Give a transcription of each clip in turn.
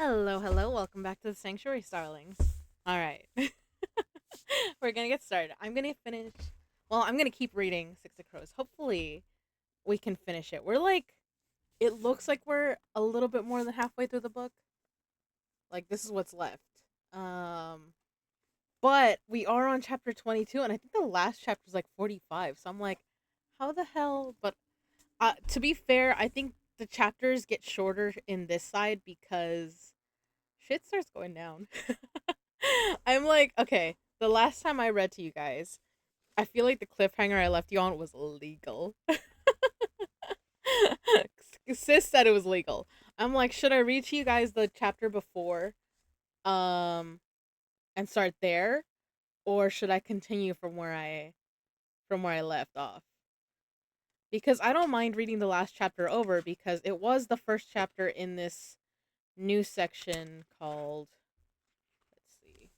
Hello, hello. Welcome back to the Sanctuary, Starlings. All right. We're going to get started. I'm going to finish. Well, I'm going to keep reading Six of Crows. Hopefully, we can finish it. We're like, it looks like we're a little bit more than halfway through the book. Like, this is what's left. Um, but we are on chapter 22, and I think the last chapter is like 45. So I'm like, how the hell? But to be fair, I think the chapters get shorter in this side because shit starts going down. I'm like, okay, the last time I read to you guys, I feel like the cliffhanger I left you on was legal. Sis said it was legal. I'm like, should I read to you guys the chapter before, um, and start there, or should I continue from where I left off? Because I don't mind reading the last chapter over because it was the first chapter in this new section called. Let's see.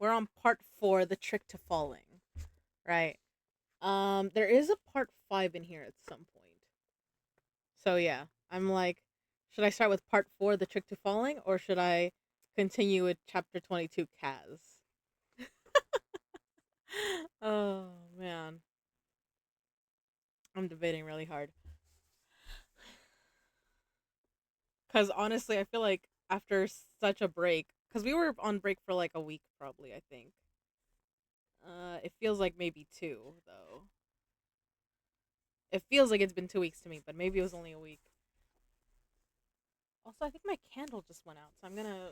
We're on part 4, the trick to falling, right? There is a part 5 in here at some point. So yeah, I'm like, should I start with part 4, the trick to falling, or should I continue with chapter 22, Kaz? Oh man, I'm debating really hard. Cause honestly, I feel like after such a break, cause we were on break for like a week probably, I think. It feels like maybe two though. It feels like it's been 2 weeks to me, but maybe it was only a week. Also, I think my candle just went out, so I'm gonna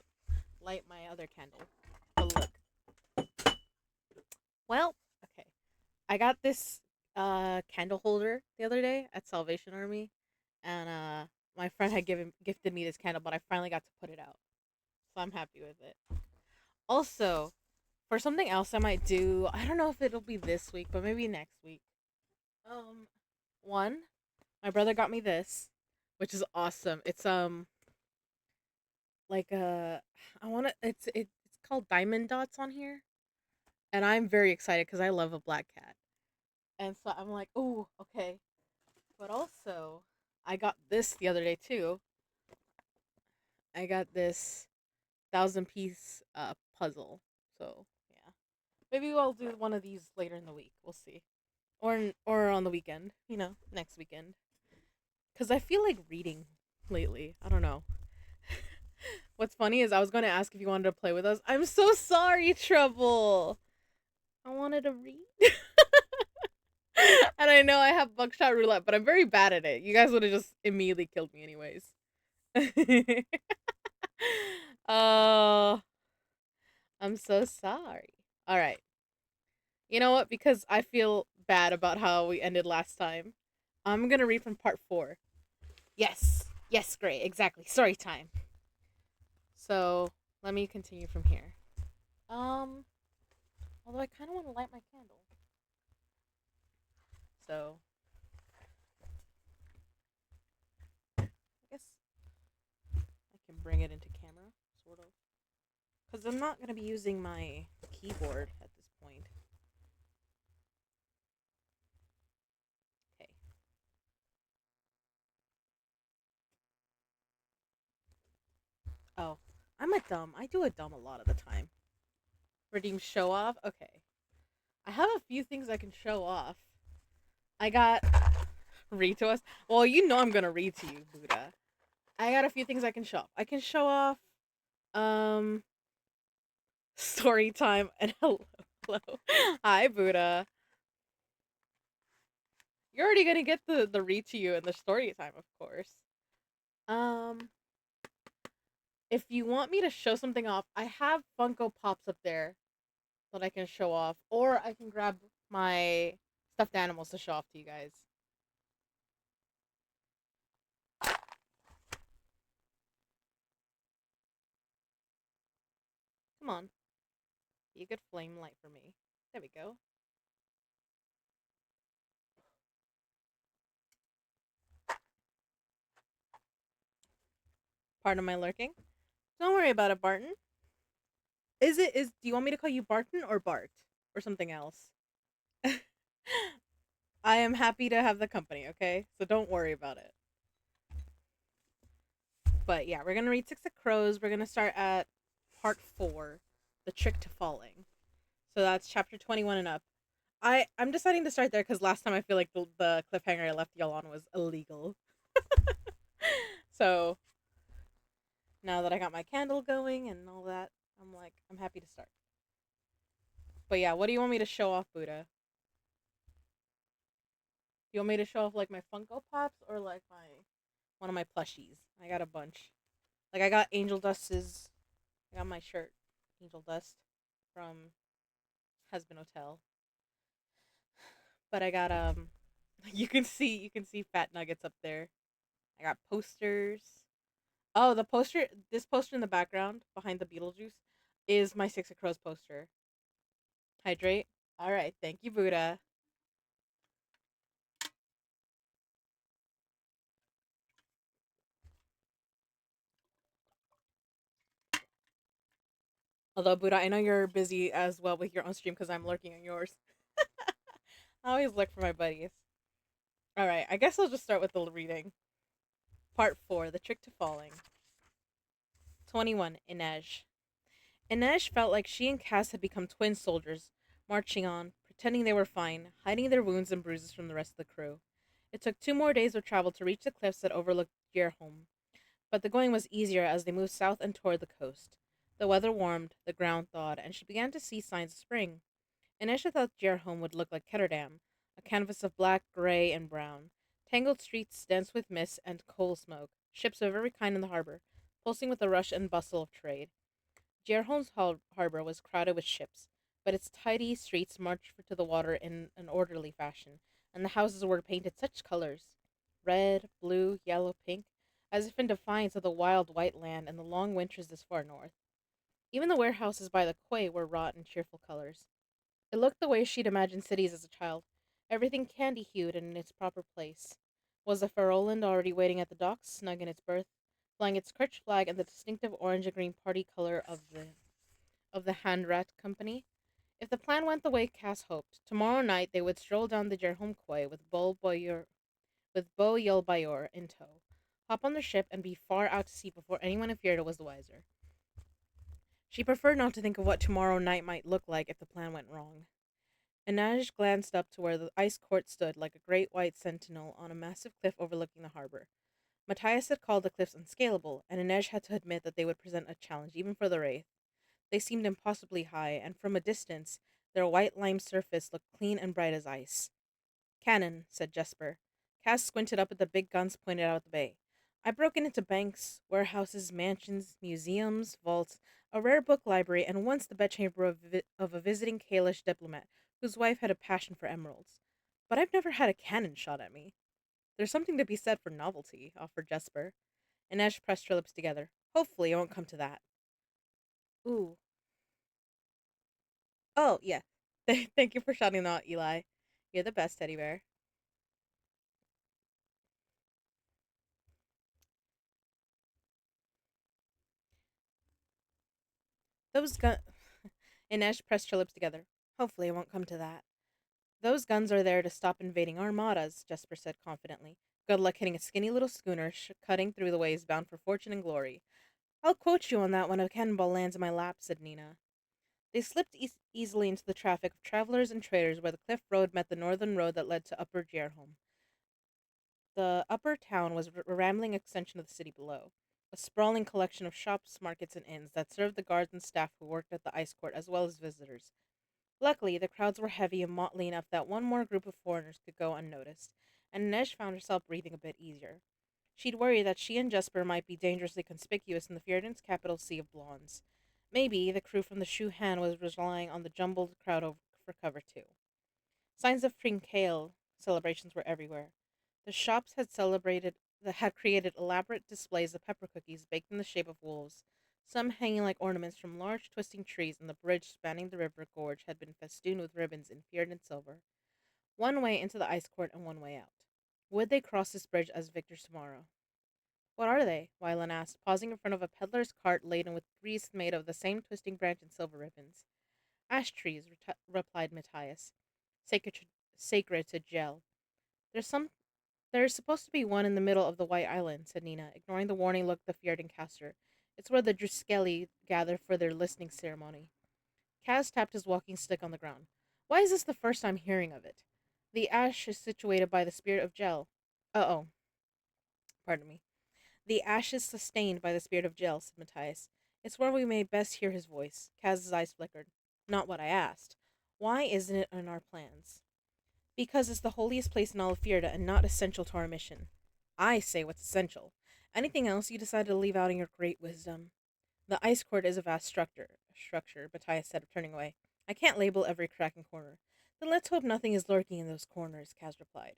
light my other candle. But look, well, okay. I got this candle holder the other day at Salvation Army, and my friend had gifted me this candle, but I finally got to put it out, so I'm happy with it. Also, for something else I might do, I don't know if it'll be this week, but maybe next week. Um, one, my brother got me this, which is awesome. It's like I want to. It's called Diamond Dots on here, and I'm very excited because I love a black cat. And so I'm like, oh, okay. But also, I got this the other day too. I got this 1,000 piece puzzle. So yeah, maybe I'll do one of these later in the week. We'll see, or on the weekend. Next weekend. Cause I feel like reading lately. I don't know. What's funny is I was going to ask if you wanted to play with us. I'm so sorry, Trouble. I wanted to read. And I know I have buckshot roulette, but I'm very bad at it. You guys would have just immediately killed me anyways. Oh, I'm so sorry. All right. You know what? Because I feel bad about how we ended last time, I'm going to read from part 4. Yes. Yes, great. Exactly. Story time. So, let me continue from here. Um, Although I kind of want to light my candle. So, I guess I can bring it into camera, sort of. Because I'm not going to be using my keyboard at this point. Okay. Oh, I'm a dumb. I do a dumb a lot of the time. Redeem show off? Okay. I have a few things I can show off. I got. Read to us? Well, you know I'm going to read to you, Buddha. I got a few things I can show off. I can show off. Um. Story time and hello. Hello. Hi, Buddha. You're already gonna get the read to you and the story time, of course. Um, if you want me to show something off, I have Funko Pops up there that I can show off, or I can grab my stuffed animals to show off to you guys. Come on, be a good flame light for me. There we go. Pardon my lurking. Don't worry about it, Barton. Is it is? Do you want me to call you Barton or Bart? or something else. I am happy to have the company, okay? So don't worry about it. But yeah, we're gonna read Six of Crows. We're gonna start at part 4, The Trick to Falling. So that's chapter 21 and up. I'm deciding to start there because last time I feel like the cliffhanger I left y'all on was illegal. So now that I got my candle going and all that, I'm like, I'm happy to start. But yeah, what do you want me to show off, Buddha? You want me to show off like my Funko Pops or like my one of my plushies? I got a bunch. Like I got Angel Dust's. I got my shirt, Angel Dust, from Husband Hotel. But I got you can see Fat Nuggets up there. I got posters. Oh, this poster in the background behind the Beetlejuice is my Six of Crows poster. Hydrate. All right, thank you, Buddha. Although Buddha, I know you're busy as well with your own stream because I'm lurking on yours. I always look for my buddies. All right, I guess I'll just start with the reading. Part 4, The Trick to Falling. 21, Inej. Inej felt like she and Cass had become twin soldiers, marching on, pretending they were fine, hiding their wounds and bruises from the rest of the crew. It took 2 more days of travel to reach the cliffs that overlooked Gerholm, but the going was easier as they moved south and toward the coast. The weather warmed, the ground thawed, and she began to see signs of spring. Inesha thought Gerholm would look like Ketterdam, a canvas of black, gray, and brown. Tangled streets dense with mist and coal smoke, ships of every kind in the harbor, pulsing with the rush and bustle of trade. Gerholm's harbor was crowded with ships, but its tidy streets marched to the water in an orderly fashion, and the houses were painted such colors red, blue, yellow, pink, as if in defiance of the wild white land and the long winters this far north. Even the warehouses by the quay were wrought in cheerful colors. It looked the way she'd imagined cities as a child, everything candy hued and in its proper place. Was the Faroland already waiting at the docks, snug in its berth, flying its Kirch flag and the distinctive orange and green party color of the Handrat Company? If the plan went the way Cass hoped, tomorrow night they would stroll down the Jerhom Quay with Beau Yelbayor in tow, hop on their ship, and be far out to sea before anyone in Fjerda was the wiser. She preferred not to think of what tomorrow night might look like if the plan went wrong. Inaj glanced up to where the ice court stood like a great white sentinel on a massive cliff overlooking the harbor. Matthias had called the cliffs unscalable, and Inej had to admit that they would present a challenge even for the Wraith. They seemed impossibly high, and from a distance, their white lime surface looked clean and bright as ice. Cannon, said Jesper. Cass squinted up at the big guns pointed out at the bay. I've broken into banks, warehouses, mansions, museums, vaults, a rare book library, and once the bedchamber of a visiting Kalish diplomat whose wife had a passion for emeralds. But I've never had a cannon shot at me. There's something to be said for novelty, offered Jesper. Inej pressed her lips together. Hopefully it won't come to that. Ooh. Oh, yeah. Thank you for shouting out, Eli. You're the best teddy bear. Those gun. Inej pressed her lips together. Hopefully it won't come to that. Those guns are there to stop invading armadas, Jesper said confidently. Good luck hitting a skinny little schooner cutting through the waves bound for fortune and glory. I'll quote you on that when a cannonball lands in my lap, said Nina. They slipped easily into the traffic of travelers and traders where the cliff road met the northern road that led to Upper Gerholm. The upper town was a rambling extension of the city below, a sprawling collection of shops, markets, and inns that served the guards and staff who worked at the ice court as well as visitors. Luckily, the crowds were heavy and motley enough that one more group of foreigners could go unnoticed, and Nesh found herself breathing a bit easier. She'd worried that she and Jesper might be dangerously conspicuous in the Fjerdan's capital sea of blondes. Maybe the crew from the Shu Han was relying on the jumbled crowd for cover too. Signs of Trinkale celebrations were everywhere. The shops had created elaborate displays of pepper cookies baked in the shape of wolves. Some hanging like ornaments from large twisting trees, and the bridge spanning the river gorge had been festooned with ribbons in Fjerdan silver. One way into the ice court and one way out. Would they cross this bridge as victors tomorrow? What are they? Wylan asked, pausing in front of a peddler's cart laden with wreaths made of the same twisting branch and silver ribbons. Ash trees, replied Matthias. Sacred, sacred to Gel. There's some. There's supposed to be one in the middle of the White Island, said Nina, ignoring the warning look the Fjord cast her. It's where the Druskeli gather for their listening ceremony. Kaz tapped his walking stick on the ground. Why is this the first I'm hearing of it? The ash is situated by the spirit of Gel. Oh, pardon me. The ash is sustained by the spirit of Gel, said Matthias. It's where we may best hear his voice. Kaz's eyes flickered. Not what I asked. Why isn't it in our plans? Because it's the holiest place in all of Fjerda and not essential to our mission. I say what's essential. Anything else you decided to leave out in your great wisdom? The ice court is a vast structure, Matthias said, turning away. I can't label every crack and corner. Then let's hope nothing is lurking in those corners, Kaz replied.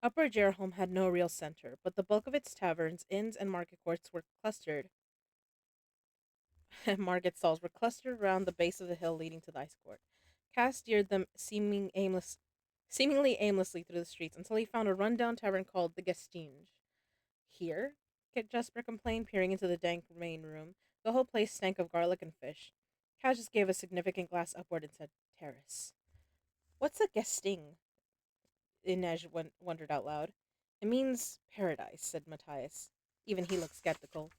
Upper Jerholm had no real center, but the bulk of its taverns, inns, and market courts were clustered. Market stalls were clustered around the base of the hill leading to the ice court. Cass steered them seemingly aimlessly through the streets until he found a rundown tavern called the Gestinge. Here? Jesper complained, peering into the dank main room. The whole place stank of garlic and fish. Cass just gave a significant glass upward and said, Terrace. What's a Gesting? Inej wondered out loud. It means paradise, said Matthias. Even he looked skeptical.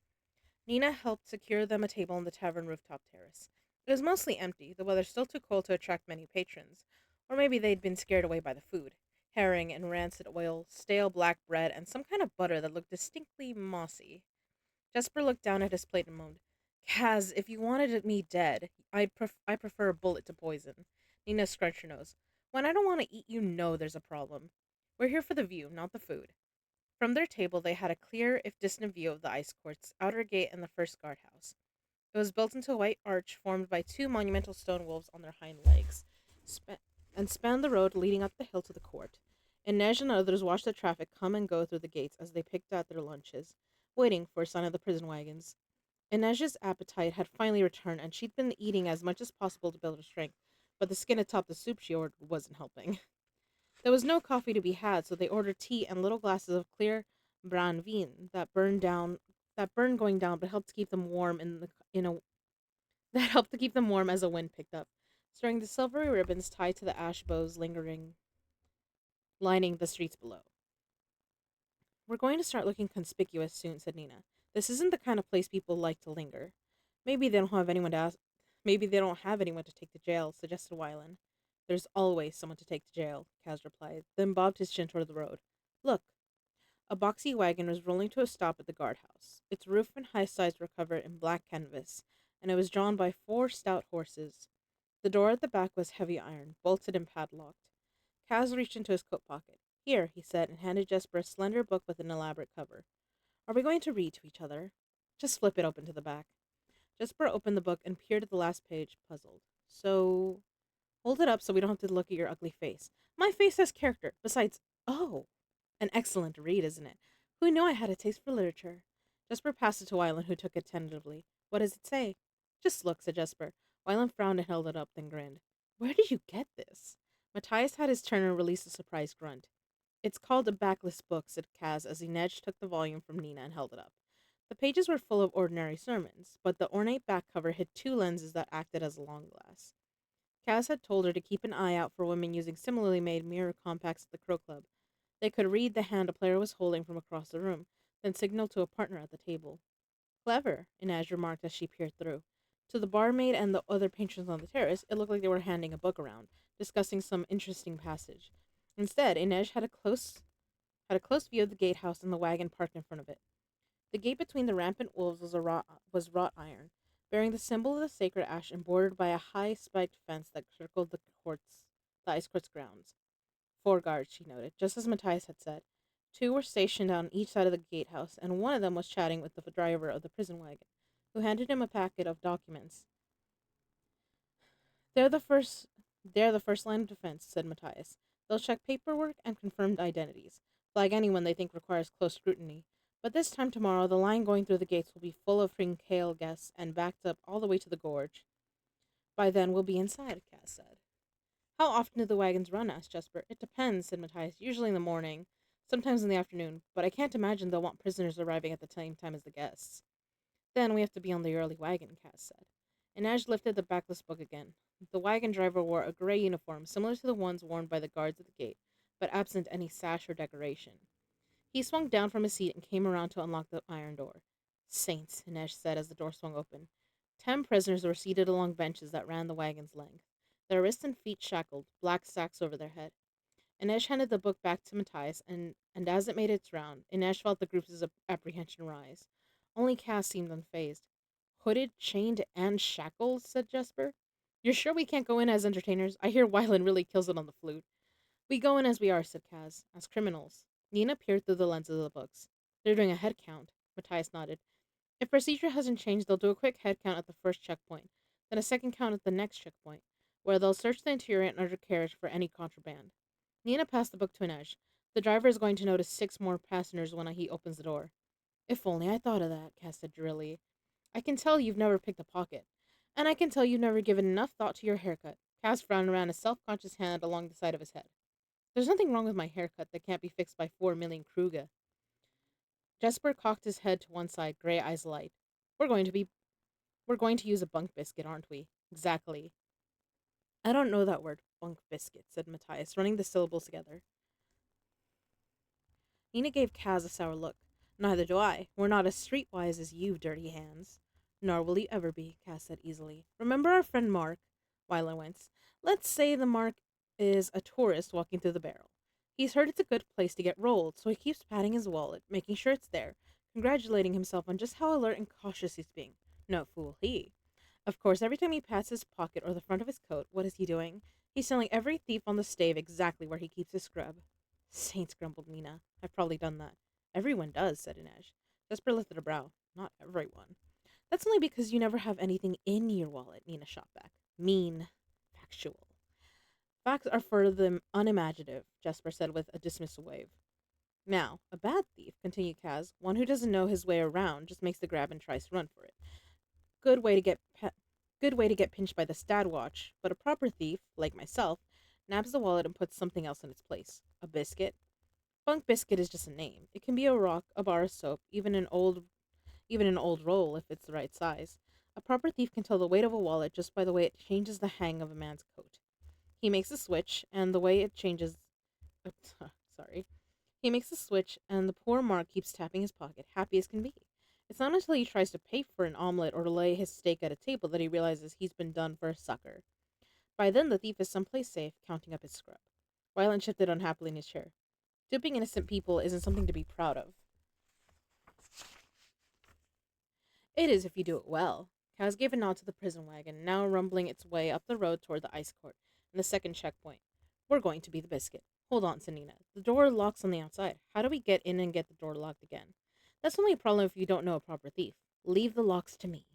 Nina helped secure them a table on the tavern rooftop terrace. It was mostly empty, the weather still too cold to attract many patrons. Or maybe they'd been scared away by the food. Herring and rancid oil, stale black bread, and some kind of butter that looked distinctly mossy. Jesper looked down at his plate and moaned, Kaz, if you wanted me dead, I prefer a bullet to poison. Nina scrunched her nose. When I don't want to eat, you know there's a problem. We're here for the view, not the food. From their table, they had a clear, if distant view of the ice courts, outer gate, and the first guardhouse. It was built into a white arch formed by two monumental stone wolves on their hind legs, and spanned the road leading up the hill to the court. Inej and others watched the traffic come and go through the gates as they picked at their lunches, waiting for a sign of the prison wagons. Inej's appetite had finally returned, and she'd been eating as much as possible to build her strength, but the skin atop the soup she ordered wasn't helping. There was no coffee to be had, so they ordered tea and little glasses of clear brandevin that burned going down, but helped to keep them warm in a that helped to keep them warm as a wind picked up, stirring the silvery ribbons tied to the ash boughs lingering lining the streets below. We're going to start looking conspicuous soon, said Nina. This isn't the kind of place people like to linger. Maybe they don't have anyone to ask. Maybe they don't have anyone to take to jail, suggested Wylan. There's always someone to take to jail, Kaz replied, then bobbed his chin toward the road. Look. A boxy wagon was rolling to a stop at the guardhouse. Its roof and high sides were covered in black canvas, and it was drawn by four stout horses. The door at the back was heavy iron, bolted and padlocked. Kaz reached into his coat pocket. Here, he said, and handed Jesper a slender book with an elaborate cover. Are we going to read to each other? Just flip it open to the back. Jesper opened the book and peered at the last page, puzzled. So, hold it up so we don't have to look at your ugly face. My face has character. Besides, oh, an excellent read, isn't it? Who knew I had a taste for literature? Jesper passed it to Wylan, who took it tentatively. What does it say? Just look, said Jesper. Wylan frowned and held it up, then grinned. Where did you get this? Matthias had his turn and released a surprised grunt. It's called a backless book, said Kaz as Inej took the volume from Nina and held it up. The pages were full of ordinary sermons, but the ornate back cover hid two lenses that acted as a long glass. Kaz had told her to keep an eye out for women using similarly made mirror compacts at the Crow Club. They could read the hand a player was holding from across the room, then signal to a partner at the table. Clever, Inej remarked as she peered through. To the barmaid and the other patrons on the terrace, it looked like they were handing a book around, discussing some interesting passage. Instead, Inej had a close view of the gatehouse and the wagon parked in front of it. The gate between the rampant wolves was wrought iron, bearing the symbol of the sacred ash and bordered by a high spiked fence that circled the ice court's grounds. 4 guards, she noted, just as Matthias had said. 2 were stationed on each side of the gatehouse, and one of them was chatting with the driver of the prison wagon, who handed him a packet of documents. They're the first they're the first line of defense, said Matthias. They'll check paperwork and confirmed identities, flag anyone they think requires close scrutiny. But this time tomorrow, the line going through the gates will be full of Frinkale guests and backed up all the way to the gorge. By then, we'll be inside, Cass said. How often do the wagons run? Asked Jesper. It depends, said Matthias. Usually in the morning, sometimes in the afternoon, but I can't imagine they'll want prisoners arriving at the same time as the guests. Then we have to be on the early wagon, Cass said. And Ash lifted the backless book again. The wagon driver wore a gray uniform similar to the ones worn by the guards at the gate, but absent any sash or decoration. He swung down from his seat and came around to unlock the iron door. Saints, Inej said as the door swung open. 10 prisoners were seated along benches that ran the wagon's length, their wrists and feet shackled, black sacks over their head. Inej handed the book back to Matthias, and as it made its round, Inej felt the group's apprehension rise. Only Cass seemed unfazed. Hooded, chained, and shackled, said Jesper. You're sure we can't go in as entertainers? I hear Wylan really kills it on the flute. We go in as we are, said Kaz, as criminals. Nina peered through the lenses of the books. They're doing a head count. Matthias nodded. If procedure hasn't changed, they'll do a quick head count at the first checkpoint, then a second count at the next checkpoint, where they'll search the interior and undercarriage for any contraband. Nina passed the book to Inej. The driver is going to notice 6 more passengers when he opens the door. If only I thought of that, Cass said drearily. I can tell you've never picked a pocket. And I can tell you've never given enough thought to your haircut. Cass frowned and ran a self-conscious hand along the side of his head. There's nothing wrong with my haircut that can't be fixed by 4 million Kruga. Jesper cocked his head to one side, gray eyes alight. We're going to be we're going to use a bunk biscuit, aren't we? Exactly. I don't know that word, bunk biscuit, said Matthias, running the syllables together. Nina gave Kaz a sour look. Neither do I. We're not as streetwise as you, dirty hands. Nor will you ever be, Kaz said easily. Remember our friend Mark? Wyler winced. Let's say the Mark is a tourist walking through the barrel. He's heard it's a good place to get rolled, so he keeps patting his wallet, making sure it's there, congratulating himself on just how alert and cautious he's being. No fool he. Of course, every time he pats his pocket or the front of his coat, what is he doing? He's telling every thief on the stave exactly where he keeps his scrub. Saints, grumbled Nina. I've probably done that. Everyone does, said Inej. Jesper lifted a brow. Not everyone. That's only because you never have anything in your wallet, Nina shot back. Mean. Factual. Facts are for the unimaginative, Jesper said with a dismissal wave. Now, a bad thief, continued Kaz, one who doesn't know his way around, just makes the grab and tries to run for it. Good way to get good way to get pinched by the stat watch, but a proper thief, like myself, nabs the wallet and puts something else in its place. A biscuit. Bunk biscuit is just a name. It can be a rock, a bar of soap, even an old roll if it's the right size. A proper thief can tell the weight of a wallet just by the way it changes the hang of a man's coat. He makes a switch, and the way it changes. Sorry. He makes a switch, and the poor Mark keeps tapping his pocket, happy as can be. It's not until he tries to pay for an omelet or to lay his steak at a table that he realizes he's been done for a sucker. By then, the thief is someplace safe, counting up his scrub. Ryland shifted unhappily in his chair. Duping innocent people isn't something to be proud of. It is if you do it well. Kaz gave a nod to the prison wagon, now rumbling its way up the road toward the ice court and the second checkpoint. We're going to be the biscuit. Hold on, said Nina. The door locks on the outside. How do we get in and get the door locked again? That's only a problem if you don't know a proper thief. Leave the locks to me.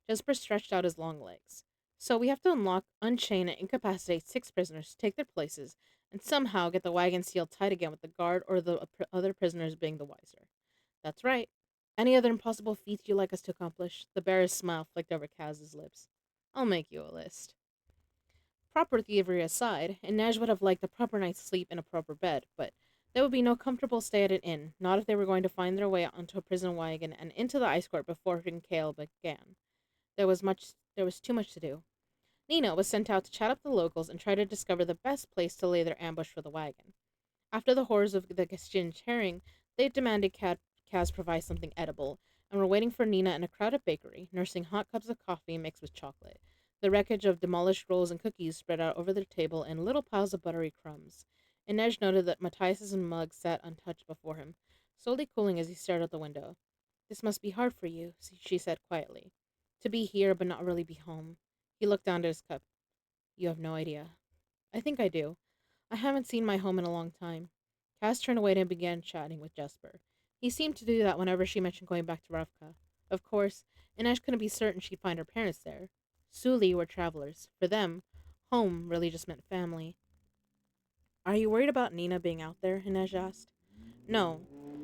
Jesper stretched out his long legs. So we have to unlock, unchain, and incapacitate 6 prisoners to take their places, and somehow get the wagon sealed tight again with the guard or the other prisoners being the wiser. That's right. Any other impossible feats you'd like us to accomplish? The bearer's smile flicked over Kaz's lips. I'll make you a list. Proper thievery aside, Inej would have liked a proper night's sleep in a proper bed, but there would be no comfortable stay at an inn, not if they were going to find their way onto a prison wagon and into the ice court before Kale began. There was too much to do. Nina was sent out to chat up the locals and try to discover the best place to lay their ambush for the wagon. After the horrors of the Gastinge herring, they demanded Kaz provide something edible, and were waiting for Nina in a crowded bakery, nursing hot cups of coffee mixed with chocolate, the wreckage of demolished rolls and cookies spread out over their table in little piles of buttery crumbs. Inej noted that Matthias's mug sat untouched before him, slowly cooling as he stared out the window. This must be hard for you, she said quietly. To be here, but not really be home. He looked down at his cup. You have no idea. I think I do. I haven't seen my home in a long time. Cass turned away and began chatting with Jesper. He seemed to do that whenever she mentioned going back to Ravka. Of course, Inej couldn't be certain she'd find her parents there. Suli were travelers. For them, home really just meant family. Are you worried about Nina being out there? Inej asked. No.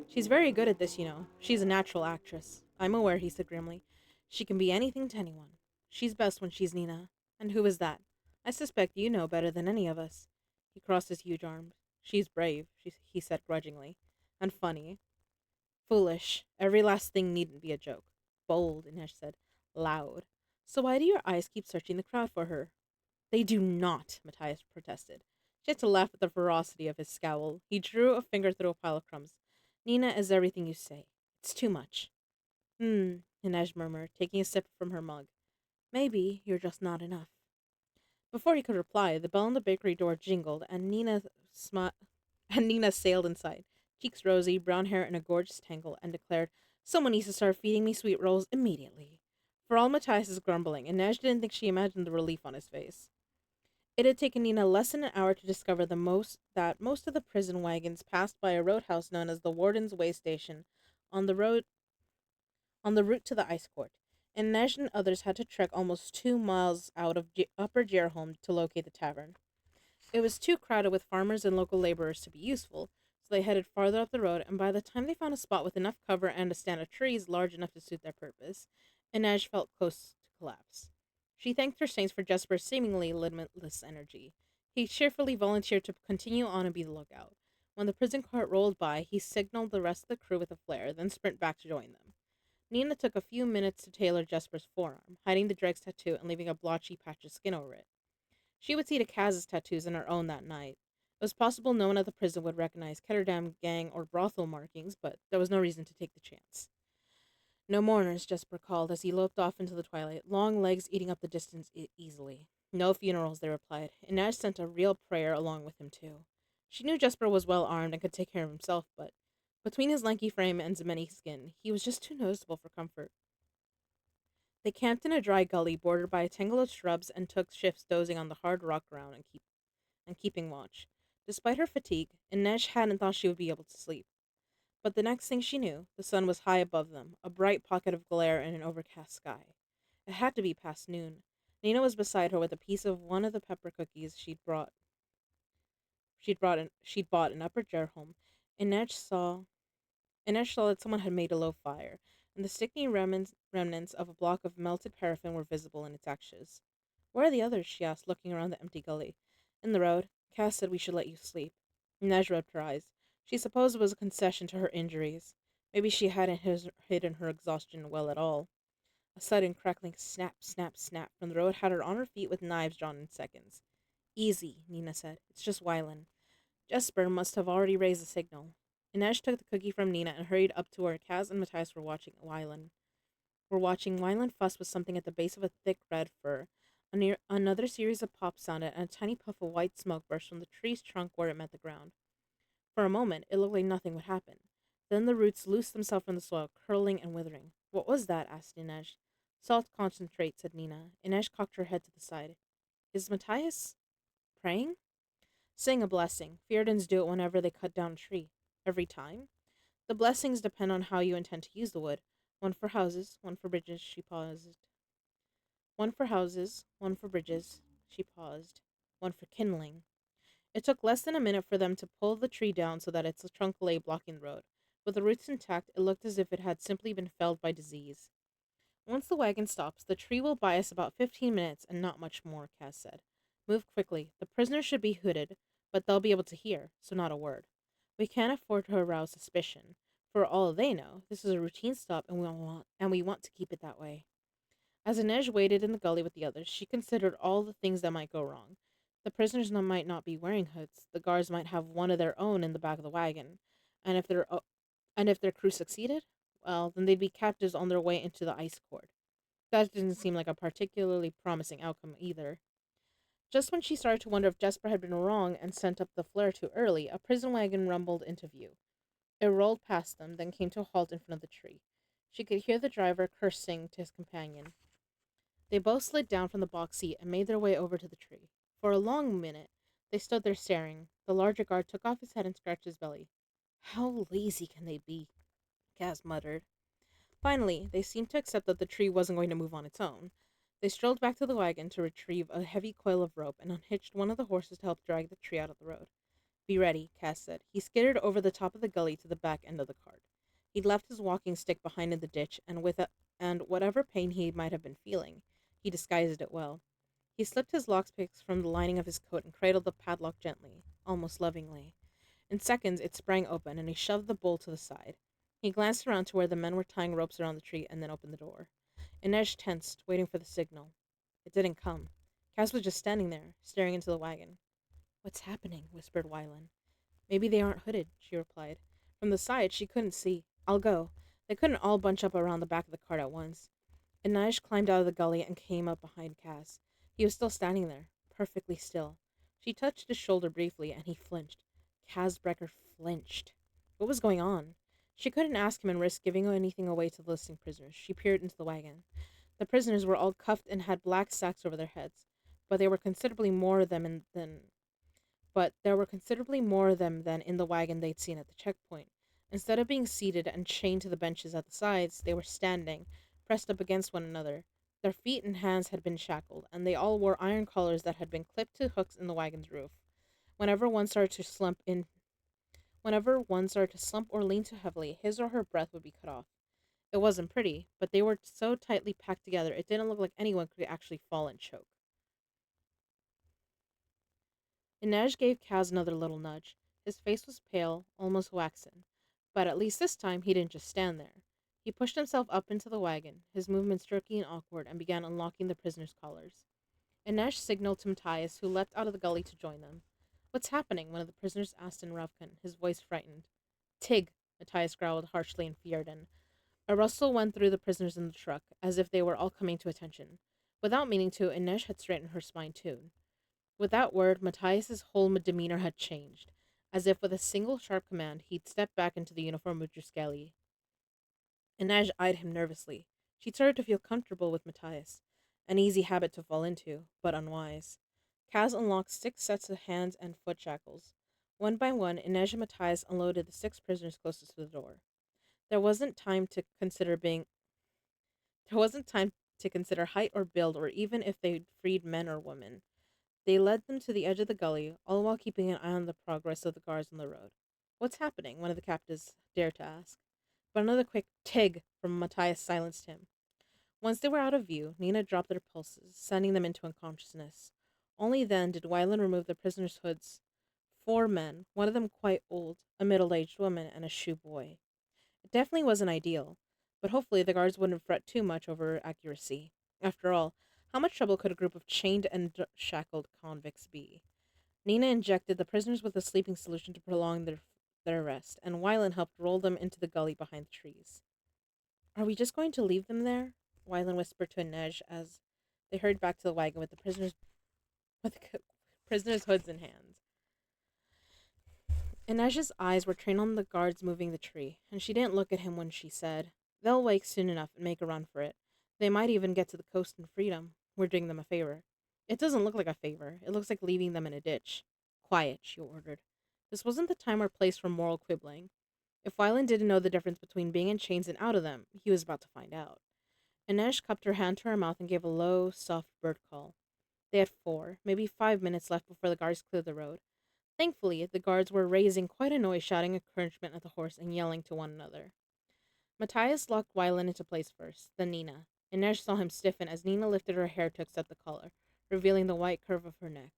She's very good at this, you know. She's a natural actress. I'm aware, he said grimly. She can be anything to anyone. She's best when she's Nina. And who is that? I suspect you know better than any of us. He crossed his huge arms. She's brave, he said grudgingly. And funny. Foolish. Every last thing needn't be a joke. Bold, Inej said. Loud. So why do your eyes keep searching the crowd for her? They do not, Matthias protested. She had to laugh at the ferocity of his scowl. He drew a finger through a pile of crumbs. Nina is everything you say. It's too much. Inej murmured, taking a sip from her mug. Maybe you're just not enough. Before he could reply, the bell on the bakery door jingled, and Nina sailed inside, cheeks rosy, brown hair in a gorgeous tangle, and declared, "Someone needs to start feeding me sweet rolls immediately." For all Matthias's grumbling, Inej didn't think she imagined the relief on his face. It had taken Nina less than an hour to discover that most of the prison wagons passed by a roadhouse known as the Warden's Way Station on the route to the ice court, and Nesh and others had to trek almost 2 miles out of Upper Gerholm to locate the tavern. It was too crowded with farmers and local laborers to be useful, so they headed farther up the road, and by the time they found a spot with enough cover and a stand of trees large enough to suit their purpose, Inej felt close to collapse. She thanked her saints for Jesper's seemingly limitless energy. He cheerfully volunteered to continue on and be the lookout. When the prison cart rolled by, he signaled the rest of the crew with a flare, then sprinted back to join them. Nina took a few minutes to tailor Jesper's forearm, hiding the Drake's tattoo and leaving a blotchy patch of skin over it. She would see to Kaz's tattoos and her own that night. It was possible no one at the prison would recognize Ketterdam gang or brothel markings, but there was no reason to take the chance. No mourners, Jesper called as he loped off into the twilight, long legs eating up the distance easily. No funerals, they replied, and Nash sent a real prayer along with him, too. She knew Jesper was well armed and could take care of himself, but between his lanky frame and Zemeni skin, he was just too noticeable for comfort. They camped in a dry gully bordered by a tangle of shrubs and took shifts dozing on the hard rock ground and keeping watch. Despite her fatigue, Inej hadn't thought she would be able to sleep. But the next thing she knew, the sun was high above them, a bright pocket of glare in an overcast sky. It had to be past noon. Nina was beside her with a piece of one of the pepper cookies she'd bought in Upper Gerholm. Inej saw Inej saw that someone had made a low fire, and the sticky remnants of a block of melted paraffin were visible in its ashes. "Where are the others?" she asked, looking around the empty gully. "In the road. Cass said we should let you sleep." Inej rubbed her eyes. She supposed it was a concession to her injuries. Maybe she hadn't hidden her exhaustion well at all. A sudden crackling snap, snap, snap from the road had her on her feet with knives drawn in seconds. "Easy," Nina said. "It's just Wylan." Jesper must have already raised the signal. Inej took the cookie from Nina and hurried up to where Kaz and Matthias were watching Wylan fuss with something at the base of a thick red fir. Another series of pops sounded, and a tiny puff of white smoke burst from the tree's trunk where it met the ground. For a moment, it looked like nothing would happen. Then the roots loosed themselves from the soil, curling and withering. "What was that?" asked Inej. "Salt concentrate," said Nina. Inej cocked her head to the side. "Is Matthias praying?" "Saying a blessing. Feardens do it whenever they cut down a tree." "Every time?" "The blessings depend on how you intend to use the wood. One for houses, one for bridges." She paused. "One for houses, one for bridges." She paused. "One for kindling." It took less than a minute for them to pull the tree down so that its trunk lay blocking the road. With the roots intact, it looked as if it had simply been felled by disease. "Once the wagon stops, the tree will buy us about 15 minutes and not much more," Cass said. "Move quickly. The prisoners should be hooded, but they'll be able to hear, so not a word. We can't afford to arouse suspicion. For all they know, this is a routine stop and we want to keep it that way." As Inej waited in the gully with the others, she considered all the things that might go wrong. The prisoners might not be wearing hoods. The guards might have one of their own in the back of the wagon, and if their crew succeeded, well, then they'd be captives on their way into the ice court. That didn't seem like a particularly promising outcome either. Just when she started to wonder if Jesper had been wrong and sent up the flare too early, a prison wagon rumbled into view. It rolled past them, then came to a halt in front of the tree. She could hear the driver cursing to his companion. They both slid down from the box seat and made their way over to the tree. For a long minute, they stood there staring. The larger guard took off his head and scratched his belly. "How lazy can they be?" Gaz muttered. Finally, they seemed to accept that the tree wasn't going to move on its own. They strolled back to the wagon to retrieve a heavy coil of rope and unhitched one of the horses to help drag the tree out of the road. "Be ready," Cass said. He skittered over the top of the gully to the back end of the cart. He'd left his walking stick behind in the ditch, and whatever pain he might have been feeling, he disguised it well. He slipped his lockpicks from the lining of his coat and cradled the padlock gently, almost lovingly. In seconds, it sprang open, and he shoved the bolt to the side. He glanced around to where the men were tying ropes around the tree and then opened the door. Inej tensed, waiting for the signal. It didn't come. Cass was just standing there, staring into the wagon. What's happening? Whispered Wylan. Maybe they aren't hooded, she replied. From the side, she couldn't see. I'll go. They couldn't all bunch up around the back of the cart at once. Anaj climbed out of the gully and came up behind Cass. He was still standing there, perfectly still. She touched his shoulder briefly, and he flinched. Kaz Brecker flinched. What was going on? She couldn't ask him and risk giving anything away to the listening prisoners. She peered into the wagon. The prisoners were all cuffed and had black sacks over their heads, but there were considerably more of them than in the wagon they'd seen at the checkpoint. Instead of being seated and chained to the benches at the sides, they were standing, pressed up against one another. Their feet and hands had been shackled, and they all wore iron collars that had been clipped to hooks in the wagon's roof. Whenever one started to slump in Whenever one started to slump or lean too heavily, his or her breath would be cut off. It wasn't pretty, but they were so tightly packed together it didn't look like anyone could actually fall and choke. Inej gave Kaz another little nudge. His face was pale, almost waxen, but at least this time he didn't just stand there. He pushed himself up into the wagon, his movements jerky and awkward, and began unlocking the prisoners' collars. Inej signaled to Matthias, who leapt out of the gully to join them. What's happening? One of the prisoners asked in Ravkan, his voice frightened. Tig, Matthias growled harshly in Fjerdan. A rustle went through the prisoners in the truck, as if they were all coming to attention. Without meaning to, Inej had straightened her spine too. With that word, Matthias's whole demeanor had changed. As if with a single sharp command, he'd stepped back into the uniform of Druskeli. Inej eyed him nervously. She started to feel comfortable with Matthias. An easy habit to fall into, but unwise. Kaz unlocked 6 sets of hands and foot shackles. One by one, Inej and Matthias unloaded the 6 prisoners closest to the door. There wasn't time to consider being there wasn't time to consider height or build or even if they'd freed men or women. They led them to the edge of the gully, all while keeping an eye on the progress of the guards on the road. What's happening? One of the captives dared to ask. But another quick tig from Matthias silenced him. Once they were out of view, Nina dropped their pulses, sending them into unconsciousness. Only then did Wyland remove the prisoners' hoods. 4 men, one of them quite old, a middle-aged woman, and a shoe boy. It definitely wasn't ideal, but hopefully the guards wouldn't fret too much over accuracy. After all, how much trouble could a group of chained and shackled convicts be? Nina injected the prisoners with a sleeping solution to prolong their rest, and Wyland helped roll them into the gully behind the trees. Are we just going to leave them there? Wyland whispered to Inej as they hurried back to the wagon with the prisoners' hoods in hand. Inej's eyes were trained on the guards moving the tree, and she didn't look at him when she said, They'll wake soon enough and make a run for it. They might even get to the coast in freedom. We're doing them a favor. It doesn't look like a favor. It looks like leaving them in a ditch. Quiet, she ordered. This wasn't the time or place for moral quibbling. If Wyland didn't know the difference between being in chains and out of them, he was about to find out. Inej cupped her hand to her mouth and gave a low, soft bird call. They had 4, maybe 5 minutes left before the guards cleared the road. Thankfully, the guards were raising quite a noise, shouting encouragement at the horse and yelling to one another. Matthias locked Wyland into place first, then Nina. Inej saw him stiffen as Nina lifted her hair to accept the collar, revealing the white curve of her neck.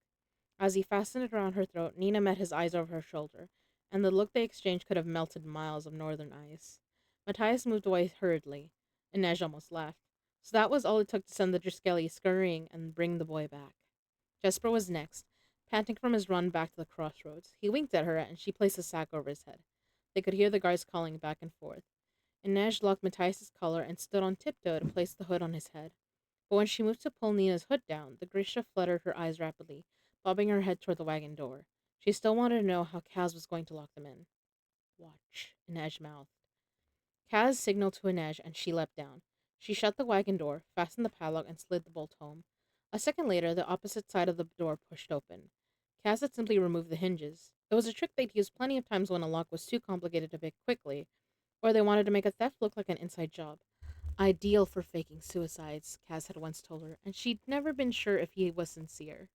As he fastened it around her throat, Nina met his eyes over her shoulder, and the look they exchanged could have melted miles of northern ice. Matthias moved away hurriedly. Inej almost laughed. So that was all it took to send the Druskeli scurrying and bring the boy back. Jesper was next, panting from his run back to the crossroads. He winked at her, and she placed a sack over his head. They could hear the guards calling back and forth. Inej locked Matthias's collar and stood on tiptoe to place the hood on his head. But when she moved to pull Nina's hood down, the Grisha fluttered her eyes rapidly, bobbing her head toward the wagon door. She still wanted to know how Kaz was going to lock them in. Watch, Inej mouthed. Kaz signaled to Inej, and she leapt down. She shut the wagon door, fastened the padlock, and slid the bolt home. A second later, the opposite side of the door pushed open. Kaz had simply removed the hinges. It was a trick they'd used plenty of times when a lock was too complicated to pick quickly, or they wanted to make a theft look like an inside job. Ideal for faking suicides, Kaz had once told her, and she'd never been sure if he was sincere.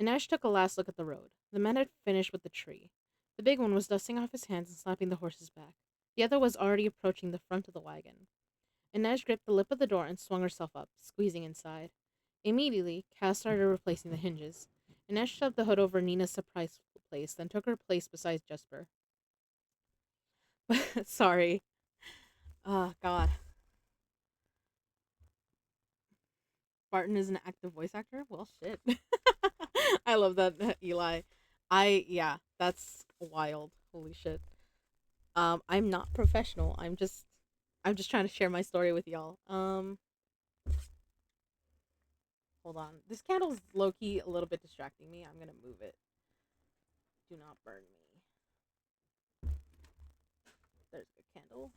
Inej took a last look at the road. The man had finished with the tree. The big one was dusting off his hands and slapping the horse's back. The other was already approaching the front of the wagon. Inej gripped the lip of the door and swung herself up, squeezing inside. Immediately, Kaz started replacing the hinges. Inej shoved the hood over Nina's surprise place, then took her place beside Jesper. Sorry. Oh, God. Spartan is an active voice actor? Well, shit. I love that, Eli. Yeah, that's wild. Holy shit. I'm not professional. I'm just trying to share my story with y'all. Hold on. This candle's low key a little bit distracting me. I'm gonna move it. Do not burn me. There's a candle.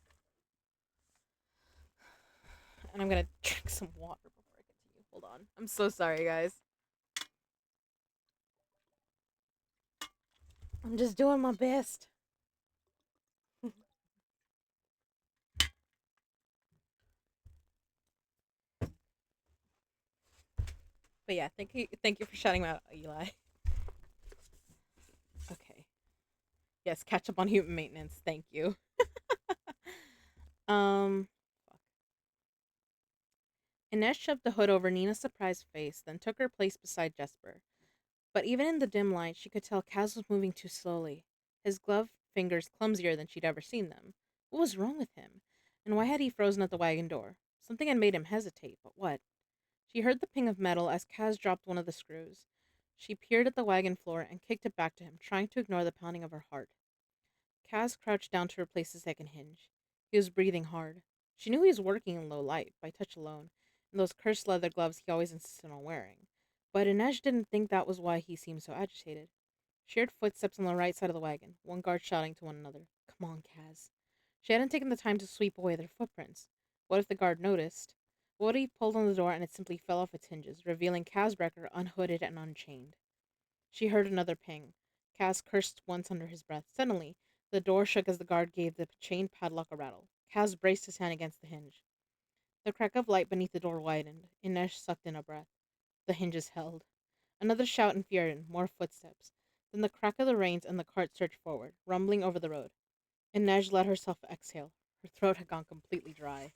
And I'm gonna drink some water before I continue. Hold on. I'm so sorry, guys. I'm just doing my best. But yeah, thank you for shouting me out, Eli. Okay. Yes, catch up on human maintenance. Thank you. um, Inez shoved the hood over Nina's surprised face, then took her place beside Jesper. But even in the dim light, she could tell Kaz was moving too slowly, his gloved fingers clumsier than she'd ever seen them. What was wrong with him? And why had he frozen at the wagon door? Something had made him hesitate, but what? She heard the ping of metal as Kaz dropped one of the screws. She peered at the wagon floor and kicked it back to him, trying to ignore the pounding of her heart. Kaz crouched down to replace the second hinge. He was breathing hard. She knew he was working in low light, by touch alone, in those cursed leather gloves he always insisted on wearing. But Inej didn't think that was why he seemed so agitated. She heard footsteps on the right side of the wagon, one guard shouting to one another, "Come on, Kaz." She hadn't taken the time to sweep away their footprints. What if the guard noticed? What if he pulled on the door and it simply fell off its hinges, revealing Kaz Brecker unhooded and unchained? She heard another ping. Kaz cursed once under his breath. Suddenly, the door shook as the guard gave the chain padlock a rattle. Kaz braced his hand against the hinge. The crack of light beneath the door widened. Inesh sucked in a breath. The hinges held. Another shout infuriated, more footsteps. Then the crack of the reins and the cart surged forward, rumbling over the road. Inej let herself exhale. Her throat had gone completely dry.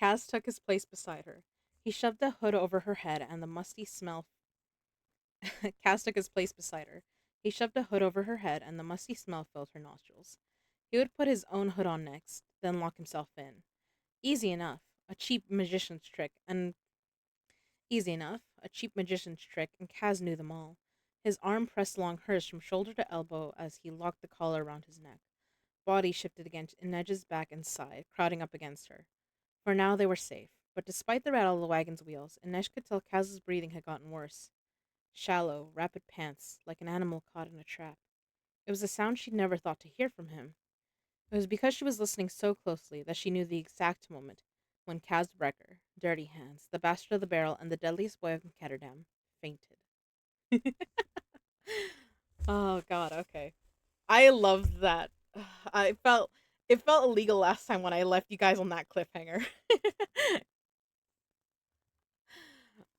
Kaz took his place beside her. He shoved the hood over her head and the musty smell Cass took his place beside her. He shoved a hood over her head, and the musty smell filled her nostrils. He would put his own hood on next, then lock himself in. Easy enough. A cheap magician's trick, and easy enough. A cheap magician's trick, and Kaz knew them all. His arm pressed along hers from shoulder to elbow as he locked the collar around his neck. Body shifted against Inej's back and side, crowding up against her. For now they were safe, but despite the rattle of the wagon's wheels, Inej could tell Kaz's breathing had gotten worse. Shallow, rapid pants, like an animal caught in a trap. It was a sound she'd never thought to hear from him. It was because she was listening so closely that she knew the exact moment when Kaz Brecker, Dirty Hands, the bastard of the barrel, and the deadliest boy of Ketterdam fainted. Oh god, okay. I loved that. I felt it felt illegal last time when I left you guys on that cliffhanger.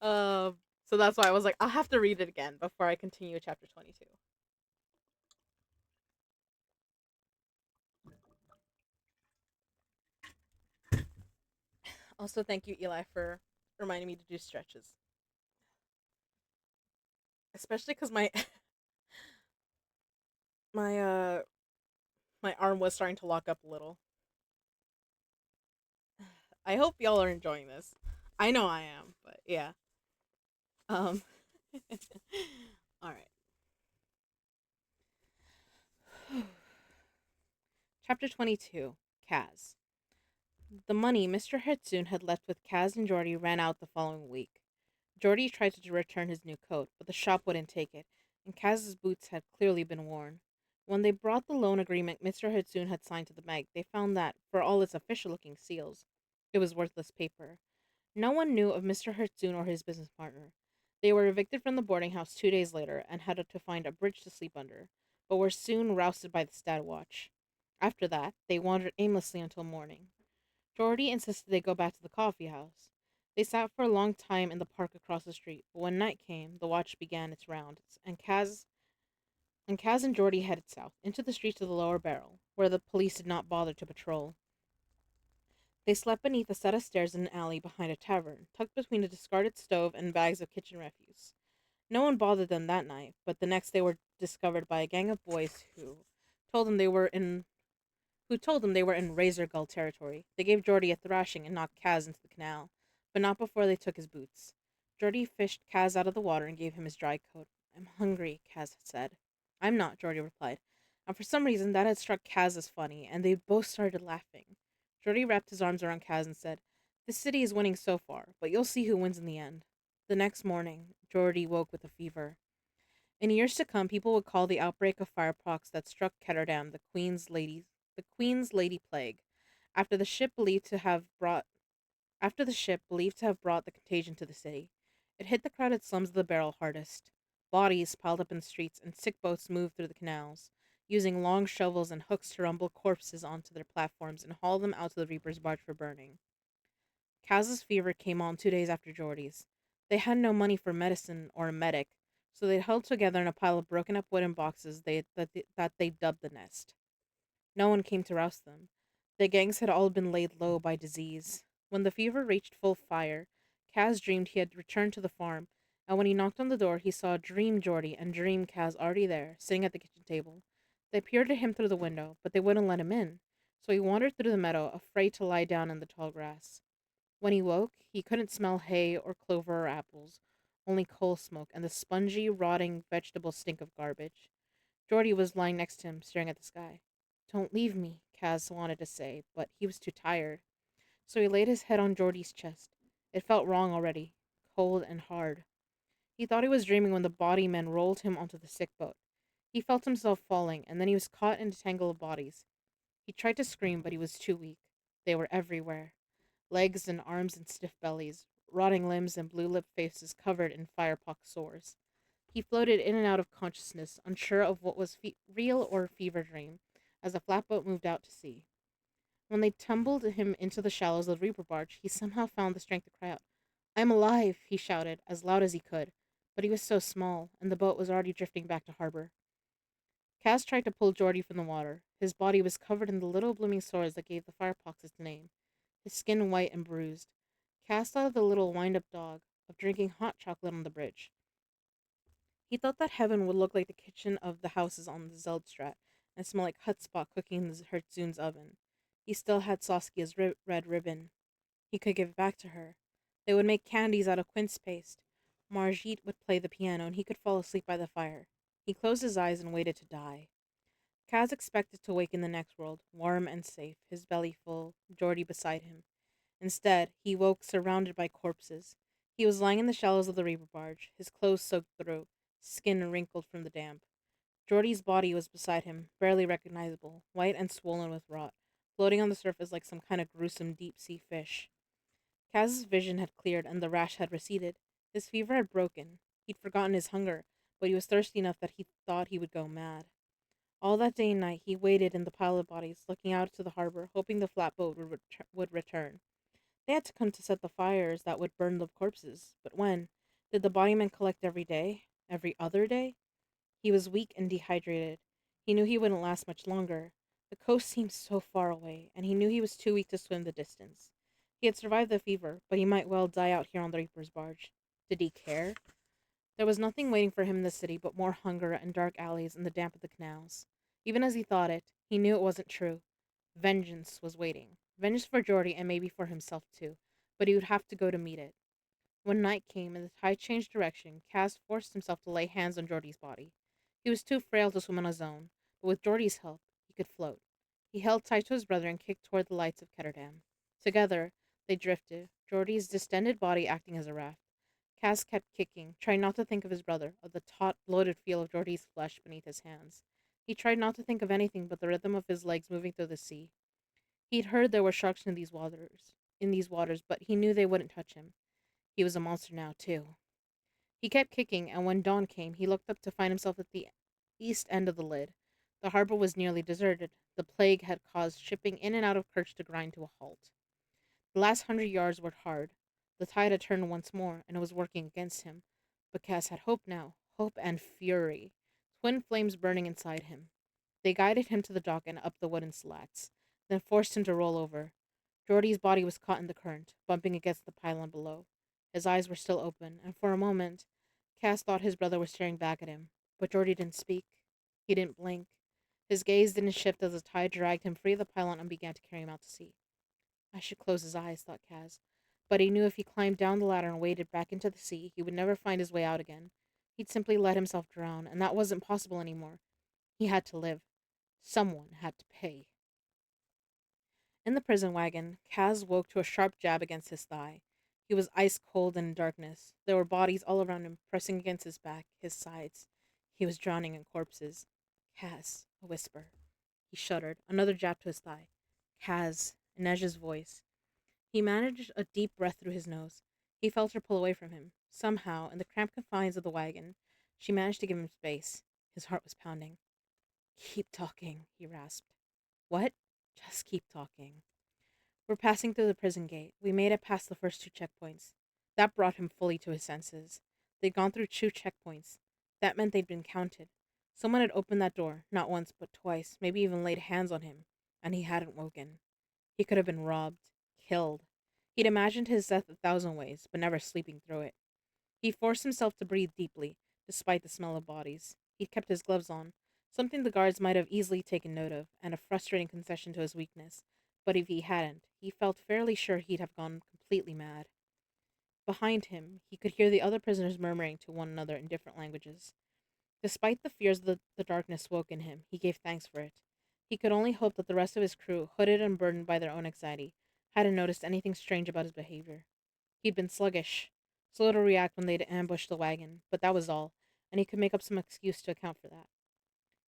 um so that's why I was like, I'll have to read it again before I continue chapter 22. Also, thank you, Eli, for reminding me to do stretches. Especially because my my arm was starting to lock up a little. I hope y'all are enjoying this. I know I am, but yeah. Um. All right. Chapter 22. Kaz. The money Mr. Hitsoon had left with Kaz and Jordy ran out the following week. Jordy tried to return his new coat, but the shop wouldn't take it, and Kaz's boots had clearly been worn. When they brought the loan agreement Mr. Hitsoon had signed to the bank, they found that, for all its official-looking seals, it was worthless paper. No one knew of Mr. Hitsoon or his business partner. They were evicted from the boarding house 2 days later and had to find a bridge to sleep under, but were soon rousted by the stat watch. After that, they wandered aimlessly until morning. Geordie insisted they go back to the coffee house. They sat for a long time in the park across the street, but when night came, the watch began its rounds, and Kaz and Geordie headed south, into the streets of the lower barrel, where the police did not bother to patrol. They slept beneath a set of stairs in an alley behind a tavern, tucked between a discarded stove and bags of kitchen refuse. No one bothered them that night, but the next they were discovered by a gang of boys told them they were in who told them they were in Razor Gull territory. They gave Geordie a thrashing and knocked Kaz into the canal. but not before they took his boots. Jordy fished Kaz out of the water and gave him his dry coat. I'm hungry, Kaz said. I'm not, Jordy replied. And for some reason, that had struck Kaz as funny, and they both started laughing. Jordy wrapped his arms around Kaz and said, This city is winning so far, but you'll see who wins in the end. The next morning, Jordy woke with a fever. In years to come, people would call the outbreak of firepox that struck Ketterdam the Queen's Lady Plague, after the ship believed to have brought the contagion to the city. It hit the crowded slums of the Barrel hardest. Bodies piled up in the streets, and sick boats moved through the canals, using long shovels and hooks to rumble corpses onto their platforms and haul them out to the Reaper's barge for burning. Kaz's fever came on 2 days after Geordie's. They had no money for medicine or a medic, so they huddled together in a pile of broken up wooden boxes that they dubbed the nest. No one came to rouse them. The gangs had all been laid low by disease. When the fever reached full fire, Kaz dreamed he had returned to the farm, and when he knocked on the door, he saw Dream Geordie and Dream Kaz already there, sitting at the kitchen table. They peered at him through the window, but they wouldn't let him in, so he wandered through the meadow, afraid to lie down in the tall grass. When he woke, he couldn't smell hay or clover or apples, only coal smoke and the spongy, rotting vegetable stink of garbage. Geordie was lying next to him, staring at the sky. Don't leave me, Kaz wanted to say, but he was too tired. So he laid his head on Geordie's chest. It felt wrong already, cold and hard. He thought he was dreaming when the body men rolled him onto the sick boat. He felt himself falling, and then he was caught in a tangle of bodies. He tried to scream, but he was too weak. They were everywhere. Legs and arms and stiff bellies, rotting limbs and blue-lipped faces covered in fire-pox sores. He floated in and out of consciousness, unsure of what was real or fever dream, as the flatboat moved out to sea. When they tumbled him into the shallows of the reaper barge, he somehow found the strength to cry out. I'm alive, he shouted, as loud as he could, but he was so small, and the boat was already drifting back to harbor. Cass tried to pull Geordie from the water. His body was covered in the little blooming sores that gave the firepox its name, his skin white and bruised. Cass thought of the little wind-up dog, of drinking hot chocolate on the bridge. He thought that heaven would look like the kitchen of the houses on the Zeldstrat and smell like Hutspot cooking in the Herzoon's oven. He still had Saskia's red ribbon. He could give it back to her. They would make candies out of quince paste. Margit would play the piano, and he could fall asleep by the fire. He closed his eyes and waited to die. Kaz expected to wake in the next world, warm and safe, his belly full, Geordie beside him. Instead, he woke surrounded by corpses. He was lying in the shallows of the reaper barge, his clothes soaked through, skin wrinkled from the damp. Geordie's body was beside him, barely recognizable, white and swollen with rot, floating on the surface like some kind of gruesome deep-sea fish. Kaz's vision had cleared and the rash had receded. His fever had broken. He'd forgotten his hunger, but he was thirsty enough that he thought he would go mad. All that day and night he waited in the pile of bodies, looking out to the harbor, hoping the flatboat would return. They had to come to set the fires that would burn the corpses. But when? Did the body men collect every day? Every other day? He was weak and dehydrated. He knew he wouldn't last much longer. The coast seemed so far away, and he knew he was too weak to swim the distance. He had survived the fever, but he might well die out here on the Reaper's barge. Did he care? There was nothing waiting for him in the city but more hunger and dark alleys and the damp of the canals. Even as he thought it, he knew it wasn't true. Vengeance was waiting. Vengeance for Geordie and maybe for himself too, but he would have to go to meet it. When night came and the tide changed direction, Cass forced himself to lay hands on Geordie's body. He was too frail to swim on his own, but with Geordie's help, he could float. He held tight to his brother and kicked toward the lights of Ketterdam. Together, they drifted, Geordie's distended body acting as a raft. Cass kept kicking, trying not to think of his brother, of the taut, bloated feel of Geordie's flesh beneath his hands. He tried not to think of anything but the rhythm of his legs moving through the sea. He'd heard there were sharks in these waters, but he knew they wouldn't touch him. He was a monster now, too. He kept kicking, and when dawn came, he looked up to find himself at the east end of the lid. The harbor was nearly deserted. The plague had caused shipping in and out of Kerch to grind to a halt. The last 100 yards were hard. The tide had turned once more, and it was working against him. But Cass had hope now, hope and fury, twin flames burning inside him. They guided him to the dock and up the wooden slats, then forced him to roll over. Geordie's body was caught in the current, bumping against the pylon below. His eyes were still open, and for a moment, Cass thought his brother was staring back at him. But Geordie didn't speak. He didn't blink. His gaze didn't shift as the tide dragged him free of the pylon and began to carry him out to sea. I should close his eyes, thought Kaz, But he knew if he climbed down the ladder and waded back into the sea, he would never find his way out again. He'd simply let himself drown, and that wasn't possible anymore. He had to live. Someone had to pay. In the prison wagon, Kaz woke to a sharp jab against his thigh. He was ice cold and in darkness. There were bodies all around him, pressing against his back, his sides. He was drowning in corpses. Kaz, a whisper. He shuddered. Another jab to his thigh. Kaz, Inej's voice. He managed a deep breath through his nose. He felt her pull away from him. Somehow, in the cramped confines of the wagon, she managed to give him space. His heart was pounding. Keep talking, he rasped. What? Just keep talking. We're passing through the prison gate. We made it past the first two checkpoints. That brought him fully to his senses. They'd gone through two checkpoints. That meant they'd been counted. Someone had opened that door, not once, but twice, maybe even laid hands on him, and he hadn't woken. He could have been robbed, killed. He'd imagined his death a thousand ways, but never sleeping through it. He forced himself to breathe deeply, despite the smell of bodies. He'd kept his gloves on, something the guards might have easily taken note of, and a frustrating concession to his weakness. But if he hadn't, he felt fairly sure he'd have gone completely mad. Behind him, he could hear the other prisoners murmuring to one another in different languages. Despite the fears the darkness woke in him, he gave thanks for it. He could only hope that the rest of his crew, hooded and burdened by their own anxiety, hadn't noticed anything strange about his behavior. He'd been sluggish, slow to react when they'd ambushed the wagon, but that was all, and he could make up some excuse to account for that.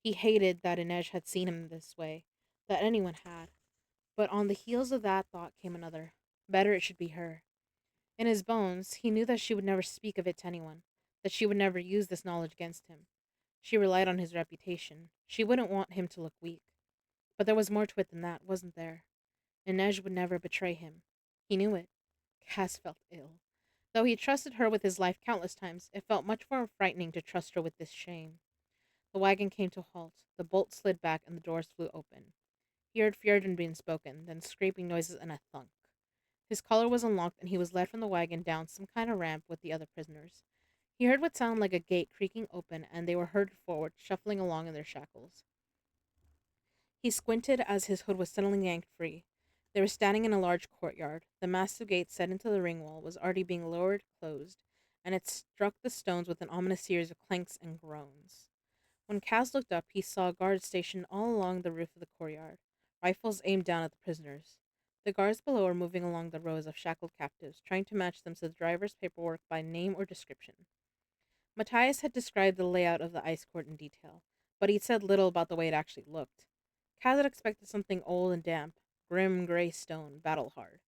He hated that Inej had seen him this way, that anyone had. But on the heels of that thought came another. Better it should be her. In his bones, he knew that she would never speak of it to anyone, that she would never use this knowledge against him. She relied on his reputation. She wouldn't want him to look weak. But there was more to it than that, wasn't there? Inej would never betray him. He knew it. Cass felt ill. Though he trusted her with his life countless times, it felt much more frightening to trust her with this shame. The wagon came to a halt. The bolt slid back and the doors flew open. He heard Fjordan being spoken, then scraping noises and a thunk. His collar was unlocked and he was led from the wagon down some kind of ramp with the other prisoners. He heard what sounded like a gate creaking open and they were herded forward, shuffling along in their shackles. He squinted as his hood was suddenly yanked free. They were standing in a large courtyard. The massive gate set into the ring wall was already being lowered, closed, and it struck the stones with an ominous series of clanks and groans. When Kaz looked up, he saw guards stationed all along the roof of the courtyard, rifles aimed down at the prisoners. The guards below were moving along the rows of shackled captives, trying to match them to the driver's paperwork by name or description. Matthias had described the layout of the ice court in detail, but he'd said little about the way it actually looked. Kaz had expected something old and damp, grim gray stone, battle hard.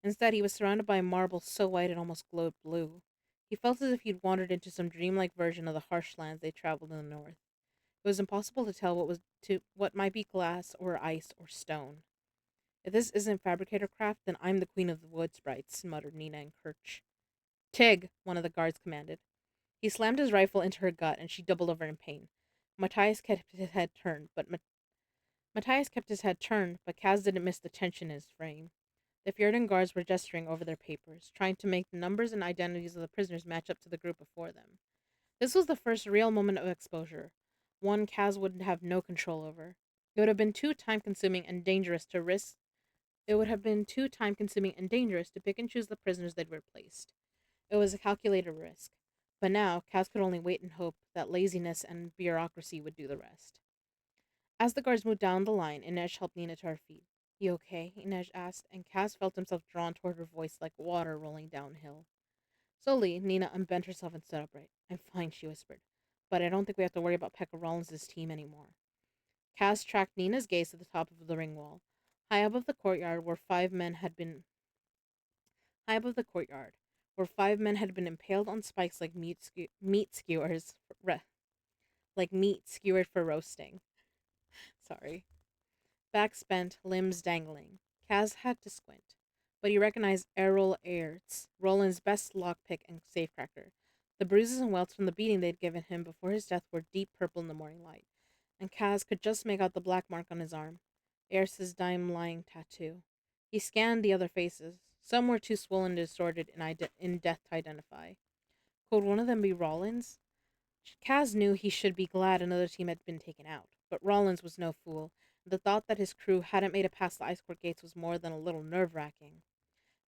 Instead, he was surrounded by marble so white it almost glowed blue. He felt as if he'd wandered into some dreamlike version of the harsh lands they traveled in the north. It was impossible to tell what might be glass or ice or stone. If this isn't fabricator craft, then I'm the queen of the wood sprites, muttered Nina in Kirch. Tig, one of the guards commanded. He slammed his rifle into her gut, and she doubled over in pain. Matthias kept his head turned, but Kaz didn't miss the tension in his frame. The Fjordan guards were gesturing over their papers, trying to make the numbers and identities of the prisoners match up to the group before them. This was the first real moment of exposure, one Kaz would have no control over. It would have been too time consuming and dangerous to risk It would have been too time consuming and dangerous to pick and choose the prisoners they'd replaced. It was a calculated risk. But now, Kaz could only wait and hope that laziness and bureaucracy would do the rest. As the guards moved down the line, Inej helped Nina to her feet. You okay? Inej asked, and Kaz felt himself drawn toward her voice like water rolling downhill. Slowly, Nina unbent herself and stood upright. I'm fine, she whispered. But I don't think we have to worry about Pekka Rollins' team anymore. Kaz tracked Nina's gaze to the top of the ring wall. High above the courtyard, where five men had been impaled on spikes like meat skewers, like meat skewered for roasting. Sorry. Backs bent, limbs dangling. Kaz had to squint, but he recognized Errol Aerts, Roland's best lockpick and safecracker. The bruises and welts from the beating they'd given him before his death were deep purple in the morning light, and Kaz could just make out the black mark on his arm, Aerts' dime-lying tattoo. He scanned the other faces. Some were too swollen and distorted in death to identify. Could one of them be Rollins? Kaz knew he should be glad another team had been taken out, but Rollins was no fool, and the thought that his crew hadn't made it past the ice court gates was more than a little nerve-wracking.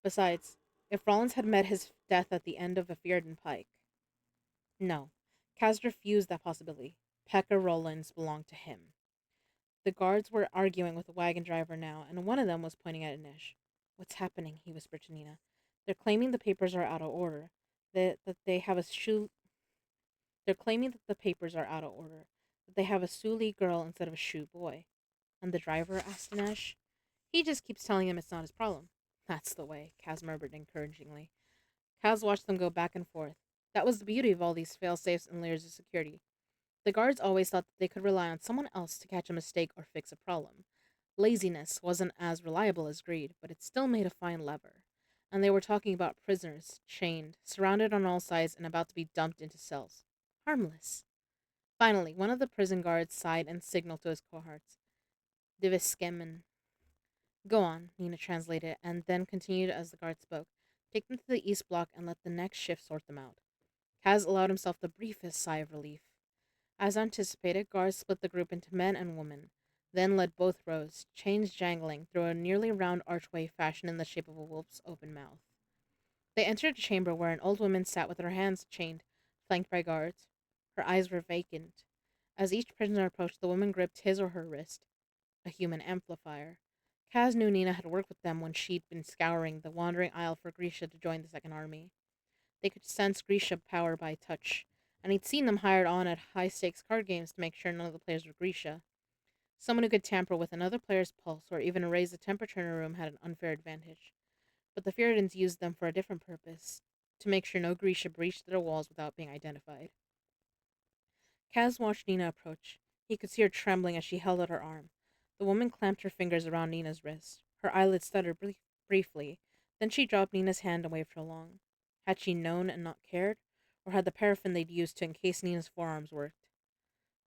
Besides, If Rollins had met his death at the end of a Fjorden pike. No. Kaz refused that possibility. Pekka Rollins belonged to him. The guards were arguing with the wagon driver now, and one of them was pointing at Anish. What's happening? He whispered to Nina. They're claiming the papers are out of order. That they have a shoe. They're claiming that the papers are out of order. That they have a Suli girl instead of a shoe boy. And the driver asked Anish. He just keeps telling him it's not his problem. That's the way, Kaz murmured encouragingly. Kaz watched them go back and forth. That was the beauty of all these fail-safes and layers of security. The guards always thought that they could rely on someone else to catch a mistake or fix a problem. Laziness wasn't as reliable as greed, but it still made a fine lever. And they were talking about prisoners, chained, surrounded on all sides, and about to be dumped into cells. Harmless. Finally, one of the prison guards sighed and signaled to his cohorts. Diveskemmen. Go on, Nina translated, and then continued as the guard spoke. Take them to the east block and let the next shift sort them out. Kaz allowed himself the briefest sigh of relief. As anticipated, guards split the group into men and women, then led both rows, chains jangling, through a nearly round archway fashioned in the shape of a wolf's open mouth. They entered a chamber where an old woman sat with her hands chained, flanked by guards. Her eyes were vacant. As each prisoner approached, the woman gripped his or her wrist. A human amplifier. Kaz knew Nina had worked with them when she'd been scouring the wandering isle for Grisha to join the Second Army. They could sense Grisha power by touch, and he'd seen them hired on at high-stakes card games to make sure none of the players were Grisha. Someone who could tamper with another player's pulse or even raise the temperature in a room had an unfair advantage. But the Fjordans used them for a different purpose, to make sure no Grisha breached their walls without being identified. Kaz watched Nina approach. He could see her trembling as she held out her arm. The woman clamped her fingers around Nina's wrist. Her eyelids stuttered briefly. Then she dropped Nina's hand and waved her along. Had she known and not cared? Or had the paraffin they'd used to encase Nina's forearms worked?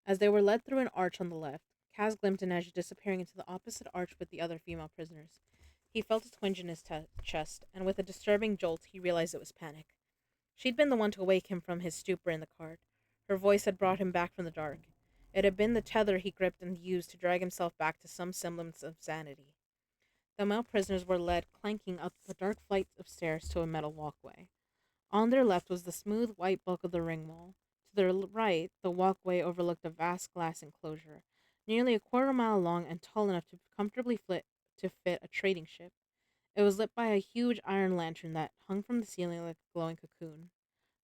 As they were led through an arch on the left, Kaz glimpsed Inej disappearing into the opposite arch with the other female prisoners. He felt a twinge in his chest, and with a disturbing jolt, he realized it was panic. She'd been the one to wake him from his stupor in the cart. Her voice had brought him back from the dark. It had been the tether he gripped and used to drag himself back to some semblance of sanity. The male prisoners were led clanking up the dark flight of stairs to a metal walkway. On their left was the smooth white bulk of the ring wall. To their right, the walkway overlooked a vast glass enclosure, nearly a quarter-mile long and tall enough to comfortably fit a trading ship. It was lit by a huge iron lantern that hung from the ceiling like a glowing cocoon.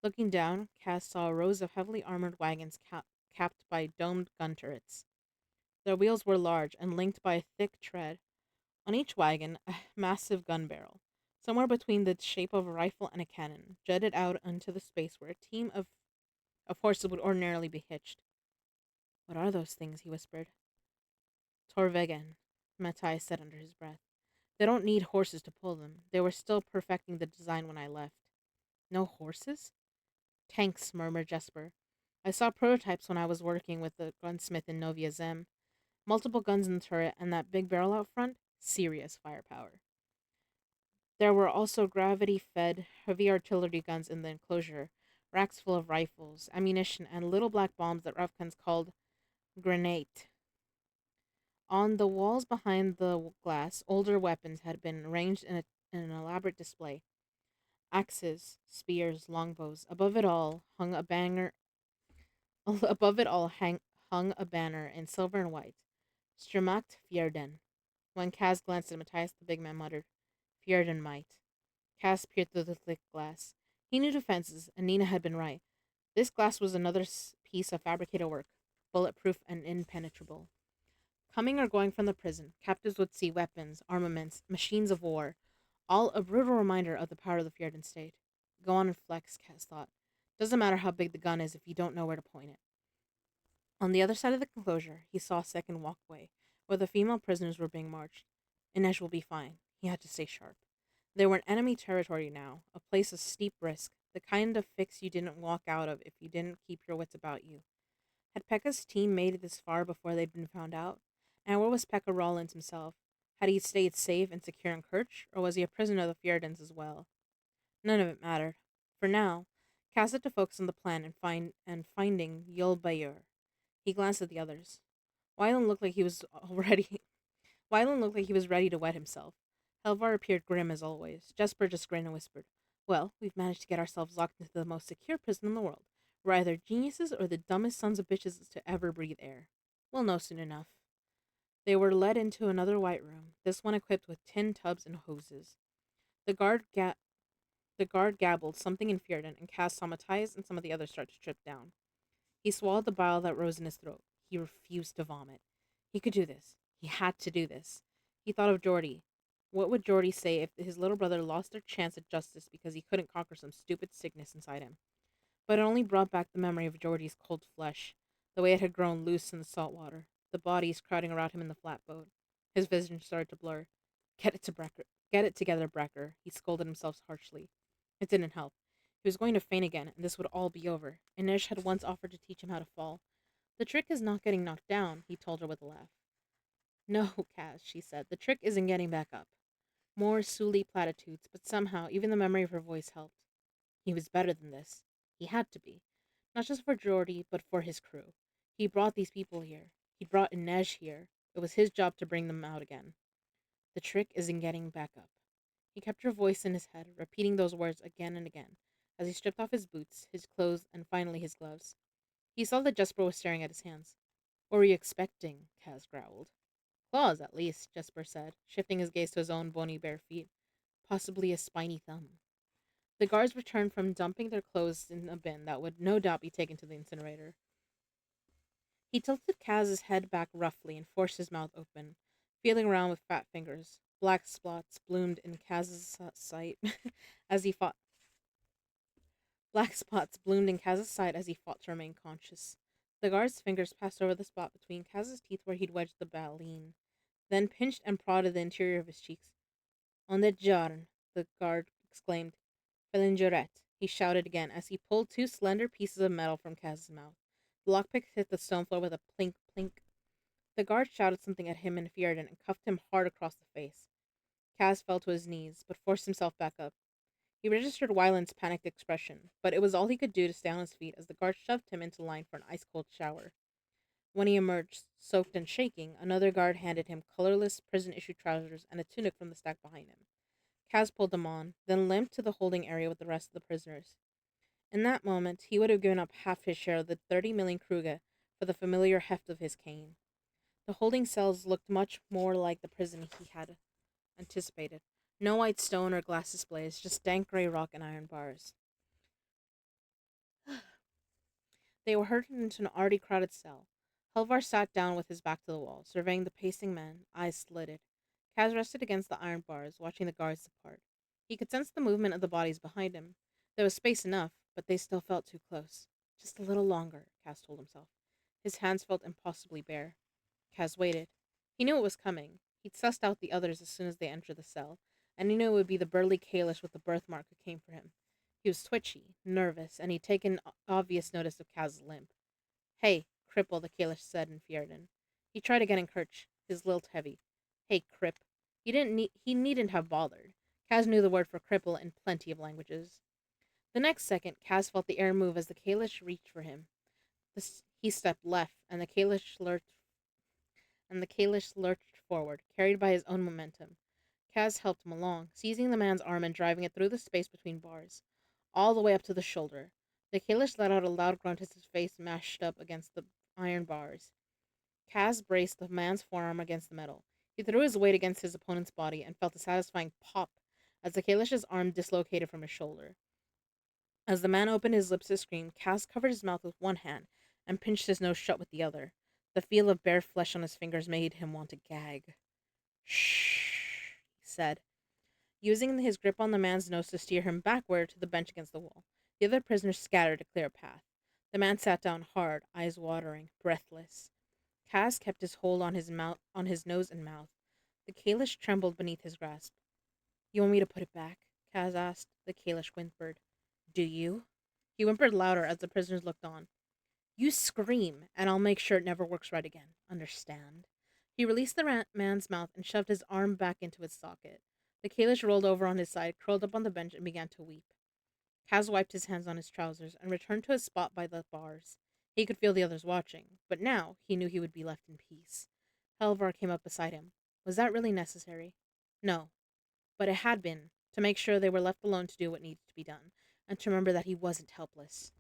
Looking down, Cass saw rows of heavily armored wagons capped by domed gun turrets. Their wheels were large and linked by a thick tread. On each wagon, a massive gun barrel, somewhere between the shape of a rifle and a cannon, jutted out into the space where a team of horses would ordinarily be hitched. What are those things? He whispered. Torvegen, Matthias said under his breath. They don't need horses to pull them. They were still perfecting the design when I left. No horses? Tanks, murmured Jesper. I saw prototypes when I was working with the gunsmith in Novia Zem. Multiple guns in the turret, and that big barrel out front? Serious firepower. There were also gravity-fed, heavy artillery guns in the enclosure, racks full of rifles, ammunition, and little black bombs that Rufkans called grenade. On the walls behind the glass, older weapons had been arranged in an elaborate display. Axes, spears, longbows. Above it all hung a banner. Hung a banner in silver and white. Stramacht Fjerden. When Kaz glanced at Matthias, the big man muttered, Fjerden might. Kaz peered through the thick glass. He knew defenses, and Nina had been right. This glass was another piece of fabricated work, bulletproof and impenetrable. Coming or going from the prison, captives would see weapons, armaments, machines of war, all a brutal reminder of the power of the Fjerdan state. Go on and flex, Kaz thought. Doesn't matter how big the gun is if you don't know where to point it. On the other side of the enclosure, he saw a second walkway, where the female prisoners were being marched. Inej will be fine. He had to stay sharp. They were in enemy territory now, a place of steep risk, the kind of fix you didn't walk out of if you didn't keep your wits about you. Had Pekka's team made it this far before they'd been found out? And where was Pekka Rollins himself? Had he stayed safe and secure in Kirch, or was he a prisoner of the Fjordans as well? None of it mattered. For now, Cass had to focus on the plan and finding Yul Bayur. He glanced at the others. Wyland looked like he was ready to wet himself. Helvar appeared grim as always. Jesper just grinned and whispered, "Well, we've managed to get ourselves locked into the most secure prison in the world. We're either geniuses or the dumbest sons of bitches to ever breathe air. We'll know soon enough." They were led into another white room, this one equipped with tin tubs and hoses. The guard ga- the guard gabbled something in Fjerdan, and Cass saw Matthias and some of the others start to trip down. He swallowed the bile that rose in his throat. He refused to vomit. He could do this. He had to do this. He thought of Geordie. What would Geordie say if his little brother lost their chance at justice because he couldn't conquer some stupid sickness inside him? But it only brought back the memory of Geordie's cold flesh, the way it had grown loose in the salt water, the bodies crowding around him in the flatboat. His vision started to blur. Get it to Brecker. Get it together, Brecker. He scolded himself harshly. It didn't help. He was going to faint again, and this would all be over. Inesh had once offered to teach him how to fall. The trick is not getting knocked down, he told her with a laugh. No, Kaz, she said. The trick isn't getting back up. More Suli platitudes, but somehow even the memory of her voice helped. He was better than this. He had to be. Not just for Geordie, but for his crew. He brought these people here. He brought Inej here. It was his job to bring them out again. The trick is in getting back up. He kept her voice in his head, repeating those words again and again, as he stripped off his boots, his clothes, and finally his gloves. He saw that Jesper was staring at his hands. What were you expecting? Kaz growled. Claws, at least, Jesper said, shifting his gaze to his own bony bare feet. Possibly a spiny thumb. The guards returned from dumping their clothes in a bin that would no doubt be taken to the incinerator. He tilted Kaz's head back roughly and forced his mouth open, feeling around with fat fingers. Black spots bloomed in Kaz's sight as he fought. Black spots bloomed in Kaz's sight as he fought to remain conscious. The guard's fingers passed over the spot between Kaz's teeth where he'd wedged the baleen, then pinched and prodded the interior of his cheeks. On the jarn, the guard exclaimed. Felingerette, he shouted again as he pulled two slender pieces of metal from Kaz's mouth. The lockpick hit the stone floor with a plink plink. The guard shouted something at him in Fjerdan and cuffed him hard across the face. Kaz fell to his knees, but forced himself back up. He registered Wyland's panicked expression, but it was all he could do to stay on his feet as the guard shoved him into line for an ice-cold shower. When he emerged, soaked and shaking, another guard handed him colorless, prison-issued trousers and a tunic from the stack behind him. Kaz pulled them on, then limped to the holding area with the rest of the prisoners. In that moment, he would have given up half his share of the 30 million kruge for the familiar heft of his cane. The holding cells looked much more like the prison he had anticipated. No white stone or glass displays, just dank gray rock and iron bars. They were herded into an already crowded cell. Helvar sat down with his back to the wall, surveying the pacing men, eyes slitted. Kaz rested against the iron bars, watching the guards depart. He could sense the movement of the bodies behind him. There was space enough, but they still felt too close. Just a little longer, Kaz told himself. His hands felt impossibly bare. Kaz waited. He knew it was coming. He'd sussed out the others as soon as they entered the cell, and he knew it would be the burly Kalish with the birthmark who came for him. He was twitchy, nervous, and he'd taken obvious notice of Kaz's limp. Hey, cripple, the Kalish said in Fjerdan. He tried again in Kirch, his lilt heavy. Hey, crip. He needn't have bothered. Kaz knew the word for cripple in plenty of languages. The next second, Kaz felt the air move as the Kalish reached for him. He stepped left, and the Kalish lurched forward, carried by his own momentum. Kaz helped him along, seizing the man's arm and driving it through the space between bars, all the way up to the shoulder. The Kalish let out a loud grunt as his face mashed up against the iron bars. Kaz braced the man's forearm against the metal. He threw his weight against his opponent's body and felt a satisfying pop as the Kalish's arm dislocated from his shoulder. As the man opened his lips to scream, Kaz covered his mouth with one hand and pinched his nose shut with the other. The feel of bare flesh on his fingers made him want to gag. Shh, he said, using his grip on the man's nose to steer him backward to the bench against the wall. The other prisoners scattered to clear a path. The man sat down hard, eyes watering, breathless. Kaz kept his hold on his nose and mouth. The Kalish trembled beneath his grasp. You want me to put it back? Kaz asked. The Kalish whimpered. Do you? He whimpered louder as the prisoners looked on. You scream, and I'll make sure it never works right again. Understand? He released the man's mouth and shoved his arm back into its socket. The Kalish rolled over on his side, curled up on the bench, and began to weep. Kaz wiped his hands on his trousers and returned to his spot by the bars. He could feel the others watching, but now he knew he would be left in peace. Helvar came up beside him. Was that really necessary? No. but it had been, to make sure they were left alone to do what needed to be done, and to remember that he wasn't helpless.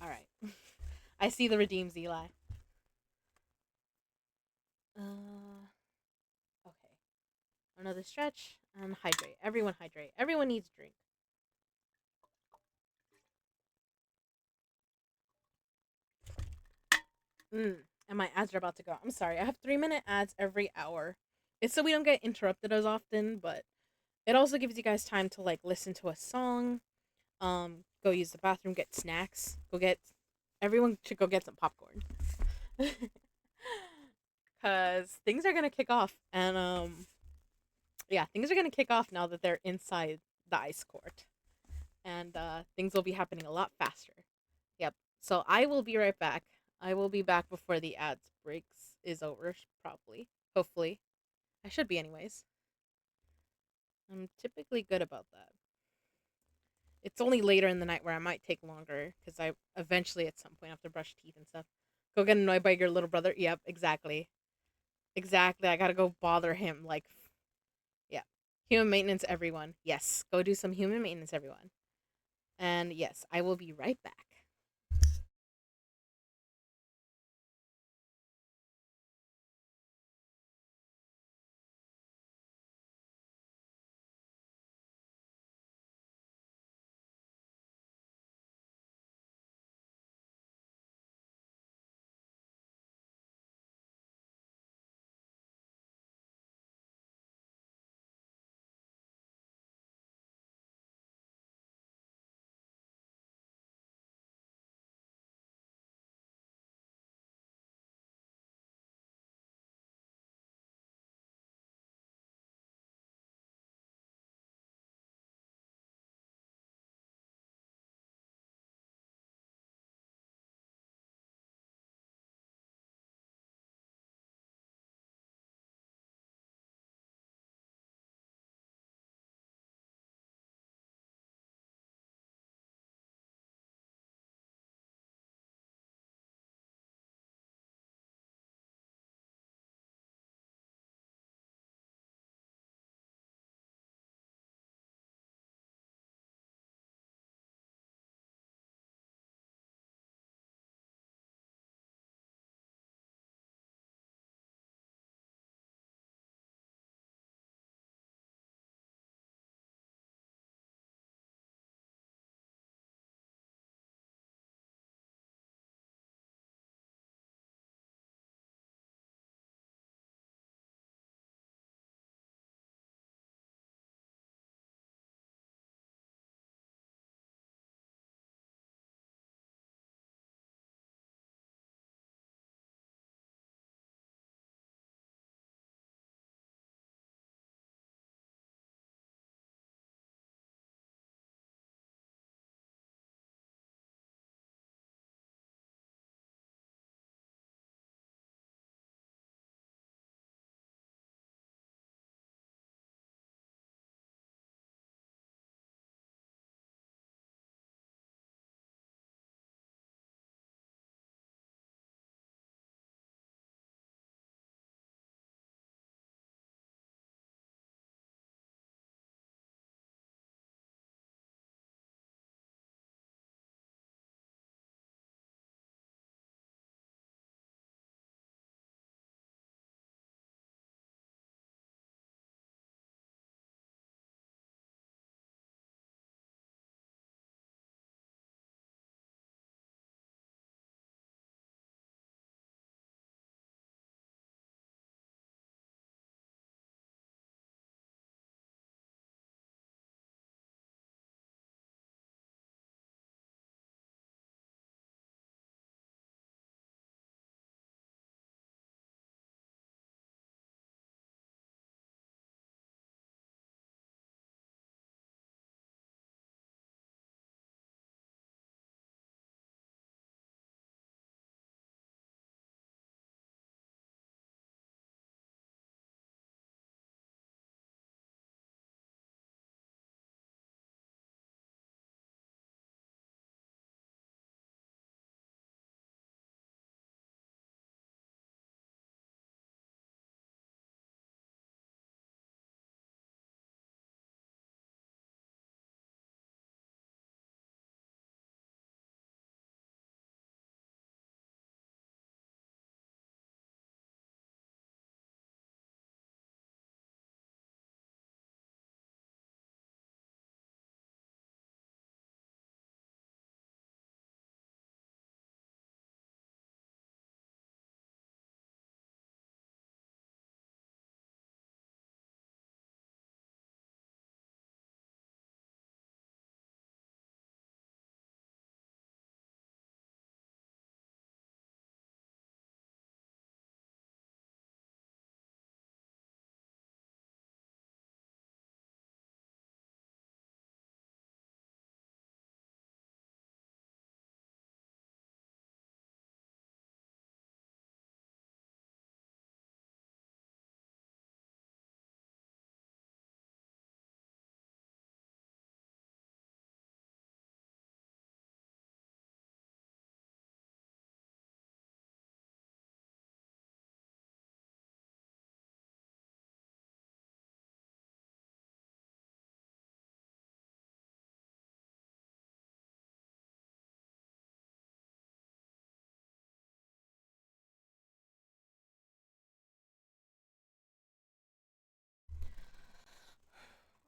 All right. I see the redeems, Eli. Okay. Another stretch and hydrate. Everyone hydrate. Everyone needs a drink. And my ads are about to go. I'm sorry. I have 3-minute ads every hour. It's so we don't get interrupted as often, but it also gives you guys time to like listen to a song, go use the bathroom, get snacks, go get everyone should go get some popcorn. Cause things are gonna kick off and yeah, things are gonna kick off now that they're inside the ice court. And things will be happening a lot faster. Yep. So I will be right back. I will be back before the ads breaks is over, probably. Hopefully. I should be anyways. I'm typically good about that. It's only later in the night where I might take longer because I eventually at some point have to brush teeth and stuff. Go get annoyed by your little brother. Yep, exactly. Exactly. I gotta go bother him. Like, yeah. Human maintenance, everyone. Yes. Go do some human maintenance, everyone. And yes, I will be right back.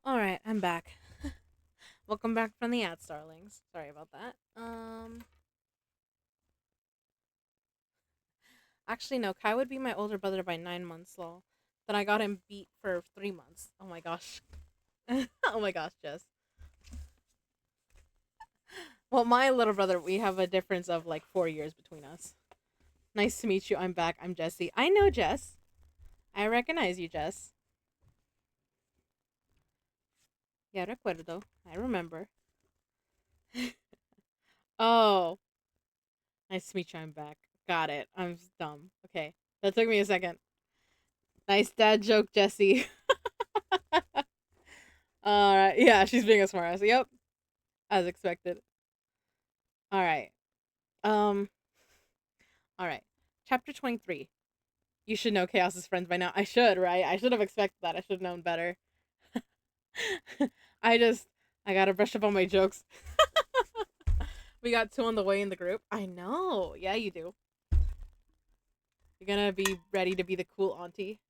All right, I'm back. Welcome back from the ad, starlings. Sorry about that. Actually, no. Kai would be my older brother by 9 months, lol. Then I got him beat for 3 months. Oh my gosh. Oh my gosh, Jess. Well, my little brother, we have a difference of like 4 years between us. Nice to meet you. I'm back. I'm Jesse. I know Jess. I recognize you, Jess. Yeah, recuerdo. I remember. Oh, nice to meet you. I'm back. Got it. I'm dumb. Okay. That took me a second. Nice dad joke, Jesse. All right. Yeah, she's being a smartass. Yep. As expected. All right. Um. All right. Chapter 23. You should know Chaos's friends by now. I should, right? I should have expected that. I should have known better. I just, I gotta brush up on my jokes. We got two on the way in the group. I know. Yeah, you do. You're gonna be ready to be the cool auntie.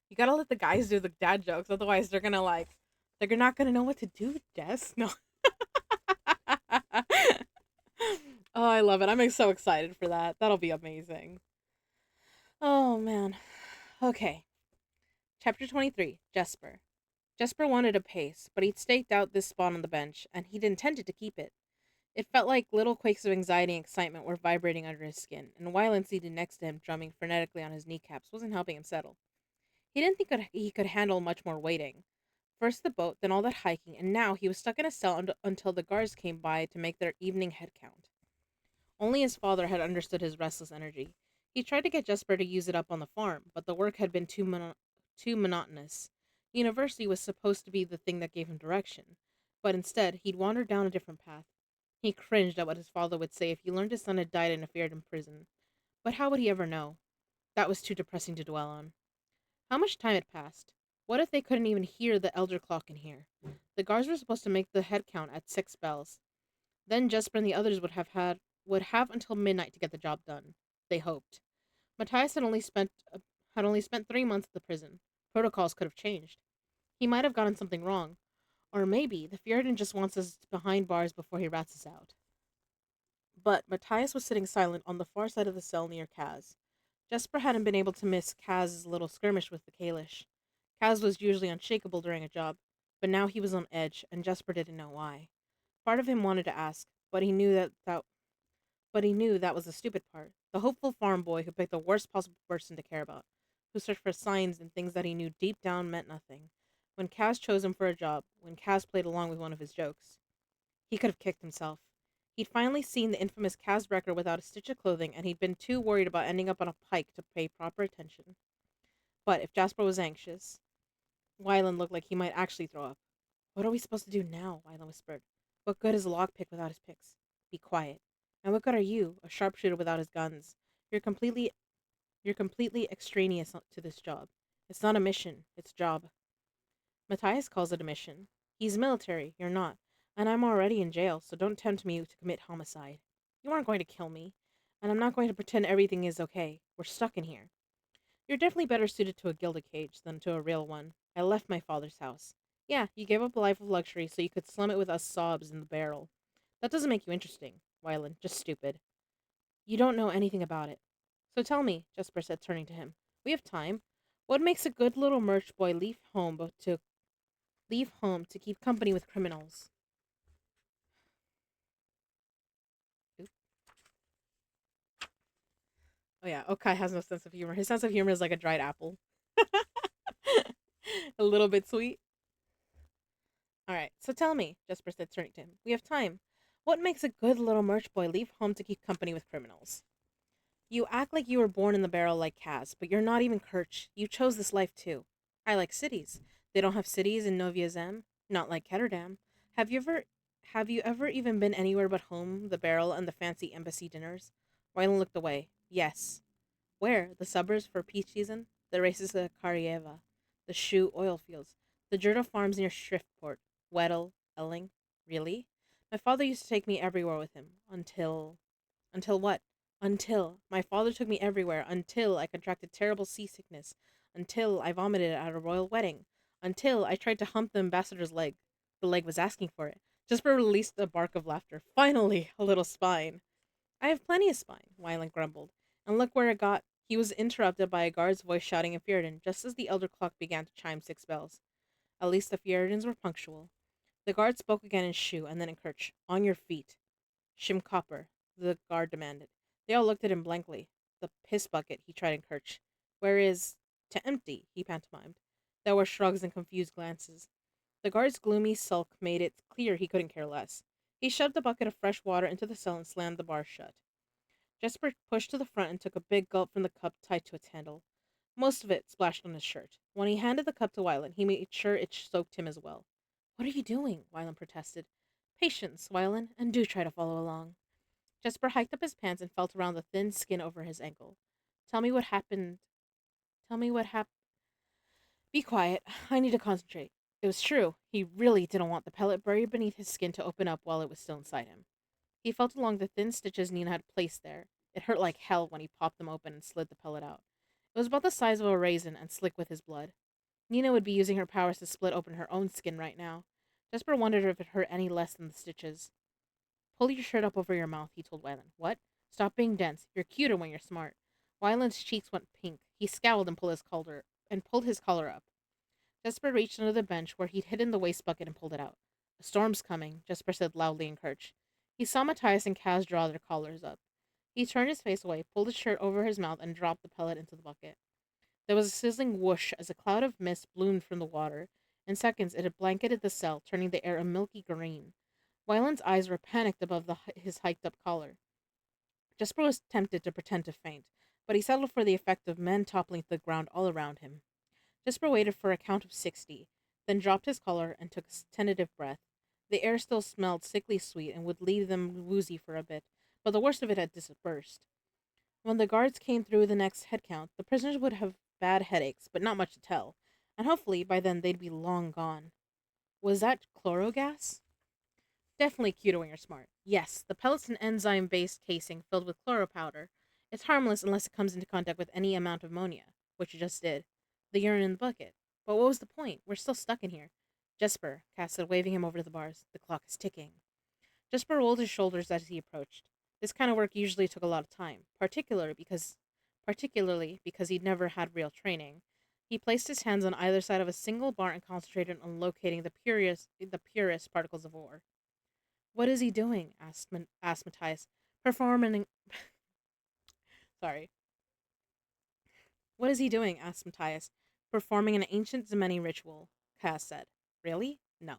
You gotta let the guys do the dad jokes. Otherwise, they're not gonna know what to do, Jess. No. Oh, I love it. I'm so excited for that. That'll be amazing. Oh, man. Okay. Chapter 23 Jesper. Jesper wanted a pace, but he'd staked out this spot on the bench, and he'd intended to keep it. It felt like little quakes of anxiety and excitement were vibrating under his skin, and Wyland seated next to him, drumming frenetically on his kneecaps, wasn't helping him settle. He didn't think he could handle much more waiting. First the boat, then all that hiking, and now he was stuck in a cell until the guards came by to make their evening head count. Only his father had understood his restless energy. He tried to get Jesper to use it up on the farm, but the work had been too monotonous. University was supposed to be the thing that gave him direction, but instead he'd wandered down a different path. He cringed at what his father would say if he learned his son had died in a feared in prison. But how would he ever know? That was too depressing to dwell on. How much time had passed? What if they couldn't even hear the elder clock in here? The guards were supposed to make the head count at 6 bells. Then Jesper and the others would have until midnight to get the job done. They hoped. Matthias had only spent 3 months at the prison. Protocols could have changed. He might have gotten something wrong, or maybe the Fjordan just wants us behind bars before he rats us out. But Matthias was sitting silent on the far side of the cell near Kaz. Jesper hadn't been able to miss Kaz's little skirmish with the Kalish. Kaz was usually unshakable during a job, but now he was on edge, and Jesper didn't know why. Part of him wanted to ask, but he knew that was the stupid part. The hopeful farm boy who picked the worst possible person to care about, who searched for signs and things that he knew deep down meant nothing. When Kaz chose him for a job, when Kaz played along with one of his jokes, he could have kicked himself. He'd finally seen the infamous Kaz Brecker without a stitch of clothing, and he'd been too worried about ending up on a pike to pay proper attention. But if Jasper was anxious, Wyland looked like he might actually throw up. What are we supposed to do now? Wyland whispered. What good is a lockpick without his picks? Be quiet. And what good are you, a sharpshooter without his guns? You're completely you're completely extraneous to this job. It's not a mission, it's a job. Matthias calls it a mission. He's military, you're not. And I'm already in jail, so don't tempt me to commit homicide. You aren't going to kill me. And I'm not going to pretend everything is okay. We're stuck in here. You're definitely better suited to a gilded cage than to a real one. I left my father's house. Yeah, you gave up a life of luxury so you could slum it with us sobs in the barrel. That doesn't make you interesting, Wyland. Just stupid. You don't know anything about it. So tell me, Jesper said, turning to him. We have time. What makes a good little merch boy leave home to keep company with criminals? Oop. Oh yeah, Okai has no sense of humor. His sense of humor is like a dried apple. A little bit sweet. All right, so tell me, Jesper said, turning to him. We have time. What makes a good little merch boy leave home to keep company with criminals? You act like you were born in the barrel like Kaz, but you're not even Kirch. You chose this life too. I like cities. They don't have cities in Novia Zem. Not like Ketterdam. Have you ever have you ever even been anywhere but home, the barrel, and the fancy embassy dinners? Wylan looked away. Yes. Where? The suburbs for peach season? The races to Karieva. The shoe oil fields. The Jurda farms near Shriftport. Weddell. Elling. Really? My father used to take me everywhere with him. Until what? Until my father took me everywhere, until I contracted terrible seasickness, until I vomited at a royal wedding, until I tried to hump the ambassador's leg. The leg was asking for it. Jasper released a bark of laughter. Finally, a little spine. I have plenty of spine, Wyland grumbled. And look where it got. He was interrupted by a guard's voice shouting in Fjerdan just as the elder clock began to chime 6 bells. At least the Fjerdans were punctual. The guard spoke again in Shu and then in Kirch. On your feet. Shim Copper, the guard demanded. They all looked at him blankly. The piss bucket, he tried in Kirch. Where is... To empty, he pantomimed. There were shrugs and confused glances. The guard's gloomy sulk made it clear he couldn't care less. He shoved a bucket of fresh water into the cell and slammed the bar shut. Jesper pushed to the front and took a big gulp from the cup tied to its handle. Most of it splashed on his shirt. When he handed the cup to Wyland, he made sure it soaked him as well. What are you doing? Wyland protested. Patience, Wyland, and do try to follow along. Jesper hiked up his pants and felt around the thin skin over his ankle. Tell me what happened. Tell me what happened. Be quiet. I need to concentrate. It was true. He really didn't want the pellet buried beneath his skin to open up while it was still inside him. He felt along the thin stitches Nina had placed there. It hurt like hell when he popped them open and slid the pellet out. It was about the size of a raisin and slick with his blood. Nina would be using her powers to split open her own skin right now. Jesper wondered if it hurt any less than the stitches. Pull your shirt up over your mouth, he told Wyland. What? Stop being dense. You're cuter when you're smart. Wyland's cheeks went pink. He scowled and pulled his collar up. Jesper reached under the bench where he'd hidden the waste bucket and pulled it out. A storm's coming, Jesper said loudly in Kirch. He saw Matthias and Kaz draw their collars up. He turned his face away, pulled his shirt over his mouth, and dropped the pellet into the bucket. There was a sizzling whoosh as a cloud of mist bloomed from the water. In seconds, it had blanketed the cell, turning the air a milky green. Wyland's eyes were panicked above his hiked-up collar. Jesper was tempted to pretend to faint, but he settled for the effect of men toppling to the ground all around him. Jesper waited for a count of 60, then dropped his collar and took a tentative breath. The air still smelled sickly sweet and would leave them woozy for a bit, but the worst of it had dispersed. When the guards came through the next head count, the prisoners would have bad headaches, but not much to tell, and hopefully by then they'd be long gone. Was that chlorogas? Definitely cuter when you're smart. Yes, the pellet's an enzyme-based casing filled with chloropowder. It's harmless unless it comes into contact with any amount of ammonia, which it just did. The urine in the bucket. But what was the point? We're still stuck in here. Jesper, Cass said, waving him over to the bars. The clock is ticking. Jesper rolled his shoulders as he approached. This kind of work usually took a lot of time, particularly because he'd never had real training. He placed his hands on either side of a single bar and concentrated on locating the purest particles of ore. What is he doing? asked Matthias. Performing. Sorry. What is he doing? Asked Matthias. Performing an ancient Zemeni ritual, Cass said. Really? No.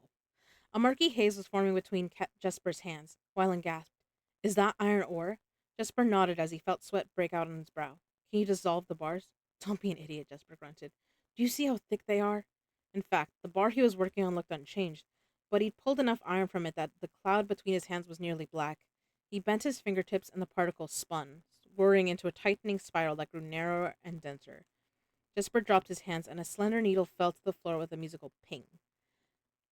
A murky haze was forming between Jesper's hands. Wyland gasped. Is that iron ore? Jesper nodded as he felt sweat break out on his brow. Can you dissolve the bars? Don't be an idiot, Jesper grunted. Do you see how thick they are? In fact, the bar he was working on looked unchanged, but he'd pulled enough iron from it that the cloud between his hands was nearly black. He bent his fingertips and the particles spun, whirring into a tightening spiral that grew narrower and denser. Jesper dropped his hands, and a slender needle fell to the floor with a musical ping.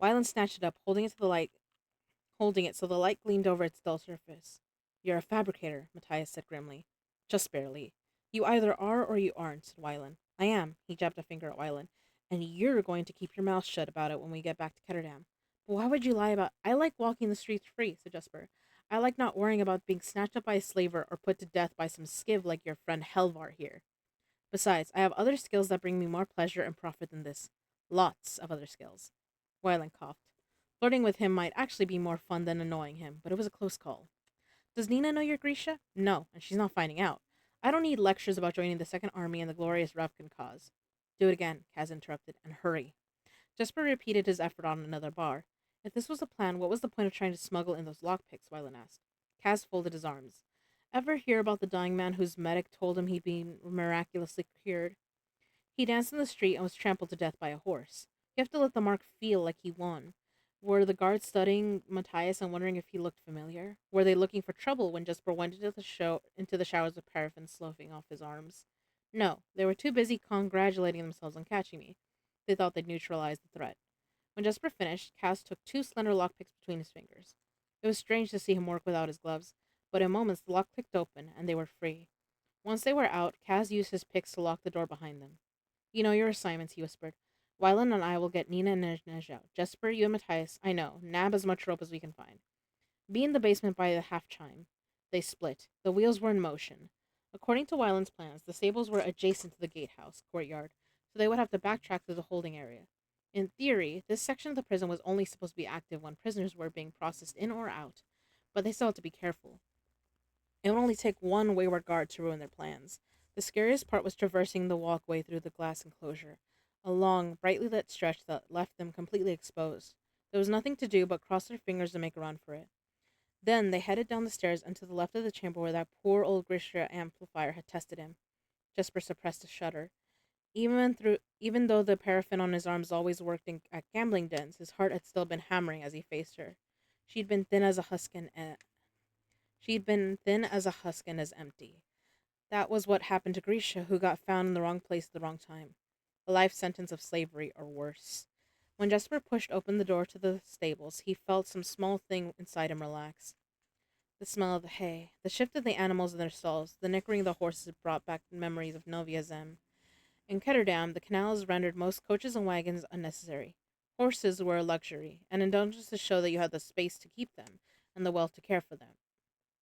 Wyland snatched it up, holding it so the light gleamed over its dull surface. You're a fabricator, Matthias said grimly. Just barely. You either are or you aren't, said Wyland. I am, he jabbed a finger at Wyland, and you're going to keep your mouth shut about it when we get back to Ketterdam. But why would you lie about... I like walking the streets free, said Jesper. I like not worrying about being snatched up by a slaver or put to death by some skiv like your friend Helvar here. Besides, I have other skills that bring me more pleasure and profit than this. Lots of other skills. Wyland coughed. Flirting with him might actually be more fun than annoying him, but it was a close call. Does Nina know you're Grisha? No, and she's not finding out. I don't need lectures about joining the Second Army and the glorious Ravkan cause. Do it again, Kaz interrupted, and hurry. Jesper repeated his effort on another bar. If this was the plan, what was the point of trying to smuggle in those lockpicks? Wyland asked. Kaz folded his arms. Ever hear about the dying man whose medic told him he'd been miraculously cured? He danced in the street and was trampled to death by a horse. You have to let the mark feel like he won. Were the guards studying Matthias and wondering if he looked familiar? Were they looking for trouble when Jesper went into the showers of paraffin sloughing off his arms? No, they were too busy congratulating themselves on catching me. They thought they'd neutralize the threat. When Jesper finished, Cass took 2 slender lockpicks between his fingers. It was strange to see him work without his gloves, But in moments the lock clicked open, and they were free. Once they were out, Kaz used his picks to lock the door behind them. You know your assignments, he whispered. Wylan and I will get Nina and Nej out. Jesper, you and Matthias, I know, nab as much rope as we can find. Be in the basement by the half chime. They split. The wheels were in motion. According to Wyland's plans, the stables were adjacent to the gatehouse courtyard, so they would have to backtrack through the holding area. In theory, this section of the prison was only supposed to be active when prisoners were being processed in or out, but they still had to be careful. It would only take one wayward guard to ruin their plans. The scariest part was traversing the walkway through the glass enclosure, a long, brightly lit stretch that left them completely exposed. There was nothing to do but cross their fingers and make a run for it. Then they headed down the stairs and to the left of the chamber where that poor old Grisha amplifier had tested him. Jesper suppressed a shudder. Even though the paraffin on his arms always worked at gambling dens, his heart had still been hammering as he faced her. She'd been thin as a husk and she'd been thin as a husk and as empty. That was what happened to Grisha, who got found in the wrong place at the wrong time. A life sentence of slavery, or worse. When Jesper pushed open the door to the stables, he felt some small thing inside him relax. The smell of the hay, the shift of the animals in their stalls, the nickering of the horses brought back memories of Novia Zem. In Ketterdam, the canals rendered most coaches and wagons unnecessary. Horses were a luxury, an indulgence to show that you had the space to keep them, and the wealth to care for them.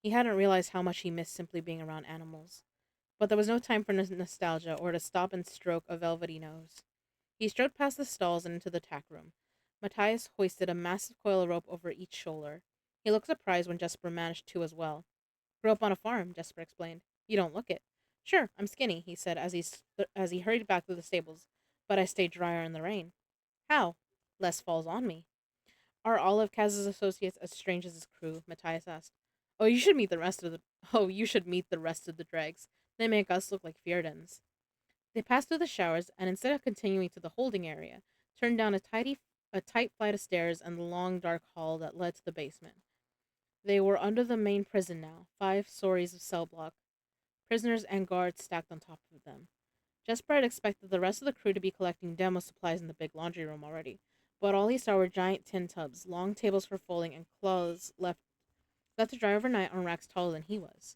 He hadn't realized how much he missed simply being around animals. But there was no time for nostalgia or to stop and stroke a velvety nose. He strode past the stalls and into the tack room. Matthias hoisted a massive coil of rope over each shoulder. He looked surprised when Jesper managed to as well. Grew up on a farm, Jesper explained. You don't look it. Sure, I'm skinny, he said as he hurried back through the stables. But I stay drier in the rain. How? Less falls on me. Are all of Kaz's associates as strange as his crew? Matthias asked. Oh, you should meet the rest of the Oh, you should meet the rest of the dregs. They make us look like Fjerdans. They passed through the showers, and instead of continuing to the holding area, turned down a tight flight of stairs and the long, dark hall that led to the basement. They were under the main prison now, 5 stories of cell block, prisoners and guards stacked on top of them. Jesper had expected the rest of the crew to be collecting demo supplies in the big laundry room already, but all he saw were giant tin tubs, long tables for folding, and clothes left to dry overnight on racks taller than he was.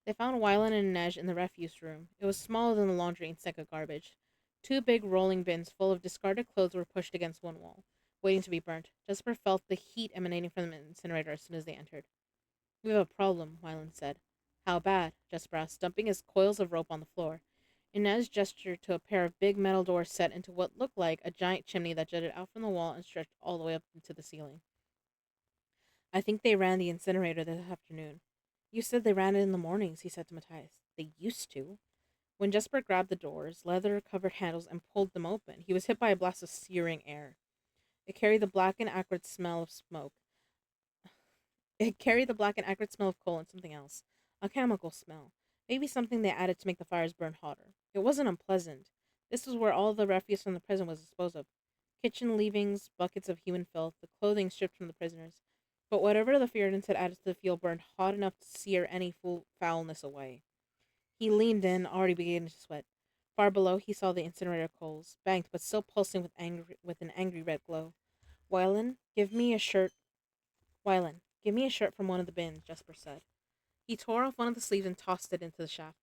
They found Wylan and Nej in the refuse room. It was smaller than the laundry and stank of garbage. 2 big rolling bins full of discarded clothes were pushed against one wall, waiting to be burnt. Jesper felt the heat emanating from the incinerator as soon as they entered. We have a problem, Wylan said. How bad? Jesper asked, dumping his coils of rope on the floor. Inez gestured to a pair of big metal doors set into what looked like a giant chimney that jutted out from the wall and stretched all the way up into the ceiling. I think they ran the incinerator this afternoon. You said they ran it in the mornings, he said to Matthias. They used to. When Jesper grabbed the doors, leather-covered handles, and pulled them open, he was hit by a blast of searing air. It carried the black and acrid smell of smoke. It carried the black and acrid smell of coal and something else. A chemical smell. Maybe something they added to make the fires burn hotter. It wasn't unpleasant. This was where all the refuse from the prison was disposed of. Kitchen leavings, buckets of human filth, the clothing stripped from the prisoners. But whatever the Fjordans had added to the fuel burned hot enough to sear any foulness away. He leaned in, already beginning to sweat. Far below, he saw the incinerator coals, banked but still pulsing with an angry red glow. Wylan, give me a shirt. Wylan, give me a shirt from one of the bins, Jesper said. He tore off one of the sleeves and tossed it into the shaft.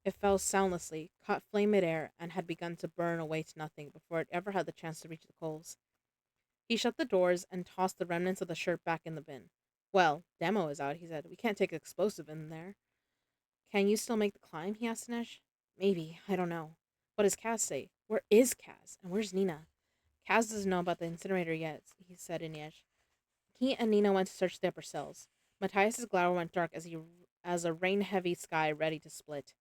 It fell soundlessly, caught flame mid-air, and had begun to burn away to nothing before it ever had the chance to reach the coals. He shut the doors and tossed the remnants of the shirt back in the bin. Well, demo is out, he said. We can't take explosive in there. Can you still make the climb? He asked Nesh. Maybe. I don't know. What does Kaz say? Where is Kaz? And where's Nina? Kaz doesn't know about the incinerator yet, he said in Yesh. He and Nina went to search the upper cells. Matthias's glower went dark as a rain-heavy sky ready to split.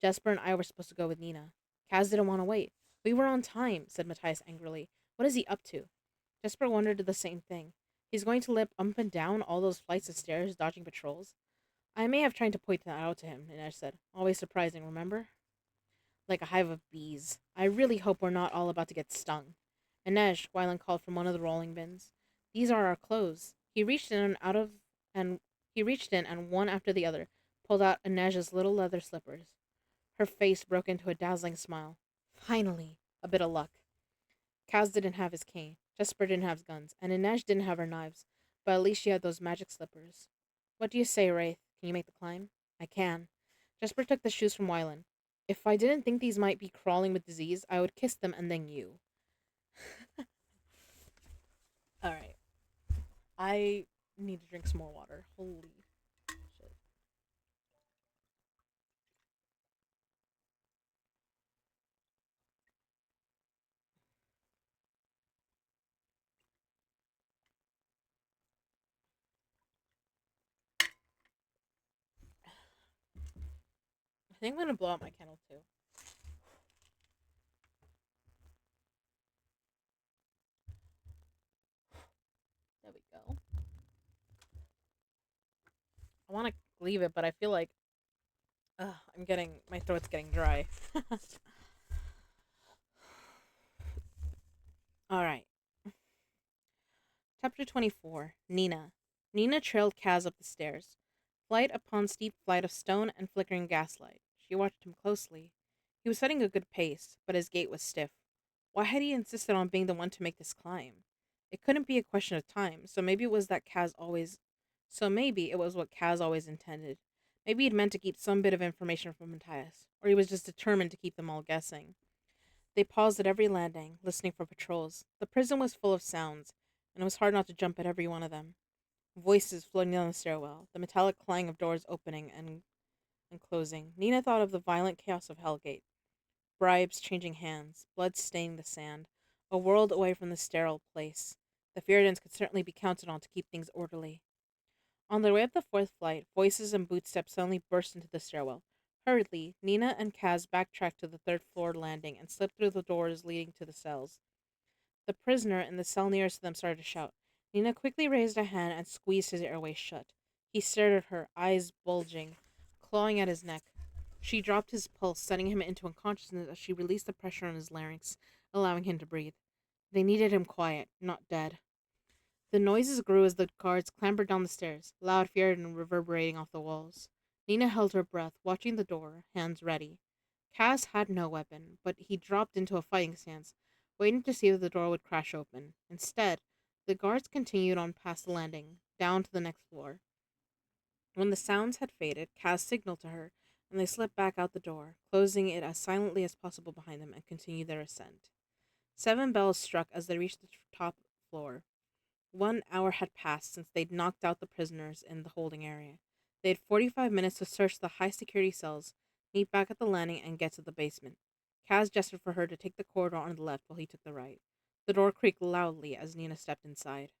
Jesper and I were supposed to go with Nina. Kaz didn't want to wait. We were on time, said Matthias angrily. What is he up to? Jesper wondered the same thing. He's going to limp up and down all those flights of stairs, dodging patrols. I may have tried to point that out to him, Inej said. Always surprising, remember? Like a hive of bees. I really hope we're not all about to get stung. Inej, Wyland called from one of the rolling bins. These are our clothes. He reached in and one after the other pulled out Inej's little leather slippers. Her face broke into a dazzling smile. Finally, a bit of luck. Kaz didn't have his cane, Jesper didn't have his guns, and Inej didn't have her knives, but at least she had those magic slippers. What do you say, Wraith? Can you make the climb? I can. Jesper took the shoes from Wylan. If I didn't think these might be crawling with disease, I would kiss them and then you. Alright. I need to drink some more water. Holy shit. I think I'm gonna blow out my candle too. There we go. I want to leave it, but I feel like my throat's getting dry. All right. Chapter 24. Nina. Nina trailed Kaz up the stairs. Flight upon steep flight of stone and flickering gaslight. She watched him closely. He was setting a good pace, but his gait was stiff. Why had he insisted on being the one to make this climb? It couldn't be a question of time, so maybe it was what Kaz always intended. Maybe he'd meant to keep some bit of information from Matthias, or he was just determined to keep them all guessing. They paused at every landing, listening for patrols. The prison was full of sounds, and it was hard not to jump at every one of them. Voices floating down the stairwell, the metallic clang of doors opening and closing. Nina thought of the violent chaos of Hellgate, bribes changing hands, blood staining the sand, a world away from the sterile place. The Feridans could certainly be counted on to keep things orderly. On their way up the fourth flight, voices and bootsteps suddenly burst into the stairwell. Hurriedly, Nina and Kaz backtracked to the third floor landing and slipped through the doors leading to the cells. The prisoner in the cell nearest to them started to shout. Nina quickly raised a hand and squeezed his airways shut. He stared at her, eyes bulging, clawing at his neck. She dropped his pulse, sending him into unconsciousness as she released the pressure on his larynx, allowing him to breathe. They needed him quiet, not dead. The noises grew as the guards clambered down the stairs, loud, feared, and reverberating off the walls. Nina held her breath, watching the door, hands ready. Cass had no weapon, but he dropped into a fighting stance, waiting to see if the door would crash open. Instead, the guards continued on past the landing, down to the next floor. When the sounds had faded, Cass signaled to her, and they slipped back out the door, closing it as silently as possible behind them, and continued their ascent. 7 bells struck as they reached the top floor. 1 hour had passed since they'd knocked out the prisoners in the holding area. They had 45 minutes to search the high security cells, meet back at the landing, and get to the basement. Kaz gestured for her to take the corridor on the left while he took the right. The door creaked loudly as Nina stepped inside.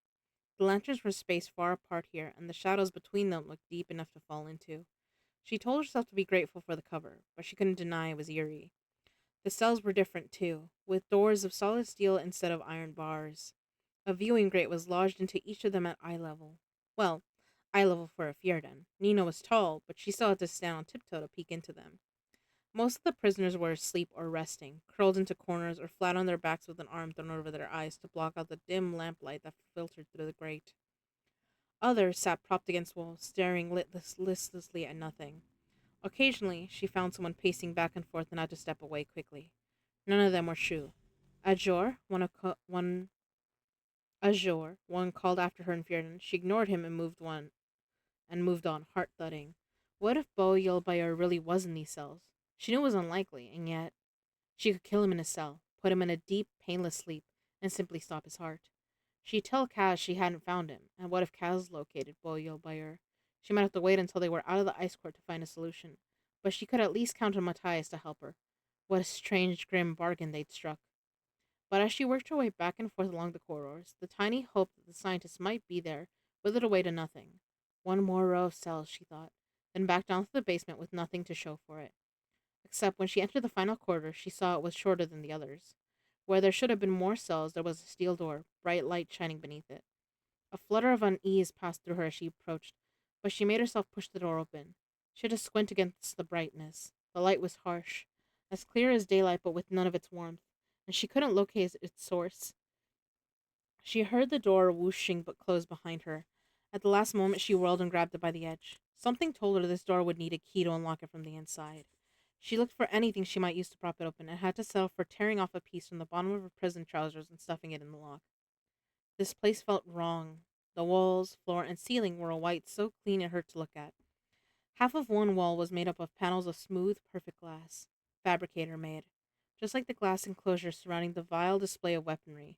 The lanterns were spaced far apart here, and the shadows between them looked deep enough to fall into. She told herself to be grateful for the cover, but she couldn't deny it was eerie. The cells were different, too, with doors of solid steel instead of iron bars. A viewing grate was lodged into each of them at eye level. Well, eye level for a Fjerdan. Nina was tall, but she still had to stand on tiptoe to peek into them. Most of the prisoners were asleep or resting, curled into corners or flat on their backs with an arm thrown over their eyes to block out the dim lamplight that filtered through the grate. Others sat propped against walls, staring listlessly at nothing. Occasionally, she found someone pacing back and forth and had to step away quickly. None of them were Shu. Ajor, one called after her in Fjerdan. She ignored him and moved on, heart thudding. What if Bo Yulbayr really was in these cells? She knew it was unlikely, and yet she could kill him in a cell, put him in a deep, painless sleep, and simply stop his heart. She'd tell Kaz she hadn't found him, and what if Kaz located Bo Yulbayr? She might have to wait until they were out of the ice court to find a solution, but she could at least count on Matthias to help her. What a strange, grim bargain they'd struck. But as she worked her way back and forth along the corridors, the tiny hope that the scientist might be there withered away to nothing. One more row of cells, she thought, then back down to the basement with nothing to show for it. Except when she entered the final corridor, she saw it was shorter than the others. Where there should have been more cells, there was a steel door, bright light shining beneath it. A flutter of unease passed through her as she approached, but she made herself push the door open. She had to squint against the brightness. The light was harsh, as clear as daylight but with none of its warmth, and she couldn't locate its source. She heard the door whooshing but close behind her. At the last moment, she whirled and grabbed it by the edge. Something told her this door would need a key to unlock it from the inside. She looked for anything she might use to prop it open and had to settle for tearing off a piece from the bottom of her prison trousers and stuffing it in the lock. This place felt wrong. The walls, floor, and ceiling were a white so clean it hurt to look at. Half of one wall was made up of panels of smooth, perfect glass, fabricator made, just like the glass enclosure surrounding the vile display of weaponry.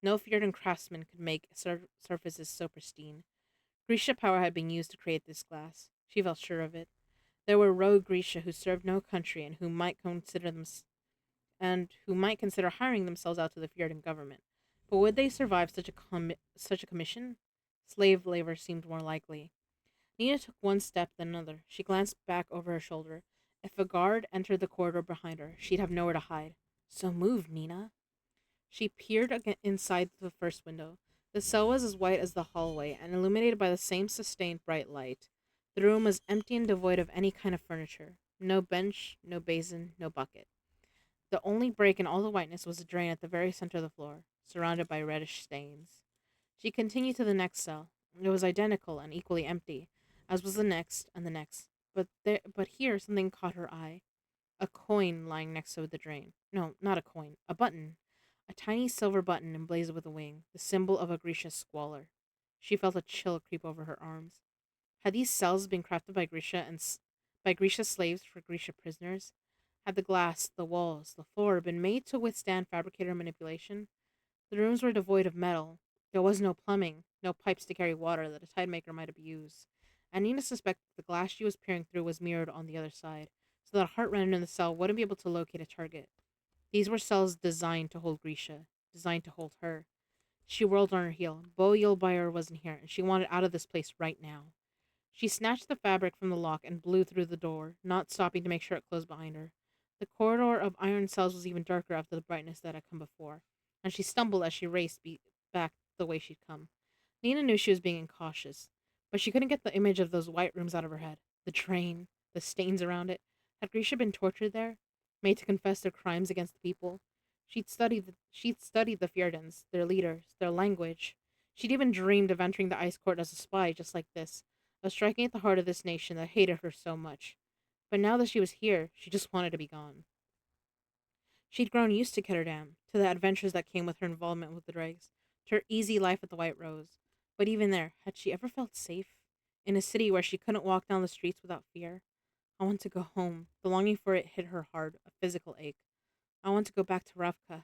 No Fjordan craftsman could make surfaces so pristine. Grisha power had been used to create this glass. She felt sure of it. There were rogue Grisha who served no country and who might consider hiring themselves out to the Fjordan government. But would they survive such a commission? Slave labor seemed more likely. Nina took one step, then another. She glanced back over her shoulder. If a guard entered the corridor behind her, she'd have nowhere to hide. So move, Nina. She peered inside the first window. The cell was as white as the hallway and illuminated by the same sustained bright light. The room was empty and devoid of any kind of furniture. No bench, no basin, no bucket. The only break in all the whiteness was a drain at the very center of the floor, surrounded by reddish stains. She continued to the next cell. It was identical and equally empty, as was the next and the next. But here something caught her eye. A coin lying next to the drain. No, not a coin. A button. A tiny silver button emblazoned with a wing, the symbol of a Grisha squalor. She felt a chill creep over her arms. Had these cells been crafted by by Grisha slaves for Grisha prisoners? Had the glass, the walls, the floor been made to withstand fabricator manipulation? The rooms were devoid of metal. There was no plumbing, no pipes to carry water that a tide maker might have used. And Nina suspected the glass she was peering through was mirrored on the other side, so that a heart random in the cell wouldn't be able to locate a target. These were cells designed to hold Grisha, designed to hold her. She whirled on her heel. Bo Yulbire wasn't here, and she wanted out of this place right now. She snatched the fabric from the lock and blew through the door, not stopping to make sure it closed behind her. The corridor of iron cells was even darker after the brightness that had come before, and she stumbled as she raced back the way she'd come. Nina knew she was being incautious, but she couldn't get the image of those white rooms out of her head. The train, the stains around it. Had Grisha been tortured there, made to confess their crimes against the people? She'd studied the Fjordans, their leaders, their language. She'd even dreamed of entering the ice court as a spy, just like this, of striking at the heart of this nation that hated her so much. But now that she was here, she just wanted to be gone. She'd grown used to Ketterdam, to the adventures that came with her involvement with the dregs, to her easy life at the White Rose. But even there, had she ever felt safe? In a city where she couldn't walk down the streets without fear? I want to go home. The longing for it hit her hard, a physical ache. I want to go back to Ravka.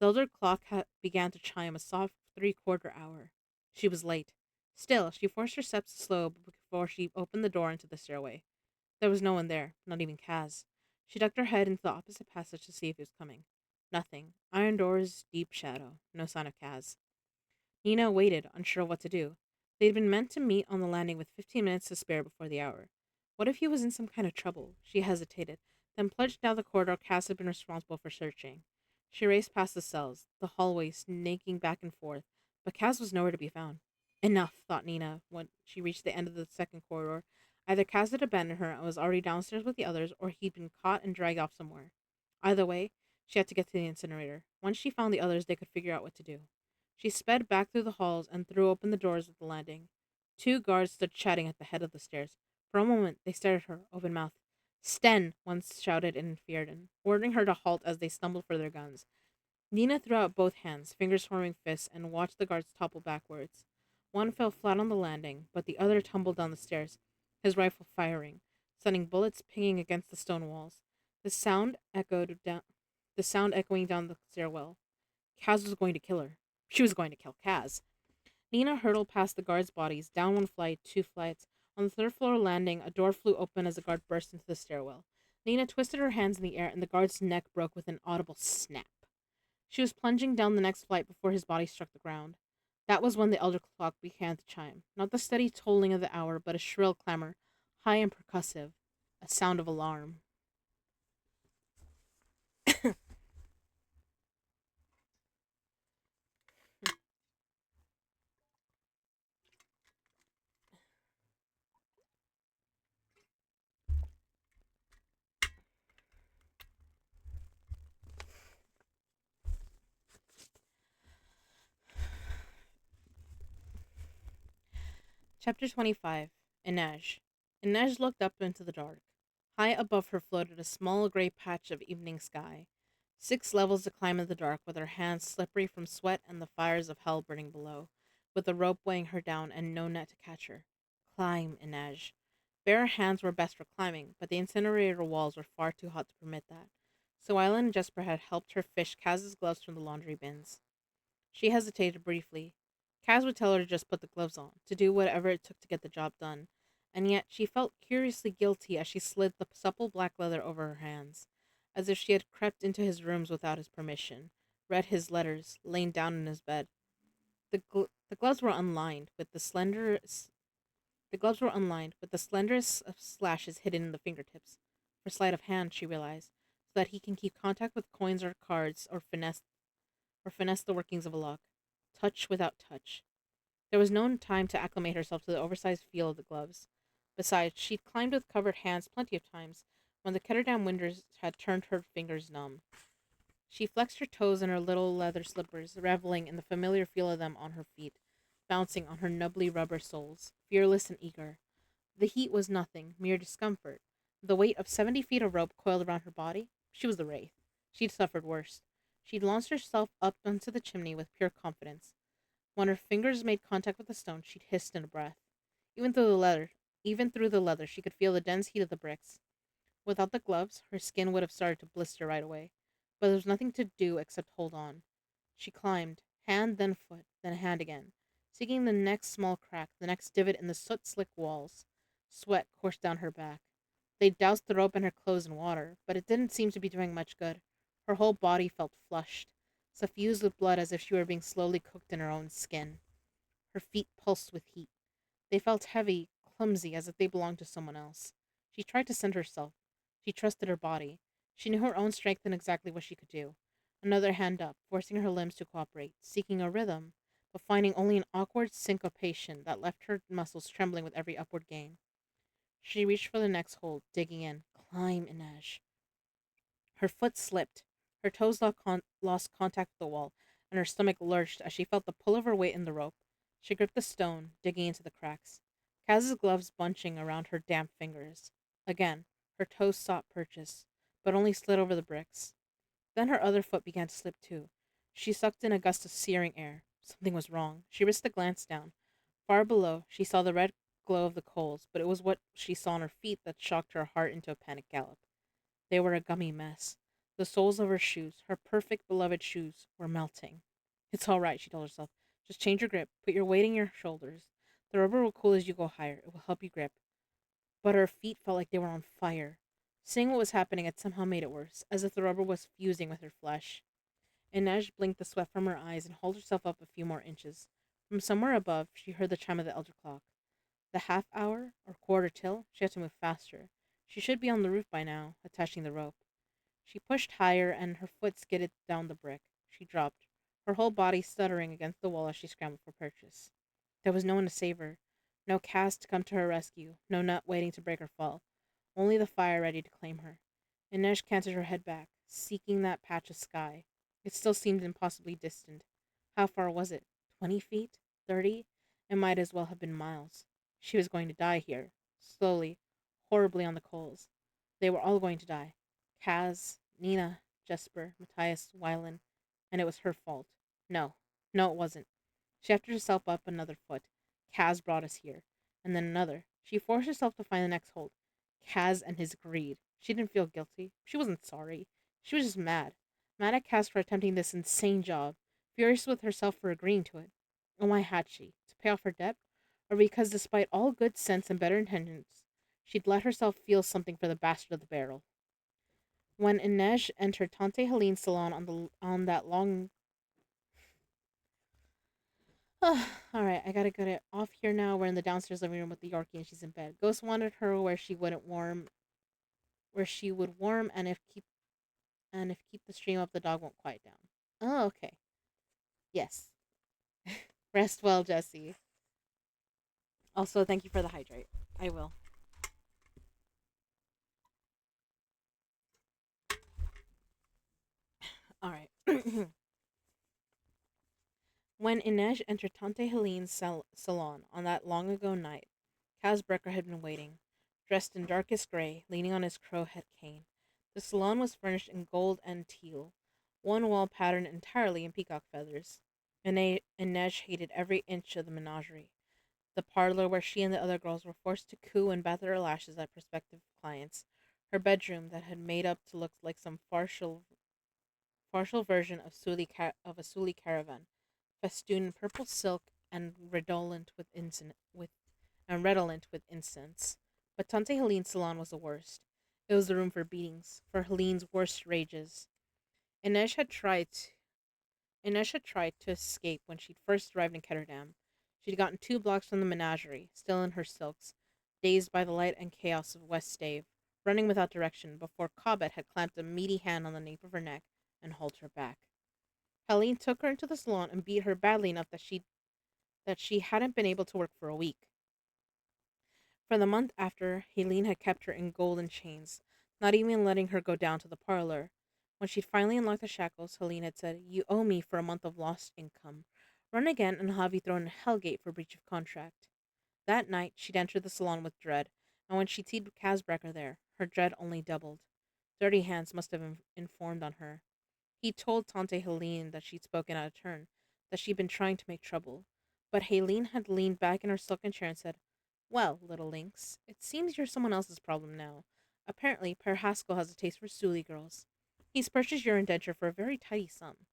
The elder clock began to chime a soft 3/4 hour. She was late. Still, she forced her steps to slow before she opened the door into the stairway. There was no one there, not even Kaz. She ducked her head into the opposite passage to see if he was coming. Nothing. Iron doors, deep shadow. No sign of Kaz. Nina waited, unsure of what to do. They had been meant to meet on the landing with 15 minutes to spare before the hour. What if he was in some kind of trouble? She hesitated, then plunged down the corridor Cass had been responsible for searching. She raced past the cells, the hallway snaking back and forth, but Cass was nowhere to be found. Enough, thought Nina when she reached the end of the second corridor. Either Cass had abandoned her and was already downstairs with the others, or he'd been caught and dragged off somewhere. Either way, she had to get to the incinerator. Once she found the others, they could figure out what to do. She sped back through the halls and threw open the doors of the landing. Two guards stood chatting at the head of the stairs. For a moment, they stared at her, open mouthed. Sten! One shouted in Fjordan, ordering her to halt as they stumbled for their guns. Nina threw out both hands, fingers forming fists, and watched the guards topple backwards. One fell flat on the landing, but the other tumbled down the stairs, his rifle firing, sending bullets pinging against the stone walls. The sound echoed down, the sound echoing down the stairwell. Kaz was going to kill her. She was going to kill Kaz. Nina hurtled past the guards' bodies, down one flight, two flights. On the third floor landing, a door flew open as a guard burst into the stairwell. Nina twisted her hands in the air, and the guard's neck broke with an audible snap. She was plunging down the next flight before his body struck the ground. That was when the elder clock began to chime. Not the steady tolling of the hour, but a shrill clamor, high and percussive, a sound of alarm. Chapter 25. Inej. Inej looked up into the dark. High above her floated a small gray patch of evening sky. 6 levels to climb in the dark, with her hands slippery from sweat and the fires of hell burning below, with the rope weighing her down and no net to catch her. Climb, Inej. Bare hands were best for climbing, but the incinerator walls were far too hot to permit that. So Island and Jesper had helped her fish Kaz's gloves from the laundry bins. She hesitated briefly. Kaz would tell her to just put the gloves on, to do whatever it took to get the job done, and yet she felt curiously guilty as she slid the supple black leather over her hands, as if she had crept into his rooms without his permission, read his letters, lain down in his bed. The gloves were unlined, with the slenderest of slashes hidden in the fingertips, for sleight of hand, she realized, so that he can keep contact with coins or cards or finesse the workings of a lock. Touch without touch. There was no time to acclimate herself to the oversized feel of the gloves. Besides, she'd climbed with covered hands plenty of times, when the Ketterdam winters had turned her fingers numb. She flexed her toes in her little leather slippers, reveling in the familiar feel of them on her feet, bouncing on her nubbly rubber soles, fearless and eager. The heat was nothing, mere discomfort. The weight of 70 feet of rope coiled around her body? She was the Wraith. She'd suffered worse. She'd launched herself up onto the chimney with pure confidence. When her fingers made contact with the stone, she'd hissed in a breath. Even through the leather, even through the leather, she could feel the dense heat of the bricks. Without the gloves, her skin would have started to blister right away. But there was nothing to do except hold on. She climbed, hand then foot, then hand again, seeking the next small crack, the next divot in the soot-slick walls. Sweat coursed down her back. They doused the rope and her clothes in water, but it didn't seem to be doing much good. Her whole body felt flushed, suffused with blood as if she were being slowly cooked in her own skin. Her feet pulsed with heat. They felt heavy, clumsy, as if they belonged to someone else. She tried to center herself. She trusted her body. She knew her own strength and exactly what she could do. Another hand up, forcing her limbs to cooperate, seeking a rhythm, but finding only an awkward syncopation that left her muscles trembling with every upward gain. She reached for the next hold, digging in. Climb, Inej. Her foot slipped. Her toes lost contact with the wall, and her stomach lurched as she felt the pull of her weight in the rope. She gripped the stone, digging into the cracks. Kaz's gloves bunching around her damp fingers. Again, her toes sought purchase, but only slid over the bricks. Then her other foot began to slip too. She sucked in a gust of searing air. Something was wrong. She risked a glance down. Far below, she saw the red glow of the coals, but it was what she saw on her feet that shocked her heart into a panic gallop. They were a gummy mess. The soles of her shoes, her perfect beloved shoes, were melting. It's all right, she told herself. Just change your grip. Put your weight in your shoulders. The rubber will cool as you go higher. It will help you grip. But her feet felt like they were on fire. Seeing what was happening had somehow made it worse, as if the rubber was fusing with her flesh. Inej blinked the sweat from her eyes and hauled herself up a few more inches. From somewhere above, she heard the chime of the elder clock. The half hour, or quarter till, she had to move faster. She should be on the roof by now, attaching the rope. She pushed higher, and her foot skidded down the brick. She dropped, her whole body stuttering against the wall as she scrambled for purchase. There was no one to save her, no Cass to come to her rescue, no nut waiting to break her fall, only the fire ready to claim her. Inej canted her head back, seeking that patch of sky. It still seemed impossibly distant. How far was it? 20 feet? 30? It might as well have been miles. She was going to die here, slowly, horribly on the coals. They were all going to die. Kaz, Nina, Jesper, Matthias, Wylan, and it was her fault. No, no, it wasn't. She hefted herself up another foot. Kaz brought us here. And then another. She forced herself to find the next hold. Kaz and his greed. She didn't feel guilty. She wasn't sorry. She was just mad. Mad at Kaz for attempting this insane job. Furious with herself for agreeing to it. And why had she? To pay off her debt? Or because, despite all good sense and better intentions, she'd let herself feel something for the bastard of the barrel? When Inej entered Tante Helene's salon on that long all right, I gotta get it off here now. We're in the downstairs living room with the Yorkie, and she's in bed. Ghost wanted her where she would warm, and if keep the stream up, the dog won't quiet down. Oh, okay. Yes. Rest well, Jesse. Also, thank you for the hydrate. I will. All right. When Inej entered Tante Helene's salon on that long ago night, Kaz Brecker had been waiting, dressed in darkest gray, leaning on his crowhead cane. The salon was furnished in gold and teal, one wall patterned entirely in peacock feathers. Inej hated every inch of the menagerie. the parlor where she and the other girls were forced to coo and bat their lashes at prospective clients, her bedroom that had made up to look like some partial version of of a Suli caravan, festooned in purple silk and redolent with incense. But Tante Helene's salon was the worst. It was the room for beatings, for Helene's worst rages. Inej had tried Inej had tried to escape when she'd first arrived in Ketterdam. She'd gotten 2 blocks from the menagerie, still in her silks, dazed by the light and chaos of West Stave, running without direction before Cobbett had clamped a meaty hand on the nape of her neck and hauled her back. Helene took her into the salon and beat her badly enough that she hadn't been able to work for a week. For the month after, Helene had kept her in golden chains, not even letting her go down to the parlor. When she'd finally unlocked the shackles, Helene had said, "You owe me for a month of lost income. Run again and I'll have you thrown in Hellgate for breach of contract." That night, she'd entered the salon with dread, and when she'd seen Casbrecker there, her dread only doubled. Dirty Hands must have informed on her. He told Tante Helene that she'd spoken out of turn, that she'd been trying to make trouble. But Helene had leaned back in her silken chair and said, "Well, little lynx, it seems you're someone else's problem now. Apparently, Per Haskell has a taste for Suli girls. He's purchased your indenture for a very tidy sum."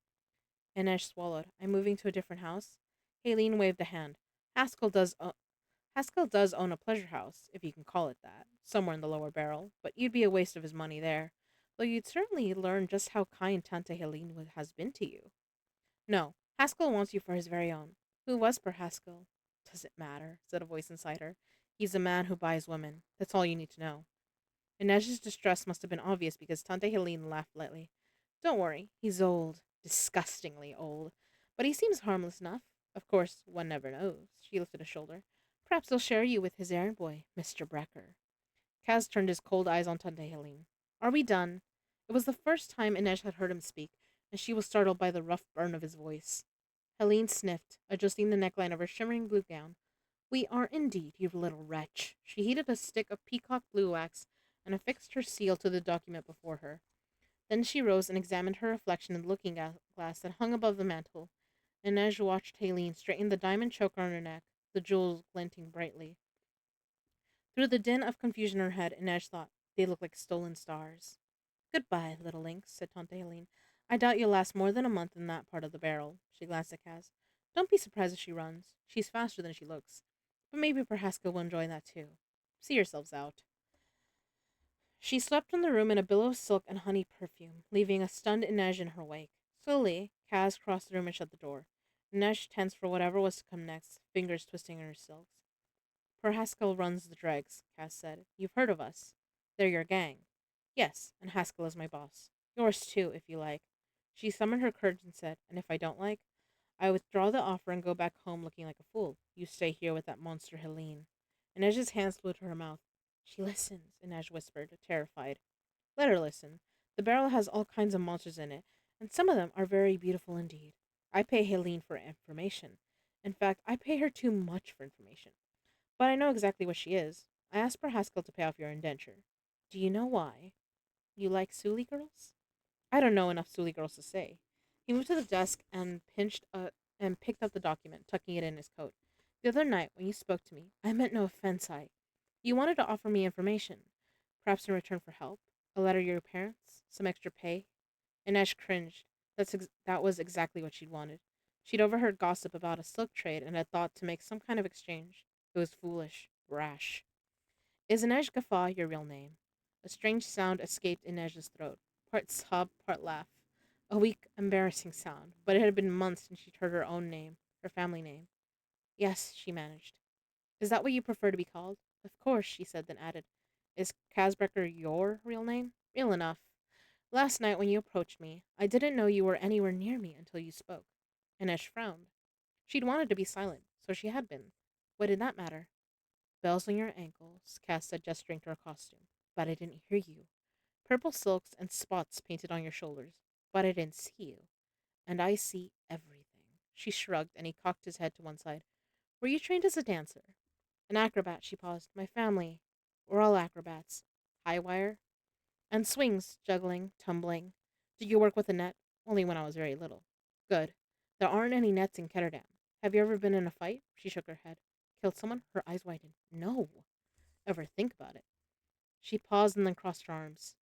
Inej swallowed. "I'm moving to a different house?" Helene waved a hand. Haskell does, o- Haskell does own a pleasure house, if you can call it that, somewhere in the lower barrel, but you'd be a waste of his money there. Though you'd certainly learn just how kind Tante Helene has been to you. "No, Haskell wants you for his very own." "Who was Per Haskell?" "Does it matter?" said a voice inside her. "He's a man who buys women. That's all you need to know." Inez's distress must have been obvious because Tante Helene laughed lightly. "Don't worry, he's old. Disgustingly old. But he seems harmless enough. Of course, one never knows." She lifted a shoulder. "Perhaps he'll share you with his errand boy, Mr. Brecker." Kaz turned his cold eyes on Tante Helene. "Are we done?" It was the first time Inej had heard him speak, and she was startled by the rough burn of his voice. Helene sniffed, adjusting the neckline of her shimmering blue gown. "We are indeed, you little wretch." She heated a stick of peacock blue wax and affixed her seal to the document before her. Then she rose and examined her reflection in the looking glass that hung above the mantel. Inej watched Helene straighten the diamond choker on her neck, the jewels glinting brightly. Through the din of confusion in her head, Inej thought, "They look like stolen stars." "Goodbye, little lynx," said Tante Helene. "I doubt you'll last more than a month in that part of the barrel." She glanced at Kaz. "Don't be surprised if she runs. She's faster than she looks. But maybe Prohaska will enjoy that too. See yourselves out." She swept from the room in a billow of silk and honey perfume, leaving a stunned Inej in her wake. Slowly, Kaz crossed the room and shut the door. Inej tensed for whatever was to come next, fingers twisting in her silks. "Per Haskell runs the dregs," Cass said. "You've heard of us. They're your gang." "Yes, and Haskell is my boss. Yours too, if you like." She summoned her courage and said, "And if I don't like, I withdraw the offer and go back home looking like a fool. You stay here with that monster Helene." Inej's hands flew to her mouth. "She listens," Inej whispered, terrified. "Let her listen. The barrel has all kinds of monsters in it, and some of them are very beautiful indeed. I pay Helene for information. In fact, I pay her too much for information. But I know exactly what she is. I asked for Haskell to pay off your indenture. Do you know why? You like Suli girls?" "I don't know enough Suli girls to say." He moved to the desk and picked up the document, tucking it in his coat. "The other night, when you spoke to me, I meant no offense. You wanted to offer me information, perhaps in return for help, a letter to your parents, some extra pay." Inej cringed. That was exactly what she'd wanted. She'd overheard gossip about a silk trade and had thought to make some kind of exchange. It was foolish, rash. "Is Inej Gaffa your real name?" A strange sound escaped Inej's throat, part sob, part laugh. A weak, embarrassing sound, but it had been months since she'd heard her own name, her family name. "Yes," she managed. "Is that what you prefer to be called?" "Of course," she said, then added, "Is Casbrecker your real name?" "Real enough. Last night when you approached me, I didn't know you were anywhere near me until you spoke." Inej frowned. She'd wanted to be silent, so she had been. What did that matter? "Bells on your ankles," Cass said, gesturing to her costume. "But I didn't hear you. Purple silks and spots painted on your shoulders. But I didn't see you. And I see everything." She shrugged, and he cocked his head to one side. "Were you trained as a dancer?" "An acrobat," she paused. "My family. We're all acrobats." "High wire?" "And swings, juggling, tumbling." "Did you work with a net?" "Only when I was very little." "Good. There aren't any nets in Ketterdam. Have you ever been in a fight?" She shook her head. killed someone? Her eyes widened. No. Ever think about it? She paused and then crossed her arms.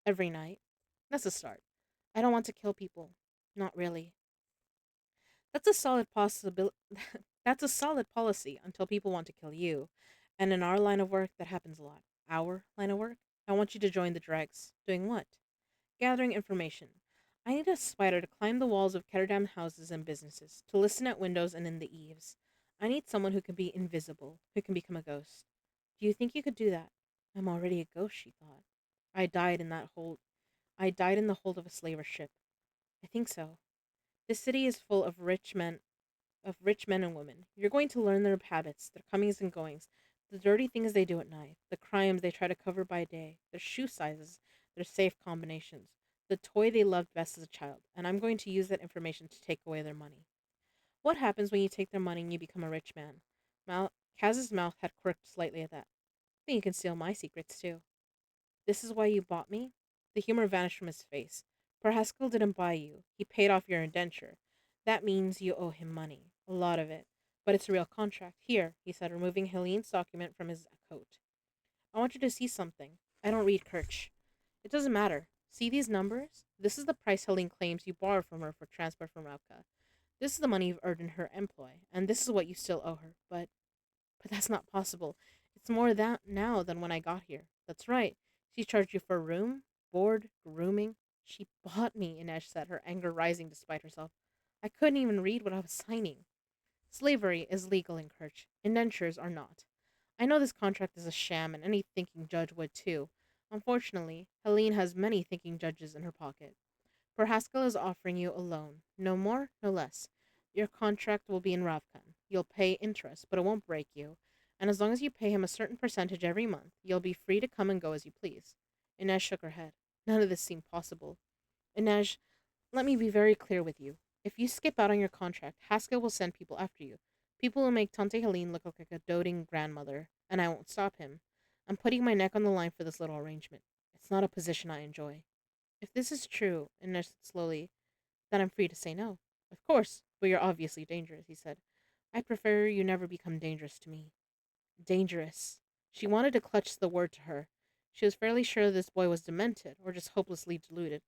Every night. That's a start. I don't want to kill people. Not really. That's a solid possibility. That's a solid policy until people want to kill you. And in our line of work, that happens a lot. Our line of work? I want you to join the dregs. Doing what? Gathering information. I need a spider to climb the walls of Ketterdam houses and businesses, to listen at windows and in the eaves. I need someone who can be invisible, who can become a ghost. Do you think you could do that? I'm already a ghost, she thought. I died in that hold. I died in the hold of a slaver ship. I think so. This city is full of rich men and women. You're going to learn their habits, their comings and goings, the dirty things they do at night, the crimes they try to cover by day, their shoe sizes, their safe combinations, the toy they loved best as a child, and I'm going to use that information to take away their money. What happens when you take their money and you become a rich man? Kaz's mouth had quirked slightly at that. Then you can steal my secrets too. This is why you bought me? The humor vanished from his face. Haskell didn't buy you. He paid off your indenture. That means you owe him money. A lot of it. But it's a real contract. Here, he said, removing Helene's document from his coat. I want you to see something. I don't read Kirch. It doesn't matter. See these numbers? This is the price Helene claims you borrowed from her for transport from Ravka. This is the money you've earned in her employ, and this is what you still owe her. But that's not possible. It's more that now than when I got here. That's right. She charged you for room, board, grooming. She bought me, Inej said, her anger rising despite herself. I couldn't even read what I was signing. Slavery is legal in Kirch. Indentures are not. I know this contract is a sham, and any thinking judge would too. Unfortunately, Helene has many thinking judges in her pocket. Haskell is offering you a loan. No more, no less. Your contract will be in Ravkan. You'll pay interest, but it won't break you. And as long as you pay him a certain percentage every month, you'll be free to come and go as you please. Inej shook her head. None of this seemed possible. Inej, let me be very clear with you. If you skip out on your contract, Haskell will send people after you. People will make Tante Helene look like a doting grandmother, and I won't stop him. I'm putting my neck on the line for this little arrangement. It's not a position I enjoy. If this is true, Inej said slowly, then I'm free to say no. Of course, but you're obviously dangerous, he said. I prefer you never become dangerous to me. Dangerous. She wanted to clutch the word to her. She was fairly sure this boy was demented, or just hopelessly deluded,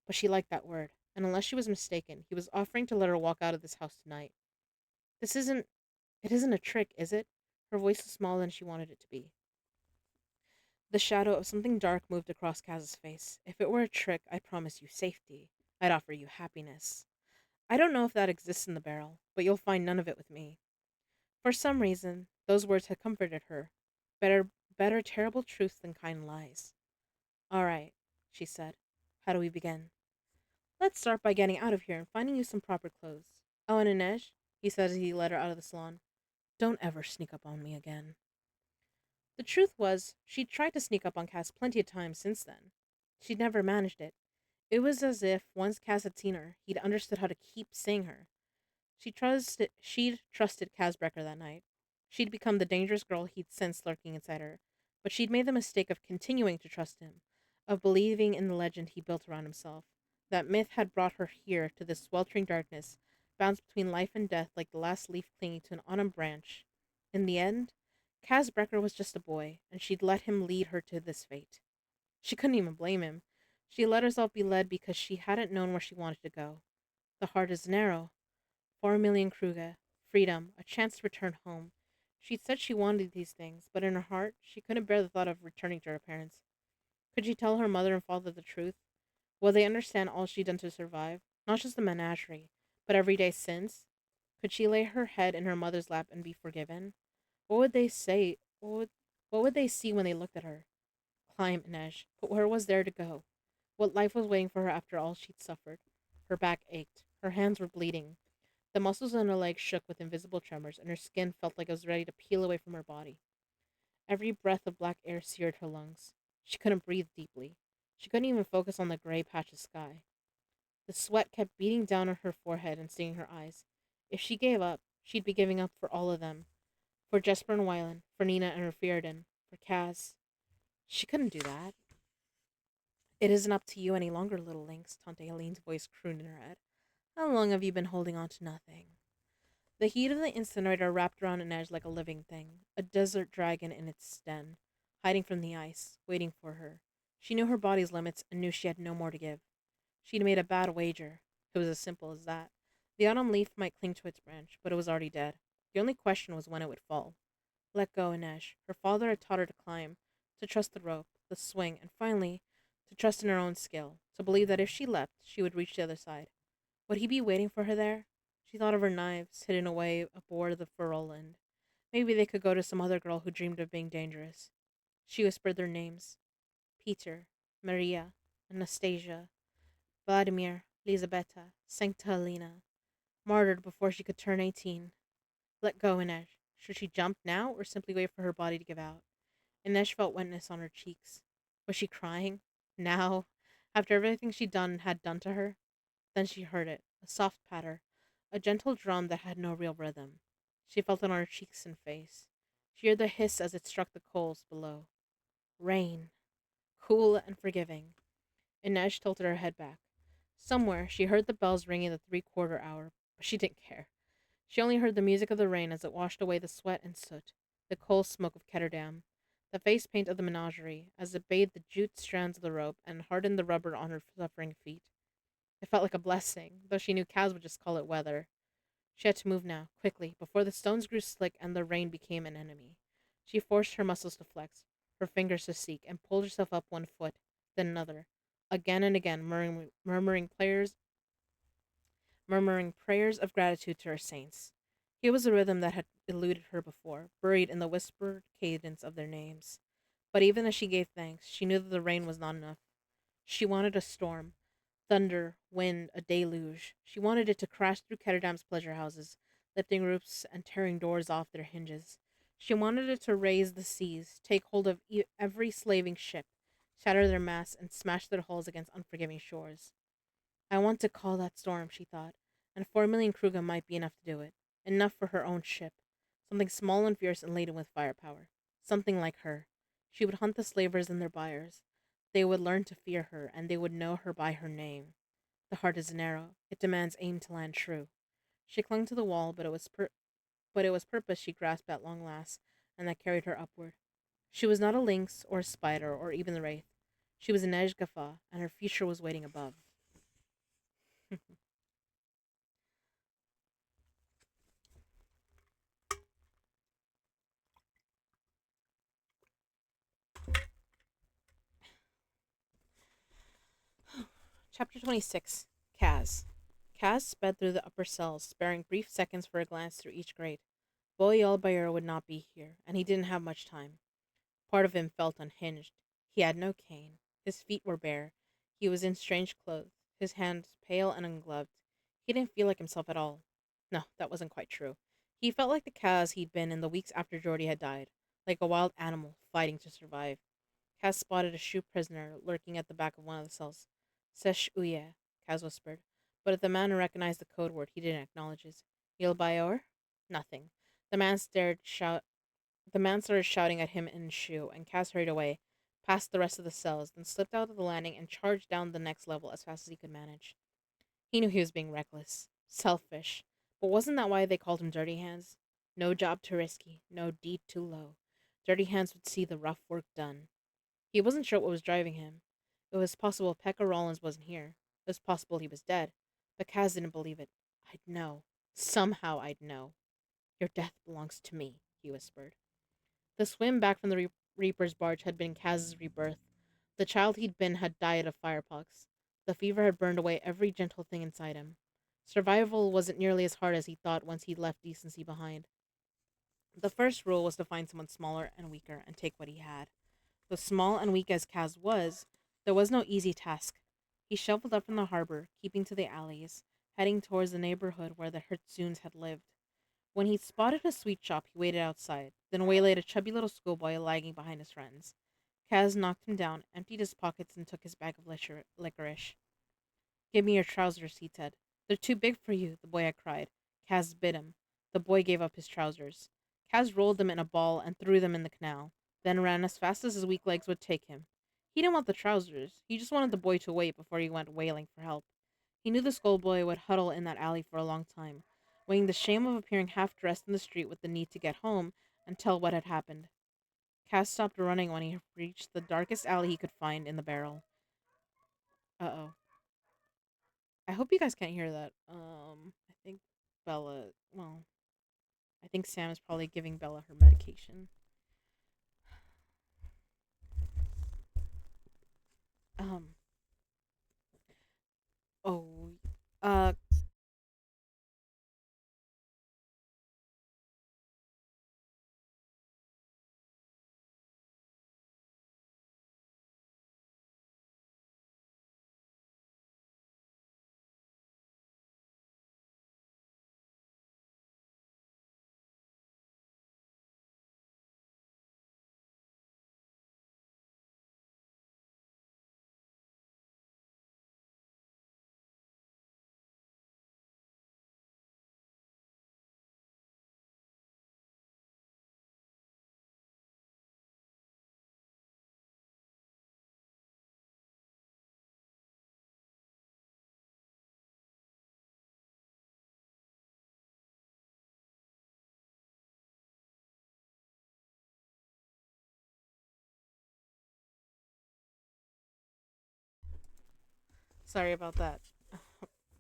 but she liked that word, and unless she was mistaken, he was offering to let her walk out of this house tonight. This isn't it isn't a trick, is it? Her voice was smaller than she wanted it to be. The shadow of something dark moved across Kaz's face. If it were a trick, I'd promise you safety. I'd offer you happiness. I don't know if that exists in the barrel, but you'll find none of it with me. For some reason, those words had comforted her. Better terrible truths than kind lies. All right, she said. How do we begin? Let's start by getting out of here and finding you some proper clothes. Oh, and Inej, he said as he led her out of the salon, don't ever sneak up on me again. The truth was, she'd tried to sneak up on Cass plenty of times since then. She'd never managed it. It was as if, once Cass had seen her, he'd understood how to keep seeing her. She'd trusted Kaz Brecker that night. She'd become the dangerous girl he'd sensed lurking inside her. But she'd made the mistake of continuing to trust him, of believing in the legend he built around himself. That myth had brought her here to this sweltering darkness, bounced between life and death like the last leaf clinging to an autumn branch. In the end, Kaz Brecker was just a boy, and she'd let him lead her to this fate. She couldn't even blame him. She let herself be led because she hadn't known where she wanted to go. The heart is narrow. 4 million Kruge, freedom, a chance to return home. She'd said she wanted these things, but in her heart, she couldn't bear the thought of returning to her parents. Could she tell her mother and father the truth? Will they understand all she'd done to survive? Not just the menagerie, but everyday sins? Could she lay her head in her mother's lap and be forgiven? What would they say? What would they see when they looked at her? Climb, Inej, but where was there to go? What life was waiting for her after all she'd suffered? Her back ached. Her hands were bleeding. The muscles in her legs shook with invisible tremors, and her skin felt like it was ready to peel away from her body. Every breath of black air seared her lungs. She couldn't breathe deeply. She couldn't even focus on the gray patch of sky. The sweat kept beating down on her forehead and stinging her eyes. If she gave up, she'd be giving up for all of them. For Jesper and Wylan, for Nina and her Fierden, for Kaz. She couldn't do that. It isn't up to you any longer, little lynx, Tante Helene's voice crooned in her head. How long have you been holding on to nothing? The heat of the incinerator wrapped around an edge like a living thing, a desert dragon in its den, hiding from the ice, waiting for her. She knew her body's limits and knew she had no more to give. She'd made a bad wager. It was as simple as that. The autumn leaf might cling to its branch, but it was already dead. The only question was when it would fall. Let go, Inej. Her father had taught her to climb, to trust the rope, the swing, and finally, to trust in her own skill, to believe that if she leapt, she would reach the other side. Would he be waiting for her there? She thought of her knives, hidden away aboard the Ferroland. Maybe they could go to some other girl who dreamed of being dangerous. She whispered their names: Peter, Maria, Anastasia, Vladimir, Lisabetta, Sancta Helena, martyred before she could turn 18. Let go, Inej. Should she jump now or simply wait for her body to give out? Inej felt wetness on her cheeks. Was she crying? Now? After everything had done to her? Then she heard it, a soft patter, a gentle drum that had no real rhythm. She felt it on her cheeks and face. She heard the hiss as it struck the coals below. Rain. Cool and forgiving. Inej tilted her head back. Somewhere she heard the bells ringing the 3/4 hour, but she didn't care. She only heard the music of the rain as it washed away the sweat and soot, the coal smoke of Ketterdam, the face paint of the menagerie, as it bathed the jute strands of the rope and hardened the rubber on her suffering feet. It felt like a blessing, though she knew Kaz would just call it weather. She had to move now, quickly, before the stones grew slick and the rain became an enemy. She forced her muscles to flex, her fingers to seek, and pulled herself up one foot, then another, again and again, murmuring prayers of gratitude to her saints. Here was a rhythm that had eluded her before, buried in the whispered cadence of their names. But even as she gave thanks, she knew that the rain was not enough. She wanted a storm, thunder, wind, a deluge. She wanted it to crash through Ketterdam's pleasure houses, lifting roofs and tearing doors off their hinges. She wanted it to raise the seas, take hold of every slaving ship, shatter their masts, and smash their hulls against unforgiving shores. I want to call that storm, she thought, and 4 million Kruga might be enough to do it. Enough for her own ship. Something small and fierce and laden with firepower. Something like her. She would hunt the slavers and their buyers. They would learn to fear her, and they would know her by her name. The heart is an arrow. It demands aim to land true. She clung to the wall, but it was purpose she grasped at long last, and that carried her upward. She was not a lynx or a spider or even the wraith. She was an Ejgafa, and her future was waiting above. Chapter 26. Kaz. Kaz sped through the upper cells, sparing brief seconds for a glance through each grate. Boy Albayer would not be here, and he didn't have much time. Part of him felt unhinged. He had no cane. His feet were bare. He was in strange clothes, his hands pale and ungloved. He didn't feel like himself at all. No, that wasn't quite true. He felt like the Kaz he'd been in the weeks after Jordy had died, like a wild animal fighting to survive. Kaz spotted a shoe prisoner lurking at the back of one of the cells. Sesh Uye, Kaz whispered, but if the man recognized the code word, he didn't acknowledge it. Yilbayor? Nothing. The man stared, shout, the man started shouting at him in Shu, and Cass hurried away, past the rest of the cells, then slipped out of the landing and charged down the next level as fast as he could manage. He knew he was being reckless, selfish, but wasn't that why they called him Dirty Hands? No job too risky, no deed too low. Dirty Hands would see the rough work done. He wasn't sure what was driving him. It was possible Pekka Rollins wasn't here. It was possible he was dead. But Kaz didn't believe it. I'd know. Somehow I'd know. Your death belongs to me, he whispered. The swim back from the Reaper's barge had been Kaz's rebirth. The child he'd been had died of firepox. The fever had burned away every gentle thing inside him. Survival wasn't nearly as hard as he thought once he'd left decency behind. The first rule was to find someone smaller and weaker and take what he had. Though small and weak as Kaz was, there was no easy task. He shuffled up from the harbor, keeping to the alleys, heading towards the neighborhood where the Hertzuns had lived. When he spotted a sweet shop, he waited outside, then waylaid a chubby little schoolboy lagging behind his friends. Kaz knocked him down, emptied his pockets, and took his bag of licorice. Give me your trousers, he said. They're too big for you, the boy had cried. Kaz bit him. The boy gave up his trousers. Kaz rolled them in a ball and threw them in the canal, then ran as fast as his weak legs would take him. He didn't want the trousers. He just wanted the boy to wait before he went wailing for help. He knew the schoolboy would huddle in that alley for a long time, weighing the shame of appearing half dressed in the street with the need to get home and tell what had happened. Kaz stopped running when he reached the darkest alley he could find in the barrel. Uh oh. I hope you guys can't hear that. I think Bella. Well, I think Sam is probably giving Bella her medication. Um. Oh. Uh. Sorry about that.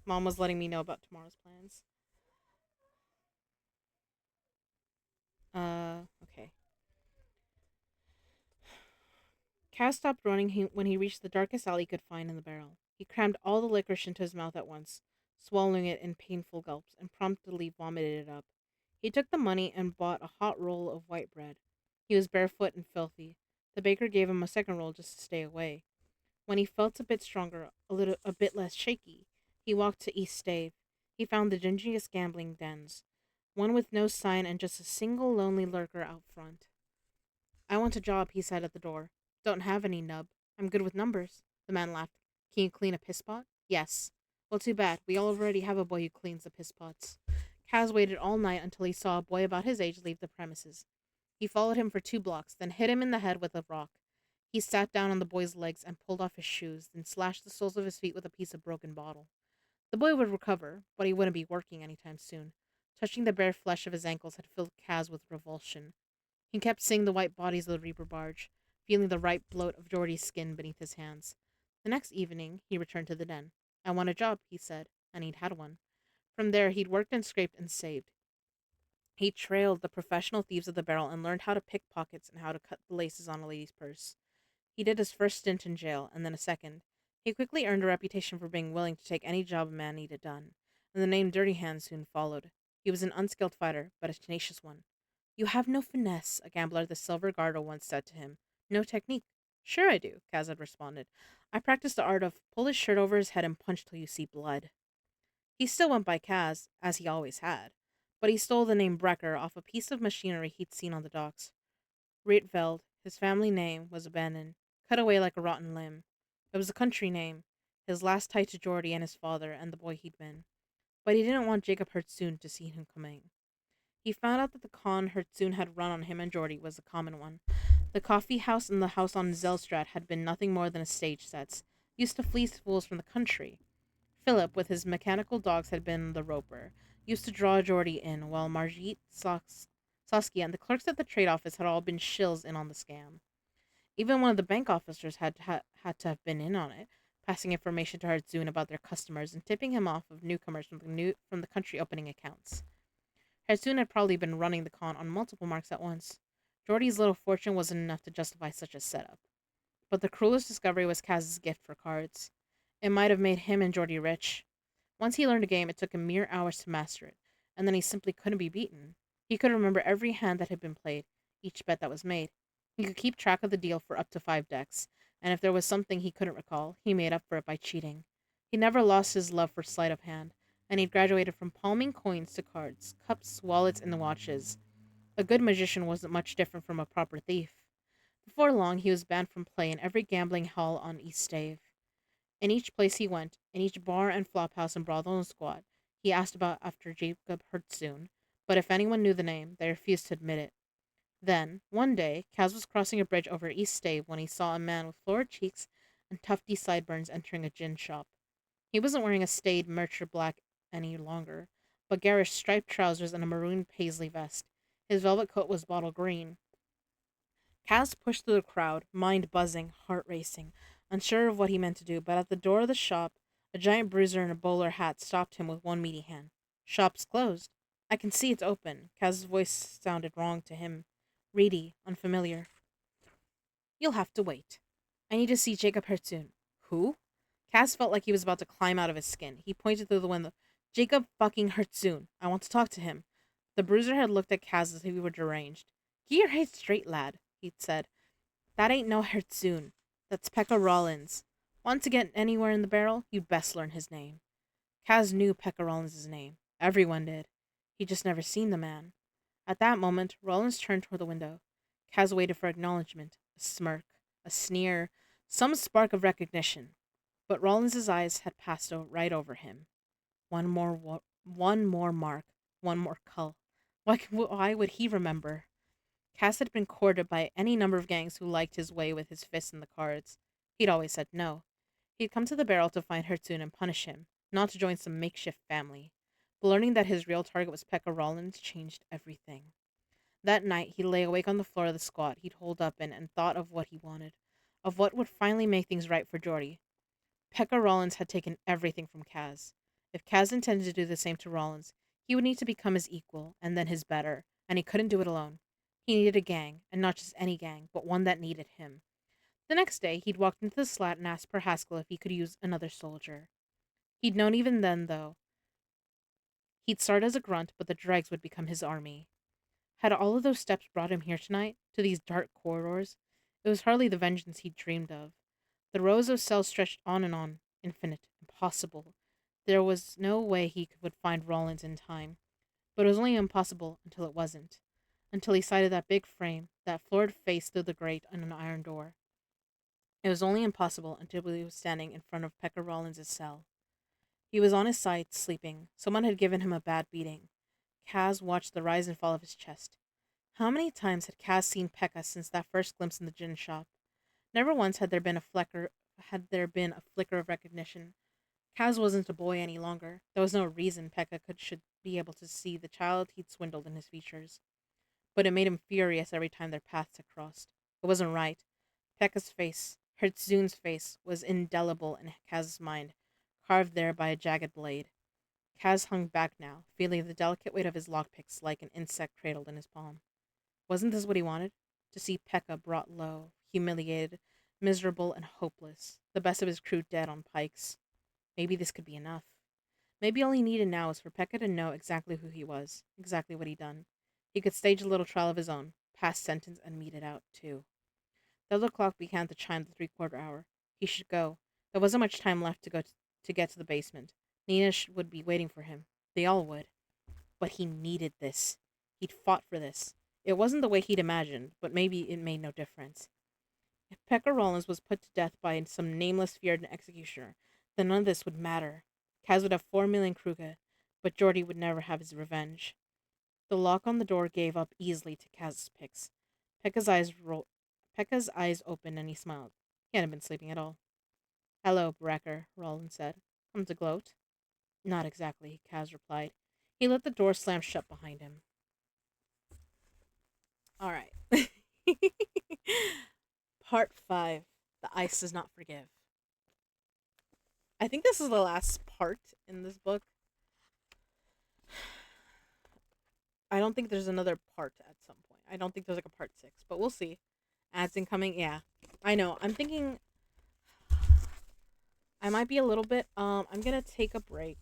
Mom was letting me know about tomorrow's plans. Okay. Kaz stopped running when he reached the darkest alley he could find in the barrel. He crammed all the licorice into his mouth at once, swallowing it in painful gulps, and promptly vomited it up. He took the money and bought a hot roll of white bread. He was barefoot and filthy. The baker gave him a second roll just to stay away. When he felt a bit stronger, a bit less shaky, he walked to East Stave. He found the dingiest gambling dens, one with no sign and just a single lonely lurker out front. I want a job, he said at the door. Don't have any, nub. I'm good with numbers. The man laughed. Can you clean a piss pot? Yes. Well, too bad. We already have a boy who cleans the piss pots. Kaz waited all night until he saw a boy about his age leave the premises. He followed him for 2 blocks, then hit him in the head with a rock. He sat down on the boy's legs and pulled off his shoes, then slashed the soles of his feet with a piece of broken bottle. The boy would recover, but he wouldn't be working any time soon. Touching the bare flesh of his ankles had filled Kaz with revulsion. He kept seeing the white bodies of the Reaper barge, feeling the ripe bloat of Geordie's skin beneath his hands. The next evening, he returned to the den. I want a job, he said, and he'd had one. From there, he'd worked and scraped and saved. He trailed the professional thieves of the barrel and learned how to pick pockets and how to cut the laces on a lady's purse. He did his first stint in jail, and then a second. He quickly earned a reputation for being willing to take any job a man needed done, and the name Dirty Hands soon followed. He was an unskilled fighter, but a tenacious one. You have no finesse, a gambler at the Silver Garter once said to him. No technique. Sure I do, Kaz had responded. I practice the art of pull his shirt over his head and punch till you see blood. He still went by Kaz, as he always had, but he stole the name Brecker off a piece of machinery he'd seen on the docks. Rietveld, his family name, was abandoned, cut away like a rotten limb. It was a country name, his last tie to Geordie and his father and the boy he'd been. But he didn't want Jacob Hertzsoon to see him coming. He found out that the con Hertzsoon had run on him and Geordie was a common one. The coffee house and the house on Zellstraat had been nothing more than stage sets, used to fleece fools from the country. Philip, with his mechanical dogs, had been the roper, used to draw Geordie in, while Margit, Saskia, and the clerks at the trade office had all been shills in on the scam. Even one of the bank officers had to have been in on it, passing information to Hartzoon about their customers and tipping him off of newcomers from the country opening accounts. Hartzoon had probably been running the con on multiple marks at once. Geordie's little fortune wasn't enough to justify such a setup. But the cruelest discovery was Kaz's gift for cards. It might have made him and Geordie rich. Once he learned a game, it took him mere hours to master it, and then he simply couldn't be beaten. He could remember every hand that had been played, each bet that was made. He could keep track of the deal for up to 5 decks, and if there was something he couldn't recall, he made up for it by cheating. He never lost his love for sleight of hand, and he'd graduated from palming coins to cards, cups, wallets, and watches. A good magician wasn't much different from a proper thief. Before long, he was banned from play in every gambling hall on East Stave. In each place he went, in each bar and flophouse and brothel and squat, he asked about after Jacob Hertzsoon, but if anyone knew the name, they refused to admit it. Then, one day, Kaz was crossing a bridge over East Stave when he saw a man with florid cheeks and tufty sideburns entering a gin shop. He wasn't wearing a staid Mercer black any longer, but garish striped trousers and a maroon paisley vest. His velvet coat was bottle green. Kaz pushed through the crowd, mind buzzing, heart racing, unsure of what he meant to do, but at the door of the shop, a giant bruiser in a bowler hat stopped him with one meaty hand. Shop's closed. I can see it's open. Kaz's voice sounded wrong to him. Reedy, unfamiliar. You'll have to wait. I need to see Jacob Hertzun. Who? Kaz felt like he was about to climb out of his skin. He pointed through the window. Jacob fucking Hertzun. I want to talk to him. The bruiser had looked at Kaz as if he were deranged. Get your head straight, lad, he'd said. That ain't no Hertzun. That's Pekka Rollins. Want to get anywhere in the barrel? You'd best learn his name. Kaz knew Pekka Rollins' name. Everyone did. He'd just never seen the man. At that moment, Rollins turned toward the window. Kaz waited for acknowledgement, a smirk, a sneer, some spark of recognition. But Rollins's eyes had passed right over him. One more mark, one more cull. Why would he remember? Cass had been courted by any number of gangs who liked his way with his fists in the cards. He'd always said no. He'd come to the barrel to find Hertzun and punish him, not to join some makeshift family. But learning that his real target was Pekka Rollins changed everything. That night, he lay awake on the floor of the squat he'd holed up in and thought of what he wanted, of what would finally make things right for Geordie. Pekka Rollins had taken everything from Kaz. If Kaz intended to do the same to Rollins, he would need to become his equal, and then his better, and he couldn't do it alone. He needed a gang, and not just any gang, but one that needed him. The next day, he'd walked into the slat and asked Per Haskell if he could use another soldier. He'd known even then, though. He'd start as a grunt, but the dregs would become his army. Had all of those steps brought him here tonight, to these dark corridors? It was hardly the vengeance he'd dreamed of. The rows of cells stretched on, infinite, impossible. There was no way he would find Rollins in time. But it was only impossible until it wasn't. Until he sighted that big frame, that florid face through the grate on an iron door. It was only impossible until he was standing in front of Pekka Rollins' cell. He was on his side, sleeping. Someone had given him a bad beating. Kaz watched the rise and fall of his chest. How many times had Kaz seen Pekka since that first glimpse in the gin shop? Never once had there been a flicker of recognition. Kaz wasn't a boy any longer. There was no reason should be able to see the child he'd swindled in his features. But it made him furious every time their paths had crossed. It wasn't right. Pekka's face, Hertzun's face, was indelible in Kaz's mind, carved there by a jagged blade. Kaz hung back now, feeling the delicate weight of his lockpicks like an insect cradled in his palm. Wasn't this what he wanted? To see Pekka brought low, humiliated, miserable, and hopeless, the best of his crew dead on pikes. Maybe this could be enough. Maybe all he needed now was for Pekka to know exactly who he was, exactly what he'd done. He could stage a little trial of his own, pass sentence, and meet it out, too. The other clock began to chime the three-quarter hour. He should go. There wasn't much time left to get to the basement. Nina would be waiting for him. They all would. But he needed this. He'd fought for this. It wasn't the way he'd imagined, but maybe it made no difference. If Pekka Rollins was put to death by some nameless feared executioner, then none of this would matter. Kaz would have 4 million kruge, but Geordie would never have his revenge. The lock on the door gave up easily to Kaz's picks. Pekka's eyes opened and he smiled. He hadn't been sleeping at all. Hello, Brecker, Rollins said. Come to gloat? Not exactly, Kaz replied. He let the door slam shut behind him. All right. Part 5. The Ice Does Not Forgive. I think this is the last part in this book. I don't think there's another part at some point. I don't think there's like a part 6, but we'll see. Ads incoming, yeah. I know. I'm thinking I might be a little bit, I'm gonna take a break.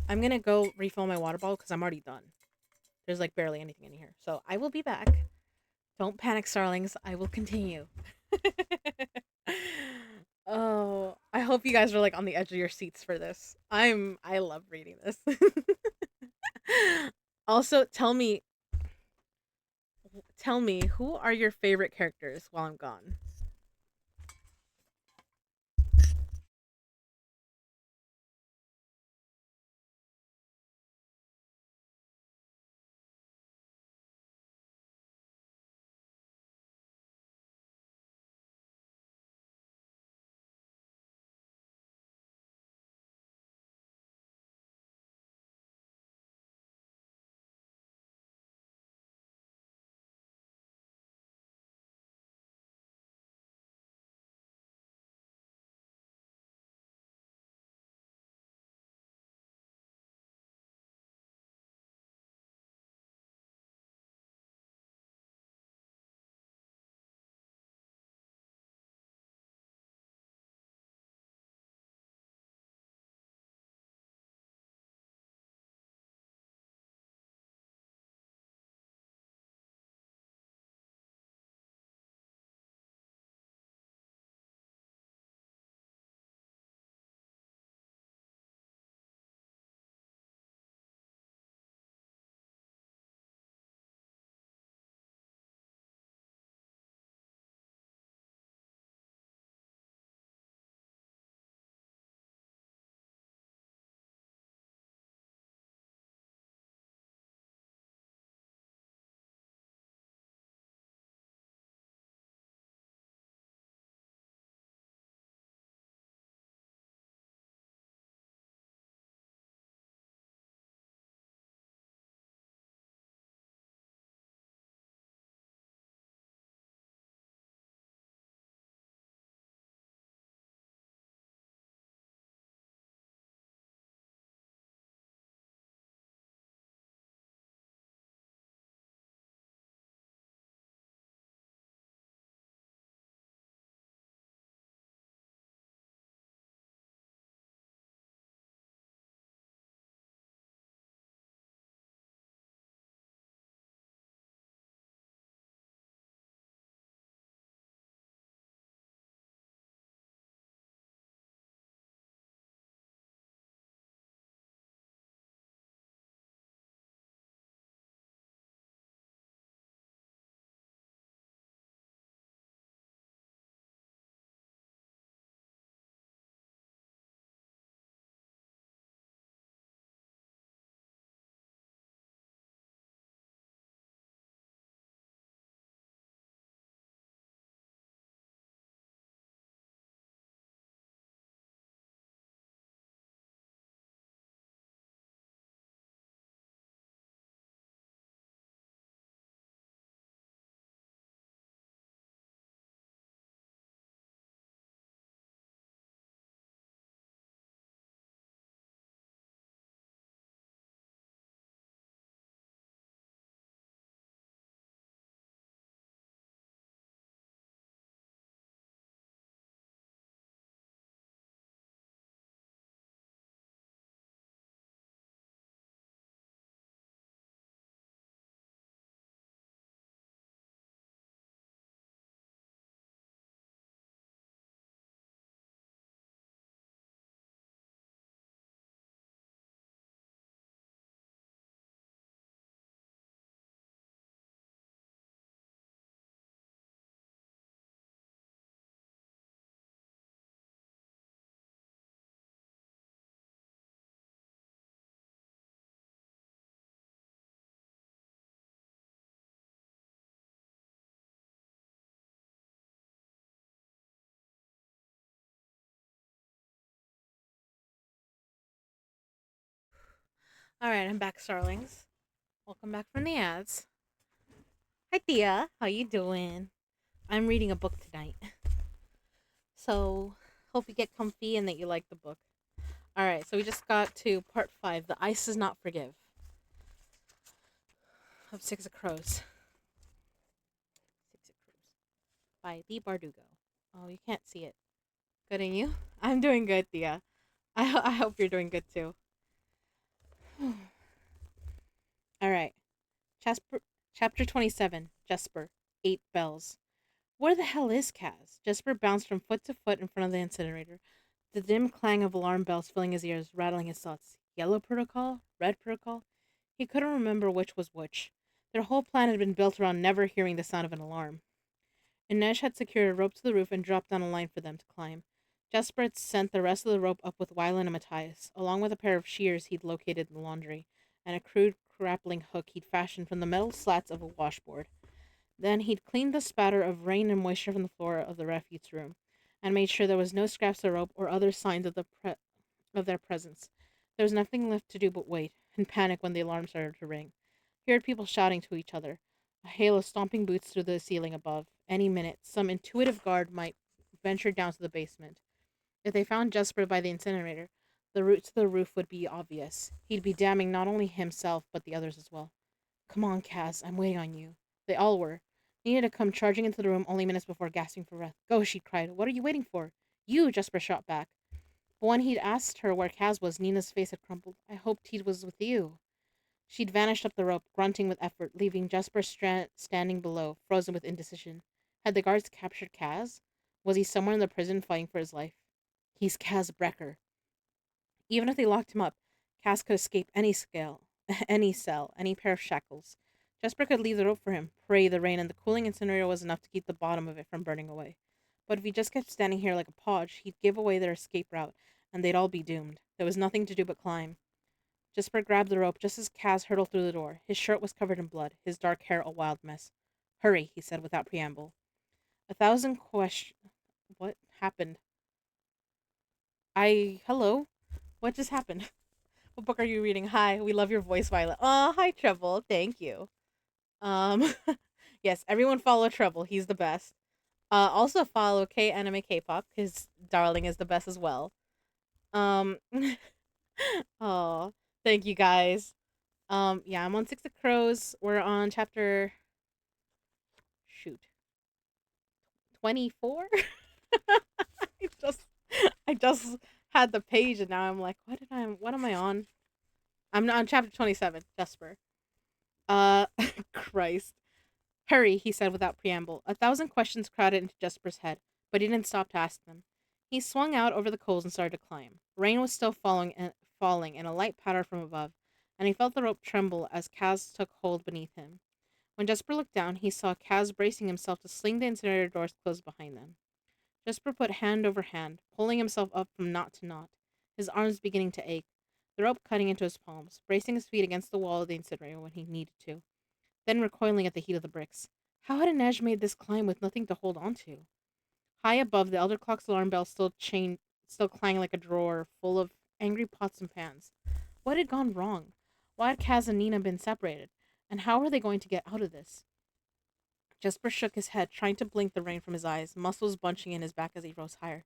I'm gonna go refill my water bottle because I'm already done. There's like barely anything in here. So I will be back. Don't panic, starlings. I will continue. Oh, I hope you guys are like on the edge of your seats for this. I love reading this. Also, tell me, who are your favorite characters while I'm gone? Alright, I'm back, Starlings. Welcome back from the ads. Hi, Thea. How you doing? I'm reading a book tonight. So, hope you get comfy and that you like the book. Alright, so we just got to part 5. The Ice Does Not Forgive. Of Six of Crows. Six of Crows. By Lee Bardugo. Oh, you can't see it. Good, and you? I'm doing good, Thea. I hope you're doing good too. Alright. Chapter 27. Jesper. 8 bells. Where the hell is Kaz? Jesper bounced from foot to foot in front of the incinerator, the dim clang of alarm bells filling his ears, rattling his thoughts. Yellow protocol? Red protocol? He couldn't remember which was which. Their whole plan had been built around never hearing the sound of an alarm. Inej had secured a rope to the roof and dropped down a line for them to climb. Jesper had sent the rest of the rope up with Wylan and Matthias, along with a pair of shears he'd located in the laundry, and a crude grappling hook he'd fashioned from the metal slats of a washboard. Then he'd cleaned the spatter of rain and moisture from the floor of the refuse room, and made sure there was no scraps of rope or other signs of their presence. There was nothing left to do but wait, and panic when the alarm started to ring. He heard people shouting to each other, a hail of stomping boots through the ceiling above. Any minute, some intuitive guard might venture down to the basement. If they found Jesper by the incinerator, the route to the roof would be obvious. He'd be damning not only himself, but the others as well. Come on, Cass, I'm waiting on you. They all were. Nina had come charging into the room only minutes before gasping for breath. Go, she cried. What are you waiting for? You, Jesper shot back. But when he'd asked her where Kaz was, Nina's face had crumpled. I hoped he was with you. She'd vanished up the rope, grunting with effort, leaving Jesper standing below, frozen with indecision. Had the guards captured Kaz? Was he somewhere in the prison fighting for his life? He's Kaz Brecker. Even if they locked him up, Kaz could escape any scale, any cell, any pair of shackles. Jesper could leave the rope for him, pray the rain, and the cooling incinerator was enough to keep the bottom of it from burning away. But if he just kept standing here like a podge, he'd give away their escape route, and they'd all be doomed. There was nothing to do but climb. Jesper grabbed the rope just as Kaz hurtled through the door. His shirt was covered in blood, his dark hair a wild mess. Hurry, he said without preamble. 1,000 questions. What happened? Hello? What just happened? What book are you reading? Hi, we love your voice, Violet. Oh, hi, Treble. Thank you. Um, yes, everyone follow Treble. He's the best. Also follow K Anime K-pop because Darling is the best as well. Um, oh, thank you guys. Yeah, I'm on Six of Crows. We're on chapter shoot 24. I just I just had the page and now I'm like, what am I on? I'm not on chapter 27, Jesper. Uh Christ. Hurry, he said without preamble. 1,000 questions crowded into Jesper's head, but he didn't stop to ask them. He swung out over the coals and started to climb. Rain was still falling and a light patter from above, and he felt the rope tremble as Kaz took hold beneath him. When Jesper looked down, he saw Kaz bracing himself to sling the incinerator doors closed behind them. Jesper put hand over hand, pulling himself up from knot to knot, his arms beginning to ache, the rope cutting into his palms, bracing his feet against the wall of the incinerator when he needed to, then recoiling at the heat of the bricks. How had Inej made this climb with nothing to hold on to? High above, the elder clock's alarm bell still clanged like a drawer full of angry pots and pans. What had gone wrong? Why had Kaz and Nina been separated? And how were they going to get out of this? Jesper shook his head, trying to blink the rain from his eyes, muscles bunching in his back as he rose higher.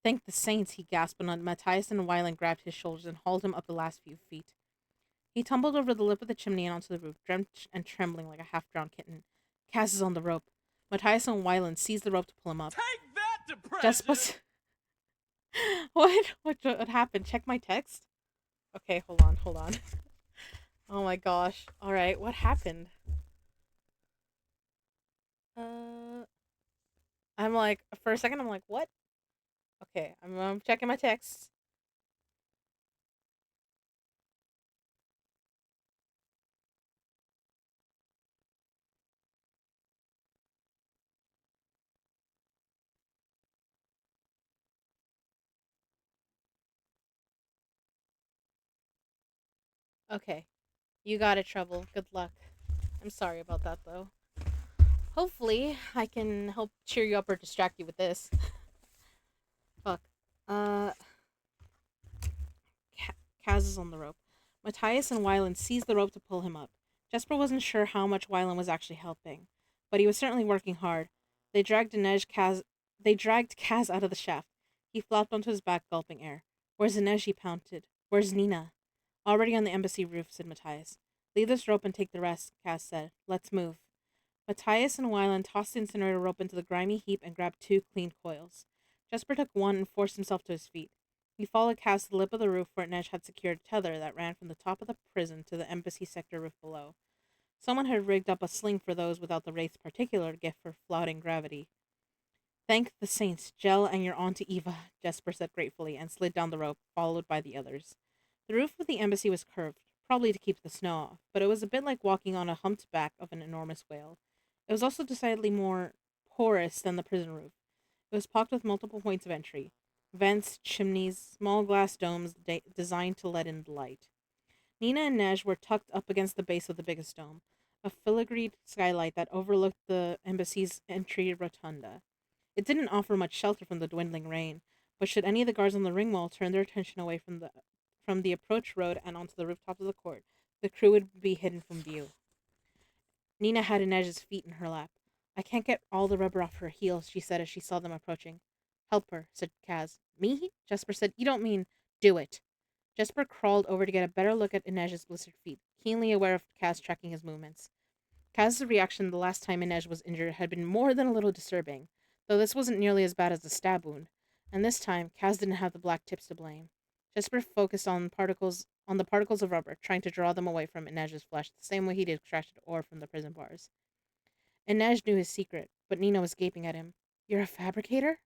Thank the saints, he gasped, and Matthias and Wyland grabbed his shoulders and hauled him up the last few feet. He tumbled over the lip of the chimney and onto the roof, drenched and trembling like a half-drowned kitten. Cass is on the rope. Matthias and Wyland seized the rope to pull him up. Take that, depression! Jesper's... What happened? Check my text? Okay, hold on. Oh my gosh. Alright, what happened? I'm like, for a second I'm like, what? Okay, I'm checking my texts. Okay. You got it, Trouble. Good luck. I'm sorry about that, though. Hopefully, I can help cheer you up or distract you with this. Fuck. Uh... Kaz is on the rope. Matthias and Wyland seized the rope to pull him up. Jesper wasn't sure how much Wyland was actually helping, but he was certainly working hard. They dragged Inej Kaz they dragged Kaz out of the shaft. He flopped onto his back, gulping air. Where's Inej? He pounded. Where's Nina? Already on the embassy roof, said Matthias. Leave this rope and take the rest, Kaz said. Let's move. Matthias and Wyland tossed the incinerator rope into the grimy heap and grabbed two clean coils. Jesper took one and forced himself to his feet. He followed Kaz to the lip of the roof where Inej had secured a tether that ran from the top of the prison to the embassy sector roof below. Someone had rigged up a sling for those without the Wraith's particular gift for flouting gravity. Thank the saints, Jel and your Auntie Eva, Jesper said gratefully, and slid down the rope, followed by the others. The roof of the embassy was curved, probably to keep the snow off, but it was a bit like walking on a humped back of an enormous whale. It was also decidedly more porous than the prison roof. It was pocked with multiple points of entry vents, chimneys, small glass domes designed to let in light. Nina and Nej were tucked up against the base of the biggest dome, a filigreed skylight that overlooked the embassy's entry rotunda. It didn't offer much shelter from the dwindling rain, but should any of the guards on the ring wall turn their attention away from the approach road and onto the rooftops of the court, the crew would be hidden from view. Nina had Inej's feet in her lap. I can't get all the rubber off her heels, she said as she saw them approaching. Help her, said Kaz. Me? Jesper said. You don't mean do it. Jesper crawled over to get a better look at Inej's blistered feet, keenly aware of Kaz tracking his movements. Kaz's reaction the last time Inej was injured had been more than a little disturbing, though this wasn't nearly as bad as the stab wound, and this time Kaz didn't have the black tips to blame. Jesper focused on the particles of rubber, trying to draw them away from Inej's flesh the same way he'd extracted ore from the prison bars. Inej knew his secret, but Nina was gaping at him. You're a fabricator?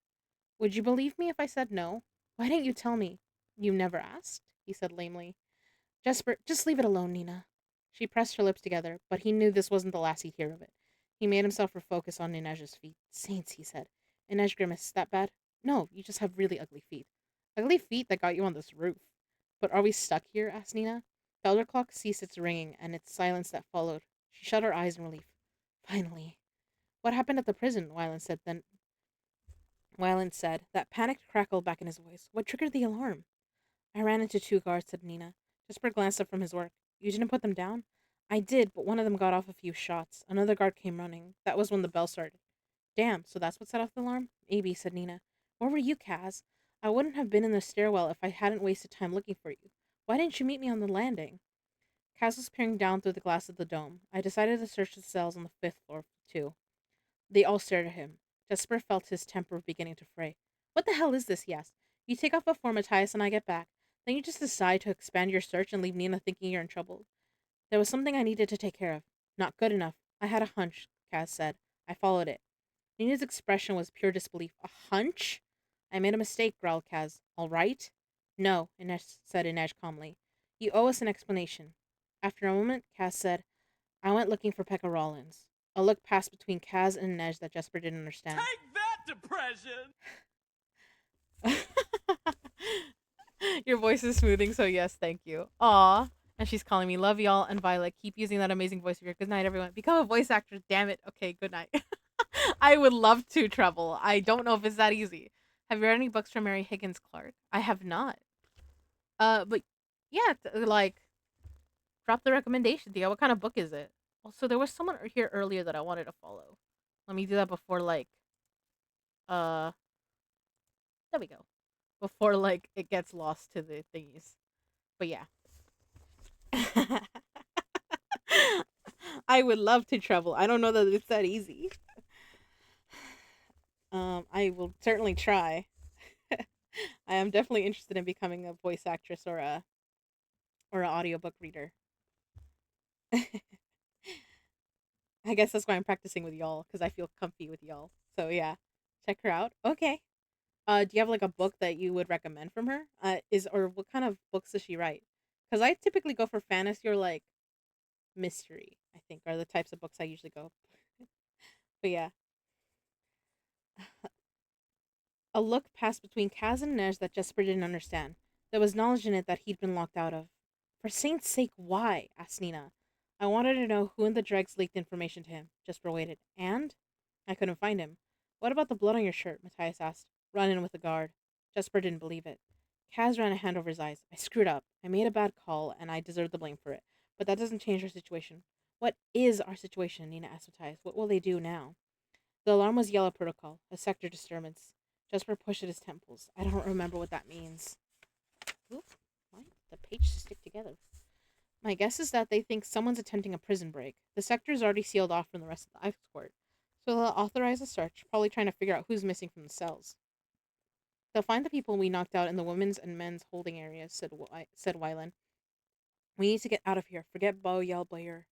Would you believe me if I said no? Why didn't you tell me? You never asked, he said lamely. Jesper, just leave it alone, Nina. She pressed her lips together, but he knew this wasn't the last he'd hear of it. He made himself refocus on Inej's feet. Saints, he said. Inej grimaced. That bad? No, you just have really ugly feet. Ugly feet that got you on this roof. But are we stuck here? Asked Nina. The elder clock ceased its ringing, and its silence that followed. She shut her eyes in relief. Finally. What happened at the prison? Wyland said, that panicked crackle back in his voice. What triggered the alarm? I ran into two guards, said Nina. Jesper glanced up from his work. You didn't put them down? I did, but one of them got off a few shots. Another guard came running. That was when the bell started. Damn, so that's what set off the alarm? Maybe, said Nina. Where were you, Kaz? I wouldn't have been in the stairwell if I hadn't wasted time looking for you. Why didn't you meet me on the landing? Kaz was peering down through the glass of the dome. I decided to search the cells on the fifth floor, too. They all stared at him. Jesper felt his temper beginning to fray. What the hell is this, he asked. You take off before Matthias and I get back. Then you just decide to expand your search and leave Nina thinking you're in trouble. There was something I needed to take care of. Not good enough. I had a hunch, Kaz said. I followed it. Nina's expression was pure disbelief. A hunch? I made a mistake, growled Kaz. All right? No, said Inej calmly. You owe us an explanation. After a moment, Kaz said, I went looking for Pekka Rollins. A look passed between Kaz and Inej that Jesper didn't understand. Take that, depression! Your voice is smoothing, so yes, thank you. Aw. And she's calling me love y'all and Violet. Keep using that amazing voice of yours. Good night, everyone. Become a voice actor, damn it. Okay, good night. I would love to, Treble. I don't know if it's that easy. Have you read any books from Mary Higgins Clark? I have not. But yeah, like, drop the recommendation, Thea. What kind of book is it? Also, there was someone here earlier that I wanted to follow. Let me do that before, like, uh, there we go. Before, like, it gets lost to the thingies. But yeah. I would love to travel. I don't know that it's that easy. I will certainly try. I am definitely interested in becoming a voice actress or an audiobook reader. I guess that's why I'm practicing with y'all, because I feel comfy with y'all. So yeah, check her out. Okay. Do you have like a book that you would recommend from her? Or what kind of books does she write? Because I typically go for fantasy or like mystery. I think are the types of books I usually go. But yeah, a look passed between Kaz andNej that Jesper didn't understand. There was knowledge in it that he'd been locked out of. For saint's sake, why? Asked Nina. I wanted to know who in the dregs leaked information to him. Jesper waited. And? I couldn't find him. What about the blood on your shirt? Matthias asked. Run in with the guard. Jesper didn't believe it. Kaz ran a hand over his eyes. I screwed up. I made a bad call, and I deserve the blame for it. But that doesn't change our situation. What is our situation? Nina asked Matthias. What will they do now? The alarm was yellow protocol, a sector disturbance. Jesper pushed at his temples. I don't remember what that means. Oop, why did the page stick together? My guess is that they think someone's attempting a prison break. The sector is already sealed off from the rest of the ice court. So they'll authorize a search, probably trying to figure out who's missing from the cells. They'll find the people we knocked out in the women's and men's holding areas, said Wylan. We need to get out of here. Forget Bo Yell Blair.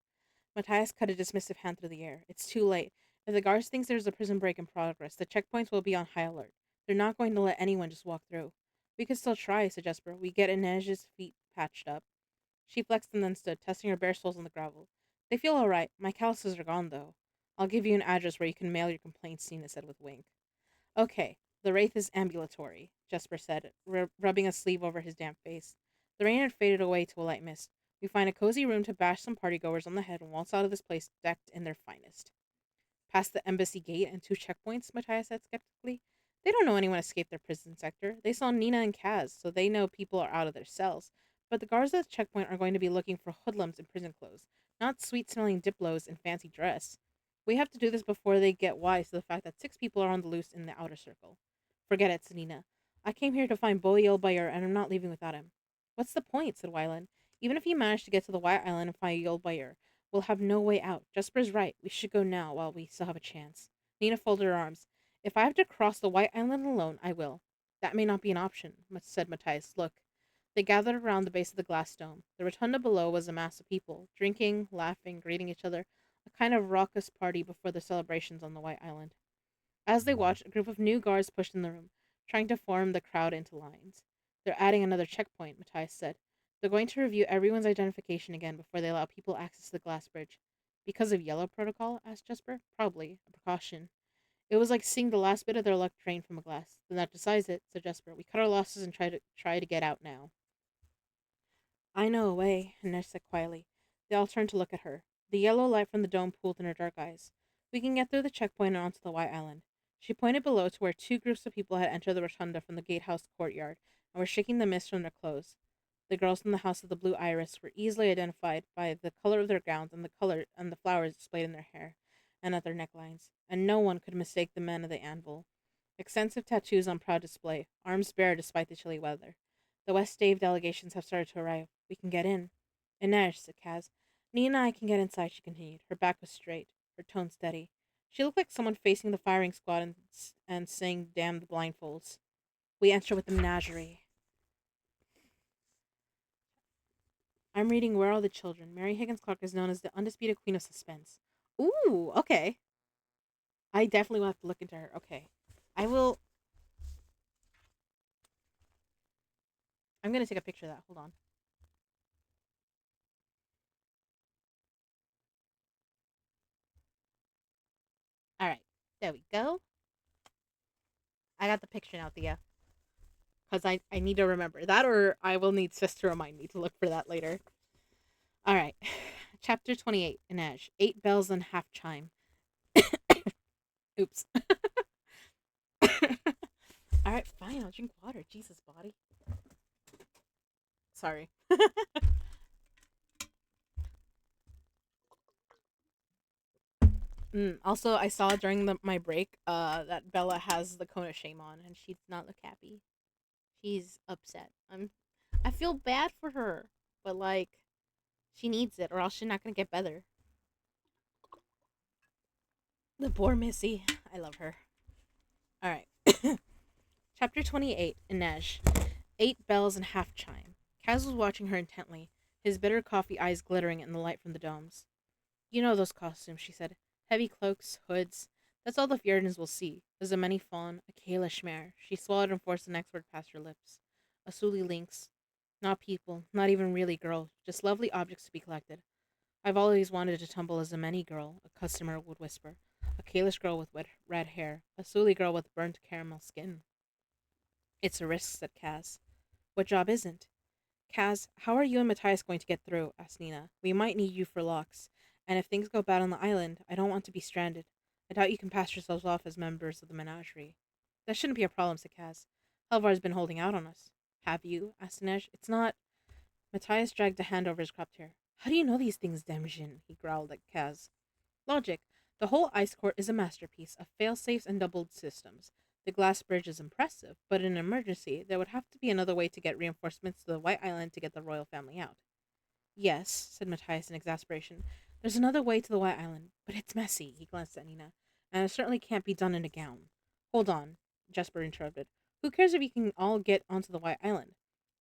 Matthias cut a dismissive hand through the air. It's too late. If the guards think there's a prison break in progress, the checkpoints will be on high alert. They're not going to let anyone just walk through. We could still try, said Jesper. We get Inej's feet patched up. She flexed and then stood, testing her bare soles on the gravel. They feel all right. My calluses are gone, though. I'll give you an address where you can mail your complaints, Nina said with a wink. Okay, the wraith is ambulatory, Jesper said, rubbing a sleeve over his damp face. The rain had faded away to a light mist. We find a cozy room to bash some partygoers on the head and waltz out of this place decked in their finest. Past the embassy gate and two checkpoints, Matthias said skeptically. They don't know anyone escaped their prison sector. They saw Nina and Kaz, so they know people are out of their cells. But the guards at the checkpoint are going to be looking for hoodlums in prison clothes, not sweet-smelling diplos in fancy dress. We have to do this before they get wise to the fact that 6 people are on the loose in the outer circle. Forget it, said Nina. I came here to find Boyel Bayer, and I'm not leaving without him. What's the point, said Wyland. Even if you manage to get to the White Island and find Yul Bayer, we'll have no way out. Jesper's right. We should go now while we still have a chance. Nina folded her arms. If I have to cross the White Island alone, I will. That may not be an option, said Matthias. Look. They gathered around the base of the glass dome. The rotunda below was a mass of people, drinking, laughing, greeting each other, a kind of raucous party before the celebrations on the White Island. As they watched, a group of new guards pushed in the room, trying to form the crowd into lines. They're adding another checkpoint, Matthias said. They're going to review everyone's identification again before they allow people access to the glass bridge. Because of yellow protocol? Asked Jesper. Probably. A precaution. It was like seeing the last bit of their luck drain from a glass. Then that decides it, said Jesper. We cut our losses and try to get out now. I know a way, Nash said quietly. They all turned to look at her. The yellow light from the dome pooled in her dark eyes. We can get through the checkpoint and onto the White Island. She pointed below to where 2 groups of people had entered the rotunda from the gatehouse courtyard and were shaking the mist from their clothes. The girls from the House of the Blue Iris were easily identified by the color of their gowns and the flowers displayed in their hair and at their necklines, and no one could mistake the men of the anvil. Extensive tattoos on proud display, arms bare despite the chilly weather. The West Dave delegations have started to arrive. We can get in. Inej, said Kaz. Nina and I can get inside, she continued. Her back was straight, her tone steady. She looked like someone facing the firing squad and saying, damn the blindfolds. We enter with the menagerie. I'm reading Where Are the Children. Mary Higgins Clark is known as the undisputed queen of suspense. Ooh, okay. I definitely will have to look into her. Okay. I will. I'm going to take a picture of that. Hold on. All right. There we go. I got the picture now, Thea. Because I need to remember that, or I will need Sis to remind me to look for that later. All right. Chapter 28, Inej. 8 bells and half chime. Oops. All right, fine. I'll drink water. Jesus, body. Sorry. Also, I saw during my break that Bella has the cone of shame on, and she does not look happy. She's upset. I feel bad for her, but like, she needs it, or else she's not gonna get better. The poor Missy. I love her. All right. Chapter 28, Inej. 8 bells and half chime. Kaz was watching her intently, his bitter coffee eyes glittering in the light from the domes. You know those costumes, she said. Heavy cloaks, hoods. That's all the Fjerdans will see. A Zemeni fawn, a Kayla Schmer. She swallowed and forced the next word past her lips. A Suli lynx. Not people, not even really girls, just lovely objects to be collected. I've always wanted to tumble a Zemeni girl, a customer would whisper. A Kalish girl with wet red hair. A Suli girl with burnt caramel skin. It's a risk, said Kaz. What job isn't? Kaz, how are you and Matthias going to get through? Asked Nina. We might need you for locks. And if things go bad on the island, I don't want to be stranded. I doubt you can pass yourselves off as members of the menagerie. That shouldn't be a problem, said Kaz. Helvar's been holding out on us. Have you? Asked Inej. It's not. Matthias dragged a hand over his cropped hair. How do you know these things, Demjin? He growled at Kaz. Logic. The whole ice court is a masterpiece of fail-safes and doubled systems. The glass bridge is impressive, but in an emergency, there would have to be another way to get reinforcements to the White Island to get the royal family out. Yes, said Matthias in exasperation. There's another way to the White Island, but it's messy, he glanced at Nina, and it certainly can't be done in a gown. Hold on, Jesper interrupted. Who cares if you can all get onto the White Island?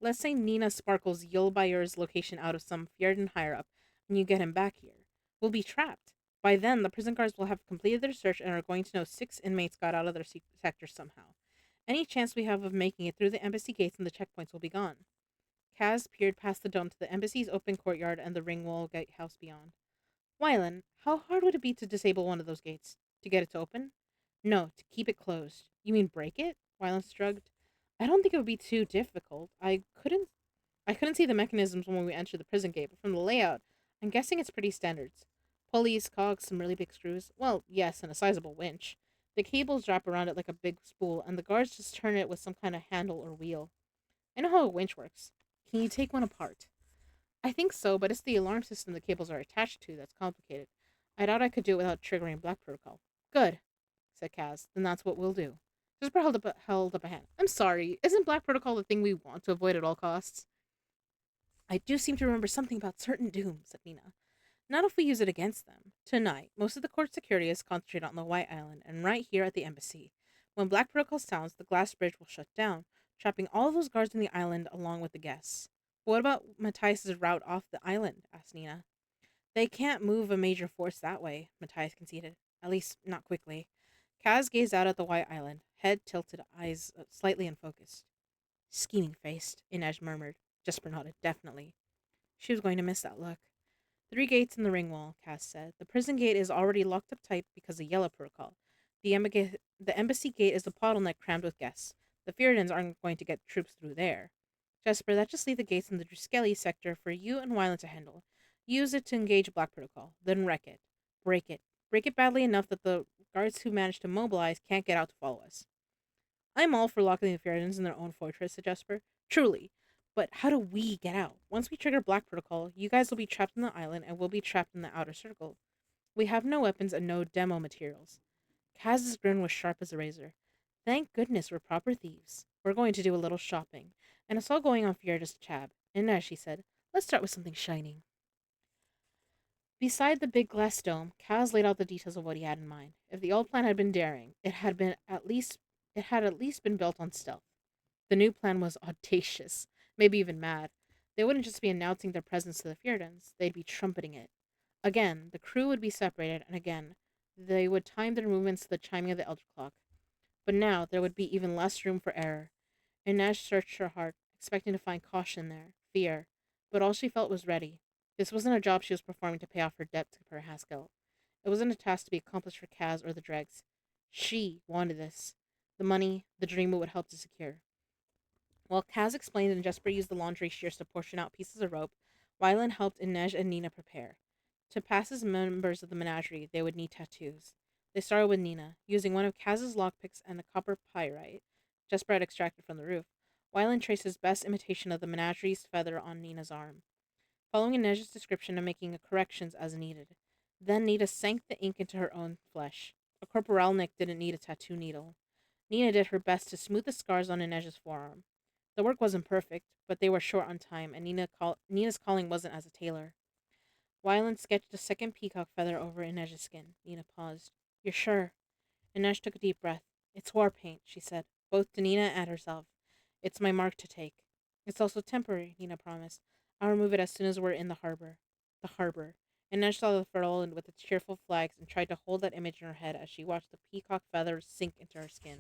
Let's say Nina sparkles Yulbayur's location out of some Fjerdan higher up, and you get him back here. We'll be trapped. By then, the prison guards will have completed their search and are going to know 6 inmates got out of their sector somehow. Any chance we have of making it through the embassy gates and the checkpoints will be gone. Kaz peered past the dome to the embassy's open courtyard and the ring wall gatehouse beyond. Wylan, how hard would it be to disable one of those gates? To get it to open? No, to keep it closed. You mean break it? Wylan shrugged. I don't think it would be too difficult. I couldn't see the mechanisms when we entered the prison gate, but from the layout, I'm guessing it's pretty standard. Pulleys, cogs, some really big screws. Well, yes, and a sizable winch. The cables wrap around it like a big spool, and the guards just turn it with some kind of handle or wheel. I know how a winch works. Can you take one apart? I think so, but it's the alarm system the cables are attached to that's complicated. I doubt I could do it without triggering Black Protocol. Good, said Kaz. Then that's what we'll do. Jesper held up a hand. I'm sorry, isn't Black Protocol the thing we want to avoid at all costs? I do seem to remember something about certain doom, said Nina. Not if we use it against them. Tonight, most of the court security is concentrated on the White Island and right here at the embassy. When Black Protocol sounds, the glass bridge will shut down, trapping all those guards in the island along with the guests. What about Matthias's route off the island? Asked Nina. They can't move a major force that way, Matthias conceded. At least, not quickly. Kaz gazed out at the White Island, head tilted, eyes slightly unfocused. Scheming faced, Inej murmured. Jesper nodded, definitely. She was going to miss that look. 3 gates in the ring wall, Cass said. The prison gate is already locked up tight because of Yellow Protocol. The embassy gate is the bottleneck crammed with guests. The Fjordans aren't going to get troops through there. Jesper, that just leave the gates in the Druskeli sector for you and Wyland to handle. Use it to engage Black Protocol, then wreck it. Break it. Break it badly enough that the guards who manage to mobilize can't get out to follow us. I'm all for locking the Fjordans in their own fortress, said Jesper. Truly. But how do we get out? Once we trigger Black Protocol, you guys will be trapped in the island and we'll be trapped in the outer circle. We have no weapons and no demo materials. Kaz's grin was sharp as a razor. Thank goodness we're proper thieves. We're going to do a little shopping, and it's all going on Fjerda's tab. And as she said, let's start with something shining. Beside the big glass dome, Kaz laid out the details of what he had in mind. If the old plan had been daring, it had at least been built on stealth. The new plan was audacious, maybe even mad. They wouldn't just be announcing their presence to the Fjordans, they'd be trumpeting it. Again, the crew would be separated, and again, they would time their movements to the chiming of the elder clock. But now there would be even less room for error. Inez searched her heart, expecting to find caution there, fear, but all she felt was ready. This wasn't a job she was performing to pay off her debt to Per Haskell. It wasn't a task to be accomplished for Kaz or the Dregs. She wanted this. The money, the dream it would help to secure. While Kaz explained and Jesper used the laundry shears to portion out pieces of rope, Wyland helped Inej and Nina prepare. To pass as members of the menagerie, they would need tattoos. They started with Nina, using one of Kaz's lockpicks and a copper pyrite Jesper had extracted from the roof. Wyland traced his best imitation of the menagerie's feather on Nina's arm, following Inej's description and making corrections as needed. Then Nina sank the ink into her own flesh. A corporalnik didn't need a tattoo needle. Nina did her best to smooth the scars on Inej's forearm. The work wasn't perfect, but they were short on time, and Nina's calling wasn't as a tailor. Wyland sketched a second peacock feather over Inej's skin. Nina paused. You're sure? Inej took a deep breath. It's war paint, she said, both to Nina and herself. It's my mark to take. It's also temporary, Nina promised. I'll remove it as soon as we're in the harbor. The harbor. Inej saw the fertile with its cheerful flags and tried to hold that image in her head as she watched the peacock feathers sink into her skin.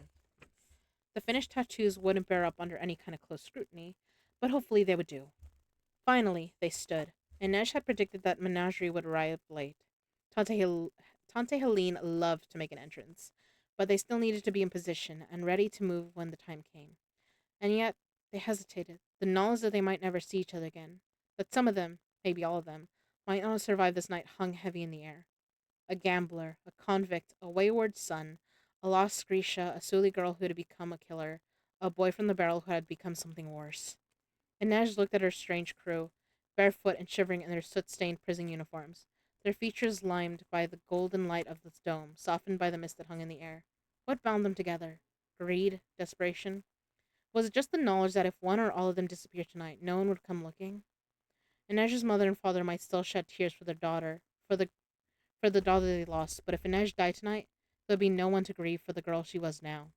The finished tattoos wouldn't bear up under any kind of close scrutiny, but hopefully they would do. Finally, they stood. Inej had predicted that Menagerie would arrive late. Tante Helene loved to make an entrance, but they still needed to be in position and ready to move when the time came. And yet, they hesitated, the knowledge that they might never see each other again, that some of them, maybe all of them, might not survive this night hung heavy in the air. A gambler, a convict, a wayward son, a lost Grisha, a silly girl who had become a killer, a boy from the barrel who had become something worse. Inej looked at her strange crew, barefoot and shivering in their soot-stained prison uniforms, their features limed by the golden light of the dome, softened by the mist that hung in the air. What bound them together? Greed? Desperation? Was it just the knowledge that if one or all of them disappeared tonight, no one would come looking? Inej's mother and father might still shed tears for their daughter, for the daughter they lost, but if Inej died tonight, there would be no one to grieve for the girl she was now.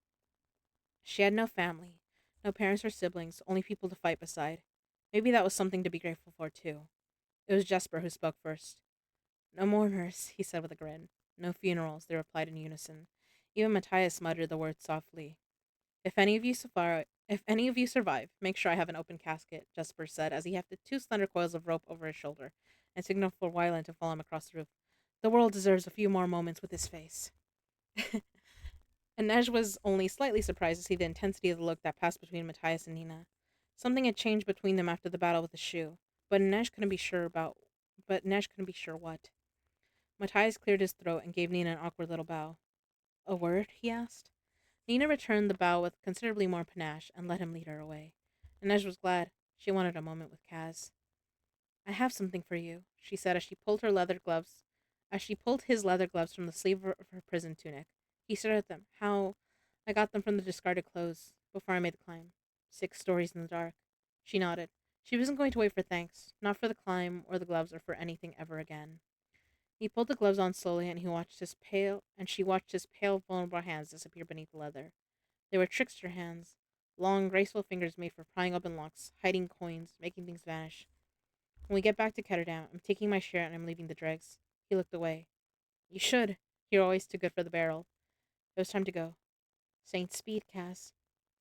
She had no family, no parents or siblings, only people to fight beside. Maybe that was something to be grateful for, too. It was Jesper who spoke first. No mourners, he said with a grin. No funerals, they replied in unison. Even Matthias muttered the words softly. If any of you survive, make sure I have an open casket, Jesper said as he hefted two slender coils of rope over his shoulder and signaled for Wyland to follow him across the roof. The world deserves a few more moments with his face. Inej was only slightly surprised to see the intensity of the look that passed between Matthias and Nina. Something had changed between them after the battle with the shoe, but Inej couldn't be sure what. Matthias cleared his throat and gave Nina an awkward little bow. A word? He asked. Nina returned the bow with considerably more panache and let him lead her away. Inej was glad. She wanted a moment with Kaz. I have something for you, she said as she pulled his leather gloves from the sleeve of her prison tunic. He stared at them. How I got them from the discarded clothes before I made the climb. 6 stories in the dark. She nodded. She wasn't going to wait for thanks, not for the climb or the gloves or for anything ever again. He pulled the gloves on slowly and she watched his pale, vulnerable hands disappear beneath the leather. They were trickster hands, long, graceful fingers made for prying open locks, hiding coins, making things vanish. When we get back to Ketterdam, I'm taking my share and I'm leaving the dregs. He looked away. You should. You're always too good for the barrel. It was time to go. Saint speed, Cass.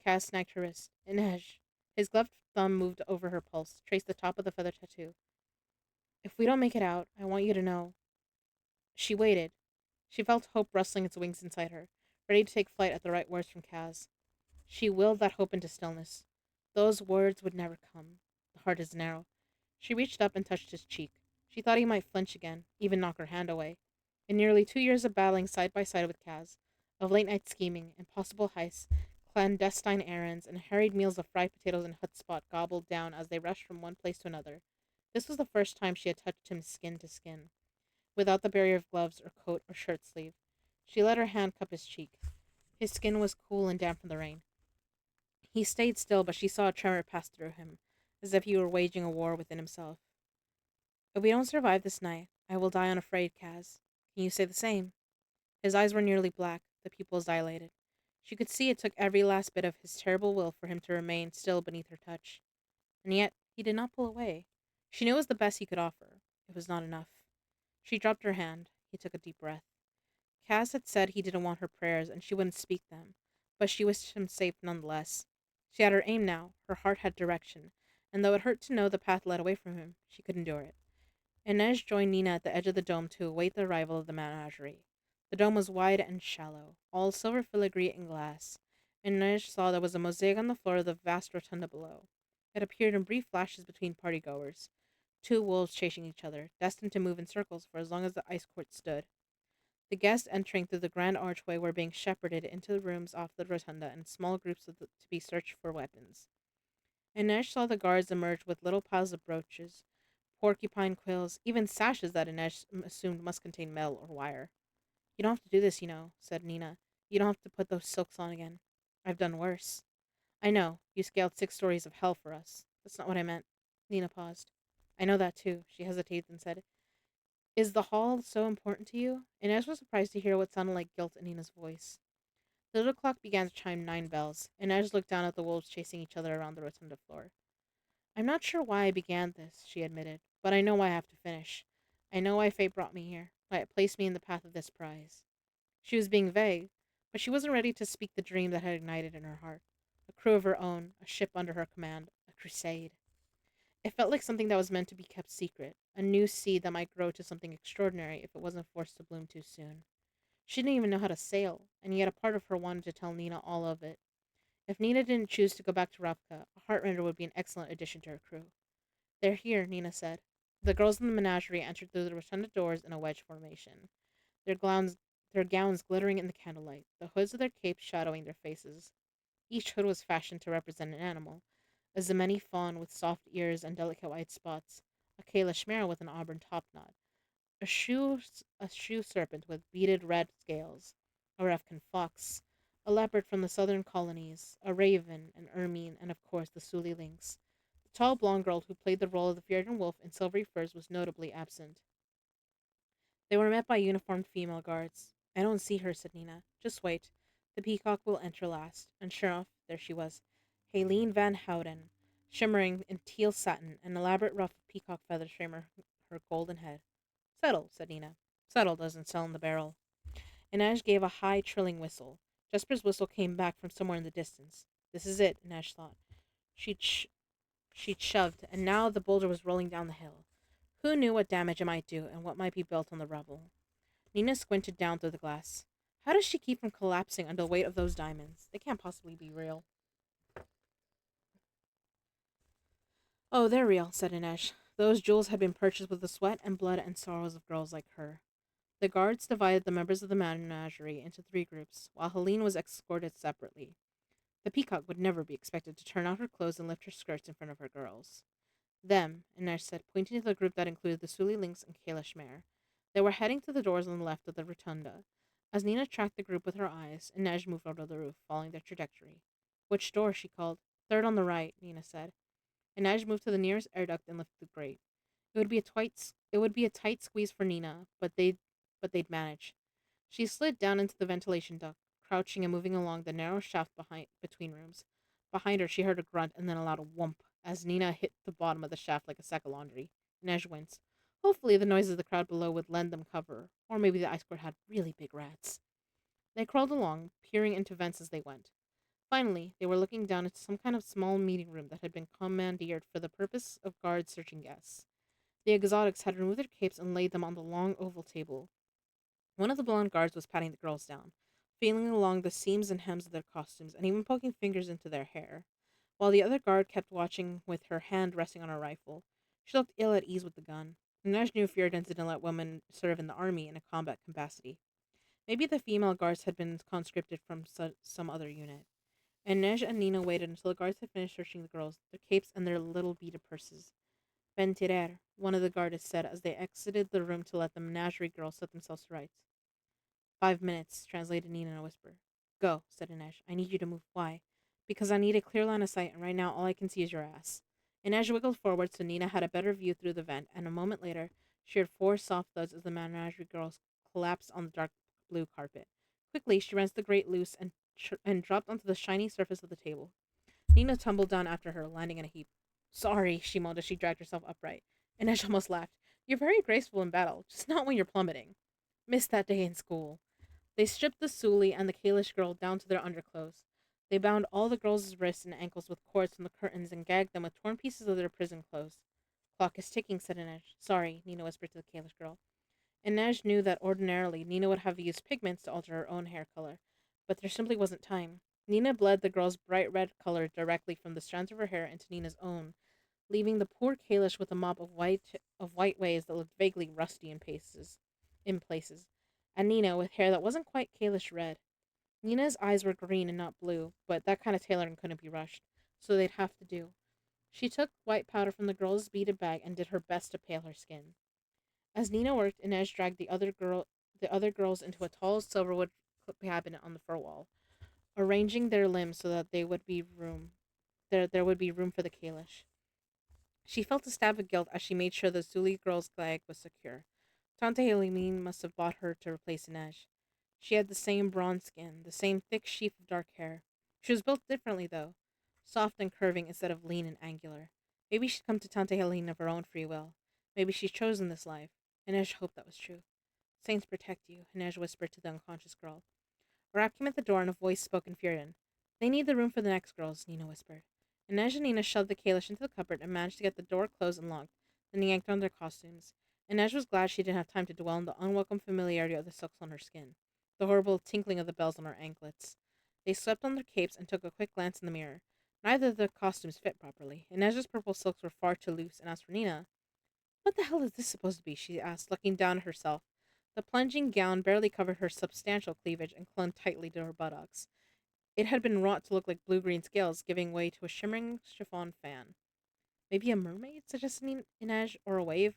Cass snagged her wrist. Inej. His gloved thumb moved over her pulse, traced the top of the feather tattoo. If we don't make it out, I want you to know. She waited. She felt hope rustling its wings inside her, ready to take flight at the right words from Kaz. She willed that hope into stillness. Those words would never come. The heart is narrow. She reached up and touched his cheek. She thought he might flinch again, even knock her hand away. In nearly 2 years of battling side by side with Kaz, of late night scheming, impossible heists, clandestine errands, and harried meals of fried potatoes and hotspot gobbled down as they rushed from one place to another, this was the first time she had touched him skin to skin, without the barrier of gloves or coat or shirt sleeve. She let her hand cup his cheek. His skin was cool and damp from the rain. He stayed still, but she saw a tremor pass through him, as if he were waging a war within himself. If we don't survive this night, I will die unafraid, Kaz. Can you say the same? His eyes were nearly black, the pupils dilated. She could see it took every last bit of his terrible will for him to remain still beneath her touch. And yet, he did not pull away. She knew it was the best he could offer. It was not enough. She dropped her hand. He took a deep breath. Cass had said he didn't want her prayers and she wouldn't speak them, but she wished him safe nonetheless. She had her aim now, her heart had direction, and though it hurt to know the path led away from him, she could endure it. Inez joined Nina at the edge of the dome to await the arrival of the menagerie. The dome was wide and shallow, all silver filigree and glass. Inez saw there was a mosaic on the floor of the vast rotunda below. It appeared in brief flashes between partygoers, 2 wolves chasing each other, destined to move in circles for as long as the ice court stood. The guests entering through the grand archway were being shepherded into the rooms off the rotunda in small groups to be searched for weapons. Inej saw the guards emerge with little piles of brooches, porcupine quills, even sashes that Inej assumed must contain metal or wire. You don't have to do this, said Nina. You don't have to put those silks on again. I've done worse. I know. You scaled 6 stories of hell for us. That's not what I meant. Nina paused. I know that too. She hesitated and said, Is the hall so important to you? Inez was surprised to hear what sounded like guilt in Nina's voice. The little clock began to chime 9 bells. Inez looked down at the wolves chasing each other around the rotunda floor. I'm not sure why I began this, she admitted, but I know why I have to finish. I know why fate brought me here, why it placed me in the path of this prize. She was being vague, but she wasn't ready to speak the dream that had ignited in her heart. A crew of her own, a ship under her command, a crusade. It felt like something that was meant to be kept secret, a new seed that might grow to something extraordinary if it wasn't forced to bloom too soon. She didn't even know how to sail, and yet a part of her wanted to tell Nina all of it. If Nina didn't choose to go back to Ravka, a heartrender would be an excellent addition to her crew. They're here, Nina said. The girls in the menagerie entered through the rotunda doors in a wedge formation, their gowns glittering in the candlelight, the hoods of their capes shadowing their faces. Each hood was fashioned to represent an animal: a Zemeni fawn with soft ears and delicate white spots, a Kalish mare with an auburn topknot, a shoe serpent with beaded red scales, a Refkin fox, a leopard from the southern colonies, a raven, an ermine, and of course the Suli lynx. The tall blonde girl who played the role of the Fjordan wolf in silvery furs was notably absent. They were met by uniformed female guards. I don't see her, said Nina. Just wait. The peacock will enter last. And sure enough, there she was. Helene Van Houten, shimmering in teal satin, an elaborate ruff of peacock feathers framing her golden head. Settle, said Nina. Settle doesn't sell in the barrel. Inej gave a high, trilling whistle. Jesper's whistle came back from somewhere in the distance. This is it, Inej thought. She'd, sh- she'd shoved, and now the boulder was rolling down the hill. Who knew what damage it might do and what might be built on the rubble? Nina squinted down through the glass. How does she keep from collapsing under the weight of those diamonds? They can't possibly be real. Oh, they're real, said Inej. Those jewels had been purchased with the sweat and blood and sorrows of girls like her. The guards divided the members of the menagerie into three groups, while Helene was escorted separately. The peacock would never be expected to turn out her clothes and lift her skirts in front of her girls. Them, Inej said, pointing to the group that included the Suli Lynx and Kalish Mare. They were heading to the doors on the left of the rotunda. As Nina tracked the group with her eyes, Inej moved over the roof, following their trajectory. Which door? She called. Third on the right, Nina said. Inej moved to the nearest air duct and lifted the grate. It would be a tight squeeze for Nina, but they'd manage. She slid down into the ventilation duct, crouching and moving along the narrow shaft between rooms. Behind her, she heard a grunt and then a loud whump as Nina hit the bottom of the shaft like a sack of laundry. Inej winced. Hopefully, the noises of the crowd below would lend them cover, or maybe the ice court had really big rats. They crawled along, peering into vents as they went. Finally, they were looking down into some kind of small meeting room that had been commandeered for the purpose of guards searching guests. The exotics had removed their capes and laid them on the long oval table. One of the blonde guards was patting the girls down, feeling along the seams and hems of their costumes, and even poking fingers into their hair, while the other guard kept watching with her hand resting on her rifle. She looked ill at ease with the gun. Nesh knew Fjordans didn't let women serve in the army in a combat capacity. Maybe the female guards had been conscripted from some other unit. And Nej and Nina waited until the guards had finished searching the girls, their capes, and their little beaded purses. Ben tirer, one of the guards said as they exited the room to let the menagerie girls set themselves to rights. 5 minutes, translated Nina in a whisper. Go, said Inej. I need you to move. Why? Because I need a clear line of sight, and right now all I can see is your ass. Inej wiggled forward so Nina had a better view through the vent, and a moment later, she heard four soft thuds as the menagerie girls collapsed on the dark blue carpet. Quickly, she wrenched the grate loose and dropped onto the shiny surface of the table. Nina tumbled down after her, landing in a heap. Sorry, she moaned as she dragged herself upright. Inej almost laughed. You're very graceful in battle, just not when you're plummeting. Missed that day in school. They stripped the Suli and the Kalish girl down to their underclothes. They bound all the girls' wrists and ankles with cords from the curtains and gagged them with torn pieces of their prison clothes. Clock is ticking, said Inej. Sorry, Nina whispered to the Kalish girl. Inej knew that ordinarily Nina would have used pigments to alter her own hair color, but there simply wasn't time. Nina bled the girl's bright red color directly from the strands of her hair into Nina's own, leaving the poor Kalish with a mop of white waves that looked vaguely rusty in places, and Nina with hair that wasn't quite Kalish red. Nina's eyes were green and not blue, but that kind of tailoring couldn't be rushed, so they'd have to do. She took white powder from the girl's beaded bag and did her best to pale her skin. As Nina worked, Inez dragged the other girls into a tall silverwood cabinet on the fur wall, arranging their limbs so that there would be room for the Kalish. She felt a stab of guilt as she made sure the Zuli girl's gag was secure. Tante Helene must have bought her to replace Inej. She had the same bronze skin, the same thick sheaf of dark hair. She was built differently, though, soft and curving instead of lean and angular. Maybe she'd come to Tante Helene of her own free will. Maybe she'd chosen this life. Inej hoped that was true. Saints protect you, Inej whispered to the unconscious girl. A rap came at the door and a voice spoke in Furian. They need the room for the next girls, Nina whispered. Inej and Nina shoved the Kalish into the cupboard and managed to get the door closed and locked, then yanked on their costumes. Inej was glad she didn't have time to dwell on the unwelcome familiarity of the silks on her skin, the horrible tinkling of the bells on her anklets. They swept on their capes and took a quick glance in the mirror. Neither of their costumes fit properly. Inej's purple silks were far too loose, and as for Nina, what the hell is this supposed to be? She asked, looking down at herself. The plunging gown barely covered her substantial cleavage and clung tightly to her buttocks. It had been wrought to look like blue-green scales, giving way to a shimmering chiffon fan. Maybe a mermaid, suggested Inej, or a wave.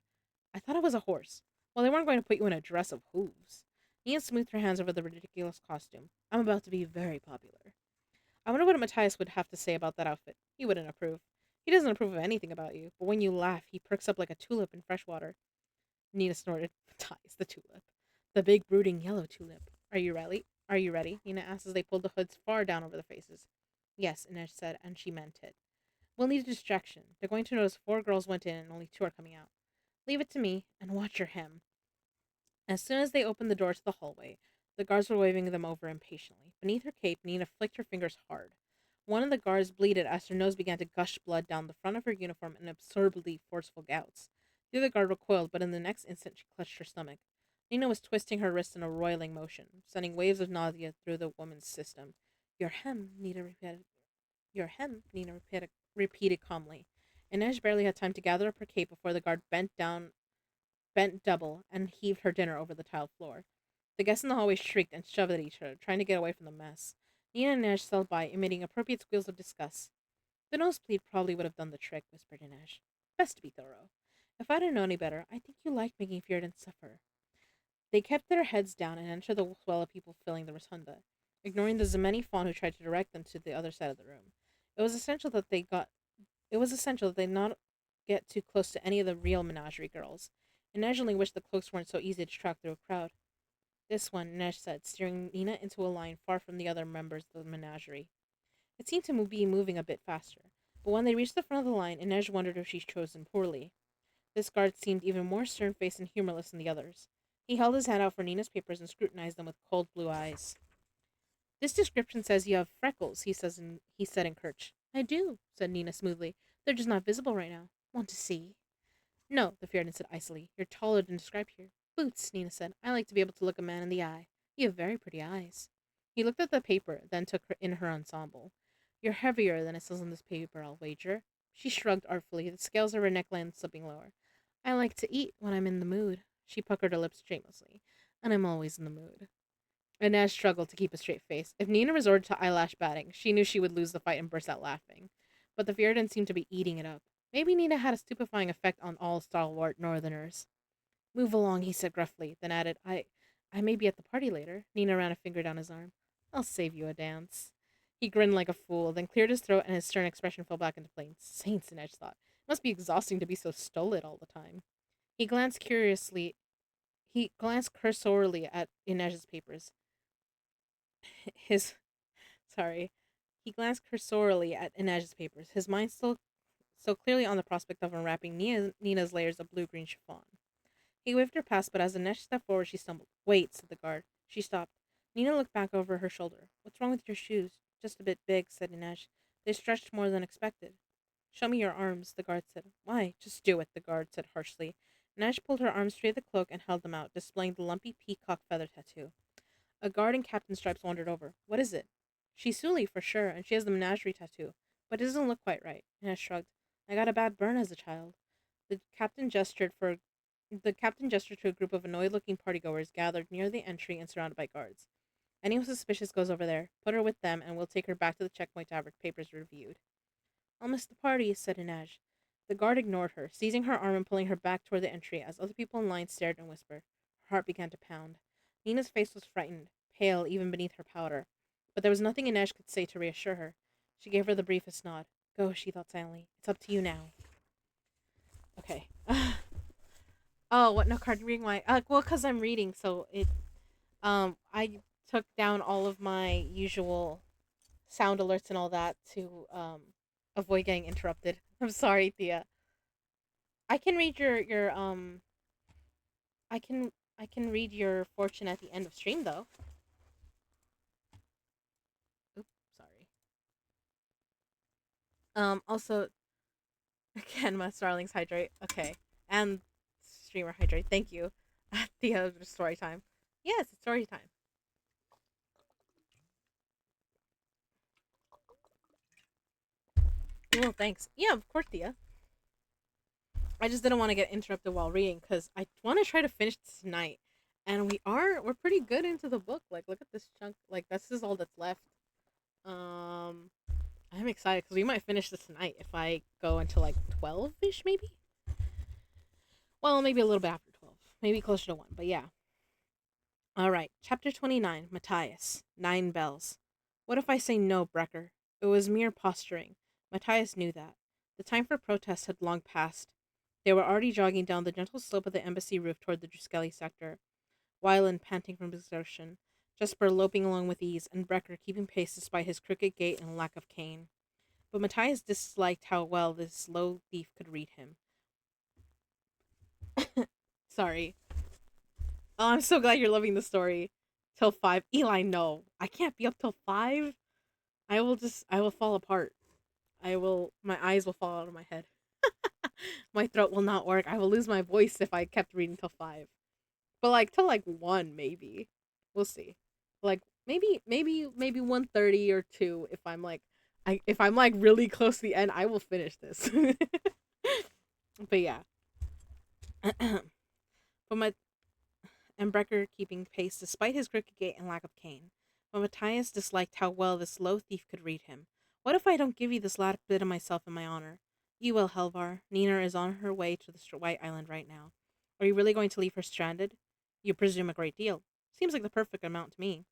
I thought it was a horse. Well, they weren't going to put you in a dress of hooves. Nia smoothed her hands over the ridiculous costume. I'm about to be very popular. I wonder what Matthias would have to say about that outfit. He wouldn't approve. He doesn't approve of anything about you, but when you laugh, he perks up like a tulip in fresh water. Nina snorted. Matthias, the tulip. The big, brooding yellow tulip. Are you ready? Are you ready? Nina asked as they pulled the hoods far down over their faces. Yes, Inej said, and she meant it. We'll need a distraction. They're going to notice 4 girls went in and only 2 are coming out. Leave it to me, and watch your hem. As soon as they opened the door to the hallway, the guards were waving them over impatiently. Beneath her cape, Nina flicked her fingers hard. One of the guards bleated as her nose began to gush blood down the front of her uniform in absurdly forceful gouts. The other guard recoiled, but in the next instant she clutched her stomach. Nina was twisting her wrist in a roiling motion, sending waves of nausea through the woman's system. Your hem, Nina repeated. Your hem, Nina repeated calmly. Inej barely had time to gather up her cape before the guard bent double, and heaved her dinner over the tiled floor. The guests in the hallway shrieked and shoved at each other, trying to get away from the mess. Nina and Inej sailed by, emitting appropriate squeals of disgust. The nosebleed probably would have done the trick, whispered Inej. Best to be thorough. If I didn't know any better, I think you like making Fjorden suffer. They kept their heads down and entered the swell of people filling the rotunda, ignoring the Zemeni fawn who tried to direct them to the other side of the room. It was essential that they not get too close to any of the real menagerie girls. Inej only wished the cloaks weren't so easy to track through a crowd. This one, Inej said, steering Nina into a line far from the other members of the menagerie. It seemed to be moving a bit faster, but when they reached the front of the line, Inej wondered if she'd chosen poorly. This guard seemed even more stern-faced and humorless than the others. He held his hand out for Nina's papers and scrutinized them with cold blue eyes. This description says you have freckles, he said in Kirch. I do, said Nina smoothly. They're just not visible right now. Want to see? No, the Fjorden said icily. You're taller than described here. Boots, Nina said. I like to be able to look a man in the eye. You have very pretty eyes. He looked at the paper, then took her in her ensemble. You're heavier than it says on this paper, I'll wager. She shrugged artfully, the scales of her neckline slipping lower. I like to eat when I'm in the mood. She puckered her lips shamelessly. And I'm always in the mood. Inej struggled to keep a straight face. If Nina resorted to eyelash batting, she knew she would lose the fight and burst out laughing. But the Fjorden seemed to be eating it up. Maybe Nina had a stupefying effect on all stalwart northerners. Move along, he said gruffly, then added, I may be at the party later. Nina ran a finger down his arm. I'll save you a dance. He grinned like a fool, then cleared his throat and his stern expression fell back into plain. Saints, Inej thought. It must be exhausting to be so stolid all the time. He glanced cursorily at Inej's papers. His sorry. He glanced cursorily at Inej's papers, his mind still so clearly on the prospect of unwrapping Nina's layers of blue-green chiffon. He waved her past, but as Inej stepped forward, she stumbled. Wait, said the guard. She stopped. Nina looked back over her shoulder. What's wrong with your shoes? Just a bit big, said Inej. They stretched more than expected. Show me your arms, the guard said. Why? Just do it, the guard said harshly. Inej pulled her arms straight of the cloak and held them out, displaying the lumpy peacock feather tattoo. A guard in captain stripes wandered over. What is it? She's Sully, for sure, and she has the menagerie tattoo. But it doesn't look quite right. Inej shrugged. I got a bad burn as a child. The captain gestured to a group of annoyed-looking partygoers gathered near the entry and surrounded by guards. Anyone suspicious goes over there. Put her with them, and we'll take her back to the checkpoint to have her papers reviewed. I'll miss the party, said Inej. The guard ignored her, seizing her arm and pulling her back toward the entry as other people in line stared and whispered. Her heart began to pound. Nina's face was frightened, pale even beneath her powder. But there was nothing Inej could say to reassure her. She gave her the briefest nod. Go, she thought silently. It's up to you now. Okay. Oh, what? No card reading? Why? Well, because I'm reading, so I took down all of my usual sound alerts and all that to avoid getting interrupted. I'm sorry, Thea. I can read I can read your fortune at the end of stream though. Oops, sorry. Also, again, my starlings hydrate. Okay, and streamer hydrate. Thank you. Thea, story time. Yes, it's story time. Well, thanks. Yeah, of course, Thea. I just didn't want to get interrupted while reading because I want to try to finish this tonight. And we're pretty good into the book. Like, look at this chunk. Like, this is all that's left. Um, I'm excited because we might finish this tonight if I go until like 12 ish, maybe. Well, maybe a little bit after 12, maybe closer to 1. But yeah. All right, chapter 29, Matthias. 9 bells. What if I say no, Brecker? It was mere posturing. Matthias knew that. The time for protest had long passed. They were already jogging down the gentle slope of the embassy roof toward the Druskelly sector, Wyland panting from exertion, Jesper loping along with ease, and Brecker keeping pace despite his crooked gait and lack of cane. But Matthias disliked how well this slow thief could read him. Sorry. Oh, I'm so glad you're loving the story. Till 5. Eli, no. I can't be up till 5. I will fall apart. My eyes will fall out of my head. My throat will not work. I will lose my voice if I kept reading till 5. But like till like 1 maybe. We'll see. Like maybe 1:30 or 2 if if I'm like really close to the end, I will finish this. But yeah. but my and Brecker keeping pace despite his crooked gait and lack of cane. But Matthias disliked how well this low thief could read him. What if I don't give you this last bit of myself in my honor? You will, Helvar. Nina is on her way to the White Island right now. Are you really going to leave her stranded? You presume a great deal. Seems like the perfect amount to me.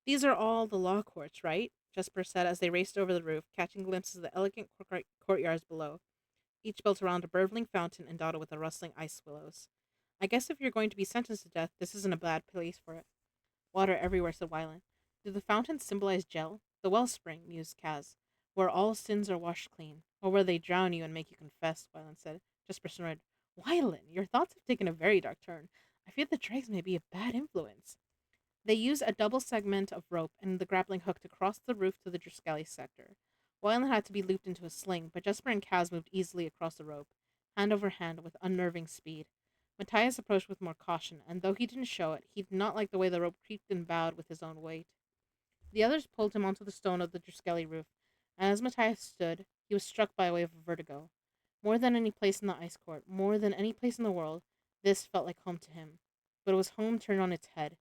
These are all the law courts, right? Jesper said as they raced over the roof, catching glimpses of the elegant courtyards below, each built around a burbling fountain and dotted with the rustling ice willows. I guess if you're going to be sentenced to death, this isn't a bad place for it. Water everywhere, said Wyland. Do the fountains symbolize gel? The wellspring, mused Kaz, where all sins are washed clean. Or where they drown you and make you confess, Wyland said. Jesper snorted. Wyland, your thoughts have taken a very dark turn. I fear the dregs may be a bad influence. They used a double segment of rope and the grappling hook to cross the roof to the Druskelly sector. Wyland had to be looped into a sling, but Jesper and Kaz moved easily across the rope, hand over hand, with unnerving speed. Matthias approached with more caution, and though he didn't show it, he did not like the way the rope creaked and bowed with his own weight. The others pulled him onto the stone of the Druskelly roof, and as Matthias stood, he was struck by a wave of vertigo. More than any place in the ice court, more than any place in the world, this felt like home to him. But it was home turned on its head,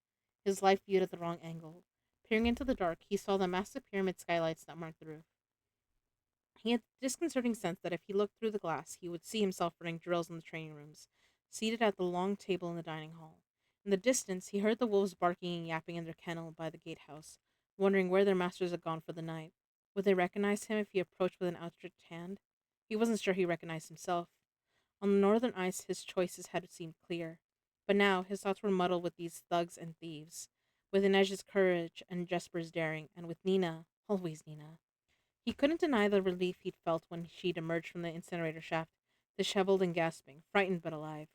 his life viewed at the wrong angle. Peering into the dark, he saw the massive pyramid skylights that marked the roof. He had the disconcerting sense that if he looked through the glass, he would see himself running drills in the training rooms, seated at the long table in the dining hall. In the distance, he heard the wolves barking and yapping in their kennel by the gatehouse, wondering where their masters had gone for the night. Would they recognize him if he approached with an outstretched hand? He wasn't sure he recognized himself. On the northern ice, his choices had seemed clear. But now, his thoughts were muddled with these thugs and thieves, with Inej's courage and Jesper's daring, and with Nina, always Nina. He couldn't deny the relief he'd felt when she'd emerged from the incinerator shaft, disheveled and gasping, frightened but alive.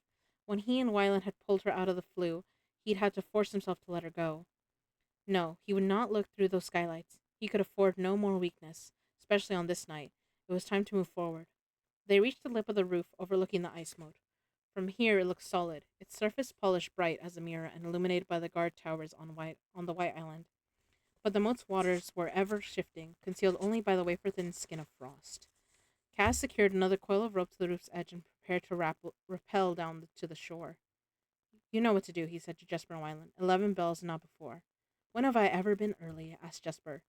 When he and Wyland had pulled her out of the flue, he'd had to force himself to let her go. No, he would not look through those skylights. He could afford no more weakness, especially on this night. It was time to move forward. They reached the lip of the roof overlooking the ice moat. From here it looked solid, its surface polished bright as a mirror and illuminated by the guard towers on the White Island. But the moat's waters were ever shifting, concealed only by the wafer-thin skin of frost. Cass secured another coil of rope to the roof's edge and prepared to rappel down to the shore. You know what to do, he said to Jesper and Wyland. 11 bells, not before. When have I ever been early? Asked Jesper.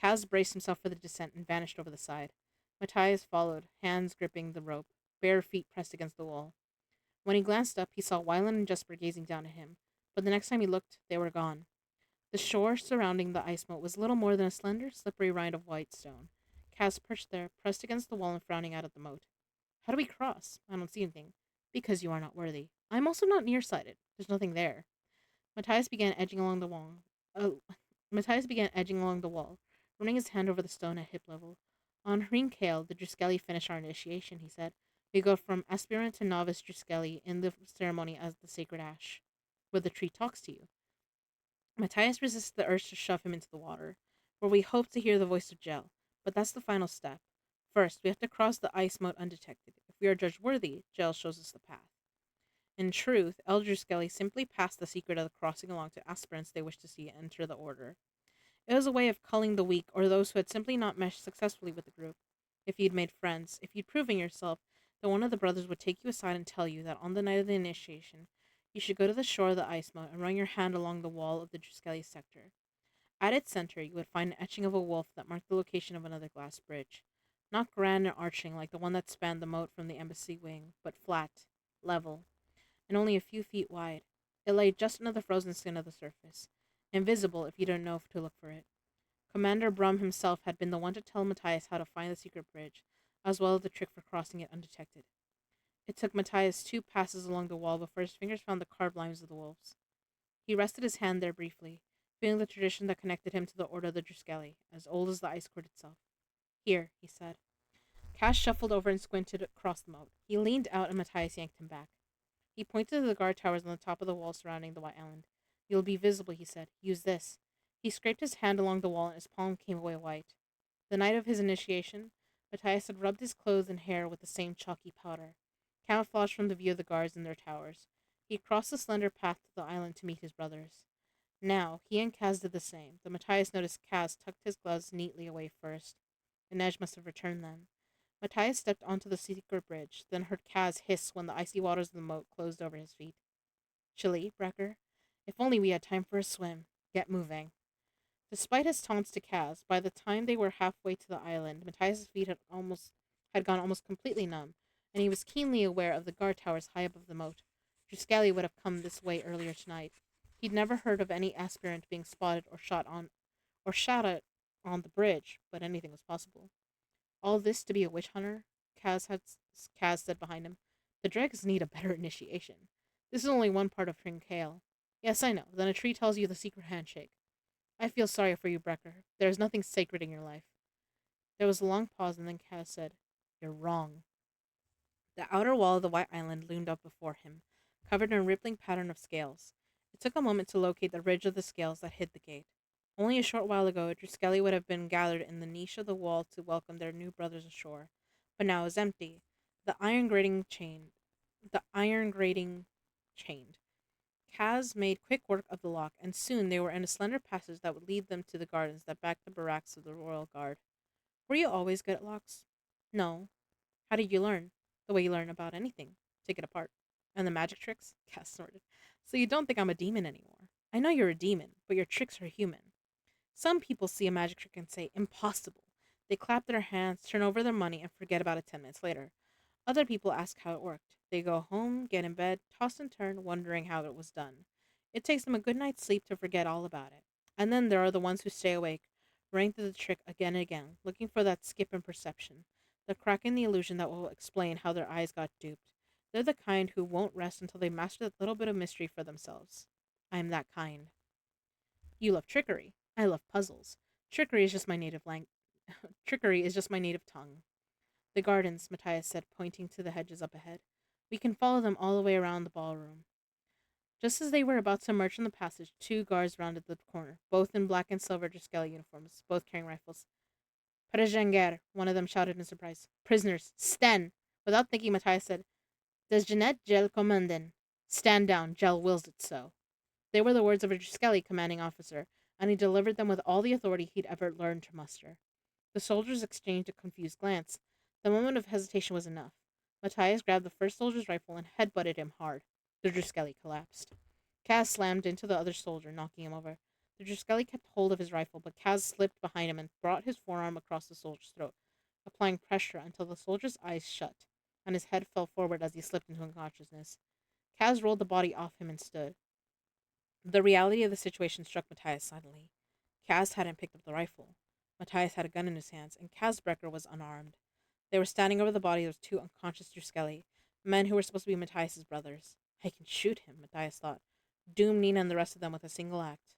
Kaz braced himself for the descent and vanished over the side. Matthias followed, hands gripping the rope, bare feet pressed against the wall. When he glanced up, he saw Wyland and Jesper gazing down at him, but the next time he looked, they were gone. The shore surrounding the ice moat was little more than a slender, slippery rind of white stone. Kaz perched there, pressed against the wall and frowning out at the moat. How do we cross? I don't see anything. Because you are not worthy. I am also not nearsighted. There's nothing there. Matthias began edging along the wall. Uh, Matthias began edging along the wall, running his hand over the stone at hip level. On Hring Kale, the Druskelly finished our initiation, he said. We go from aspirant to novice Druskelly in the ceremony as the sacred ash, where the tree talks to you. Matthias resisted the urge to shove him into the water, where we hope to hear the voice of Gel. But that's the final step. First, we have to cross the ice moat undetected. If we are judged worthy, Gel shows us the path. In truth, Elder Skelly simply passed the secret of the crossing along to aspirants they wished to see enter the order. It was a way of culling the weak or those who had simply not meshed successfully with the group. If you'd made friends, if you'd proven yourself, then one of the brothers would take you aside and tell you that on the night of the initiation, you should go to the shore of the ice moat and run your hand along the wall of the Druskelly sector. At its center, you would find an etching of a wolf that marked the location of another glass bridge. Not grand and arching like the one that spanned the moat from the embassy wing, but flat, level, and only a few feet wide. It lay just under the frozen skin of the surface, invisible if you didn't know to look for it. Commander Brum himself had been the one to tell Matthias how to find the secret bridge, as well as the trick for crossing it undetected. It took Matthias 2 passes along the wall before his fingers found the carved lines of the wolves. He rested his hand there briefly, feeling the tradition that connected him to the Order of the Druskelli, as old as the ice court itself. Here, he said. Cass shuffled over and squinted across the moat. He leaned out and Matthias yanked him back. He pointed to the guard towers on the top of the wall surrounding the White Island. You'll be visible, he said. Use this. He scraped his hand along the wall and his palm came away white. The night of his initiation, Matthias had rubbed his clothes and hair with the same chalky powder, camouflaged from the view of the guards in their towers. He crossed the slender path to the island to meet his brothers. Now, he and Kaz did the same, though Matthias noticed Kaz tucked his gloves neatly away first. Inej must have returned them. Matthias stepped onto the secret bridge, then heard Kaz hiss when the icy waters of the moat closed over his feet. Chilly, Brecker? If only we had time for a swim. Get moving. Despite his taunts to Kaz, by the time they were halfway to the island, Matthias's feet had gone almost completely numb, and he was keenly aware of the guard towers high above the moat. Druskelli would have come this way earlier tonight. He'd never heard of any aspirant being spotted or shot at on the bridge, but anything was possible. All this to be a witch hunter? Kaz said behind him. The dregs need a better initiation. This is only one part of Trinkale. Yes, I know. Then a tree tells you the secret handshake. I feel sorry for you, Brecker. There is nothing sacred in your life. There was a long pause, and then Kaz said, You're wrong. The outer wall of the White Island loomed up before him, covered in a rippling pattern of scales. It took a moment to locate the ridge of the scales that hid the gate. Only a short while ago, Druskelli would have been gathered in the niche of the wall to welcome their new brothers ashore, but now it was empty. The iron grating chained. The iron grating chained. Kaz made quick work of the lock, and soon they were in a slender passage that would lead them to the gardens that backed the barracks of the royal guard. Were you always good at locks? No. How did you learn? The way you learn about anything. Take it apart. And the magic tricks? Kaz snorted. So you don't think I'm a demon anymore. I know you're a demon, but your tricks are human. Some people see a magic trick and say, impossible. They clap their hands, turn over their money, and forget about it 10 minutes later. Other people ask how it worked. They go home, get in bed, toss and turn, wondering how it was done. It takes them a good night's sleep to forget all about it. And then there are the ones who stay awake, running through the trick again and again, looking for that skip in perception, the crack in the illusion that will explain how their eyes got duped. They're the kind who won't rest until they master that little bit of mystery for themselves. I am that kind. You love trickery. I love puzzles. Trickery is just my native Trickery is just my native tongue. The gardens, Matthias said, pointing to the hedges up ahead. We can follow them all the way around the ballroom. Just as they were about to emerge from the passage, 2 guards rounded the corner, both in black and silver Druskelli uniforms, both carrying rifles. Prejenger, one of them shouted in surprise. Prisoners, stand! Without thinking, Matthias said, Does Jeanette Gel commanden? Stand down, Gel wills it so. They were the words of a Druskelli commanding officer, and he delivered them with all the authority he'd ever learned to muster. The soldiers exchanged a confused glance. The moment of hesitation was enough. Matthias grabbed the first soldier's rifle and headbutted him hard. The Druskelli collapsed. Kaz slammed into the other soldier, knocking him over. The Druskelli kept hold of his rifle, but Kaz slipped behind him and brought his forearm across the soldier's throat, applying pressure until the soldier's eyes shut, and his head fell forward as he slipped into unconsciousness. Kaz rolled the body off him and stood. The reality of the situation struck Matthias suddenly. Kaz hadn't picked up the rifle. Matthias had a gun in his hands, and Kaz Brecker was unarmed. They were standing over the body of 2 unconscious Druskelli, men who were supposed to be Matthias's brothers. I can shoot him, Matthias thought. Doom Nina and the rest of them with a single act.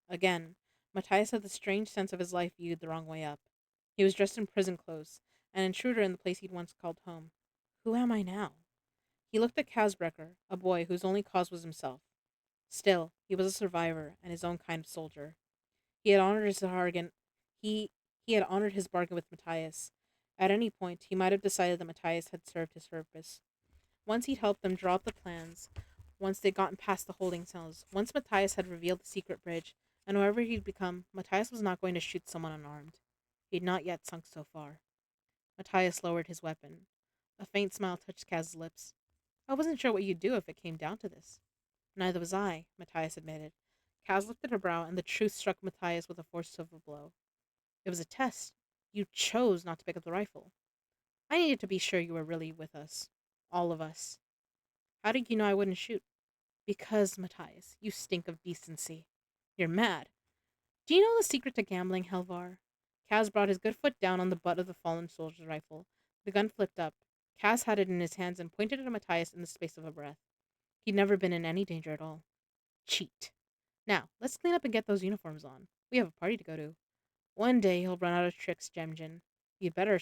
Again, Matthias had the strange sense of his life viewed the wrong way up. He was dressed in prison clothes, an intruder in the place he'd once called home. Who am I now? He looked at Kaz Brecker, a boy whose only cause was himself. Still, he was a survivor and his own kind of soldier. He had honored his bargain. He had honored his bargain with Matthias. At any point, he might have decided that Matthias had served his purpose. Once he'd helped them draw up the plans, once they'd gotten past the holding cells, once Matthias had revealed the secret bridge, and whoever he'd become, Matthias was not going to shoot someone unarmed. He'd not yet sunk so far. Matthias lowered his weapon. A faint smile touched Kaz's lips. I wasn't sure what you'd do if it came down to this. Neither was I, Matthias admitted. Kaz lifted her brow, and the truth struck Matthias with a force silver blow. It was a test. You chose not to pick up the rifle. I needed to be sure you were really with us. All of us. How did you know I wouldn't shoot? Because, Matthias, you stink of decency. You're mad. Do you know the secret to gambling, Helvar? Kaz brought his good foot down on the butt of the fallen soldier's rifle. The gun flipped up. Kaz had it in his hands and pointed it at Matthias in the space of a breath. He'd never been in any danger at all. Cheat. Now, let's clean up and get those uniforms on. We have a party to go to. One day he'll run out of tricks, Jemjin. You'd better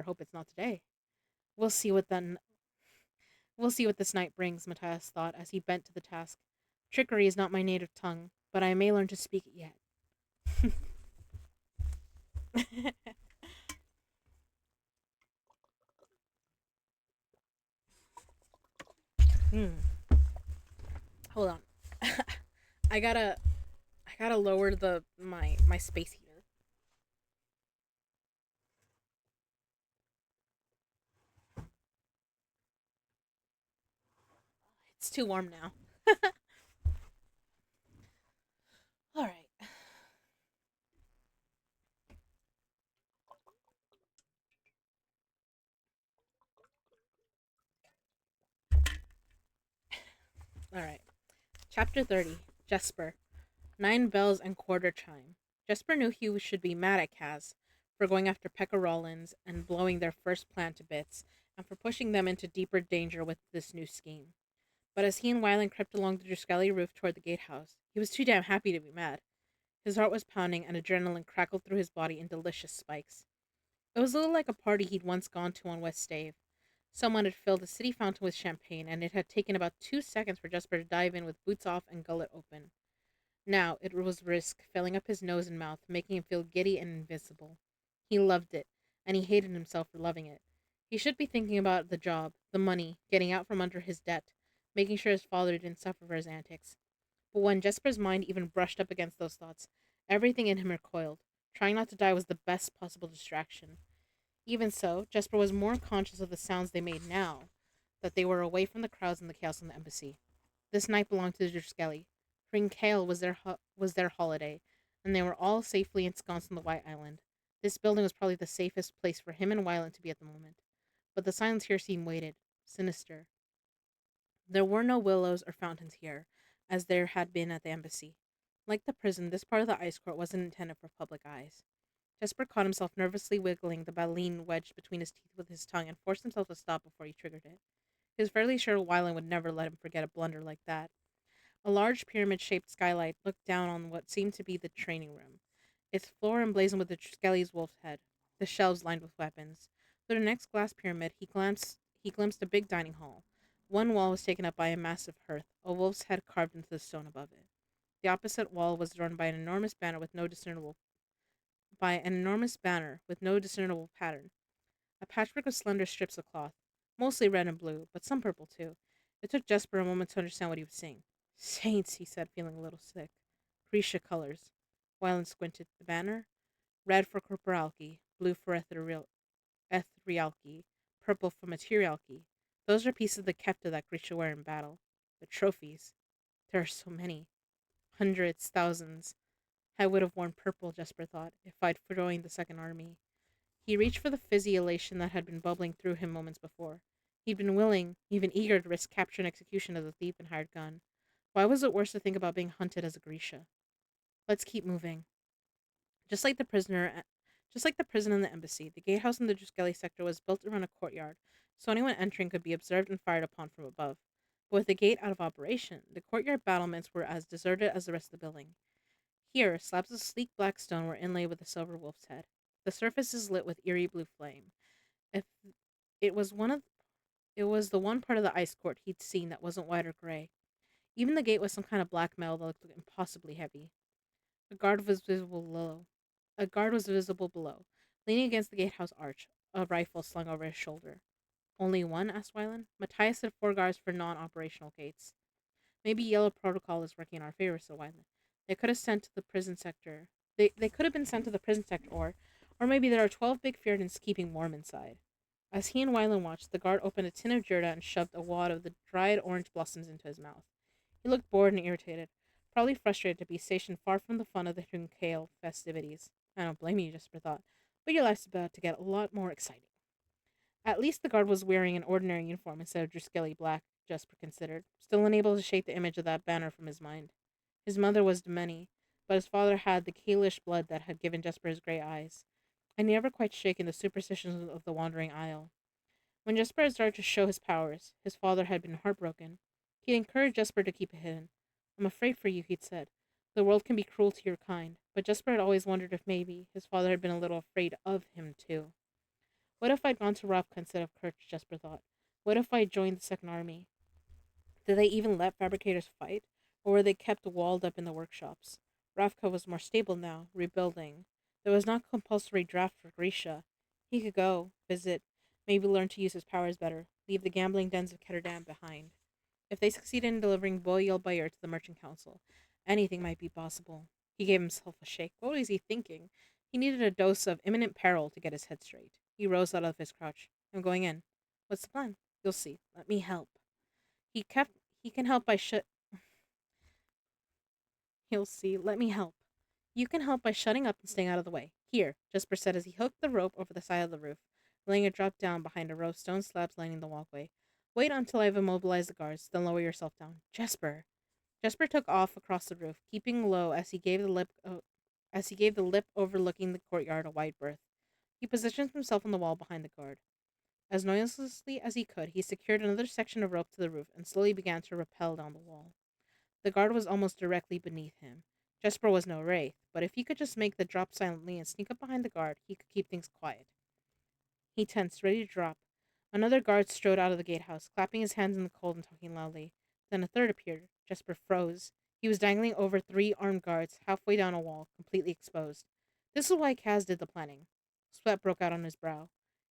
hope it's not today. We'll see what then. We'll see what this night brings, Matthias thought as he bent to the task. Trickery is not my native tongue, but I may learn to speak it yet. Hmm. Hold on. I gotta I gotta lower the my space heater. It's too warm now. All right. All right. Chapter 30. Jesper. 9 bells and quarter chime. Jesper knew he should be mad at Kaz for going after Pekka Rollins and blowing their first plan to bits, and for pushing them into deeper danger with this new scheme. But as he and Wyland crept along the Druskali roof toward the gatehouse, he was too damn happy to be mad. His heart was pounding and adrenaline crackled through his body in delicious spikes. It was a little like a party he'd once gone to on West Stave. Someone had filled the city fountain with champagne, and it had taken about 2 seconds for Jesper to dive in with boots off and gullet open. Now it was risk, filling up his nose and mouth, making him feel giddy and invincible. He loved it, and he hated himself for loving it. He should be thinking about the job, the money, getting out from under his debt, making sure his father didn't suffer for his antics. But when Jesper's mind even brushed up against those thoughts, everything in him recoiled. Trying not to die was the best possible distraction. Even so, Jesper was more conscious of the sounds they made now that they were away from the crowds and the chaos in the embassy. This night belonged to the Druskelly. Ring Kale was their holiday, and they were all safely ensconced on the White Island. This building was probably the safest place for him and Wyland to be at the moment. But the silence here seemed weighted, sinister. There were no willows or fountains here, as there had been at the embassy. Like the prison, this part of the ice court wasn't intended for public eyes. Jesper caught himself nervously wiggling the baleen wedged between his teeth with his tongue and forced himself to stop before he triggered it. He was fairly sure Wyland would never let him forget a blunder like that. A large pyramid-shaped skylight looked down on what seemed to be the training room, its floor emblazoned with the Skelly's wolf's head, the shelves lined with weapons. Through the next glass pyramid, he glimpsed a big dining hall. One wall was taken up by a massive hearth, a wolf's head carved into the stone above it. The opposite wall was adorned by an enormous banner with no discernible pattern, a patchwork of slender strips of cloth, mostly red and blue, but some purple too. It took Jesper a moment to understand what he was seeing. Saints, he said, feeling a little sick. Grisha colors. Wyland squinted. The banner? Red for corporalky, blue for etherealky, purple for materialky. Those are pieces of the kepta that Grisha wear in battle. The trophies. There are so many. Hundreds, thousands. I would have worn purple, Jesper thought, if I'd joined the Second Army. He reached for the fizzy elation that had been bubbling through him moments before. He'd been willing, even eager to risk capture and execution as a thief and hired gun. Why was it worse to think about being hunted as a Grisha? Let's keep moving. Just like the prisoner, just like the prison and the embassy, the gatehouse in the Druskeli sector was built around a courtyard, so anyone entering could be observed and fired upon from above. But with the gate out of operation, the courtyard battlements were as deserted as the rest of the building. Here, slabs of sleek black stone were inlaid with a silver wolf's head. The surface is lit with eerie blue flame. If it was one of it was the one part of the ice court he'd seen that wasn't white or gray. Even the gate was some kind of black metal that looked impossibly heavy. A guard was visible below. A guard was visible below, leaning against the gatehouse arch, a rifle slung over his shoulder. Only one? Asked Wyland. Matthias had 4 guards for non-operational gates. Maybe Yellow Protocol is working in our favor, said Wyland. They could have sent to the prison sector. They could have been sent to the prison sector, or maybe there are 12 big Feardens keeping warm inside. As he and Wyland watched, the guard opened a tin of Jurda and shoved a wad of the dried orange blossoms into his mouth. He looked bored and irritated. probably frustrated to be stationed far from the fun of the Hunkale festivities. I don't blame you, Jasper thought, but your life's about to get a lot more exciting. At least the guard was wearing an ordinary uniform instead of Driskelly black, Jasper considered, still unable to shake the image of that banner from his mind. His mother was Demeni, but his father had the Kaelish blood that had given Jesper his grey eyes, and he never quite shaken the superstitions of the Wandering Isle. When Jesper had started to show his powers, his father had been heartbroken. He'd encouraged Jesper to keep it hidden. I'm afraid for you, he'd said. The world can be cruel to your kind, but Jesper had always wondered if maybe his father had been a little afraid of him, too. What if I'd gone to Ravka instead of Kirch, Jesper thought. What if I'd joined the Second Army? Did they even let fabricators fight, or were they kept walled up in the workshops? Ravka was more stable now, rebuilding. There was not compulsory draft for Grisha. He could go, visit, maybe learn to use his powers better, leave the gambling dens of Ketterdam behind. If they succeeded in delivering Boyle Bayer to the Merchant Council, anything might be possible. He gave himself a shake. What was he thinking? He needed a dose of imminent peril to get his head straight. He rose out of his crouch. I'm going in. What's the plan? You'll see. Let me help. He kept he can help by he'll see. Let me help. You can help by shutting up and staying out of the way. Here, Jesper said as he hooked the rope over the side of the roof, letting it drop down behind a row of stone slabs lining the walkway. Wait until I've immobilized the guards, then lower yourself down. Jesper. Jesper took off across the roof, keeping low as he gave the lip overlooking the courtyard a wide berth. He positioned himself on the wall behind the guard. As noiselessly as he could, he secured another section of rope to the roof and slowly began to rappel down the wall. The guard was almost directly beneath him. Jesper was no wraith, but if he could just make the drop silently and sneak up behind the guard, he could keep things quiet. He tensed, ready to drop. Another guard strode out of the gatehouse, clapping his hands in the cold and talking loudly. Then a third appeared. Jesper froze. He was dangling over 3 armed guards, halfway down a wall, completely exposed. This is why Kaz did the planning. Sweat broke out on his brow.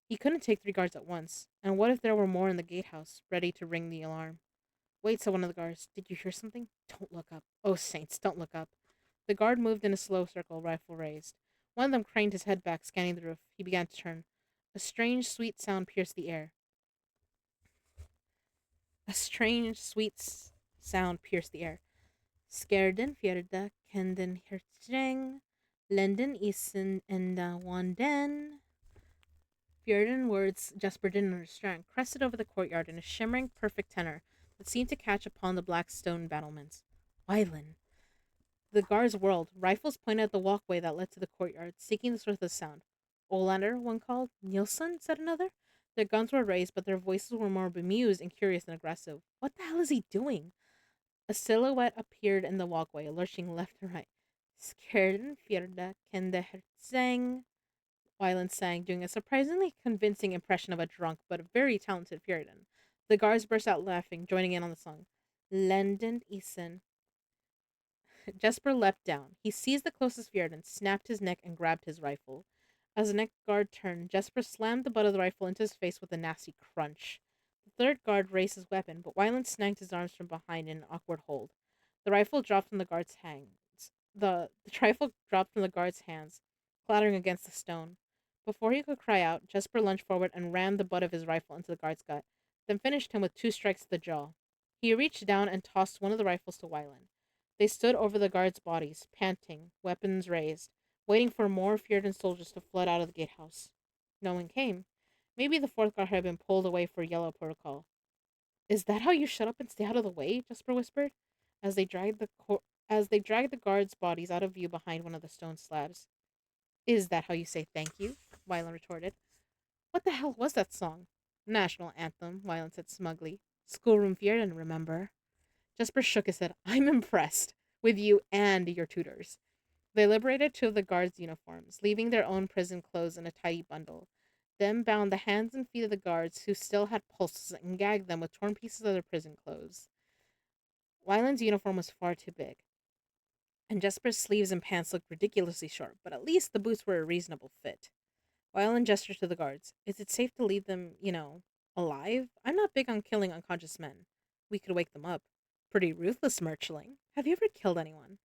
He couldn't take 3 guards at once, and what if there were more in the gatehouse, ready to ring the alarm? Wait, said one of the guards. Did you hear something? Don't look up. Oh, saints, don't look up. The guard moved in a slow circle, rifle raised. One of them craned his head back, scanning the roof. He began to turn. A strange, sweet sound pierced the air. A strange, sound pierced the air. Skerden fjärda kenden herträng, lenden isen enda wanden. Fjärden words Jesper didn't understand crested over the courtyard in a shimmering, perfect tenor that seemed to catch upon the black stone battlements. Wylan. The guards whirled, rifles pointed at the walkway that led to the courtyard, seeking the source of the sound. Olander, one called. Nilsson, said another. Their guns were raised, but their voices were more bemused and curious than aggressive. What the hell is he doing? A silhouette appeared in the walkway, lurching left and right. Skerden fjärda kende hertzang, Wyland sang, doing a surprisingly convincing impression of a drunk but very talented Fjärden. The guards burst out laughing, joining in on the song. Lenden isen. Jesper leapt down. He seized the closest Fjärden, snapped his neck, and grabbed his rifle. As the next guard turned, Jesper slammed the butt of the rifle into his face with a nasty crunch. The third guard raised his weapon, but Wyland snagged his arms from behind in an awkward hold. The rifle dropped from the guard's hands. The rifle dropped from the guard's hands, clattering against the stone. Before he could cry out, Jesper lunged forward and rammed the butt of his rifle into the guard's gut, then finished him with 2 strikes to the jaw. He reached down and tossed one of the rifles to Wyland. They stood over the guards' bodies, panting, weapons raised, waiting for more Fjordan soldiers to flood out of the gatehouse. No one came. Maybe the fourth guard had been pulled away for yellow protocol. Is that how you shut up and stay out of the way? Jesper whispered, as they dragged the guards' bodies out of view behind one of the stone slabs. Is that how you say thank you? Wyland retorted. What the hell was that song? National anthem, Wyland said smugly. Schoolroom Fjordan, remember? Jesper shook his head. I'm impressed with you and your tutors. They liberated 2 of the guards' uniforms, leaving their own prison clothes in a tidy bundle, then bound the hands and feet of the guards who still had pulses and gagged them with torn pieces of their prison clothes. Wyland's uniform was far too big, and Jesper's sleeves and pants looked ridiculously short, but at least the boots were a reasonable fit. Wyland gestured to the guards. Is it safe to leave them, alive? I'm not big on killing unconscious men. We could wake them up. Pretty ruthless, Merchling. Have you ever killed anyone?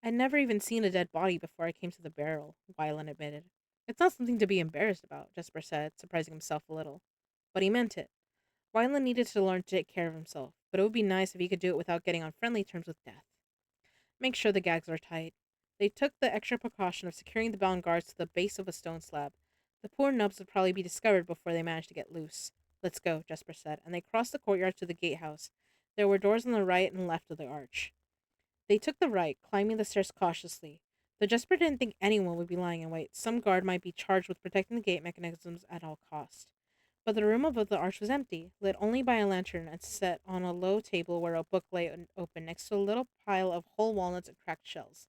I'd never even seen a dead body before I came to the barrel, Wyland admitted. It's not something to be embarrassed about, Jesper said, surprising himself a little. But he meant it. Wyland needed to learn to take care of himself, but it would be nice if he could do it without getting on friendly terms with death. Make sure the gags are tight. They took the extra precaution of securing the bound guards to the base of a stone slab. The poor nubs would probably be discovered before they managed to get loose. Let's go, Jesper said, and they crossed the courtyard to the gatehouse. There were doors on the right and left of the arch. They took the right, climbing the stairs cautiously. Though Jesper didn't think anyone would be lying in wait, some guard might be charged with protecting the gate mechanisms at all cost. But the room above the arch was empty, lit only by a lantern and set on a low table where a book lay open next to a little pile of whole walnuts and cracked shells.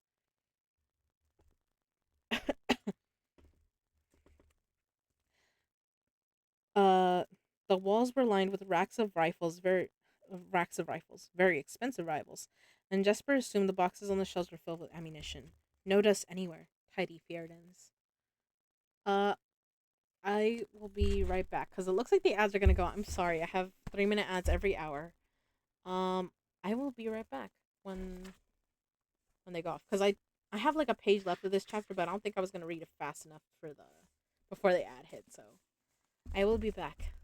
Uh, the walls were lined with racks of rifles, very expensive rifles, and Jesper assumed the boxes on the shelves were filled with ammunition. No dust anywhere. Tidy Fierdens. Uh, I will be right back because it looks like the ads are gonna go. I'm sorry, I have 3 minute ads every hour. Um, I will be right back when when they go off because I have like a page left of this chapter, but I don't think I was gonna read it fast enough for the before the ad hit. So I will be back.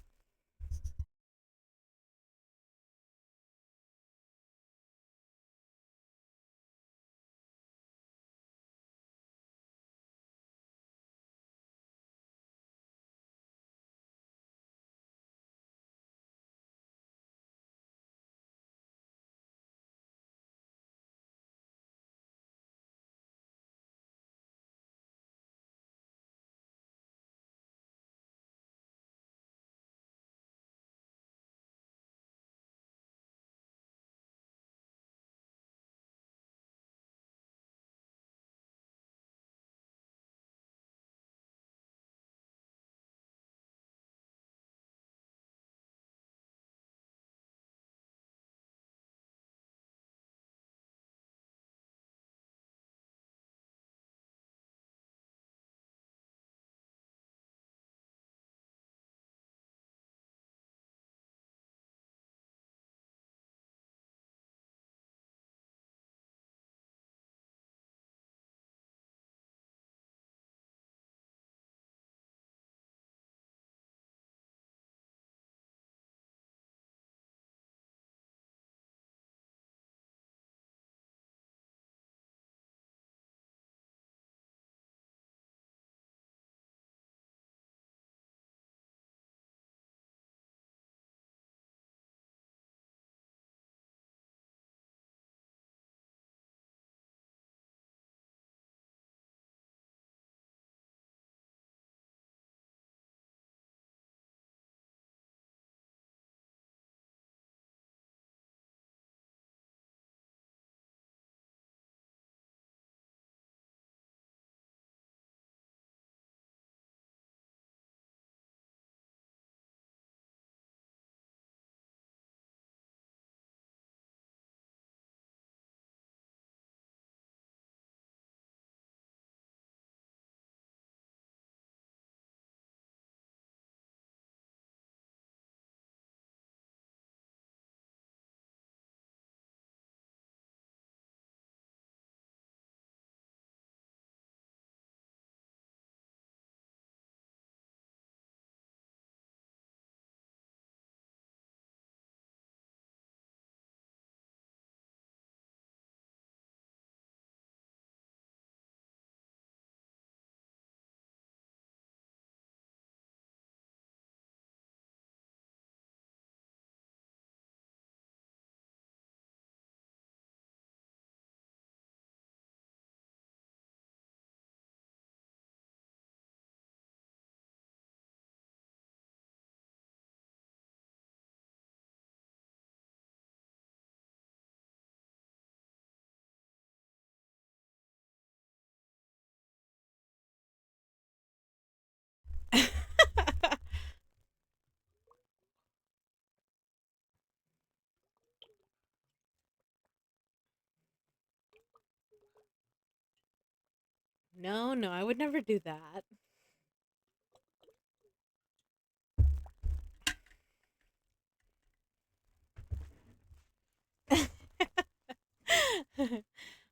No, no, I would never do that.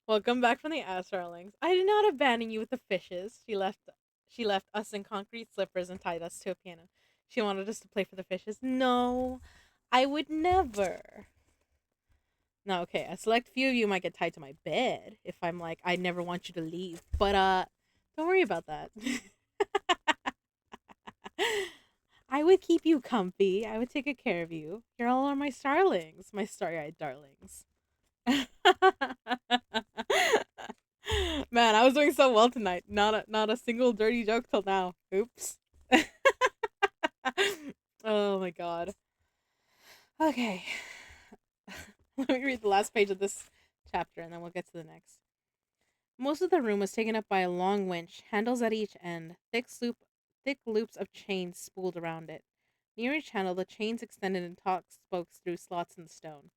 Welcome back from the ass darlings. I did not abandon you with the fishes. She left us in concrete slippers and tied us to a piano. She wanted us to play for the fishes. No, I would never. No, okay. A select few of you might get tied to my bed if I'm like, I never want you to leave. But don't worry about that. I would keep you comfy. I would take good care of you. You're all are my starlings, my starry-eyed darlings. Man, I was doing so well tonight. Not a single dirty joke till now. Oops. Oh my god. Okay. Let me read the last page of this chapter and then we'll get to the next. Most of the room was taken up by a long winch, handles at each end, thick loops of chains spooled around it. Near each handle, the chains extended in taut spokes through slots in the stone.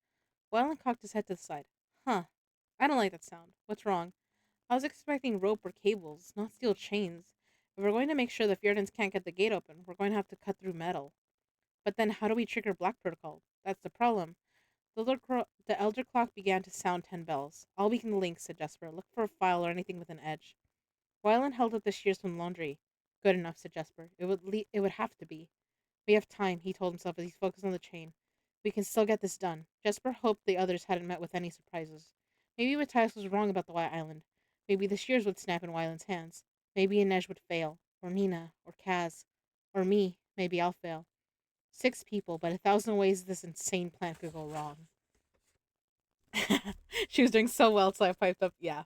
Wellen cocked his head to the side. Huh. I don't like that sound. What's wrong? I was expecting rope or cables, not steel chains. If we're going to make sure the Fjordans can't get the gate open, we're going to have to cut through metal. But then how do we trigger Black Protocol? That's the problem. The elder clock began to sound 10 bells. I'll weaken the link, said Jesper. Look for a file or anything with an edge. Wyland held up the shears from the laundry. Good enough, said Jesper. It would have to be. We have time, he told himself as he focused on the chain. We can still get this done. Jesper hoped the others hadn't met with any surprises. Maybe Matthias was wrong about the White Island. Maybe the shears would snap in Wyland's hands. Maybe Inej would fail. Or Nina. Or Kaz. Or me. Maybe I'll fail. 6 people, but 1,000 ways this insane plan could go wrong. She was doing so well, so I piped up, yeah.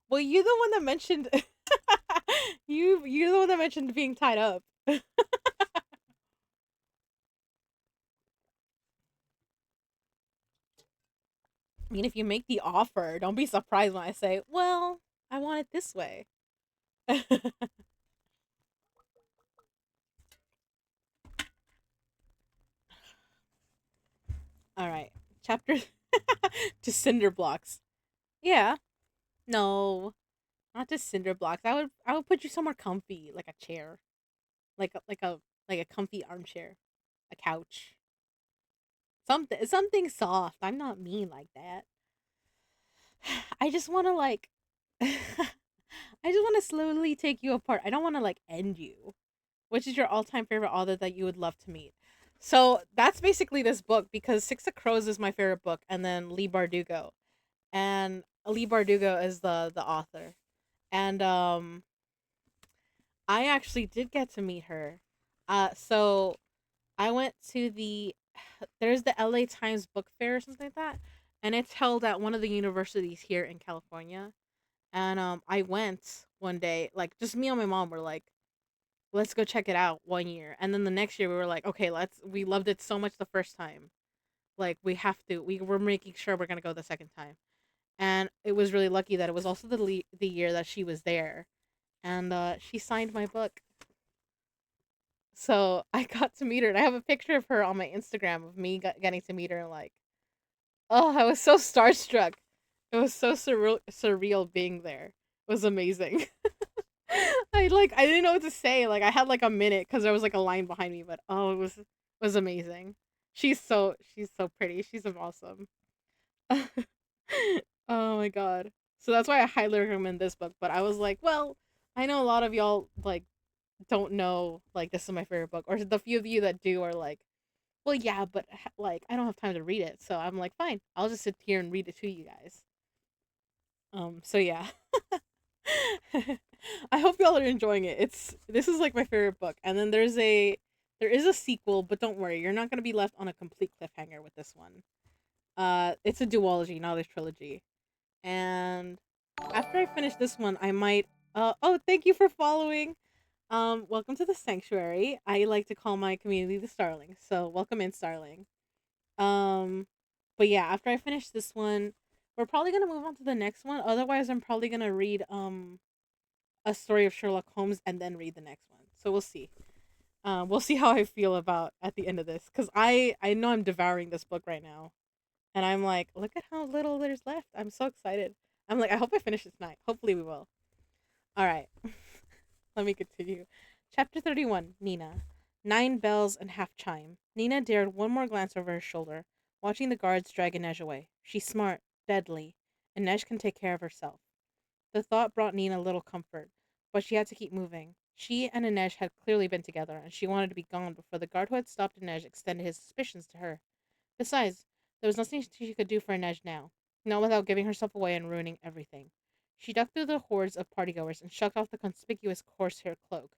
Well, you're the one that mentioned you're the one that mentioned being tied up. I mean, if you make the offer, don't be surprised when I say, "Well, I want it this way." All right, chapter to cinder blocks. Yeah, no, not to cinder blocks. I would put you somewhere comfy, like a chair, like a comfy armchair, a couch, something soft. I'm not mean like that. I just want to like I just want to slowly take you apart. I don't want to like end you. Which is your all-time favorite author that you would love to meet? So that's basically this book because Six of Crows is my favorite book, and then Lee Bardugo, and Lee Bardugo is the author, and I actually did get to meet her. So I went to there's the LA Times Book Fair or something like that, and it's held at one of the universities here in California. And I went one day, like just me and my mom were like, let's go check it out one year. And then the next year we were like, okay, we loved it so much the first time. Like we were making sure we're gonna go the second time. And it was really lucky that it was also the year that she was there. And she signed my book. So I got to meet her. And I have a picture of her on my Instagram of me getting to meet her. Like, oh, I was so starstruck. It was so surreal being there. It was amazing. I didn't know what to say. Like I had like a minute because there was like a line behind me, but oh, it was amazing. She's so pretty. She's awesome. Oh my god. So that's why I highly recommend this book. But I was like, well, I know a lot of y'all like don't know like this is my favorite book, or the few of you that do are like, well, yeah, but like I don't have time to read it. So I'm like, fine, I'll just sit here and read it to you guys. So yeah. I hope y'all are enjoying it. This is like my favorite book. And then there is a sequel, but don't worry, you're not gonna be left on a complete cliffhanger with this one. It's a duology, not a trilogy. And after I finish this one, I might oh, thank you for following. Welcome to the sanctuary. I like to call my community the Starlings. So welcome in, Starling. Um but yeah, after I finish this one, we're probably gonna move on to the next one. Otherwise, I'm probably gonna read a story of Sherlock Holmes and then read the next one. So we'll see. We'll see how I feel about at the end of this because I know I'm devouring this book right now, and I'm like, look at how little there's left. I'm so excited. I'm like, I hope I finish it tonight. Hopefully, we will. All right, let me continue. Chapter 31. Nina. 9 bells and half chime. Nina dared one more glance over her shoulder, watching the guards drag Inej away. She's smart, deadly. Inej can take care of herself. The thought brought Nina little comfort, but she had to keep moving. She and Inej had clearly been together, and she wanted to be gone before the guard who had stopped Inej extended his suspicions to her. Besides, There was nothing she could do for Inej now, not without giving herself away and ruining everything. She ducked through the hordes of partygoers and shucked off the conspicuous horsehair cloak,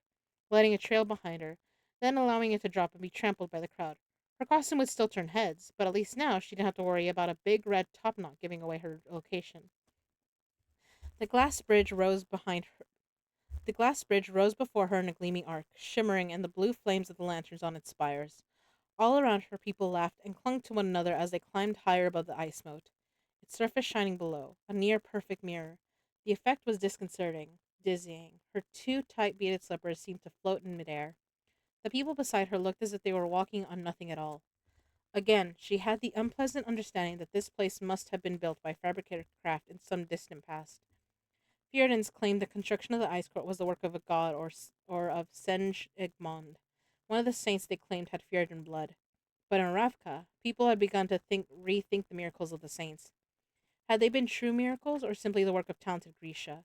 letting it trail behind her, then allowing it to drop and be trampled by the crowd. Her costume would still turn heads, but at least now she didn't have to worry about a big red topknot giving away her location. The glass bridge rose behind her. The glass bridge rose before her in a gleaming arc, shimmering in the blue flames of the lanterns on its spires. All around her, people laughed and clung to one another as they climbed higher above the ice moat, its surface shining below, a near perfect mirror. The effect was disconcerting, dizzying. Her two tight beaded slippers seemed to float in midair. The people beside her looked as if they were walking on nothing at all. Again, she had the unpleasant understanding that this place must have been built by fabricated craft in some distant past. Theodens claimed the construction of the ice court was the work of a god or of Senj Igmond, one of the saints they claimed had Fjerdan blood. But in Ravka, people had begun to rethink the miracles of the saints. Had they been true miracles or simply the work of talented Grisha?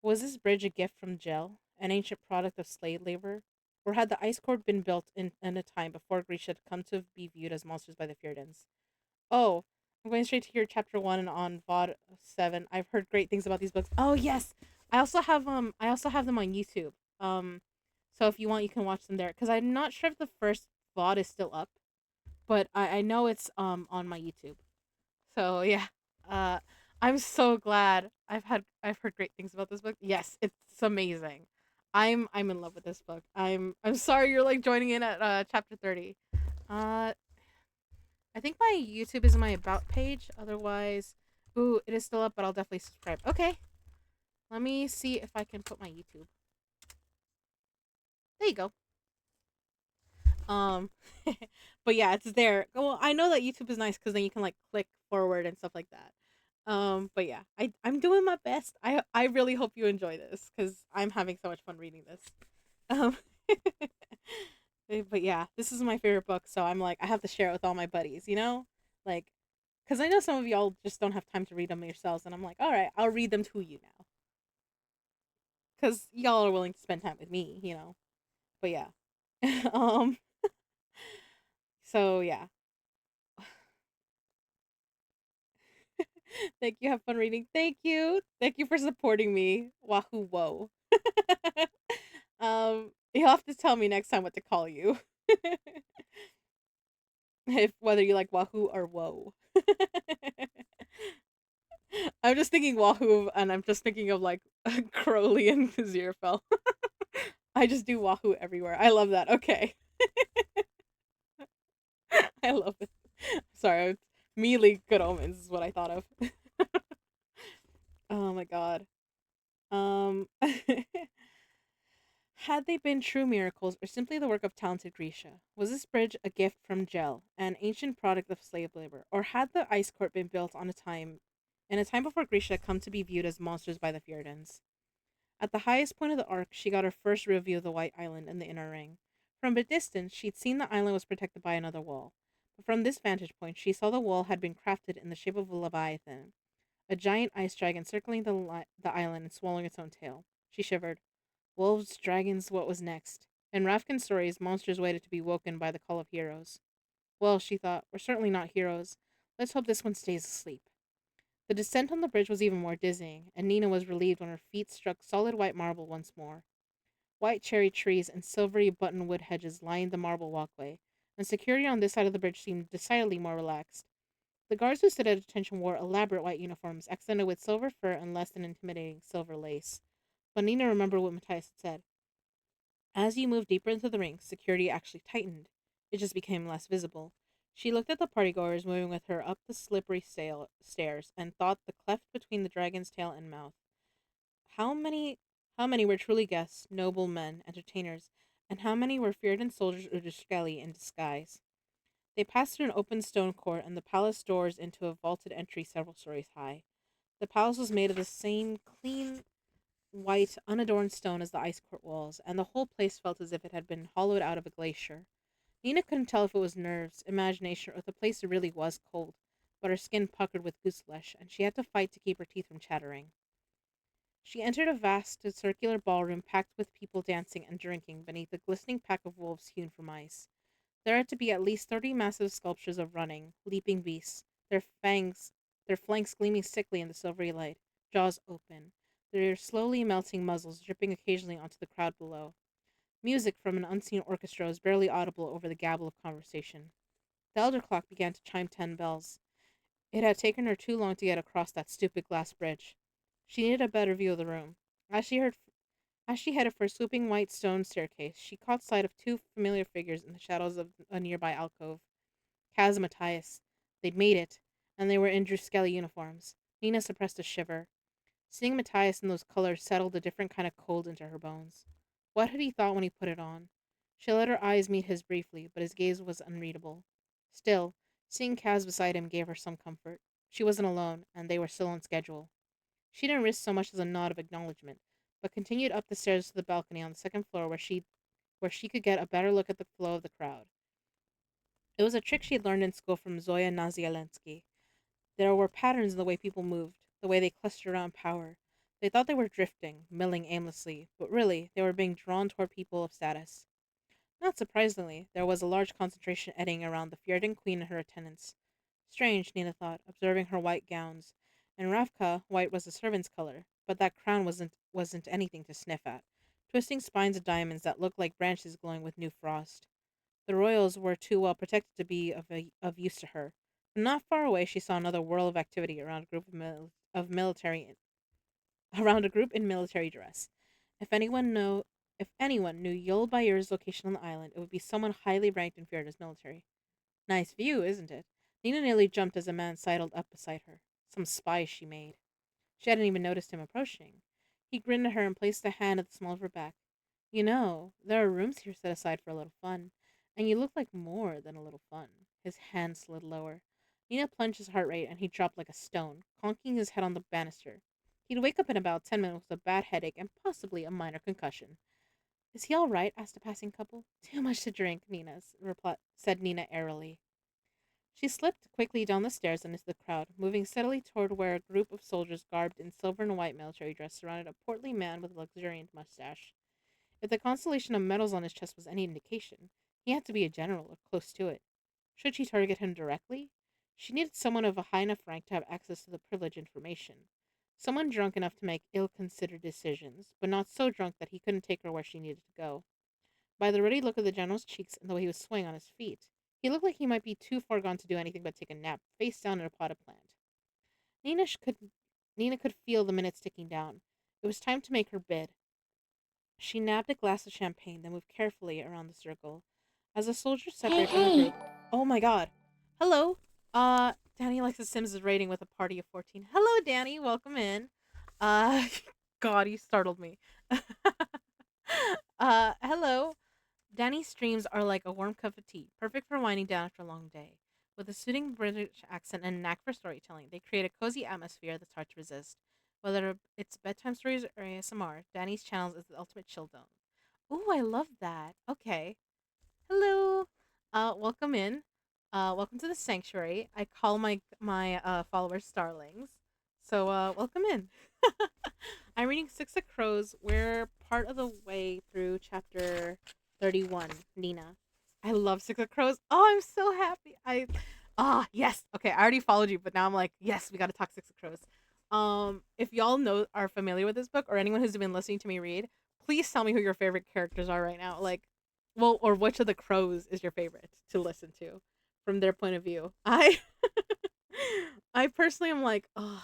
Was this bridge a gift from Gel, an ancient product of slave labor? Or had the ice court been built in a time before Grisha had come to be viewed as monsters by the Fjordans? Oh, I'm going straight to your chapter 1 and on VOD 7. I've heard great things about these books. Oh yes. I also have them on YouTube. So if you want you can watch them there cuz I'm not sure if the first VOD is still up, but I know it's on my YouTube. So yeah. Uh I'm so glad. I've heard great things about this book. Yes, it's amazing. I'm in love with this book. I'm sorry you're like joining in at chapter 30. Uh I think my YouTube is my about page. Otherwise, ooh, it is still up, but I'll definitely subscribe. Okay, let me see if I can put my YouTube. There you go. Um, but yeah, it's there. Well, I know that YouTube is nice because then you can like click forward and stuff like that. But yeah, I'm doing my best. I really hope you enjoy this because I'm having so much fun reading this. Um, but yeah, this is my favorite book, so I'm like I have to share it with all my buddies. Like because I know some of y'all just don't have time to read them yourselves, and I'm like, all right, I'll read them to you now because y'all are willing to. Spend time with me. But yeah, um, so yeah, thank you. Have fun reading. Thank you for supporting me. Wahoo whoa. You'll have to tell me next time what to call you, if whether you like Wahoo or Whoa. I'm just thinking Wahoo, and I'm just thinking of like Crowley and Aziraphale. I just do Wahoo everywhere. I love that. Okay. I love it. Sorry, immediately Good Omens is what I thought of. Oh my god. Um, had they been true miracles or simply the work of talented Grisha? Was this bridge a gift from Gel, an ancient product of slave labor, or had the ice court been built in a time before Grisha had come to be viewed as monsters by the Fjordans? At the highest point of the arc, she got her first real view of the White Island and the inner ring. From a distance, she'd seen the island was protected by another wall. But from this vantage point, she saw the wall had been crafted in the shape of a leviathan, a giant ice dragon circling the island and swallowing its own tail. She shivered. Wolves, dragons, what was next? In Rafkin's stories, monsters waited to be woken by the call of heroes. Well, she thought, we're certainly not heroes. Let's hope this one stays asleep. The descent on the bridge was even more dizzying, and Nina was relieved when her feet struck solid white marble once more. White cherry trees and silvery buttonwood hedges lined the marble walkway, and security on this side of the bridge seemed decidedly more relaxed. The guards who stood at attention wore elaborate white uniforms, accented with silver fur and less than intimidating silver lace. But Nina remembered what Matthias had said. As you moved deeper into the ring, security actually tightened. It just became less visible. She looked at the partygoers moving with her up the slippery stairs and thought the cleft between the dragon's tail and mouth. How many how many were truly guests, noble men, entertainers, and how many were Fjerdan soldiers or Dishkeli in disguise? They passed through an open stone court and the palace doors into a vaulted entry several stories high. The palace was made of the same clean, white, unadorned stone as the ice court walls, and the whole place felt as if it had been hollowed out of a glacier. Nina couldn't tell if it was nerves, imagination, or if the place really was cold, but her skin puckered with goose flesh, and she had to fight to keep her teeth from chattering. She entered a vast circular ballroom packed with people dancing and drinking beneath a glistening pack of wolves hewn from ice. There had to be at least 30 massive sculptures of running, leaping beasts, their fangs, their flanks gleaming sickly in the silvery light, jaws open, their slowly melting muzzles dripping occasionally onto the crowd below. Music from an unseen orchestra was barely audible over the gabble of conversation. The elder clock began to chime 10 bells. It had taken her too long to get across that stupid glass bridge. She needed a better view of the room. As she headed for a swooping white stone staircase, she caught sight of two familiar figures in the shadows of a nearby alcove. Kaz and Matthias. They'd made it, and they were in Druskelly uniforms. Nina suppressed a shiver. Seeing Matthias in those colors settled a different kind of cold into her bones. What had he thought when he put it on? She let her eyes meet his briefly, but his gaze was unreadable. Still, seeing Kaz beside him gave her some comfort. She wasn't alone, and they were still on schedule. She didn't risk so much as a nod of acknowledgement, but continued up the stairs to the balcony on the second floor where she could get a better look at the flow of the crowd. It was a trick she had learned in school from Zoya Nazialensky. There were patterns in the way people moved, the way they clustered around power. They thought they were drifting, milling aimlessly, but really, they were being drawn toward people of status. Not surprisingly, there was a large concentration eddying around the Fjordan queen and her attendants. Strange, Nina thought, observing her white gowns. In Ravka, white was the servant's color, but that crown wasn't anything to sniff at. Twisting spines of diamonds that looked like branches glowing with new frost. The royals were too well protected to be of use to her. Not far away, she saw another whirl of activity around a group of military around a group in military dress. If anyone know if anyone knew Yul Bayur's location on the island, it would be someone highly ranked in Fjerda's military. Nice view, isn't it? Nina nearly jumped as a man sidled up beside her. Some spy, she made. She hadn't even noticed him approaching. He grinned at her and placed a hand at the small of her back. You know, there are rooms here set aside for a little fun, and you look like more than a little fun. His hand slid lower. Nina plunged his heart rate, and he dropped like a stone, conking his head on the banister. He'd wake up in about 10 minutes with a bad headache and possibly a minor concussion. Is he all right? Asked a passing couple. Too much to drink, said Nina airily. She slipped quickly down the stairs and into the crowd, moving steadily toward where a group of soldiers garbed in silver and white military dress surrounded a portly man with a luxuriant mustache. If the constellation of medals on his chest was any indication, he had to be a general or close to it. Should she target him directly? She needed someone of a high enough rank to have access to the privileged information. Someone drunk enough to make ill considered decisions, but not so drunk that he couldn't take her where she needed to go. By the ruddy look of the general's cheeks and the way he was swaying on his feet, he looked like he might be too far gone to do anything but take a nap, face down in a potted plant. Nina, sh- could, Nina could feel the minutes ticking down. It was time to make her bid. She nabbed a glass of champagne, then moved carefully around the circle. As the soldiers Hey, separated from the hey! group, oh my god. Hello. Danny Alexis Sims is rating with a party of 14. Hello, Danny. Welcome in. Uh, God, you startled me. Hello. Danny's streams are like a warm cup of tea, perfect for winding down after a long day. With a soothing British accent and knack for storytelling, they create a cozy atmosphere that's hard to resist. Whether it's bedtime stories or ASMR, Danny's channels is the ultimate chill zone. Ooh, I love that. Okay. Hello. Welcome in. Welcome to the sanctuary. I call my followers starlings. So welcome in. I'm reading Six of Crows. We're part of the way through chapter 31, Nina. I love Six of Crows. Oh, I'm so happy. Yes. Okay, I already followed you, but now I'm like, yes, we got to talk Six of Crows. If y'all are familiar with this book or anyone who's been listening to me read, please tell me who your favorite characters are right now. Like, well, or which of the crows is your favorite to listen to from their point of view. I personally am like, oh,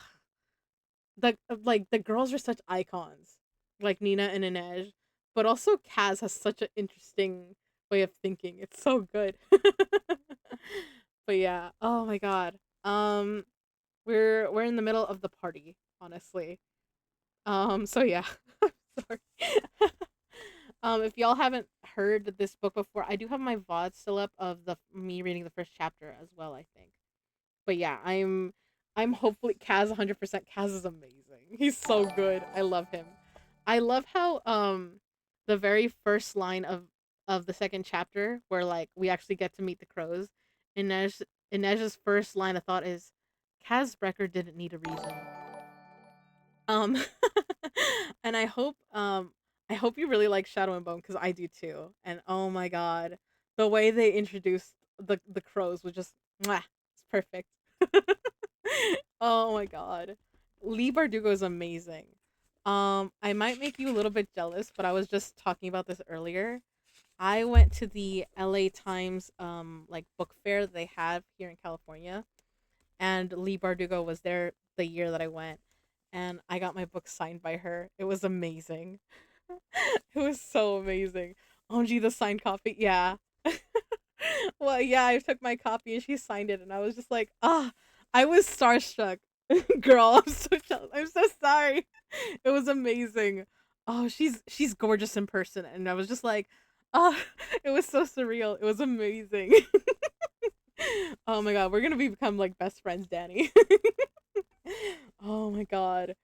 the girls are such icons, like Nina and Inej, but also Kaz has such an interesting way of thinking. It's so good. But yeah, oh my god. We're in the middle of the party, honestly. So yeah. Sorry. If y'all haven't heard this book before, I do have my VOD still up of the me reading the first chapter as well, I think. But yeah, I'm hopefully Kaz 100%. Kaz is amazing. He's so good. I love him. I love how the very first line of the second chapter where like we actually get to meet the crows, Inej's first line of thought is Kaz Brecker didn't need a reason. Um and I hope you really like Shadow and Bone because I do too. And oh my god, the way they introduced the crows was just mwah, it's perfect. Oh my god. Lee Bardugo is amazing. I might make you a little bit jealous, but I was just talking about this earlier. I went to the LA Times like book fair that they have here in California, and Lee Bardugo was there the year that I went, and I got my book signed by her. It was amazing. It was so amazing. OMG, the signed copy. Yeah. Well, yeah, I took my copy and she signed it, and I was just like, ah, I was starstruck. Girl, I'm so jealous. I'm so sorry. It was amazing. Oh, she's gorgeous in person, and I was just like, ah, it was so surreal. It was amazing. Oh my god, we're gonna become like best friends, Danny. Oh my god.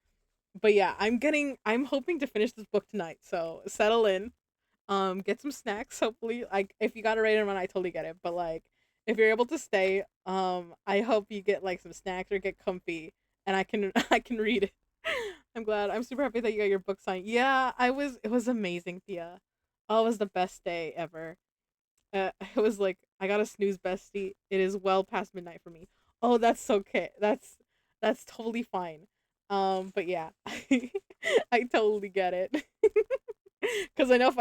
But yeah, I'm hoping to finish this book tonight. So settle in. Get some snacks, hopefully. Like if you got a rated run, I totally get it. But like if you're able to stay, I hope you get like some snacks or get comfy and I can I can read it. I'm glad. I'm super happy that you got your book signed. Yeah, it was amazing, Thea. Oh, it was the best day ever. It was like I got a snooze bestie. It is well past midnight for me. Oh, that's okay. That's totally fine. But yeah, I totally get it. Because I know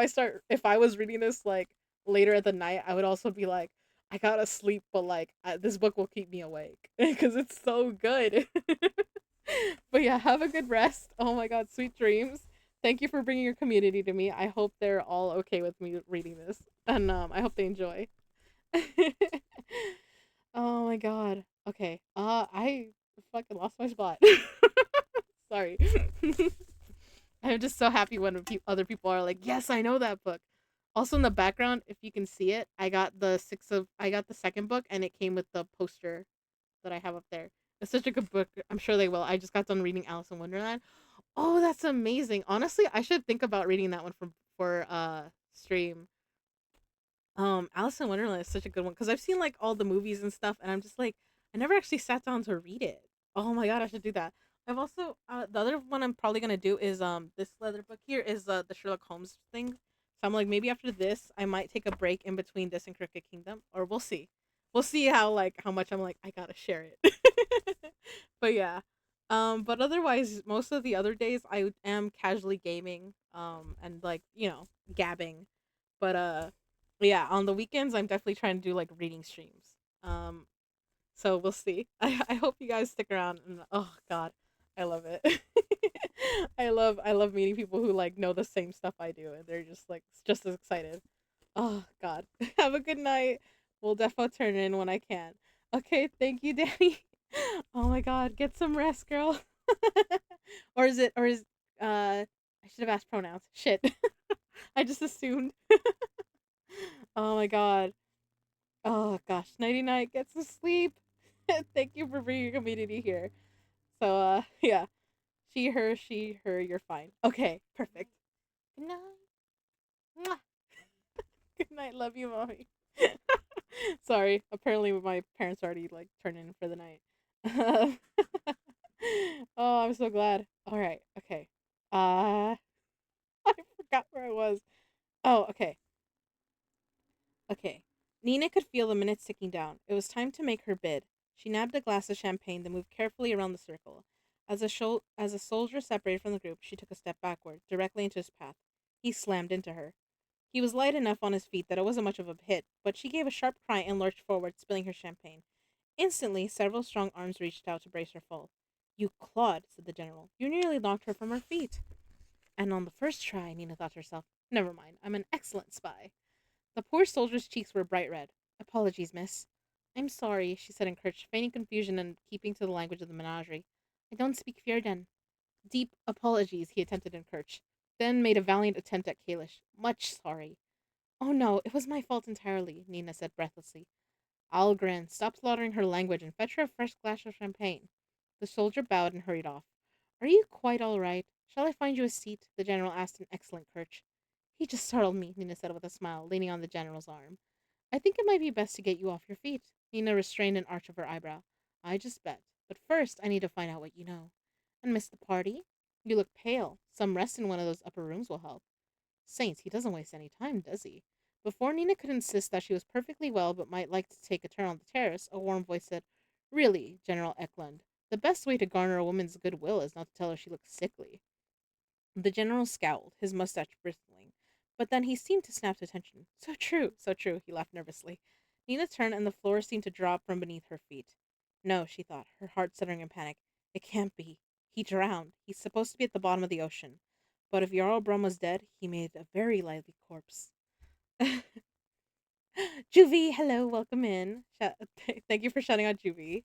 if I was reading this like later at the night, I would also be like, I gotta sleep, but like this book will keep me awake because it's so good. But yeah, have a good rest. Oh my god, sweet dreams. Thank you for bringing your community to me. I hope they're all okay with me reading this, and I hope they enjoy. Oh my god. Okay. I fucking lost my spot. Sorry. I'm just so happy when other people are like, "Yes, I know that book." Also in the background, if you can see it, I got the second book and it came with the poster that I have up there. It's such a good book. I'm sure they will. I just got done reading Alice in Wonderland. Oh, that's amazing. Honestly, I should think about reading that one for stream. Alice in Wonderland is such a good one because I've seen like all the movies and stuff, and I'm just like, I never actually sat down to read it. Oh my god, I should do that. I've also the other one I'm probably gonna do is this leather book here is the Sherlock Holmes thing. So I'm like maybe after this I might take a break in between this and Crooked Kingdom, or we'll see. We'll see how much I'm like I gotta share it. But yeah, but otherwise most of the other days I am casually gaming and like gabbing, but yeah, on the weekends I'm definitely trying to do like reading streams. Um, so we'll see. I hope you guys stick around and oh god, I love it. I love meeting people who like know the same stuff I do and they're just like just as excited. Oh god. Have a good night. We'll defo turn in when I can. Okay, thank you, Danny. Oh my god, get some rest, girl. Or is I should have asked pronouns. Shit. I just assumed. Oh my god. Oh gosh, nighty night. Get some sleep. Thank you for bringing your community here. So yeah, she, her. You're fine. Okay, perfect. Good night. Mwah. Good night. Love you, mommy. Sorry. Apparently, my parents already like turned in for the night. Oh, I'm so glad. All right. Okay. I forgot where I was. Oh, okay. Okay. Nina could feel the minutes ticking down. It was time to make her bid. She nabbed a glass of champagne, then moved carefully around the circle. As a soldier separated from the group, she took a step backward, directly into his path. He slammed into her. He was light enough on his feet that it wasn't much of a hit, but she gave a sharp cry and lurched forward, spilling her champagne. Instantly, several strong arms reached out to brace her fall. You clawed, said the general. You nearly knocked her from her feet. And on the first try, Nina thought to herself, never mind, I'm an excellent spy. The poor soldier's cheeks were bright red. Apologies, miss. I'm sorry, she said in Kirch, feigning confusion and keeping to the language of the menagerie. I don't speak Fjerdan. Deep apologies, he attempted in Kirch, then made a valiant attempt at Kalish. Much sorry. Oh no, it was my fault entirely, Nina said breathlessly. Algren, stop slaughtering her language and fetch her a fresh glass of champagne. The soldier bowed and hurried off. Are you quite all right? Shall I find you a seat? The general asked in excellent Kirch. He just startled me, Nina said with a smile, leaning on the general's arm. I think it might be best to get you off your feet. Nina restrained an arch of her eyebrow. I just bet. But first, I need to find out what you know. And miss the party? You look pale. Some rest in one of those upper rooms will help. Saints, he doesn't waste any time, does he? Before Nina could insist that she was perfectly well but might like to take a turn on the terrace, a warm voice said, Really, General Eklund, the best way to garner a woman's goodwill is not to tell her she looks sickly. The general scowled, his mustache bristling, but then he seemed to snap to attention. So true, so true, he laughed nervously. Nina turned and the floor seemed to drop from beneath her feet. No, she thought, her heart stuttering in panic. It can't be. He drowned. He's supposed to be at the bottom of the ocean. But if Jarl Brum was dead, he made a very lively corpse. Juvie, hello, welcome in. Thank you for shouting out Juvie.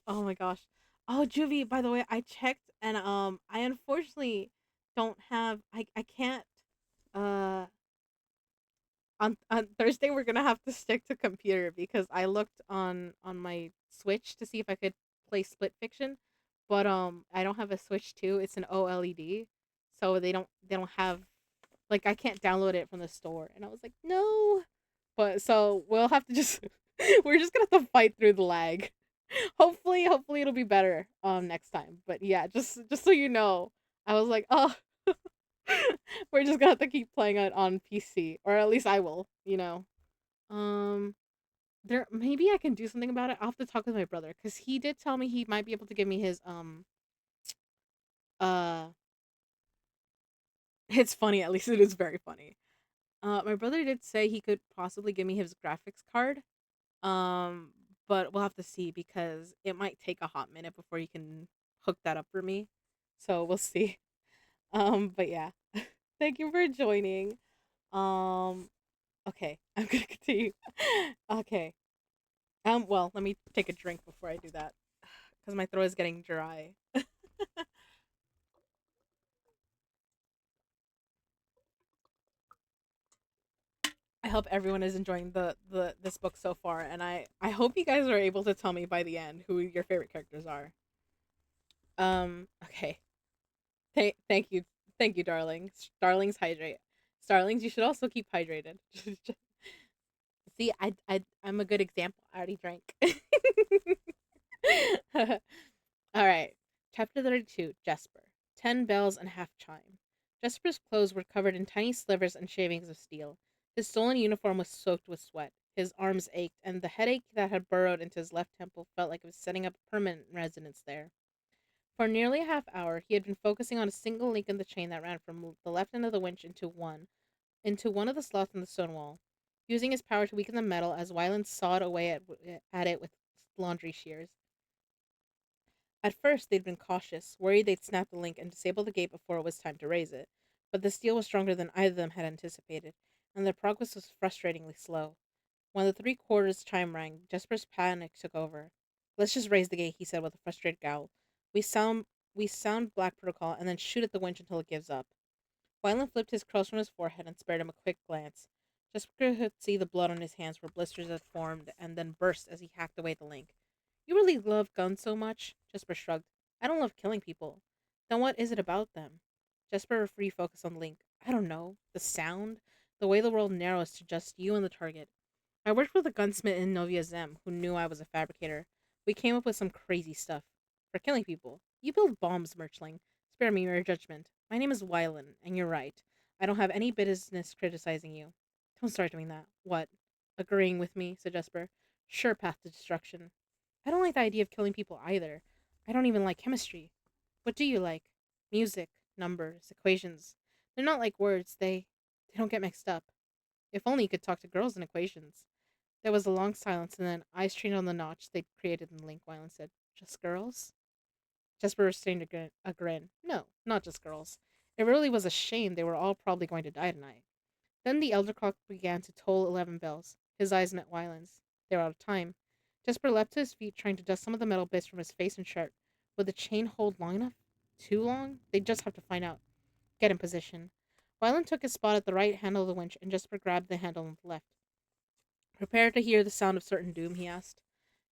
Oh my gosh. Oh, Juvie, by the way, I checked and I unfortunately don't have I can't uh on Thursday we're gonna have to stick to computer because I looked on my Switch to see if I could play Split Fiction, but I don't have a Switch 2. It's an OLED, so they don't have like I can't download it from the store. And I was like, no. But so we'll have to just we're just gonna have to fight through the lag. Hopefully it'll be better next time. But yeah, just so you know, I was like, oh, we're just gonna have to keep playing it on PC, or at least I will. Um, there maybe I can do something about it. I'll have to talk with my brother because he did tell me he might be able to give me his uh. It's funny, at least it is very funny. My brother did say he could possibly give me his graphics card. Um, but we'll have to see because it might take a hot minute before you can hook that up for me. So we'll see. But yeah. Thank you for joining. Um, okay, I'm gonna continue. Okay. Well, let me take a drink before I do that because my throat is getting dry. I hope everyone is enjoying the this book so far, and I hope you guys are able to tell me by the end who your favorite characters are. Okay. Thank you, darlings. Darlings, hydrate. Starlings, you should also keep hydrated. See, I'm a good example. I already drank. All right. Chapter 32. Jesper. 10 bells and half chime. Jesper's clothes were covered in tiny slivers and shavings of steel. His stolen uniform was soaked with sweat. His arms ached, and the headache that had burrowed into his left temple felt like it was setting up a permanent residence there. For nearly a half hour, he had been focusing on a single link in the chain that ran from the left end of the winch into one of the slots in the stone wall, using his power to weaken the metal as Wyland sawed away at it with laundry shears. At first, they'd been cautious, worried they'd snap the link and disable the gate before it was time to raise it. But the steel was stronger than either of them had anticipated, and their progress was frustratingly slow. When the 3 quarters chime rang, Jesper's panic took over. Let's just raise the gate, he said with a frustrated growl. We sound we sound black protocol and then shoot at the winch until it gives up. Wyland flipped his curls from his forehead and spared him a quick glance. Jesper could see the blood on his hands where blisters had formed and then burst as he hacked away at the link. You really love guns so much? Jesper shrugged. I don't love killing people. Then what is it about them? Jesper refocused on the link. I don't know. The sound? The way the world narrows to just you and the target. I worked with a gunsmith in Novia Zem who knew I was a fabricator. We came up with some crazy stuff. For killing people. You build bombs, Merchling. Spare me your judgment. My name is Wylan, and you're right. I don't have any business criticizing you. Don't start doing that. What? Agreeing with me, said Jesper. Sure path to destruction. I don't like the idea of killing people either. I don't even like chemistry. What do you like? Music, numbers, equations. They're not like words. They don't get mixed up. If only you could talk to girls in equations. There was a long silence, and then eyes trained on the notch they'd created in the link. Wyland said, "Just girls?" Jesper restrained a grin. No, not just girls. It really was a shame they were all probably going to die tonight. Then the elder clock began to toll 11 bells. His eyes met Wyland's. They were out of time. Jesper leapt to his feet, trying to dust some of the metal bits from his face and shirt. Would the chain hold long enough? Too long? They'd just have to find out. Get in position. Wyland took his spot at the right handle of the winch, and Jesper grabbed the handle on the left. Prepare to hear the sound of certain doom, he asked.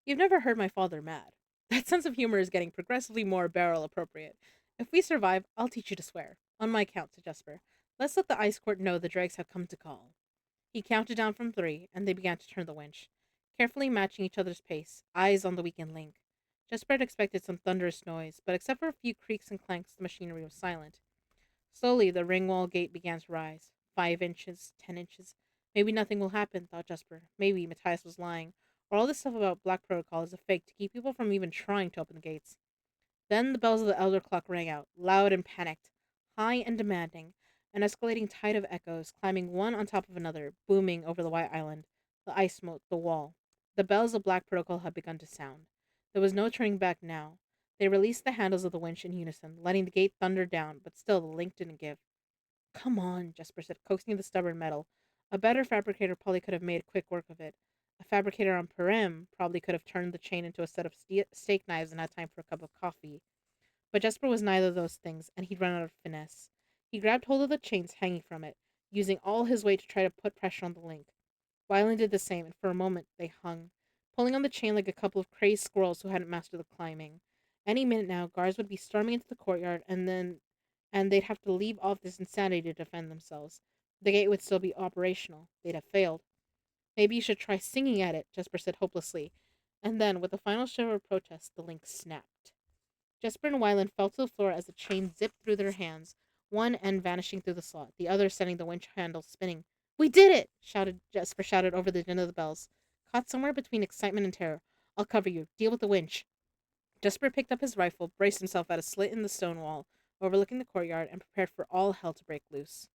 You've never heard my father mad. That sense of humor is getting progressively more barrel appropriate. If we survive, I'll teach you to swear. On my count, said Jesper. Let's let the ice court know the dregs have come to call. He counted down from 3, and they began to turn the winch, carefully matching each other's pace, eyes on the weakened link. Jesper had expected some thunderous noise, but except for a few creaks and clanks, the machinery was silent. Slowly, the ring wall gate began to rise. 5 inches, 10 inches. Maybe nothing will happen, thought Jesper. Maybe Matthias was lying. All this stuff about Black Protocol is a fake to keep people from even trying to open the gates. Then the bells of the Elder Clock rang out, loud and panicked, high and demanding, an escalating tide of echoes, climbing one on top of another, booming over the white island, the ice moat, the wall. The bells of Black Protocol had begun to sound. There was no turning back now. They released the handles of the winch in unison, letting the gate thunder down, but still the link didn't give. Come on, Jesper said, coaxing the stubborn metal. A better fabricator probably could have made quick work of it. A fabricator on Perem probably could have turned the chain into a set of steak knives and had time for a cup of coffee. But Jesper was neither of those things, and he'd run out of finesse. He grabbed hold of the chains hanging from it, using all his weight to try to put pressure on the link. Wyland did the same, and for a moment they hung, pulling on the chain like a couple of crazed squirrels who hadn't mastered the climbing. Any minute now, guards would be storming into the courtyard, and they'd have to leave off this insanity to defend themselves. The gate would still be operational. They'd have failed. Maybe you should try singing at it, Jesper said hopelessly. And then, with a final shiver of protest, the link snapped. Jesper and Wyland fell to the floor as the chain zipped through their hands, one end vanishing through the slot, the other sending the winch handle spinning. We did it! Jesper shouted over the din of the bells. Caught somewhere between excitement and terror. I'll cover you. Deal with the winch. Jesper picked up his rifle, braced himself at a slit in the stone wall, overlooking the courtyard, and prepared for all hell to break loose.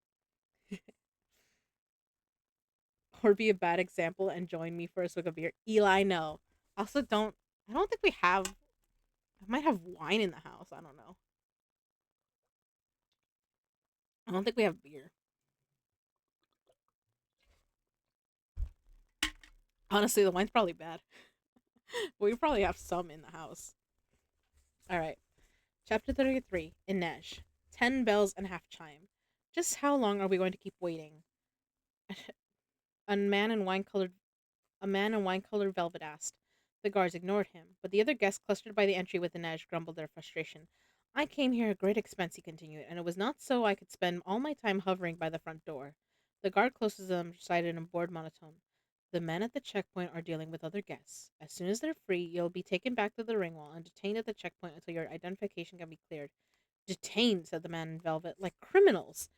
Or be a bad example and join me for a swig of beer. Eli, no. Also, I don't think we have. I might have wine in the house. I don't know. I don't think we have beer. Honestly, the wine's probably bad. We probably have some in the house. All right. Chapter 33 Inej. 10 bells and half chime. Just how long are we going to keep waiting? A man in wine colored velvet asked. The guards ignored him, but the other guests clustered by the entry with Inej grumbled their frustration. I came here at great expense, he continued, and it was not so I could spend all my time hovering by the front door. The guard closest to them recited in a bored monotone. The men at the checkpoint are dealing with other guests. As soon as they're free, you'll be taken back to the ring wall and detained at the checkpoint until your identification can be cleared. Detained, said the man in velvet, like criminals.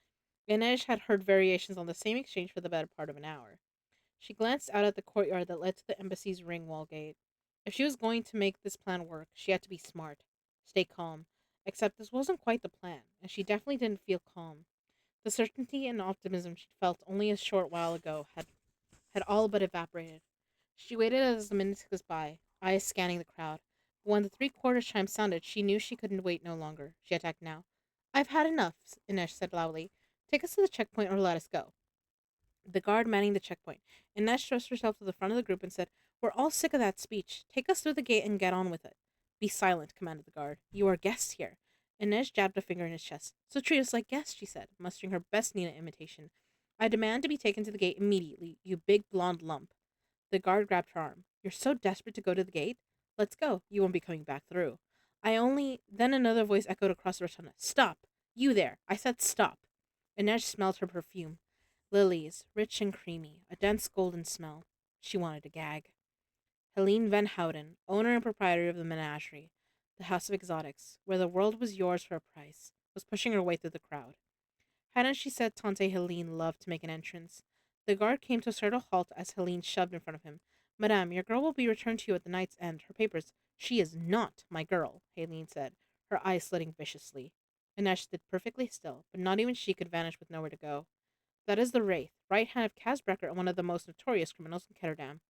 Ganesh had heard variations on the same exchange for the better part of an hour. She glanced out at the courtyard that led to the embassy's ring wall gate. If she was going to make this plan work, she had to be smart, stay calm. Except this wasn't quite the plan, and she definitely didn't feel calm. The certainty and optimism she'd felt only a short while ago had all but evaporated. She waited as the minutes passed by, eyes scanning the crowd. But when the three-quarters chime sounded, she knew she couldn't wait no longer. She attacked now. I've had enough, Inesh said loudly. Take us to the checkpoint or let us go. The guard manning the checkpoint. Inesh thrust herself to the front of the group and said, We're all sick of that speech. Take us through the gate and get on with it. Be silent, commanded the guard. You are guests here. Inesh jabbed a finger in his chest. So treat us like guests, she said, mustering her best Nina imitation. I demand to be taken to the gate immediately, you big blonde lump. The guard grabbed her arm. You're so desperate to go to the gate? Let's go. You won't be coming back through. I only. Then another voice echoed across the rotunda. Stop. You there. I said stop. Inej smelled her perfume. Lilies, rich and creamy, a dense golden smell. She wanted to gag. Helene Van Houten, owner and proprietor of the menagerie, the House of Exotics, where the world was yours for a price, was pushing her way through the crowd. Hadn't she said Tante Helene loved to make an entrance? The guard came to a startled halt as Helene shoved in front of him. Madame, your girl will be returned to you at the night's end. Her papers. She is not my girl, Helene said, her eyes slitting viciously. Inesh stood perfectly still, but not even she could vanish with nowhere to go. That is the Wraith, right hand of Casbrecker and one of the most notorious criminals in Ketterdam.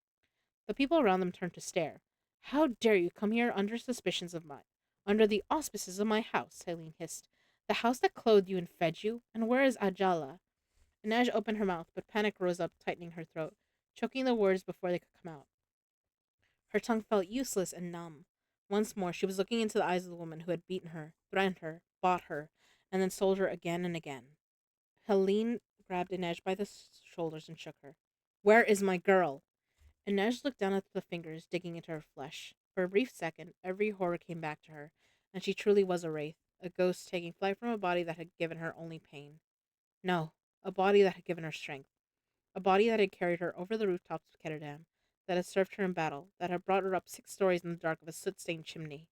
The people around them turned to stare. How dare you come here under the auspices of my house, Helene hissed. The house that clothed you and fed you? And where is Ajala? Inej opened her mouth, but panic rose up, tightening her throat, choking the words before they could come out. Her tongue felt useless and numb. Once more, she was looking into the eyes of the woman who had beaten her, threatened her, bought her, and then sold her again and again. Helene grabbed Inej by the shoulders and shook her. Where is my girl? Inej looked down at the fingers digging into her flesh. For a brief second, every horror came back to her, and she truly was a wraith, a ghost taking flight from a body that had given her only pain. No, a body that had given her strength. A body that had carried her over the rooftops of Ketterdam, that had served her in battle, that had brought her up 6 stories in the dark of a soot-stained chimney.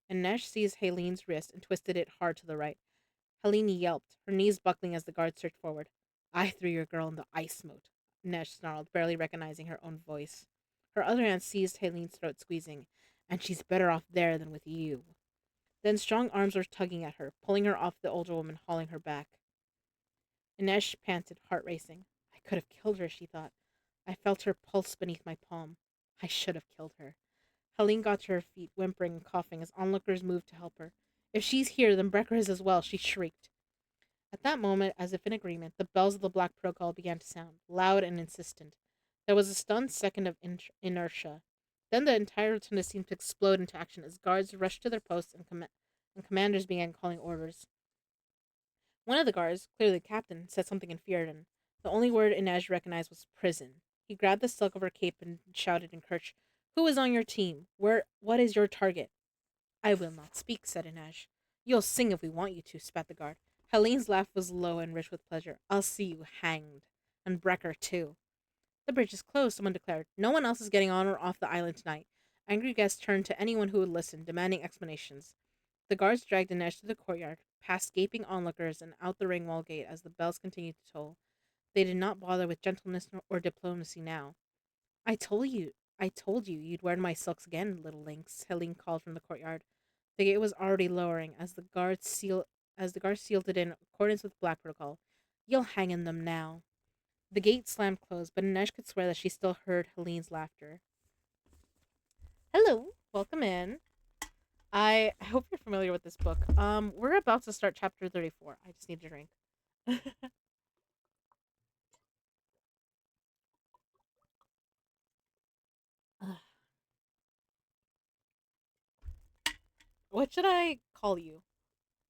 And Nesh seized Helene's wrist and twisted it hard to the right. Helene yelped, her knees buckling as the guard surged forward. I threw your girl in the ice moat, Nesh snarled, barely recognizing her own voice. Her other hand seized Helene's throat, squeezing. And she's better off there than with you. Then strong arms were tugging at her, pulling her off the older woman, hauling her back. Inesh panted, heart racing. I could have killed her, she thought. I felt her pulse beneath my palm. I should have killed her. Helene got to her feet, whimpering and coughing as onlookers moved to help her. If she's here, then Brecker is as well, she shrieked. At that moment, as if in agreement, the bells of the Black Protocol began to sound, loud and insistent. There was a stunned second of inertia. Then the entire rotunda seemed to explode into action as guards rushed to their posts and commanders began calling orders. One of the guards, clearly the captain, said something in Fierdan. The only word Inej recognized was prison. He grabbed the silk of her cape and shouted in Kirch, Who is on your team? What is your target? I will not speak, said Inej. You'll sing if we want you to, spat the guard. Helene's laugh was low and rich with pleasure. I'll see you hanged. And Brecker, too. The bridge is closed, someone declared. No one else is getting on or off the island tonight. Angry guests turned to anyone who would listen, demanding explanations. The guards dragged Inej to the courtyard, past gaping onlookers and out the ring wall gate as the bells continued to toll. They did not bother with gentleness or diplomacy now. I told you you'd wear my silks again, little lynx, Helene called from the courtyard. The gate was already lowering as the guards sealed it in accordance with Black Protocol. You'll hang in them now. The gate slammed closed, but Inej could swear that she still heard Helene's laughter. Hello, welcome in. I hope you're familiar with this book. We're about to start chapter 34. I just need a drink. What should I call you?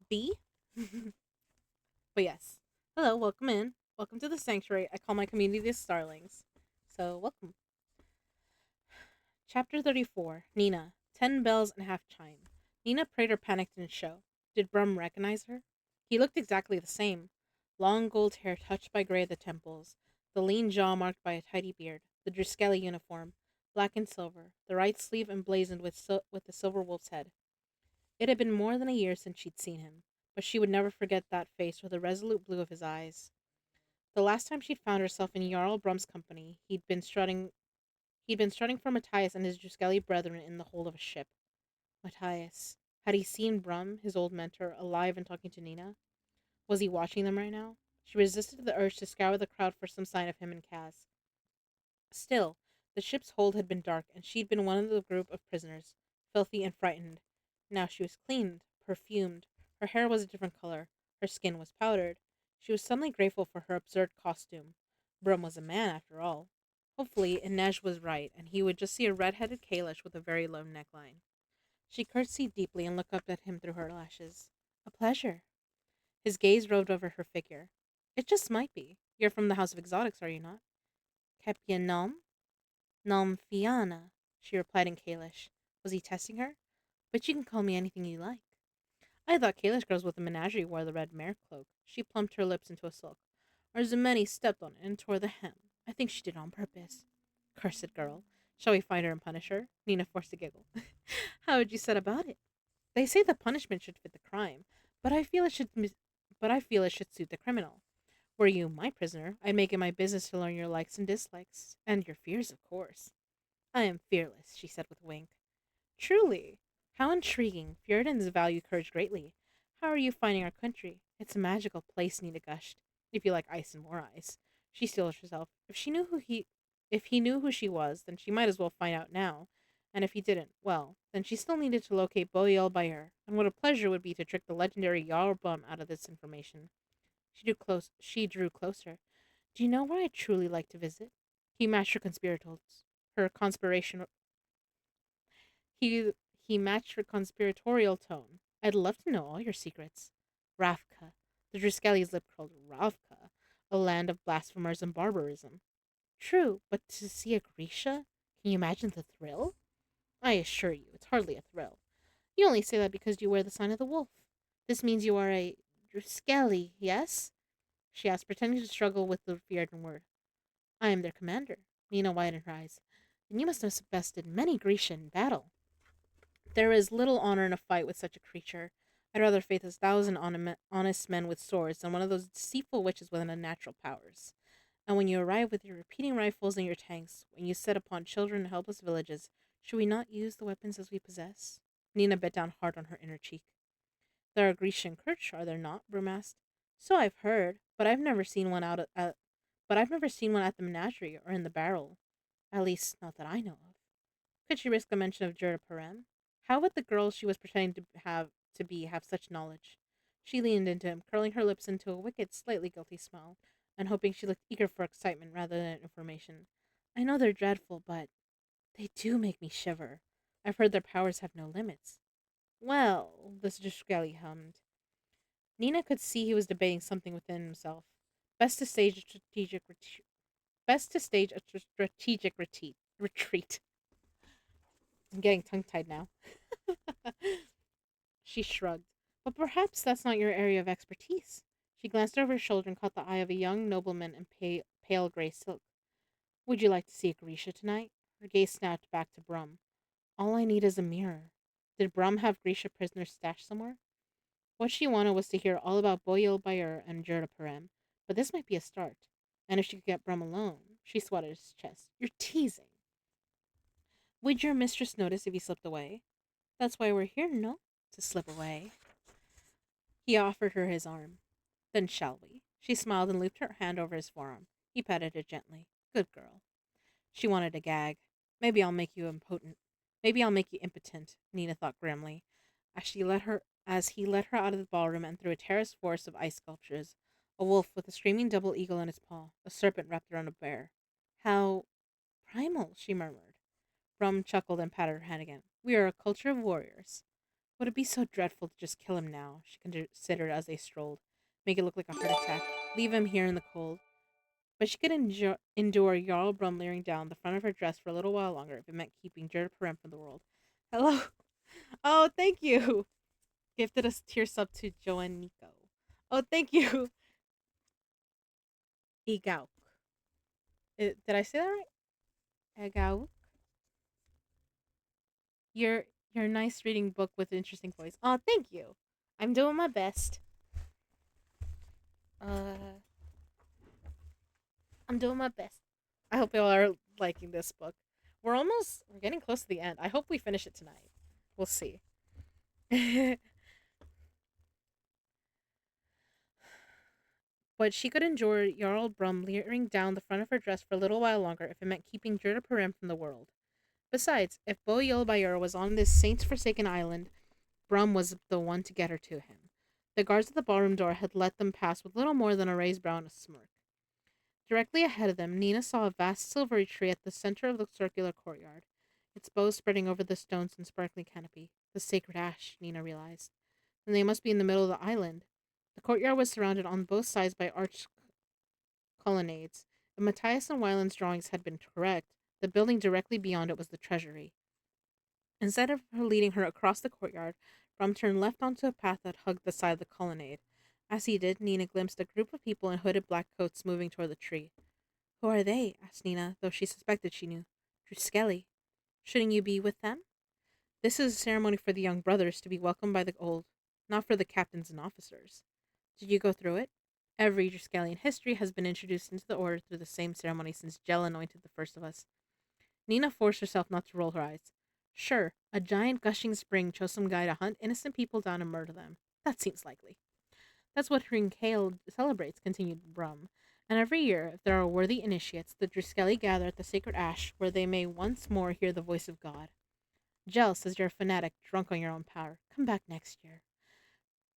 B? But yes. Hello, welcome in. Welcome to the sanctuary. I call my community the Starlings. So, welcome. Chapter 34. Nina. 10 bells and half chime. Nina prayed or panicked in show. Did Brum recognize her? He looked exactly the same. Long gold hair touched by gray at the temples, the lean jaw marked by a tidy beard, the Driskelly uniform, black and silver, the right sleeve emblazoned with the silver wolf's head. It had been more than a year since she'd seen him, but she would never forget that face or the resolute blue of his eyes. The last time she'd found herself in Jarl Brum's company, he'd been strutting for Matthias and his Driskelly brethren in the hold of a ship. Matthias. Had he seen Brum, his old mentor, alive and talking to Nina? Was he watching them right now? She resisted the urge to scour the crowd for some sign of him and Kaz. Still, the ship's hold had been dark, and she'd been one of the group of prisoners, filthy and frightened. Now she was cleaned, perfumed. Her hair was a different color. Her skin was powdered. She was suddenly grateful for her absurd costume. Brum was a man, after all. Hopefully, Inej was right, and he would just see a red-headed Kalish with a very low neckline. She curtsied deeply and looked up at him through her lashes. A pleasure. His gaze roved over her figure. It just might be. You're from the House of Exotics, are you not? Kepia nom? Nom Fiana, she replied in Kalish. Was he testing her? But you can call me anything you like. I thought Kalish girls with a menagerie wore the red mare cloak. She plumped her lips into a sulk. Or Zemeni stepped on it and tore the hem. I think she did on purpose. Cursed girl. Shall we find her and punish her? Nina forced a giggle. How would you set about it? They say the punishment should fit the crime, but I feel it should suit the criminal. Were you my prisoner, I'd make it my business to learn your likes and dislikes, and your fears, of course. I am fearless, she said with a wink. Truly. How intriguing. Fjordans value courage greatly. How are you finding our country? It's a magical place, Nina gushed. If you like ice and more ice. She steeled herself. If he knew who she was, then she might as well find out now. And if he didn't, well, then she still needed to locate Boyel Bayer, and what a pleasure it would be to trick the legendary Jarl Bum out of this information. She drew closer. Do you know where I'd truly like to visit? He matched her conspiration he he matched her conspiratorial tone. I'd love to know all your secrets. Ravka. The Driskelli's lip curled. Ravka. A land of blasphemers and barbarism. True, but to see a Grisha? Can you imagine the thrill? I assure you, it's hardly a thrill. You only say that because you wear the sign of the wolf. This means you are a Driskelli, yes? She asked, pretending to struggle with the feared word. I am their commander. Nina widened her eyes. Then you must have bested many Grisha in battle. There is little honor in a fight with such a creature. I'd rather face 1,000 honest men with swords than one of those deceitful witches with unnatural powers. And when you arrive with your repeating rifles and your tanks, when you set upon children and helpless villages, should we not use the weapons as we possess? Nina bit down hard on her inner cheek. There are Grecian Kirch, are there not? Broom asked. So I've heard, but I've never seen one at the menagerie or in the barrel. At least, not that I know of. Could she risk a mention of Jurda Parem? How would the girl she was pretending to be have such knowledge? She leaned into him, curling her lips into a wicked, slightly guilty smile, and hoping she looked eager for excitement rather than information. I know they're dreadful, but they do make me shiver. I've heard their powers have no limits. Well, the Drishkeli hummed. Nina could see he was debating something within himself. Best to stage a strategic retreat. Best to stage a strategic retreat. I'm getting tongue tied now. She shrugged. But perhaps that's not your area of expertise. She glanced over her shoulder and caught the eye of a young nobleman in pale gray silk. Would you like to see a Grisha tonight? Her gaze snapped back to Brum. All I need is a mirror. Did Brum have Grisha prisoners stashed somewhere? What she wanted was to hear all about Boyil Bayer and Jurdaparem, but this might be a start. And if she could get Brum alone, she swatted his chest. You're teasing. Would your mistress notice if you slipped away? That's why we're here, no? To slip away. He offered her his arm. Then shall we? She smiled and looped her hand over his forearm. He patted it gently. Good girl. She wanted to gag. Maybe I'll make you impotent. Maybe I'll make you impotent, Nina thought grimly, as he led her out of the ballroom and through a terraced forest of ice sculptures, a wolf with a screaming double eagle in its paw, a serpent wrapped around a bear. How primal, she murmured. Brum chuckled and patted her hand again. We are a culture of warriors. Would it be so dreadful to just kill him now? She considered as they strolled. Make it look like a heart attack. Leave him here in the cold. But she could endure Jarl Brum leering down the front of her dress for a little while longer if it meant keeping Jared Perem from the world. Hello. Oh, thank you. Gifted a tear sub to Joanne Nico. Oh, thank you. Egauk. Did I say that right? Egauk. You're nice reading book with interesting voice. Oh, thank you. I'm doing my best. Uh, I'm doing my best. I hope you all are liking this book. We're getting close to the end. I hope we finish it tonight. We'll see. But she could endure Jarl Brum leering down the front of her dress for a little while longer if it meant keeping Jurda Parim from the world. Besides, if Bo Yolbayur was on this saints forsaken island, Brum was the one to get her to him. The guards at the ballroom door had let them pass with little more than a raised brow and a smirk. Directly ahead of them, Nina saw a vast silvery tree at the center of the circular courtyard, its boughs spreading over the stones in sparkling canopy. The sacred ash, Nina realized. Then they must be in the middle of the island. The courtyard was surrounded on both sides by arched colonnades. If Matthias and Weiland's drawings had been correct, the building directly beyond it was the treasury. Instead of her leading her across the courtyard, Brum turned left onto a path that hugged the side of the colonnade. As he did, Nina glimpsed a group of people in hooded black coats moving toward the tree. Who are they? Asked Nina, though she suspected she knew. Druskeli. Shouldn't you be with them? This is a ceremony for the young brothers to be welcomed by the old, not for the captains and officers. Did you go through it? Every Druskelian history has been introduced into the order through the same ceremony since Jel anointed the first of us. Nina forced herself not to roll her eyes. Sure, a giant gushing spring chose some guy to hunt innocent people down and murder them. That seems likely. That's what Hrinkale celebrates, continued Brum. And every year, if there are worthy initiates, the Druskeli gather at the sacred ash, where they may once more hear the voice of God. Jel says you're a fanatic, drunk on your own power. Come back next year.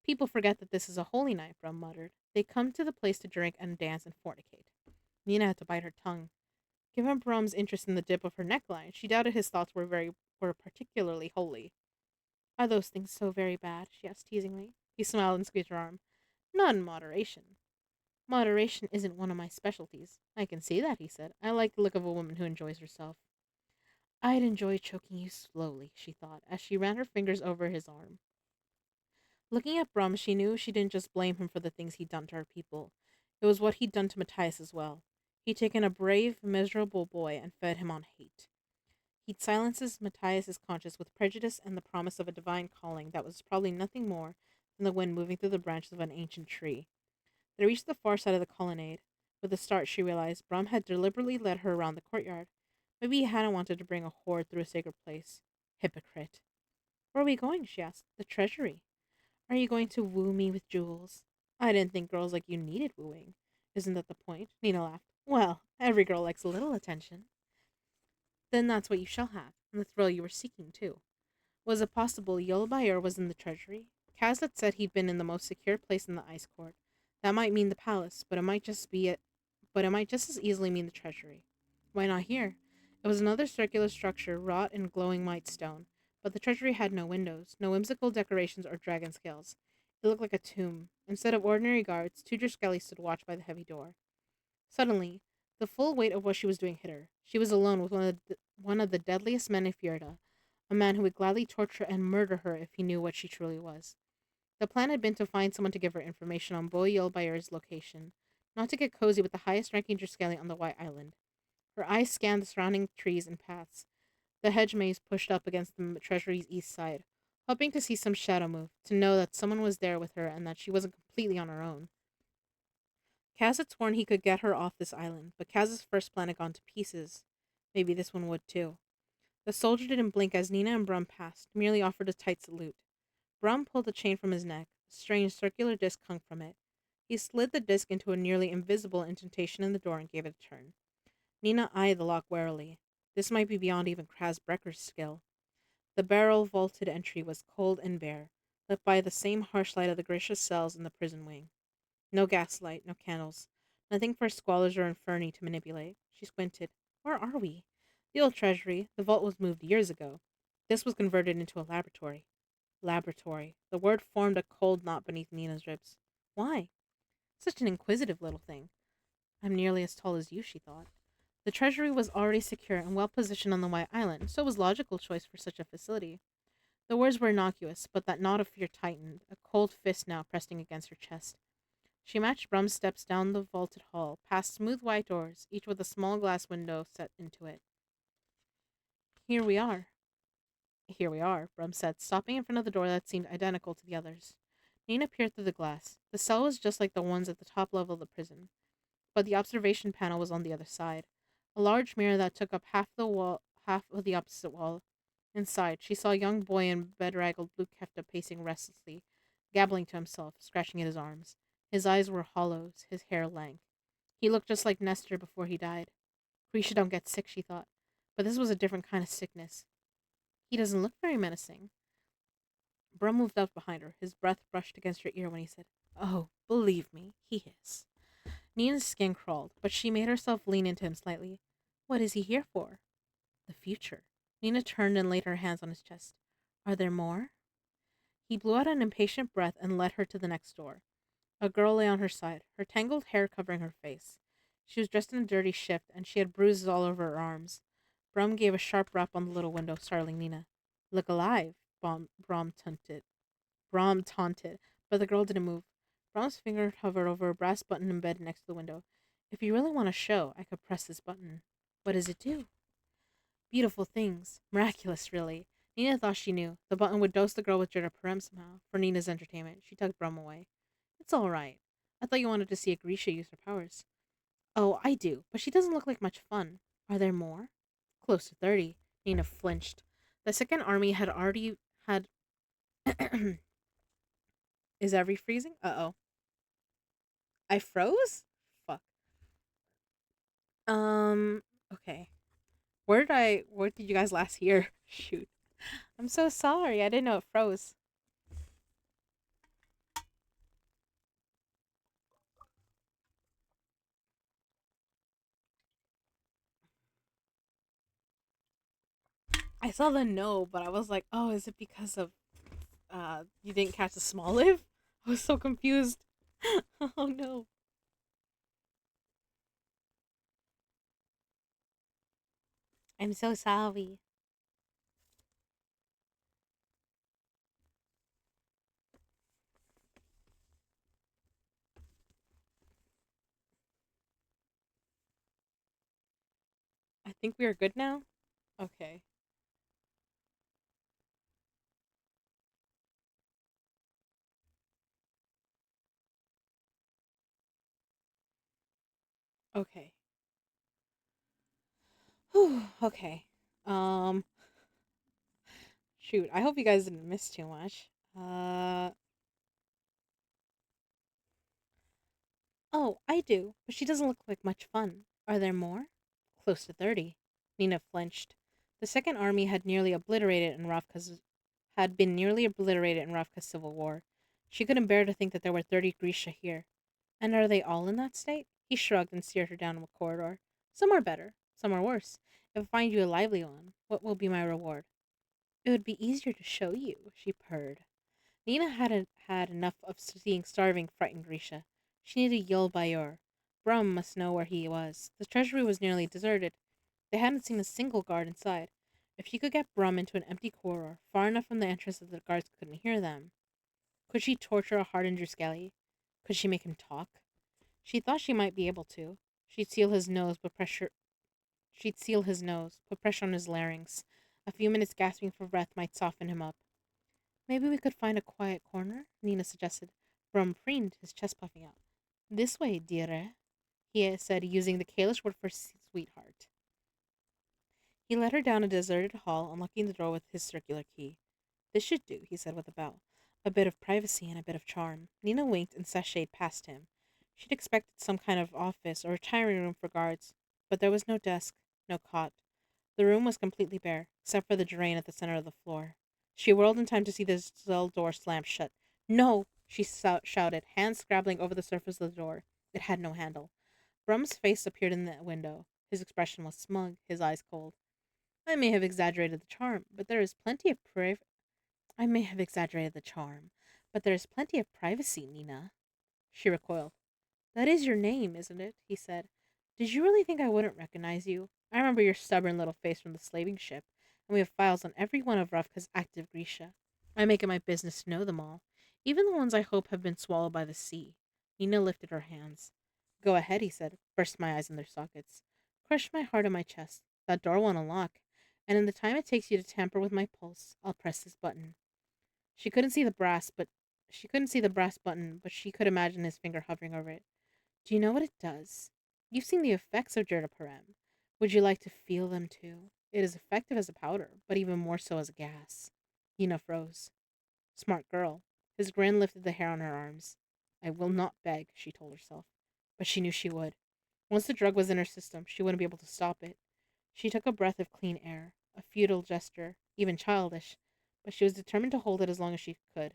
People forget that this is a holy night, Brum muttered. They come to the place to drink and dance and fornicate. Nina had to bite her tongue. Given Brum's interest in the dip of her neckline, she doubted his thoughts were particularly holy. Are those things so very bad? She asked teasingly. He smiled and squeezed her arm. Not in moderation. Moderation isn't one of my specialties. I can see that, he said. I like the look of a woman who enjoys herself. I'd enjoy choking you slowly, she thought, as she ran her fingers over his arm. Looking at Brum, she knew she didn't just blame him for the things he'd done to her people. It was what he'd done to Matthias as well. He'd taken a brave, miserable boy and fed him on hate. He'd silenced Matthias's conscience with prejudice and the promise of a divine calling that was probably nothing more than the wind moving through the branches of an ancient tree. They reached the far side of the colonnade. With a start, she realized Brom had deliberately led her around the courtyard. Maybe he hadn't wanted to bring a horde through a sacred place. Hypocrite. Where are we going? She asked. The treasury. Are you going to woo me with jewels? I didn't think girls like you needed wooing. Isn't that the point? Nina laughed. Well, every girl likes a little attention. Then that's what you shall have, and the thrill you were seeking, too. Was it possible Yolbayer was in the treasury? Kaz had said he'd been in the most secure place in the ice court. That might mean the palace, but it might just be it. But it might just as easily mean the treasury. Why not here? It was another circular structure wrought in glowing white stone, but the treasury had no windows, no whimsical decorations or dragon scales. It looked like a tomb. Instead of ordinary guards, two Skelly stood watch by the heavy door. Suddenly, the full weight of what she was doing hit her. She was alone with one of the deadliest men in Fjerda, a man who would gladly torture and murder her if he knew what she truly was. The plan had been to find someone to give her information on Boyel Bayer's location, not to get cozy with the highest ranking Drskeli on the White Island. Her eyes scanned the surrounding trees and paths, the hedge maze pushed up against the treasury's east side, hoping to see some shadow move, to know that someone was there with her and that she wasn't completely on her own. Kaz had sworn he could get her off this island, but Kaz's first plan had gone to pieces. Maybe this one would too. The soldier didn't blink as Nina and Brum passed, merely offered a tight salute. Brum pulled a chain from his neck. A strange circular disc hung from it. He slid the disc into a nearly invisible indentation in the door and gave it a turn. Nina eyed the lock warily. This might be beyond even Kraz Brecker's skill. The barrel vaulted entry was cold and bare, lit by the same harsh light of the gracious cells in the prison wing. No gaslight, no candles. Nothing for squalors or inferni to manipulate. She squinted. Where are we? The old treasury. The vault was moved years ago. This was converted into a laboratory. Laboratory. The word formed a cold knot beneath Nina's ribs. Why? Such an inquisitive little thing. I'm nearly as tall as you, she thought. The treasury was already secure and well positioned on the White Island, so it was a logical choice for such a facility. The words were innocuous, but that knot of fear tightened, a cold fist now pressing against her chest. She matched Brum's steps down the vaulted hall, past smooth white doors, each with a small glass window set into it. Here we are. Here we are, Brum said, stopping in front of the door that seemed identical to the others. Nina peered through the glass. The cell was just like the ones at the top level of the prison, but the observation panel was on the other side. A large mirror that took up half of the opposite wall. Inside, she saw a young boy in bedraggled blue kefta pacing restlessly, gabbling to himself, scratching at his arms. His eyes were hollows, his hair lank. He looked just like Nestor before he died. Grisha don't get sick, she thought, but this was a different kind of sickness. He doesn't look very menacing. Brum moved up behind her. His breath brushed against her ear when he said, Oh, believe me, he is. Nina's skin crawled, but she made herself lean into him slightly. What is he here for? The future. Nina turned and laid her hands on his chest. Are there more? He blew out an impatient breath and led her to the next door. A girl lay on her side, her tangled hair covering her face. She was dressed in a dirty shift, and she had bruises all over her arms. Brum gave a sharp rap on the little window, startling Nina. Look alive, Brom taunted, but the girl didn't move. Brom's finger hovered over a brass button embedded next to the window. If you really want to show, I could press this button. What does it do? Beautiful things. Miraculous, really. Nina thought she knew. The button would dose the girl with Jetta Parem somehow. For Nina's entertainment, she tugged Brum away. It's all right. I thought you wanted to see a Grisha use her powers. Oh, I do, but she doesn't look like much fun. Are there more? Close to 30. Nina flinched. The second army had already had. Is every freezing? Uh-oh. I froze? Fuck. Um, okay. Where did you guys last hear? Shoot. I'm so sorry. I didn't know it froze. I saw the no, but I was like, oh, is it because of you didn't catch the small live? I was so confused. Oh no. I'm so sorry. I think we are good now. Okay. Okay. Whew, okay. Um, shoot. I hope you guys didn't miss too much. Uh, oh, I do, but she doesn't look like much fun. Are there more? Close to 30. Nina flinched. The Second Army had been nearly obliterated in Ravka's civil war. She couldn't bear to think that there were 30 Grisha here. And are they all in that state? He shrugged and steered her down a corridor. Some are better, some are worse. If I find you a lively one, what will be my reward? It would be easier to show you, she purred. Nina hadn't had enough of seeing starving, frightened Grisha. She needed Yul Bayor. Brum must know where he was. The treasury was nearly deserted. They hadn't seen a single guard inside. If she could get Brum into an empty corridor, far enough from the entrance that the guards couldn't hear them, could she torture a hardened Druskeli? Could she make him talk? She thought she might be able to. She'd seal his nose, but pressure she'd seal his nose, put pressure on his larynx. A few minutes gasping for breath might soften him up. Maybe we could find a quiet corner, Nina suggested. Brum preened, his chest puffing out. This way, dearie, he said, using the Kalish word for sweetheart. He led her down a deserted hall, unlocking the door with his circular key. This should do, he said with a bow. A bit of privacy and a bit of charm. Nina winked and sashayed past him. She'd expected some kind of office or retiring room for guards, but there was no desk, no cot. The room was completely bare, except for the drain at the center of the floor. She whirled in time to see the cell door slam shut. No! She shouted, hands scrabbling over the surface of the door. It had no handle. Brum's face appeared in the window. His expression was smug, his eyes cold. I may have exaggerated the charm, but there is plenty of I may have exaggerated the charm, but there is plenty of privacy, Nina. She recoiled. That is your name, isn't it? He said. Did you really think I wouldn't recognize you? I remember your stubborn little face from the slaving ship, and we have files on every one of Ravka's active Grisha. I make it my business to know them all, even the ones I hope have been swallowed by the sea. Nina lifted her hands. Go ahead, he said, burst my eyes in their sockets. Crush my heart in my chest. That door won't unlock, and in the time it takes you to tamper with my pulse, I'll press this button. She couldn't see the brass, but she couldn't see the brass button, but she could imagine his finger hovering over it. Do you know what it does? You've seen the effects of Jertaparem. Would you like to feel them too? It is effective as a powder, but even more so as a gas. Nina froze. Smart girl. His grin lifted the hair on her arms. I will not beg, she told herself. But she knew she would. Once the drug was in her system, she wouldn't be able to stop it. She took a breath of clean air, a futile gesture, even childish, but she was determined to hold it as long as she could.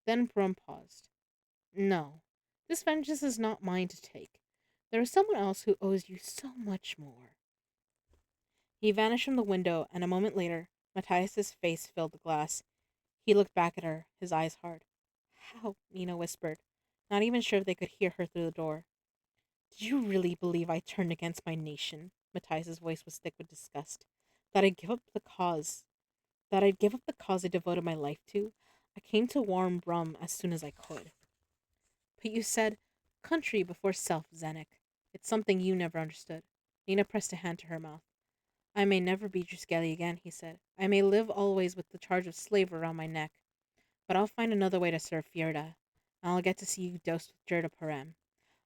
Then Brum paused. No, this vengeance is not mine to take. There is someone else who owes you so much more. He vanished from the window, and a moment later, Matthias's face filled the glass. He looked back at her, his eyes hard. How? Nina whispered, not even sure if they could hear her through the door. Did you really believe I turned against my nation? Matthias's voice was thick with disgust. That I'd give up the cause. That I'd give up the cause I devoted my life to? I came to warn Brum as soon as I could. But you said, country before self, Zenek. It's something you never understood. Nina pressed a hand to her mouth. I may never be Druskeli again, he said. I may live always with the charge of slave around my neck. But I'll find another way to serve Fjerda. And I'll get to see you dosed with Jerda Parem.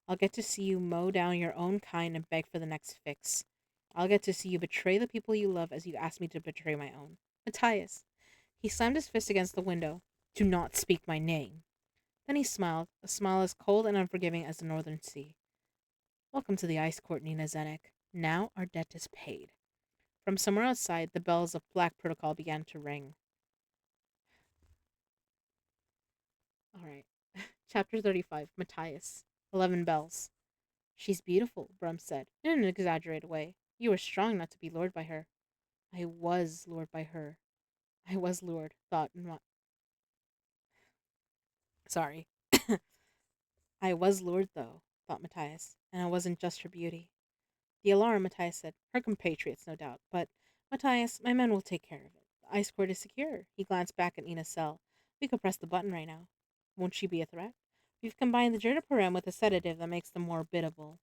I'll get to see you mow down your own kind and beg for the next fix. I'll get to see you betray the people you love as you asked me to betray my own. Matthias. He slammed his fist against the window. Do not speak my name. Then he smiled, a smile as cold and unforgiving as the northern sea. Welcome to the ice court, Nina Zenek. Now our debt is paid. From somewhere outside, the bells of Black Protocol began to ring. All right. Chapter 35, Matthias. 11 bells. She's beautiful, Brum said, in an exaggerated way. You were strong not to be lured by her. I was lured by her. I was lured, thought. Sorry. I was lured, though, thought Matthias, and it wasn't just her beauty. The alarm, Matthias said. Her compatriots, no doubt. But, Matthias, my men will take care of it. The ice court is secure. He glanced back at Nina's cell. We could press the button right now. Won't she be a threat? We've combined the Jertaparem with a sedative that makes them more biddable.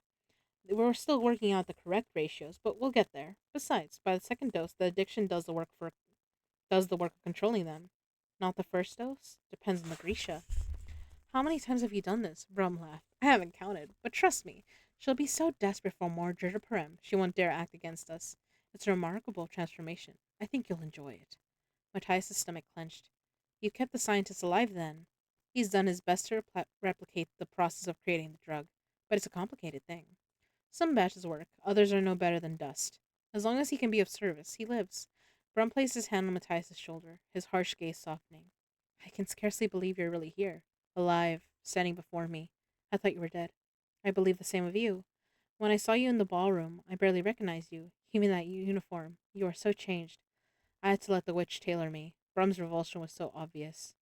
We're still working out the correct ratios, but we'll get there. Besides, by the second dose, the addiction does the work of controlling them. Not the first dose? Depends on the Grisha. How many times have you done this? Brum laughed. I haven't counted, but trust me, She'll be so desperate for more Jurdaparam, she won't dare act against us. It's a remarkable transformation. I think you'll enjoy it. Matthias's stomach clenched. You kept the scientist alive, then? He's done his best to replicate the process of creating the drug, but it's a complicated thing. Some batches work, others are no better than dust. As long as he can be of service, he lives. Brum placed his hand on Matthias's shoulder, his harsh gaze softening. I can scarcely believe you're really here, alive, standing before me. I thought you were dead. I believe the same of you. When I saw you in the ballroom, I barely recognized you. Even that uniform, you are so changed. I had to let the witch tailor me. Brum's revulsion was so obvious.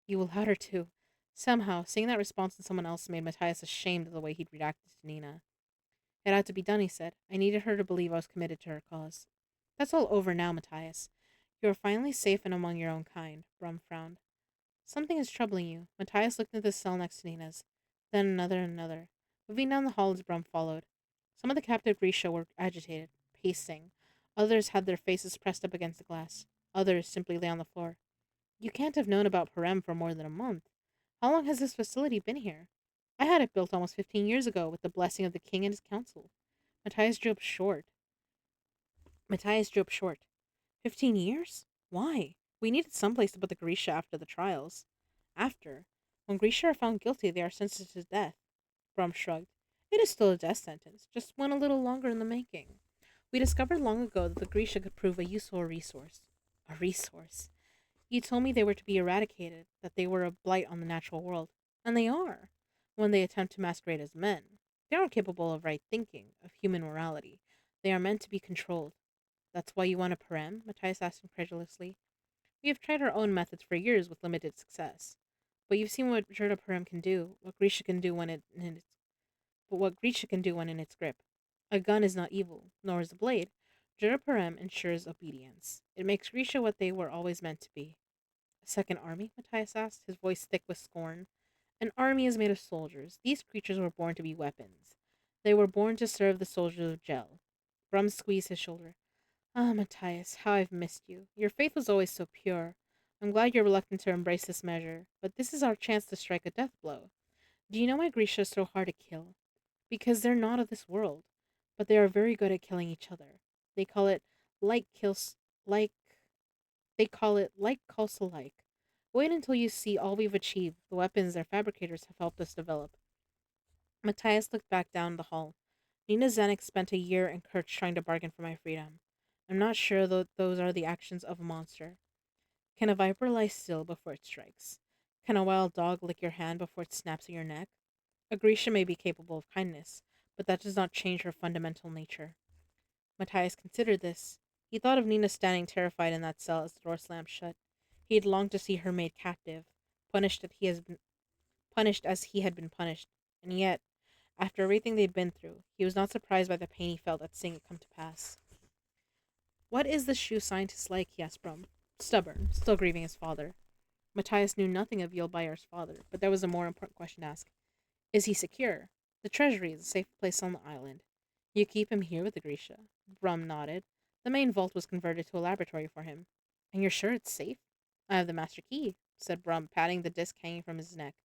You allowed her to. Somehow, seeing that response in someone else made Matthias ashamed of the way he'd reacted to Nina. It had to be done, he said. I needed her to believe I was committed to her cause. That's all over now, Matthias. You are finally safe and among your own kind, Brum frowned. Something is troubling you. Matthias looked at the cell next to Nina's, then another and another. Moving down the hall as Brum followed. Some of the captive Grisha were agitated, pacing. Others had their faces pressed up against the glass. Others simply lay on the floor. You can't have known about Parem for more than a month. How long has this facility been here? I had it built almost 15 years ago with the blessing of the king and his council. Matthias drew up short. Matthias drew up short. 15 years? Why? We needed some place to put the Grisha after the trials. After. When Grisha are found guilty, they are sentenced to death. Brum shrugged. It is still a death sentence, just one a little longer in the making. We discovered long ago that the Grisha could prove a useful resource. A resource. You told me they were to be eradicated, that they were a blight on the natural world. And they are, when they attempt to masquerade as men. They aren't capable of right thinking, of human morality. They are meant to be controlled. That's why you want a parem? Matthias asked incredulously. We have tried our own methods for years with limited success. But you've seen what Jurda Parem can do, what Grisha can do when what Grisha can do when in its grip. A gun is not evil, nor is a blade. Jurda Parem ensures obedience. It makes Grisha what they were always meant to be. A second army? Matthias asked, his voice thick with scorn. An army is made of soldiers. These creatures were born to be weapons. They were born to serve the soldiers of Gel. Brum squeezed his shoulder. Ah, Matthias, how I've missed you. Your faith was always so pure. I'm glad you're reluctant to embrace this measure, but this is our chance to strike a death blow. Do you know why Grisha is so hard to kill? Because they're not of this world, but they are very good at killing each other. They call it like kills like they call it like calls alike. Wait until you see all we've achieved, the weapons their fabricators have helped us develop. Matthias looked back down the hall. Nina Zenik spent a year in Kerch trying to bargain for my freedom. I'm not sure that those are the actions of a monster. Can a viper lie still before it strikes? Can a wild dog lick your hand before it snaps at your neck? A Grisha may be capable of kindness, but that does not change her fundamental nature. Matthias considered this. He thought of Nina standing terrified in that cell as the door slammed shut. He had longed to see her made captive, punished as he had been punished, and yet, after everything they'd been through, he was not surprised by the pain he felt at seeing it come to pass. What is the shoe scientist like? He asked Brum. Stubborn, still grieving his father. Matthias knew nothing of Yilbayar's father, but there was a more important question to ask. Is he secure? The treasury is a safe place on the island. You keep him here with the Grisha? Brum nodded. The main vault was converted to a laboratory for him. And you're sure it's safe? I have the master key, said Brum, patting the disc hanging from his neck.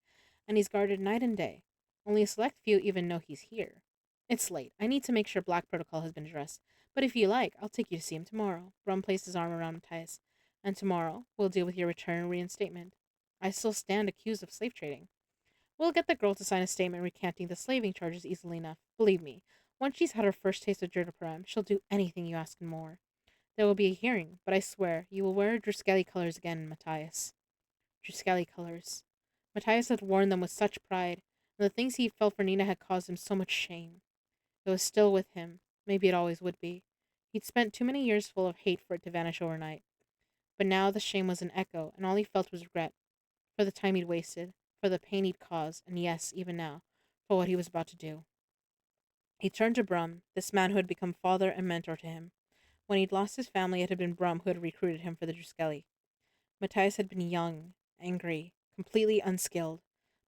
And he's guarded night and day. Only a select few even know he's here. It's late. I need to make sure Black Protocol has been addressed. But if you like, I'll take you to see him tomorrow. Brum placed his arm around Matthias. And tomorrow, we'll deal with your return and reinstatement. I still stand accused of slave trading. We'll get the girl to sign a statement recanting the slaving charges easily enough. Believe me, once she's had her first taste of Jurdaparam, she'll do anything you ask and more. There will be a hearing, but I swear, you will wear Druskeli colors again, Matthias. Druskeli colors. Matthias had worn them with such pride, and the things he felt for Nina had caused him so much shame. It was still with him. Maybe it always would be. He'd spent too many years full of hate for it to vanish overnight. But now the shame was an echo, and all he felt was regret for the time he'd wasted, for the pain he'd caused, and yes, even now, for what he was about to do. He turned to Brum, this man who had become father and mentor to him. When he'd lost his family, it had been Brum who had recruited him for the Druskeli. Matthias had been young, angry, completely unskilled,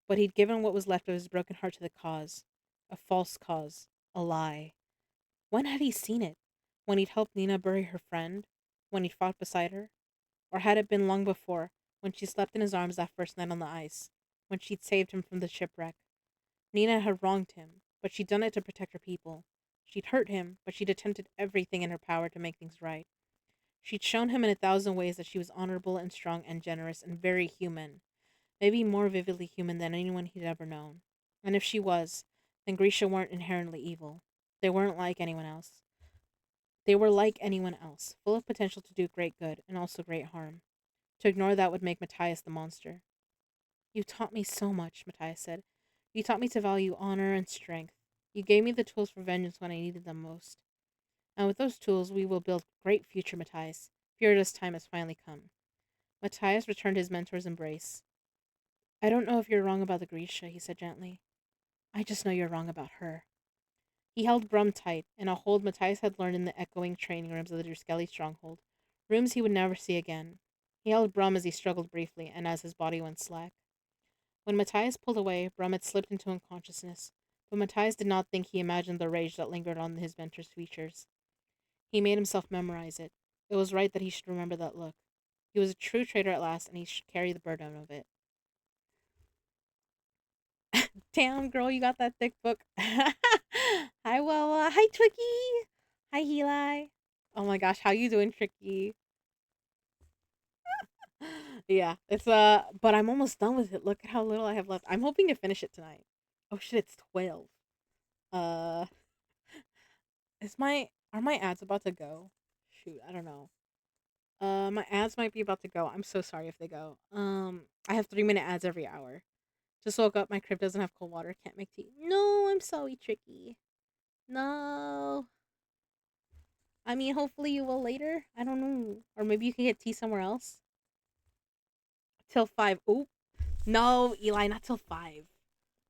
but he'd given what was left of his broken heart to the cause. A false cause. A lie. When had he seen it? When he'd helped Nina bury her friend? When he'd fought beside her? Or had it been long before, when she slept in his arms that first night on the ice? When she'd saved him from the shipwreck? Nina had wronged him, but she'd done it to protect her people. She'd hurt him, but she'd attempted everything in her power to make things right. She'd shown him in 1,000 ways that she was honorable and strong and generous and very human, maybe more vividly human than anyone he'd ever known. And if she was, then Grisha weren't inherently evil. They weren't like anyone else. They were like anyone else, full of potential to do great good and also great harm. To ignore that would make Matthias the monster. You taught me so much, Matthias said. You taught me to value honor and strength. You gave me the tools for vengeance when I needed them most. And with those tools, we will build a great future, Matthias. Furida's time has finally come. Matthias returned his mentor's embrace. I don't know if you're wrong about the Grisha, he said gently. I just know you're wrong about her. He held Brum tight, in a hold Matthias had learned in the echoing training rooms of the Druskeli stronghold, rooms he would never see again. He held Brum as he struggled briefly, and as his body went slack. When Matthias pulled away, Brum had slipped into unconsciousness, but Matthias did not think he imagined the rage that lingered on his mentor's features. He made himself memorize it. It was right that he should remember that look. He was a true traitor at last, and he should carry the burden of it. Damn, girl, you got that thick book. Hi, Wawa. Hi, Twiki. Hi, Heli. Oh my gosh, how you doing, Tricky? Yeah, it's but I'm almost done with it. Look at how little I have left. I'm hoping to finish it tonight. Oh shit, it's 12. Uh, are my ads about to go? Shoot, I don't know. My ads might be about to go. I'm so sorry if they go. I have 3-minute ads every hour. Just woke up. My crib doesn't have cold water. Can't make tea. No, I'm sorry, Tricky. No. I mean, hopefully you will later. I don't know. Or maybe you can get tea somewhere else. Till 5. Oop. No, Eli, not till 5.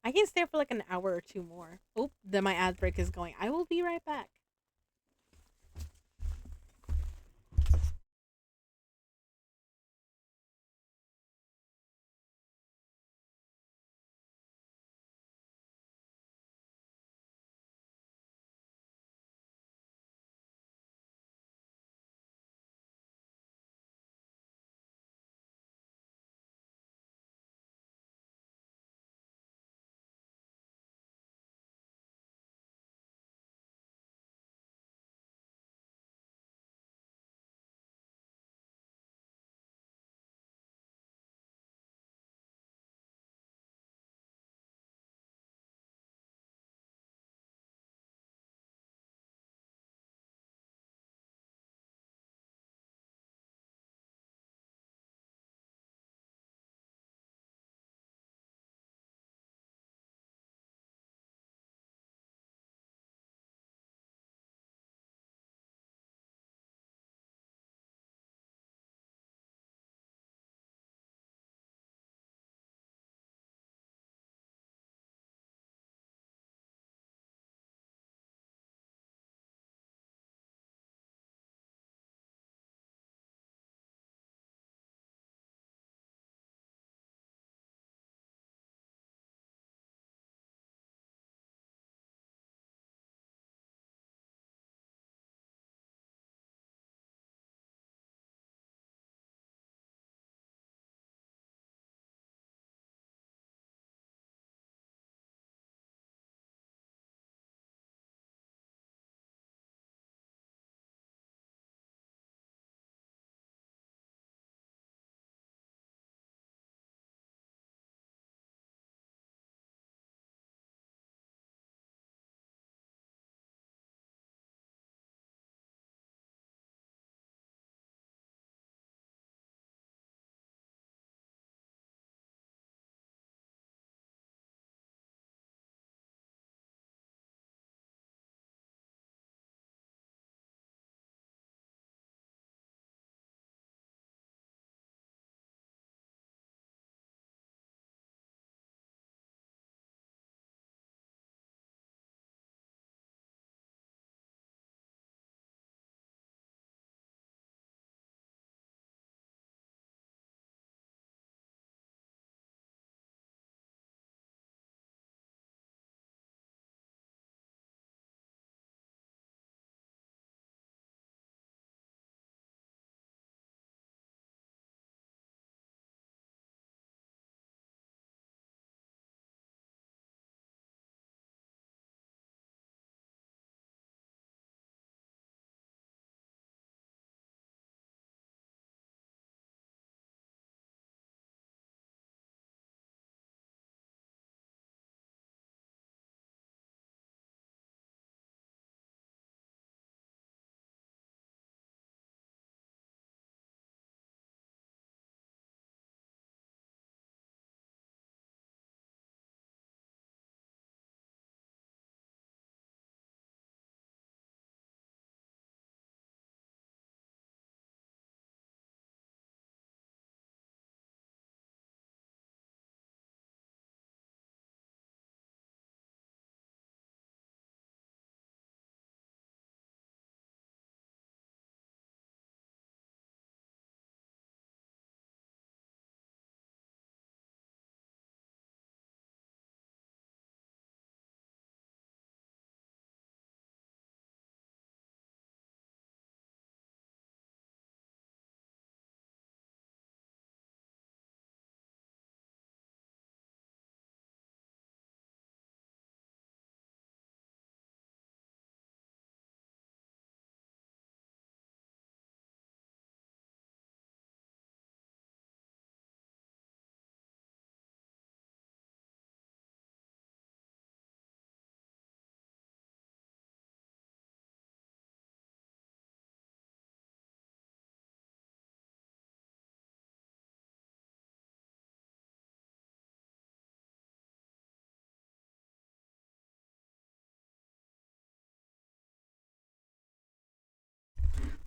I can stay for like an hour or two more. Oop. Then my ad break is going. I will be right back.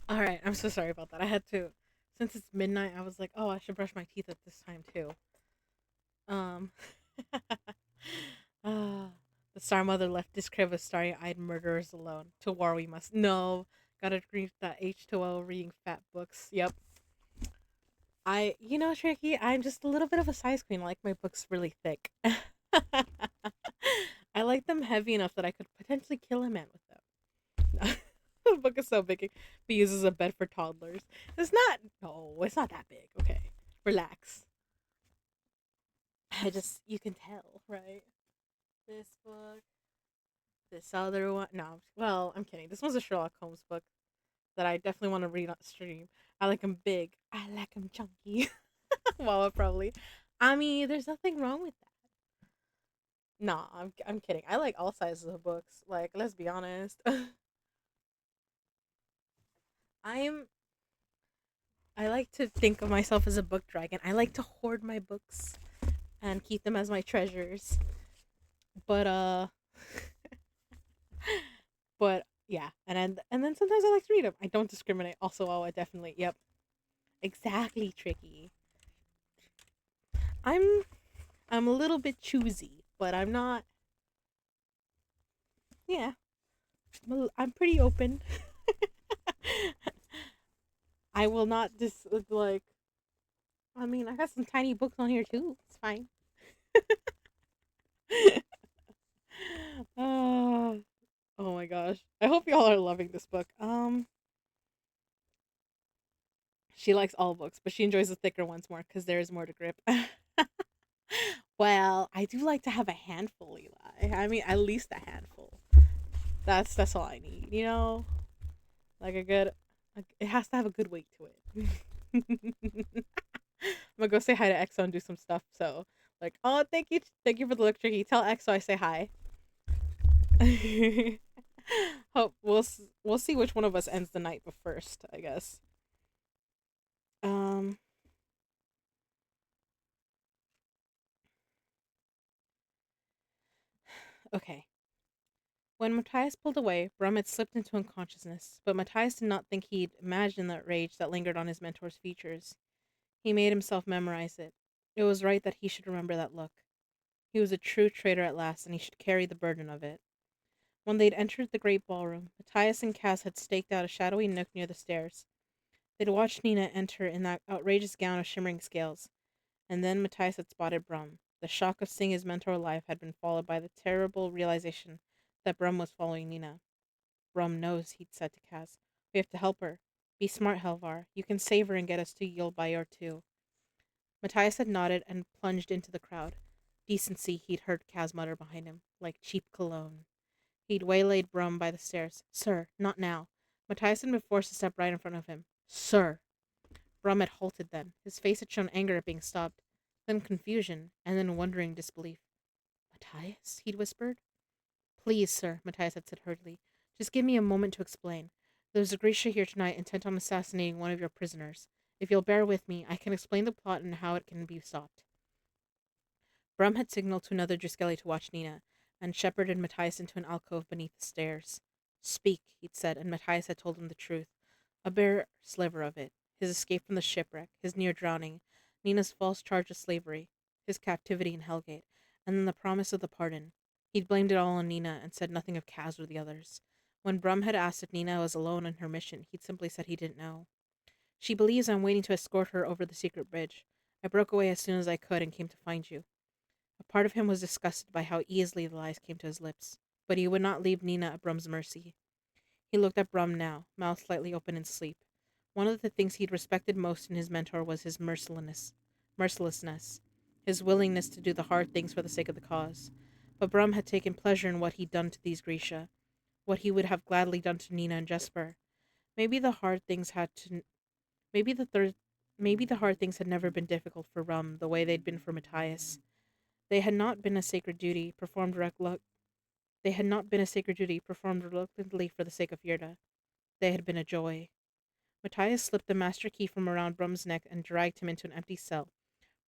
All right, I'm so sorry about that. I had to, since it's midnight, I was like, oh, I should brush my teeth at this time too. Um, ah, the Star Mother left this crib of starry-eyed murderers alone. To war we must. No, gotta read that H2O reading fat books. Yep. Tricky, I'm just a little bit of a size queen. I like my books really thick. I like them heavy enough that I could potentially kill a man with them. The book is so big it can be used as a bed for toddlers. It's not. No, it's not that big. Okay, relax. You can tell, right? This book, this other one. No, well, I'm kidding. This one's a Sherlock Holmes book that I definitely want to read on stream. I like them big. I like them chunky. Well, probably. I mean, there's nothing wrong with that. Nah, I'm kidding. I like all sizes of books. Like, let's be honest. I'm I like to think of myself as a book dragon. I like to hoard my books and keep them as my treasures. But but yeah, and then sometimes I like to read them. I don't discriminate. Also, oh, I definitely, yep, exactly, tricky. I'm I'm a little bit choosy, but I'm not. Yeah, I'm pretty open. I will not like. I mean, I got some tiny books on here too. It's fine. Oh, oh my gosh. I hope y'all are loving this book. She likes all books, but she enjoys the thicker ones more because there is more to grip. Well, I do like to have a handful, Eli. I mean, at least a handful. That's all I need, you know? Like a good it has to have a good weight to it. I'm gonna go say hi to EXO and do some stuff. So, like, oh, thank you for the look, Tricky. Tell EXO I say hi. Hope we'll see which one of us ends the night but first, I guess. Um, okay. When Matthias pulled away, Brum had slipped into unconsciousness, but Matthias did not think he'd imagined the rage that lingered on his mentor's features. He made himself memorize it. It was right that he should remember that look. He was a true traitor at last, and he should carry the burden of it. When they'd entered the great ballroom, Matthias and Cass had staked out a shadowy nook near the stairs. They'd watched Nina enter in that outrageous gown of shimmering scales, and then Matthias had spotted Brum. The shock of seeing his mentor alive had been followed by the terrible realization that Brum was following Nina. Brum knows, he'd said to Cass. We have to help her. Be smart, Helvar. You can save her and get us to Yulbayur too. Matthias had nodded and plunged into the crowd. Decency, he'd heard Kaz mutter behind him, like cheap cologne. He'd waylaid Brum by the stairs. Sir, not now. Matthias had been forced to step right in front of him. Sir. Brum had halted then. His face had shown anger at being stopped, then confusion, and then wondering disbelief. Matthias? He'd whispered. Please, sir, Matthias had said hurriedly. Just give me a moment to explain. There's a Grisha here tonight intent on assassinating one of your prisoners. If you'll bear with me, I can explain the plot and how it can be stopped. Brum had signaled to another Driskelli to watch Nina, and shepherded Matthias into an alcove beneath the stairs. Speak, he'd said, and Matthias had told him the truth. A bare sliver of it. His escape from the shipwreck, his near drowning, Nina's false charge of slavery, his captivity in Hellgate, and then the promise of the pardon. He'd blamed it all on Nina and said nothing of Kaz or the others. When Brum had asked if Nina was alone on her mission, he'd simply said he didn't know. She believes I'm waiting to escort her over the secret bridge. I broke away as soon as I could and came to find you. A part of him was disgusted by how easily the lies came to his lips, but he would not leave Nina at Brum's mercy. He looked at Brum now, mouth slightly open in sleep. One of the things he'd respected most in his mentor was his mercilessness, his willingness to do the hard things for the sake of the cause. But Brum had taken pleasure in what he'd done to these Grisha, what he would have gladly done to Nina and Jesper. Maybe the hard things had to. Maybe the third. Maybe the hard things had never been difficult for Brum the way they'd been for Matthias. They had not been a sacred duty performed They had not been a sacred duty performed reluctantly for the sake of Yerda. They had been a joy. Matthias slipped the master key from around Brum's neck and dragged him into an empty cell,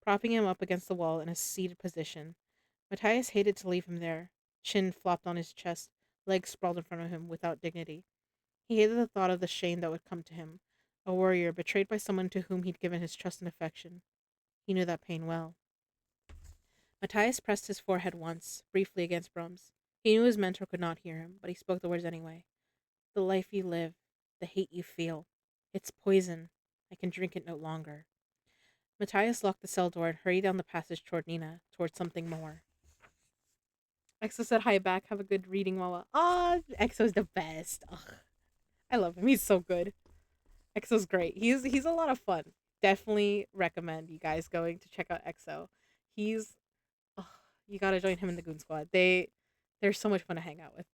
propping him up against the wall in a seated position. Matthias hated to leave him there, chin flopped on his chest, legs sprawled in front of him without dignity. He hated the thought of the shame that would come to him. A warrior betrayed by someone to whom he'd given his trust and affection. He knew that pain well. Matthias pressed his forehead once, briefly against Brum's. He knew his mentor could not hear him, but he spoke the words anyway. The life you live, the hate you feel. It's poison. I can drink it no longer. Matthias locked the cell door and hurried down the passage toward Nina, toward something more. Exo said hi back. Have a good reading, Wawa. Ah, Exo's the best. Ugh, I love him. He's so good. Exo's great. He's a lot of fun. Definitely recommend you guys going to check out Exo. He's ugh, you gotta join him in the Goon Squad. They're so much fun to hang out with.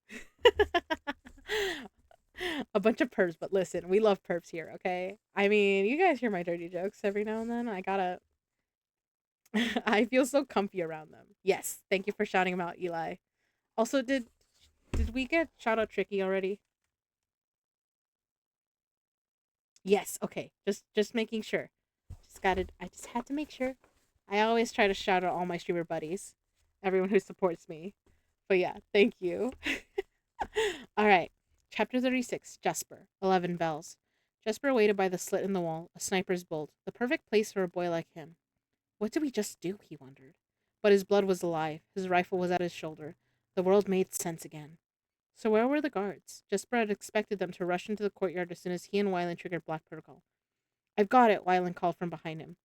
A bunch of perps, but listen, we love perps here, okay? I mean, you guys hear my dirty jokes every now and then. I gotta I feel so comfy around them. Yes, thank you for shouting them out, Eli. Also, did we get shout out Tricky already? Yes, okay. Just making sure. I just had to make sure. I always try to shout out all my streamer buddies, everyone who supports me. But yeah, thank you. All right. Chapter 36, Jesper, 11 bells. Jesper waited by the slit in the wall, a sniper's bolt, the perfect place for a boy like him. What did we just do? He wondered. But his blood was alive. His rifle was at his shoulder. The world made sense again. So where were the guards? Jesper had expected them to rush into the courtyard as soon as he and Wyland triggered Black Protocol. I've got it, Wyland called from behind him.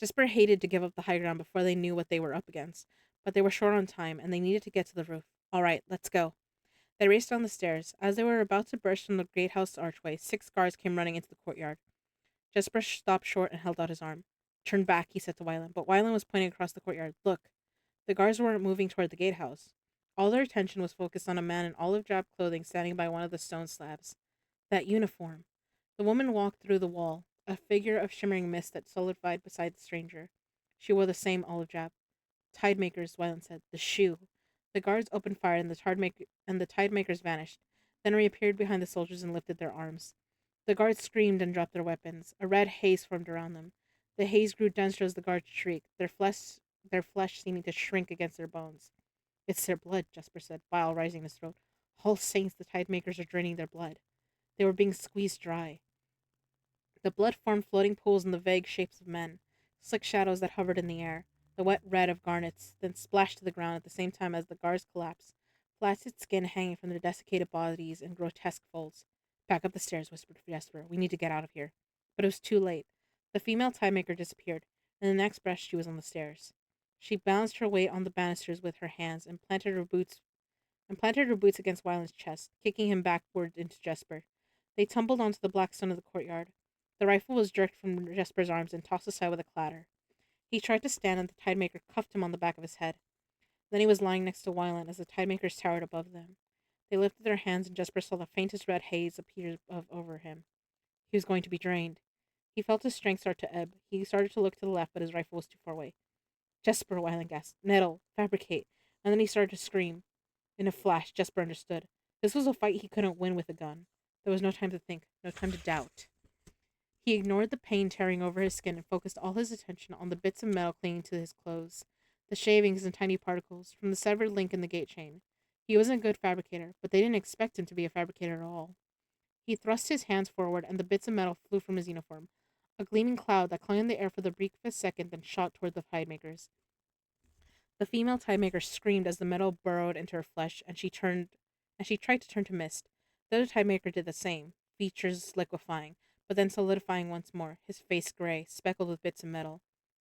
Jesper hated to give up the high ground before they knew what they were up against, but they were short on time, and they needed to get to the roof. All right, let's go. They raced down the stairs. As they were about to burst from the gatehouse archway, 6 guards came running into the courtyard. Jesper stopped short and held out his arm. Turn back, he said to Wyland, but Wyland was pointing across the courtyard. Look. The guards weren't moving toward the gatehouse. All their attention was focused on a man in olive drab clothing standing by one of the stone slabs. That uniform. The woman walked through the wall, a figure of shimmering mist that solidified beside the stranger. She wore the same olive drab. Tidemakers, Wyland said. The shoe. The guards opened fire and the tidemakers vanished, then reappeared behind the soldiers and lifted their arms. The guards screamed and dropped their weapons. A red haze formed around them. The haze grew denser as the guards shrieked, their flesh seeming to shrink against their bones. It's their blood, Jesper said, bile rising in his throat. All saints, the tidemakers are draining their blood. They were being squeezed dry. The blood formed floating pools in the vague shapes of men, slick shadows that hovered in the air, the wet red of garnets, then splashed to the ground at the same time as the guards collapsed, flaccid skin hanging from their desiccated bodies in grotesque folds. Back up the stairs, whispered Jesper. We need to get out of here. But it was too late. The female tidemaker disappeared, and the next breath she was on the stairs. She balanced her weight on the banisters with her hands and planted her boots against Wyland's chest, kicking him backward into Jesper. They tumbled onto the black stone of the courtyard. The rifle was jerked from Jesper's arms and tossed aside with a clatter. He tried to stand, and the tidemaker cuffed him on the back of his head. Then he was lying next to Wyland as the tidemakers towered above them. They lifted their hands, and Jesper saw the faintest red haze appear over him. He was going to be drained. He felt his strength start to ebb. He started to look to the left, but his rifle was too far away. Jesper, Wyland gasped. Metal. Fabricate. And then he started to scream. In a flash, Jesper understood. This was a fight he couldn't win with a gun. There was no time to think, no time to doubt. He ignored the pain tearing over his skin and focused all his attention on the bits of metal clinging to his clothes, the shavings and tiny particles from the severed link in the gate chain. He wasn't a good fabricator, but they didn't expect him to be a fabricator at all. He thrust his hands forward, and the bits of metal flew from his uniform, a gleaming cloud that clung in the air for the briefest second, then shot toward the tidemakers. The female tidemaker screamed as the metal burrowed into her flesh, and she tried to turn to mist. The other tidemaker did the same, features liquefying, but then solidifying once more, his face gray, speckled with bits of metal.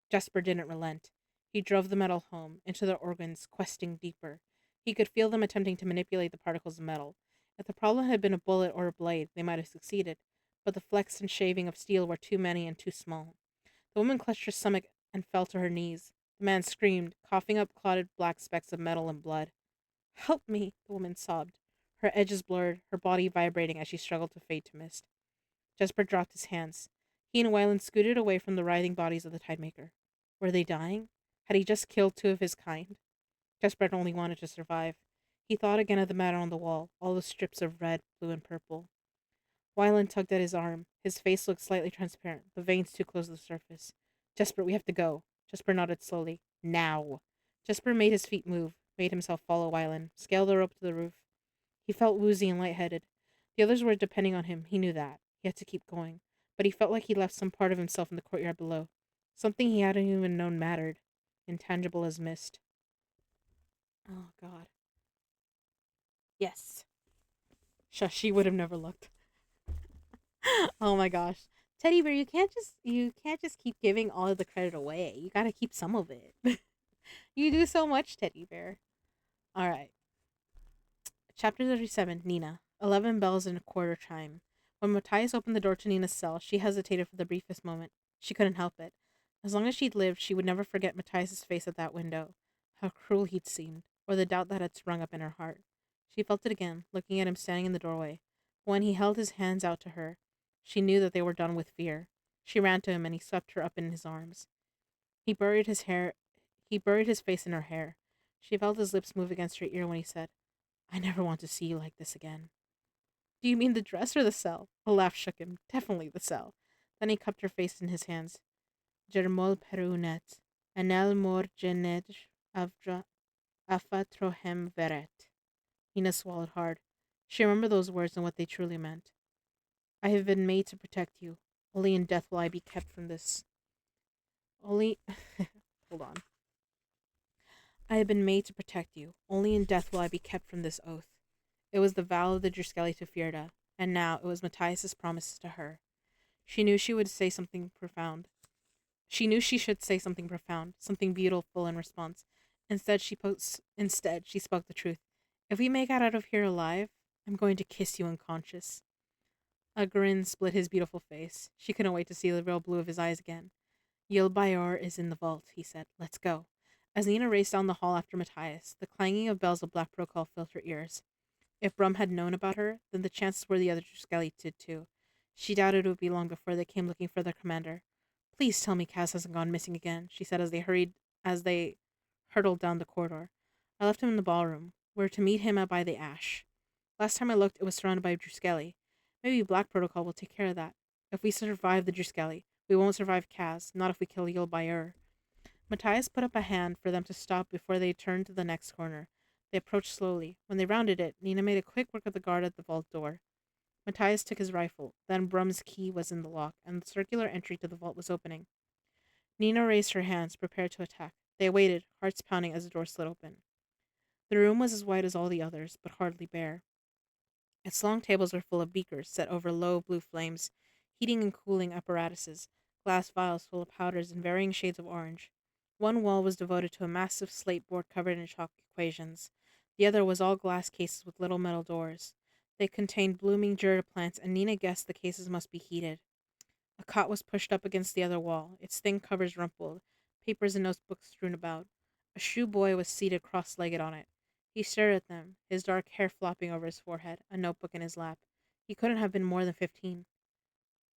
Jesper didn't relent. He drove the metal home, into their organs, questing deeper. He could feel them attempting to manipulate the particles of metal. If the problem had been a bullet or a blade, they might have succeeded, but the flecks and shaving of steel were too many and too small. The woman clutched her stomach and fell to her knees. The man screamed, coughing up clotted black specks of metal and blood. Help me, the woman sobbed, her edges blurred, her body vibrating as she struggled to fade to mist. Jesper dropped his hands. He and Wyland scooted away from the writhing bodies of the tidemaker. Were they dying? Had he just killed 2 of his kind? Jesper had only wanted to survive. He thought again of the matter on the wall, all the strips of red, blue, and purple. Wyland tugged at his arm. His face looked slightly transparent, the veins too close to the surface. Jesper, we have to go. Jesper nodded slowly. Now. Jesper made his feet move, made himself follow Wyland, scaled the rope to the roof. He felt woozy and lightheaded. The others were depending on him, he knew that. He had to keep going. But he felt like he left some part of himself in the courtyard below. Something he hadn't even known mattered. Intangible as mist. Oh, God. Yes. Shush, she would have never looked. Oh my gosh. Teddy bear, you can't just keep giving all of the credit away. You gotta keep some of it. You do so much, Teddy bear. Alright. Chapter 37, Nina. 11 bells and a quarter chime. When Matthias opened the door to Nina's cell, she hesitated for the briefest moment. She couldn't help it. As long as she'd lived, she would never forget Matthias's face at that window. How cruel he'd seemed, or the doubt that had sprung up in her heart. She felt it again, looking at him standing in the doorway. When he held his hands out to her, she knew that they were done with fear. She ran to him and he swept her up in his arms. He buried his hair he buried his face in her hair. She felt his lips move against her ear when he said, I never want to see you like this again. Do you mean the dress or the cell? A laugh shook him. Definitely the cell. Then he cupped her face in his hands. Germol perunet, enel mor genej avdra afa trohem veret. Nina swallowed hard. She remembered those words and what they truly meant. I have been made to protect you. Only in death will I be kept from this. Only. Hold on. I have been made to protect you. Only in death will I be kept from this oath. It was the vow of the Druskeli to Fjerda, and now it was Matthias's promises to her. She knew she would say something profound. She knew she should say something profound, something beautiful in response. Instead, she spoke the truth. If we make it out of here alive, I'm going to kiss you unconscious. A grin split his beautiful face. She couldn't wait to see the real blue of his eyes again. Yilbayor is in the vault, he said. Let's go. As Nina raced down the hall after Matthias, the clanging of bells of Black Protocol filled her ears. If Brum had known about her, then the chances were the other Druskeli did too. She doubted it would be long before they came looking for their commander. Please tell me Kaz hasn't gone missing again, she said as they hurtled down the corridor. I left him in the ballroom. We're to meet him out by the ash. Last time I looked, it was surrounded by Druskeli. Maybe Black Protocol will take care of that. If we survive the Druskeli, we won't survive Kaz, not if we kill Yilbayor. Matthias put up a hand for them to stop before they turned to the next corner. They approached slowly. When they rounded it, Nina made a quick work of the guard at the vault door. Matthias took his rifle. Then Brum's key was in the lock, and the circular entry to the vault was opening. Nina raised her hands, prepared to attack. They waited, hearts pounding as the door slid open. The room was as white as all the others, but hardly bare. Its long tables were full of beakers set over low blue flames, heating and cooling apparatuses, glass vials full of powders in varying shades of orange. One wall was devoted to a massive slate board covered in chalk equations. The other was all glass cases with little metal doors. They contained blooming Jura plants, and Nina guessed the cases must be heated. A cot was pushed up against the other wall, its thin covers rumpled, papers and notebooks strewn about. A shoe boy was seated cross-legged on it. He stared at them, his dark hair flopping over his forehead, a notebook in his lap. He couldn't have been more than 15.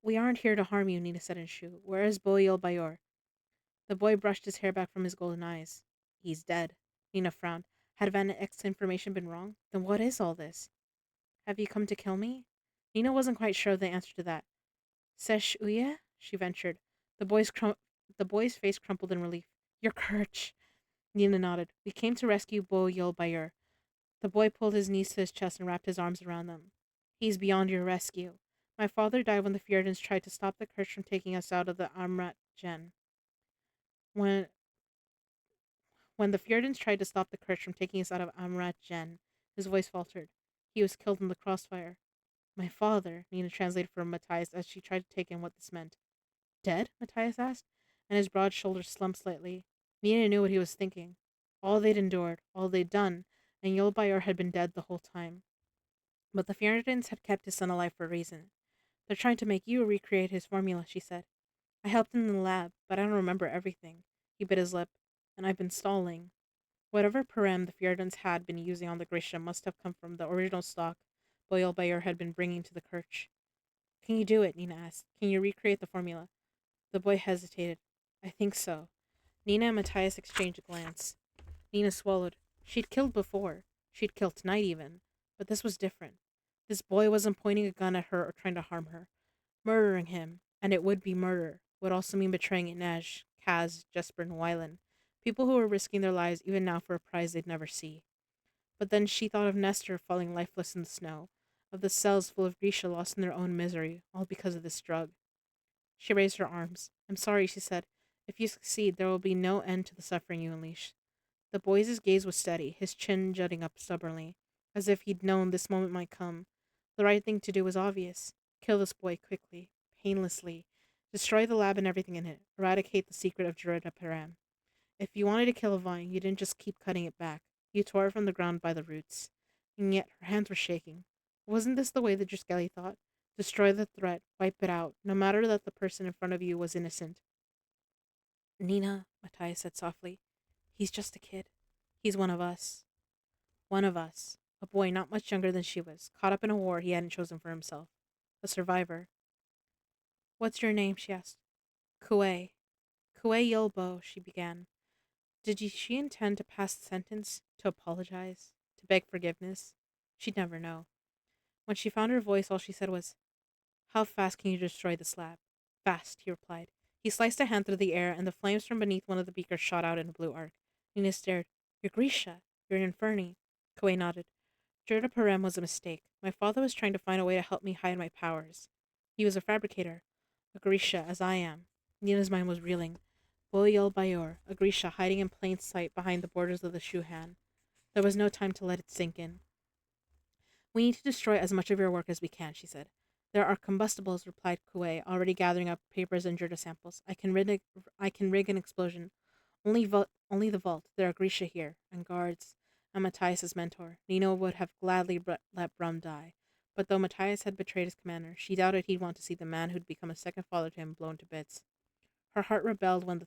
We aren't here to harm you, Nina said in Shu. Where is Boyil Bayor? The boy brushed his hair back from his golden eyes. He's dead. Nina frowned. Had Van X's information been wrong? Then what is all this? Have you come to kill me? Nina wasn't quite sure of the answer to that. Sesh uye? She ventured. The boy's face crumpled in relief. You're Kirch. Nina nodded. We came to rescue Bo Yul Bayer. The boy pulled his knees to his chest and wrapped his arms around them. He's beyond your rescue. My father died when the Fjordans tried to stop the Kirch from taking us out of the Amrat Gen. When the Fjordans tried to stop the Kirch from taking us out of Amrat Gen, his voice faltered. He was killed in the crossfire. My father, Nina translated for Matthias as she tried to take in what this meant. Dead? Matthias asked, and his broad shoulders slumped slightly. Nina knew what he was thinking. All they'd endured, all they'd done, and Yolbayar had been dead the whole time. But the Fjordans had kept his son alive for a reason. They're trying to make you recreate his formula, she said. I helped in the lab, but I don't remember everything. He bit his lip. And I've been stalling. Whatever parem the Fjordans had been using on the Grisha must have come from the original stock Boyle Bayer had been bringing to the Kirch. Can you do it? Nina asked. Can you recreate the formula? The boy hesitated. I think so. Nina and Matthias exchanged a glance. Nina swallowed. She'd killed before. She'd killed tonight even. But this was different. This boy wasn't pointing a gun at her or trying to harm her. Murdering him, and it would be murder, would also mean betraying Inej, Kaz, Jesper, and Wylan. People who were risking their lives even now for a prize they'd never see. But then she thought of Nestor falling lifeless in the snow, of the cells full of Grisha lost in their own misery, all because of this drug. She raised her arms. I'm sorry, she said. If you succeed, there will be no end to the suffering you unleash. The boy's gaze was steady, his chin jutting up stubbornly, as if he'd known this moment might come. The right thing to do was obvious. Kill this boy quickly, painlessly. Destroy the lab and everything in it. Eradicate the secret of Gerda Param. If you wanted to kill a vine, you didn't just keep cutting it back. You tore it from the ground by the roots. And yet her hands were shaking. Wasn't this the way the Driskelly thought? Destroy the threat, wipe it out, no matter that the person in front of you was innocent. Nina, Matthias said softly, he's just a kid. He's one of us. One of us. A boy not much younger than she was, caught up in a war he hadn't chosen for himself. A survivor. What's your name? She asked. Kuei. Kuei Yulbo, she began. She intend to pass the sentence? To apologize? To beg forgiveness? She'd never know. When she found her voice, all she said was, How fast can you destroy this lab? Fast, he replied. He sliced a hand through the air, and the flames from beneath one of the beakers shot out in a blue arc. Nina stared. You're Grisha. You're an Inferni. Kuei nodded. Gerda Parem was a mistake. My father was trying to find a way to help me hide my powers. He was a fabricator. A Grisha, as I am. Nina's mind was reeling. Boyel Bayor, a Grisha hiding in plain sight behind the borders of the Shuhan. There was no time to let it sink in. We need to destroy as much of your work as we can, she said. There are combustibles, replied Kuei, already gathering up papers and Gerda samples. I can rig an explosion. Only the vault. There are Grisha here, and guards, and Matthias's mentor. Nina would have gladly let Brum die. But though Matthias had betrayed his commander, she doubted he'd want to see the man who'd become a second father to him blown to bits. Her heart rebelled when she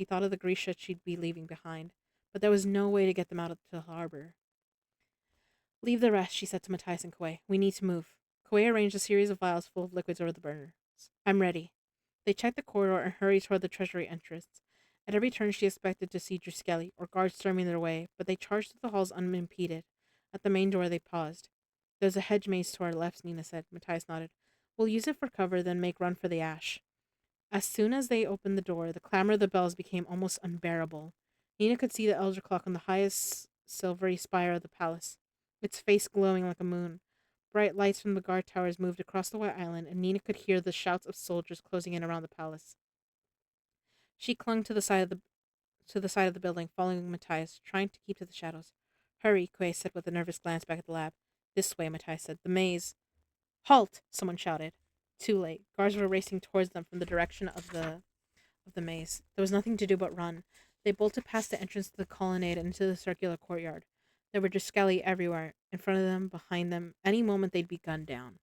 thought of the Grisha she'd be leaving behind, but there was no way to get them out of the harbor. Leave the rest, she said to Matthias and Kuei. We need to move. Kuei arranged a series of vials full of liquids over the burners. I'm ready. They checked the corridor and hurried toward the treasury entrance. At every turn she expected to see Driskelly or guards storming their way, but they charged through the halls unimpeded. At the main door they paused. There's a hedge maze to our left, Nina said. Matthias nodded. We'll use it for cover, then make run for the ash. As soon as they opened the door, the clamor of the bells became almost unbearable. Nina could see the elder clock on the highest silvery spire of the palace, its face glowing like a moon. Bright lights from the guard towers moved across the white island, and Nina could hear the shouts of soldiers closing in around the palace. She clung to the side of the building, following Matthias, trying to keep to the shadows. Hurry, Kuei said with a nervous glance back at the lab. This way, Matthias said. The maze. Halt! Someone shouted. Too late. Guards were racing towards them from the direction of the maze. There was nothing to do but run. They bolted past the entrance to the colonnade and into the circular courtyard. There were Driskelly everywhere, in front of them, behind them. Any moment they'd be gunned down.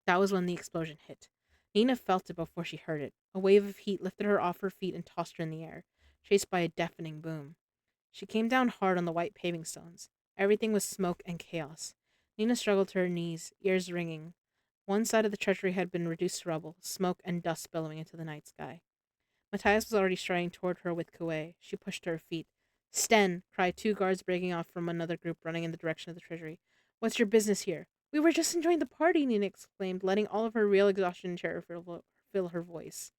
That was when the explosion hit. Nina felt it before she heard it. A wave of heat lifted her off her feet and tossed her in the air, chased by a deafening boom. She came down hard on the white paving stones. Everything was smoke and chaos. Nina struggled to her knees, ears ringing. One side of the treasury had been reduced to rubble, smoke and dust billowing into the night sky. Matthias was already striding toward her with Kuei. She pushed to her feet. Sten! Cried two guards breaking off from another group running in the direction of the treasury. What's your business here? We were just enjoying the party, Nina exclaimed, letting all of her real exhaustion and terror fill her voice.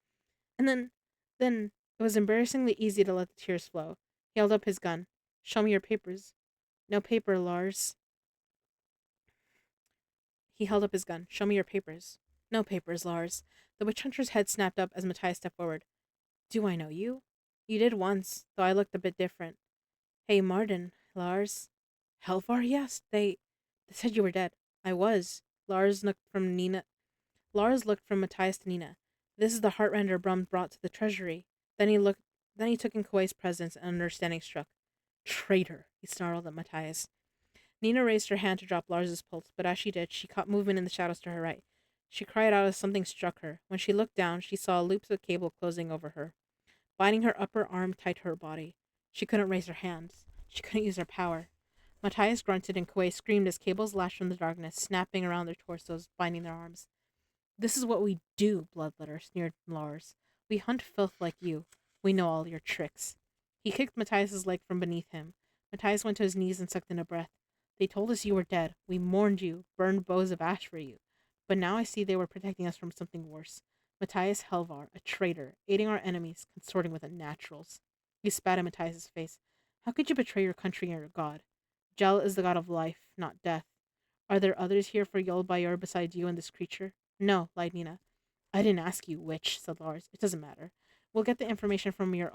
And then, it was embarrassingly easy to let the tears flow. He held up his gun. Show me your papers. No paper, Lars. He held up his gun. Show me your papers. No papers, Lars. The witch hunter's head snapped up as Matthias stepped forward. Do I know you? You did once, though I looked a bit different. Hey, Martin, Lars. Helvar, he asked. They said you were dead. I was. Lars looked from Matthias to Nina. This is the heartrender Brum brought to the treasury. Then he took in Kuei's presence and understanding struck. Traitor, he snarled at Matthias. Nina raised her hand to drop Lars's pulse, but as she did, she caught movement in the shadows to her right. She cried out as something struck her. When she looked down, she saw loops of cable closing over her, binding her upper arm tight to her body. She couldn't raise her hands. She couldn't use her power. Matthias grunted and Kuei screamed as cables lashed from the darkness, snapping around their torsos, binding their arms. This is what we do, bloodletter, sneered Lars. We hunt filth like you. We know all your tricks. He kicked Matthias's leg from beneath him. Matthias went to his knees and sucked in a breath. They told us you were dead. We mourned you, burned bows of ash for you. But now I see they were protecting us from something worse. Matthias Helvar, a traitor, aiding our enemies, consorting with unnaturals. He spat in Matthias's face. How could you betray your country and your god? Jel is the god of life, not death. Are there others here for Yul Bayur besides you and this creature? No, lied Nina. I didn't ask you which, said Lars. It doesn't matter. We'll get the information from you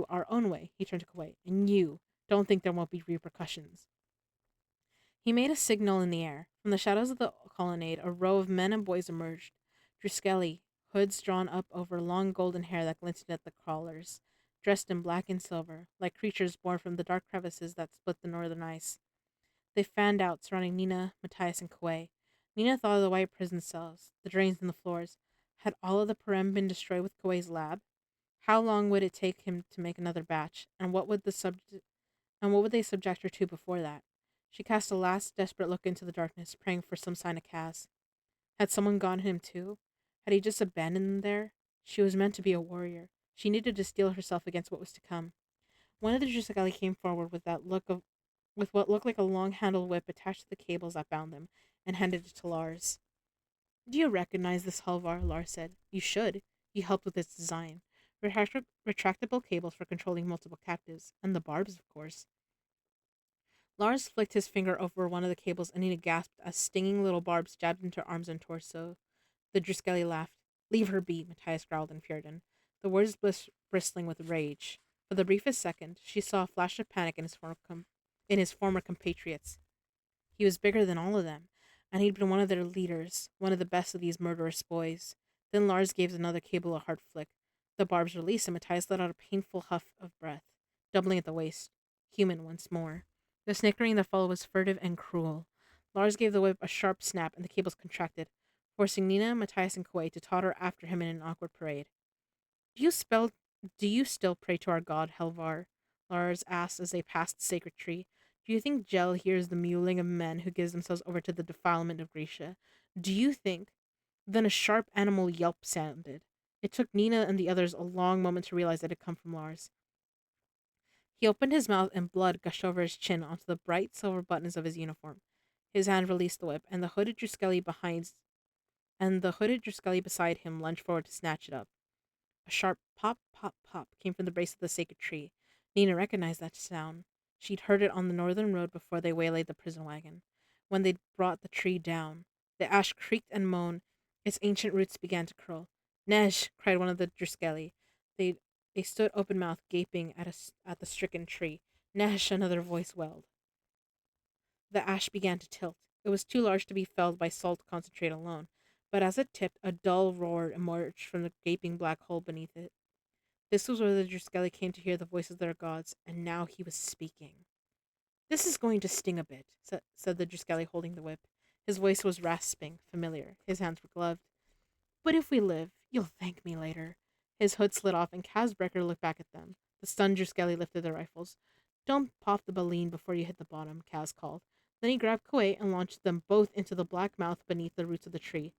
our own way, he turned to Kuwait. And you, don't think there won't be repercussions. He made a signal in the air. From the shadows of the colonnade, a row of men and boys emerged. Driskelli, hoods drawn up over long golden hair that glinted at the collars, dressed in black and silver, like creatures born from the dark crevices that split the northern ice. They fanned out, surrounding Nina, Matthias, and Kuei. Nina thought of the white prison cells, the drains in the floors. Had all of the Perem been destroyed with Kuei's lab? How long would it take him to make another batch? And what would they subject her to before that? She cast a last desperate look into the darkness, praying for some sign of Kaz. Had someone gone him too? Had he just abandoned them there? She was meant to be a warrior. She needed to steel herself against what was to come. One of the Drusicali came forward with what looked like a long-handled whip attached to the cables that bound them, and handed it to Lars. Do you recognize this Halvar? Lars said. You should. You helped with its design. Retractable cables for controlling multiple captives, and the barbs, of course. Lars flicked his finger over one of the cables, and Nina gasped as stinging little barbs jabbed into her arms and torso. The Druskelli laughed. Leave her be, Matthias growled in Fjordan, the words bristling with rage. For the briefest second, she saw a flash of panic in his former compatriots. He was bigger than all of them, and he'd been one of their leaders, one of the best of these murderous boys. Then Lars gave another cable a hard flick. The barbs released, and Matthias let out a painful huff of breath, doubling at the waist. Human once more. The snickering that followed was furtive and cruel. Lars gave the whip a sharp snap, and the cables contracted, forcing Nina, Matthias, and Kuei to totter after him in an awkward parade. Do you still pray to our god, Helvar? Lars asked as they passed the sacred tree. Do you think Gel hears the mewling of men who give themselves over to the defilement of Grisha? Do you think? Then a sharp animal yelp sounded. It took Nina and the others a long moment to realize it had come from Lars. He opened his mouth and blood gushed over his chin onto the bright silver buttons of his uniform. His hand released the whip, and the hooded Druskelli beside him lunged forward to snatch it up. A sharp pop, pop, pop came from the base of the sacred tree. Nina recognized that sound. She'd heard it on the northern road before they waylaid the prison wagon. When they'd brought the tree down, the ash creaked and moaned. Its ancient roots began to curl. Nej! Cried one of the Druskelli. They stood open-mouthed, gaping at the stricken tree. Nej! Another voice wailed. The ash began to tilt. It was too large to be felled by salt concentrate alone, but as it tipped, a dull roar emerged from the gaping black hole beneath it. This was where the Druskelli came to hear the voices of their gods, and now he was speaking. This is going to sting a bit, said the Druskelli, holding the whip. His voice was rasping, familiar. His hands were gloved. But if we live, you'll thank me later. His hood slid off, and Kazbrecker looked back at them. The stunned Druskelli lifted their rifles. Don't pop the baleen before you hit the bottom, Kaz called. Then he grabbed Kuei and launched them both into the black mouth beneath the roots of the tree.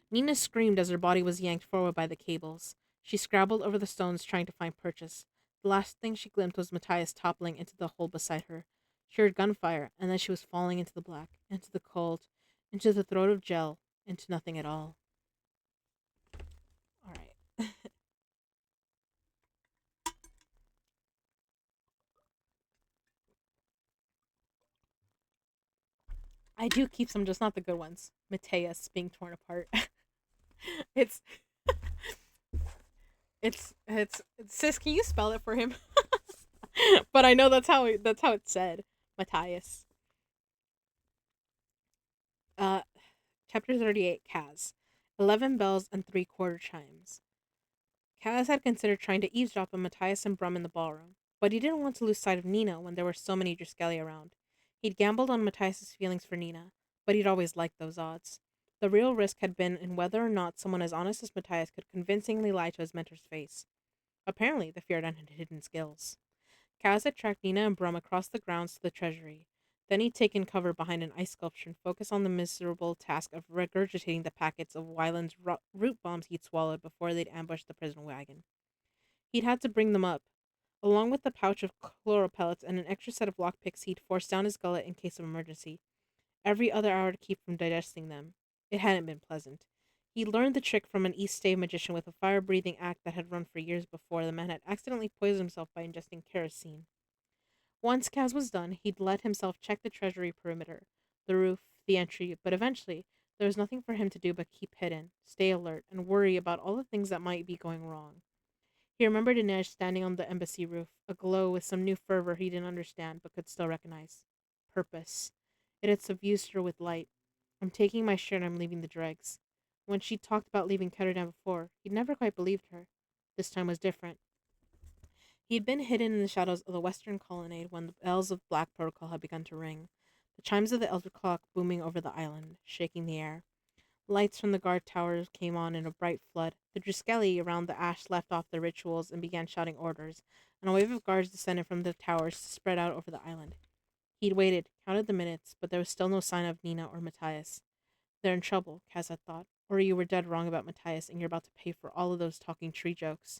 Nina screamed as her body was yanked forward by the cables. She scrabbled over the stones trying to find purchase. The last thing she glimpsed was Matthias toppling into the hole beside her. She heard gunfire, and then she was falling into the black, into the cold, into the throat of Gel, into nothing at all. All right. I do keep some, just not the good ones. Matthias being torn apart. it's, it's. Sis, can you spell it for him? But I know that's how it's said. Matthias. Uh, Chapter 38. Kaz. 11 bells and 3/4 chimes. Kaz had considered trying to eavesdrop on Matthias and Brum in the ballroom, but he didn't want to lose sight of Nina when there were so many Druskelli around. He'd gambled on Matthias's feelings for Nina, but he'd always liked those odds. The real risk had been in whether or not someone as honest as Matthias could convincingly lie to his mentor's face. Apparently, the Fjordan had hidden skills. Kaz had tracked Nina and Brum across the grounds to the treasury. Then he'd taken cover behind an ice sculpture and focused on the miserable task of regurgitating the packets of Wyland's root bombs he'd swallowed before they'd ambushed the prison wagon. He'd had to bring them up, along with the pouch of chloropellets pellets and an extra set of lockpicks he'd forced down his gullet in case of emergency, every other hour to keep from digesting them. It hadn't been pleasant. He learned the trick from an East Stave magician with a fire-breathing act that had run for years before the man had accidentally poisoned himself by ingesting kerosene. Once Kaz was done, he'd let himself check the treasury perimeter, the roof, the entry, but eventually there was nothing for him to do but keep hidden, stay alert, and worry about all the things that might be going wrong. He remembered Inej standing on the embassy roof, aglow with some new fervor he didn't understand but could still recognize. Purpose. It had suffused her with light. I'm taking my share and I'm leaving the dregs. When she talked about leaving Ketterdam before, he'd never quite believed her. This time was different. He had been hidden in the shadows of the western colonnade when the bells of Black Protocol had begun to ring, the chimes of the elder clock booming over the island, shaking the air. Lights from the guard towers came on in a bright flood. The Druskeli around the ash left off their rituals and began shouting orders, and a wave of guards descended from the towers to spread out over the island. He'd waited, counted the minutes, but there was still no sign of Nina or Matthias. They're in trouble, Kaz had thought, or you were dead wrong about Matthias and you're about to pay for all of those talking tree jokes.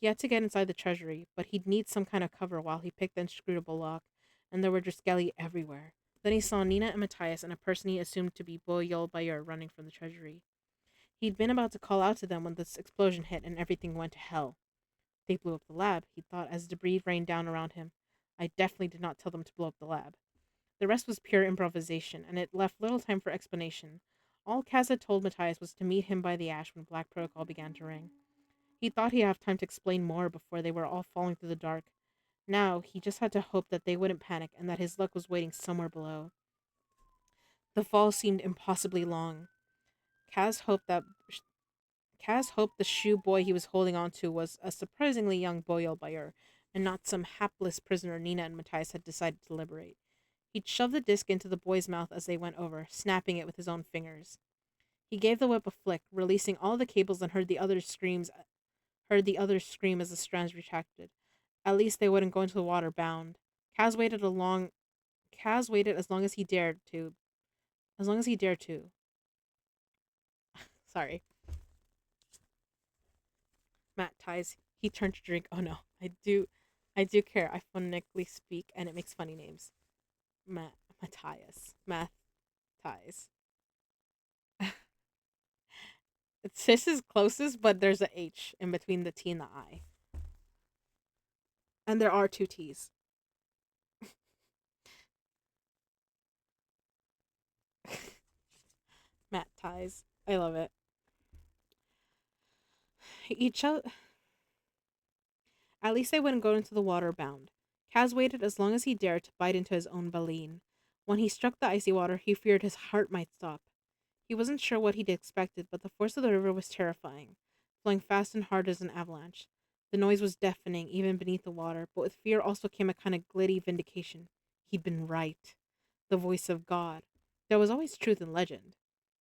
He had to get inside the treasury, but he'd need some kind of cover while he picked the inscrutable lock, and there were Druskeli everywhere. Then he saw Nina and Matthias and a person he assumed to be Boyol Bayer running from the treasury. He'd been about to call out to them when this explosion hit and everything went to hell. They blew up the lab, he thought as debris rained down around him. I definitely did not tell them to blow up the lab. The rest was pure improvisation, and it left little time for explanation. All Kaz had told Matthias was to meet him by the ash when Black Protocol began to ring. He thought he'd have time to explain more before they were all falling through the dark. Now, he just had to hope that they wouldn't panic and that his luck was waiting somewhere below. The fall seemed impossibly long. Kaz hoped that Kaz hoped the shoe boy he was holding on to was a surprisingly young Boyal Bayer, and not some hapless prisoner Nina and Matthias had decided to liberate. He'd shoved the disc into the boy's mouth as they went over, snapping it with his own fingers. He gave the whip a flick, releasing all the cables, and heard the others scream as the strands retracted. At least they wouldn't go into the water bound. Kaz waited a long Kaz waited as long as he dared to. Sorry. Matt ties. He turned to drink. Oh no, I do care. I phonetically speak, and it makes funny names. Matthias, Math ties. Sis is closest, but there's a H in between the T and the I, and there are two T's. Matt ties. I love it. Each At least they wouldn't go into the water bound. Kaz waited as long as he dared to bite into his own baleen. When he struck the icy water, he feared his heart might stop. He wasn't sure what he'd expected, but the force of the river was terrifying, flowing fast and hard as an avalanche. The noise was deafening, even beneath the water, but with fear also came a kind of glitty vindication. He'd been right. The voice of God. There was always truth in legend.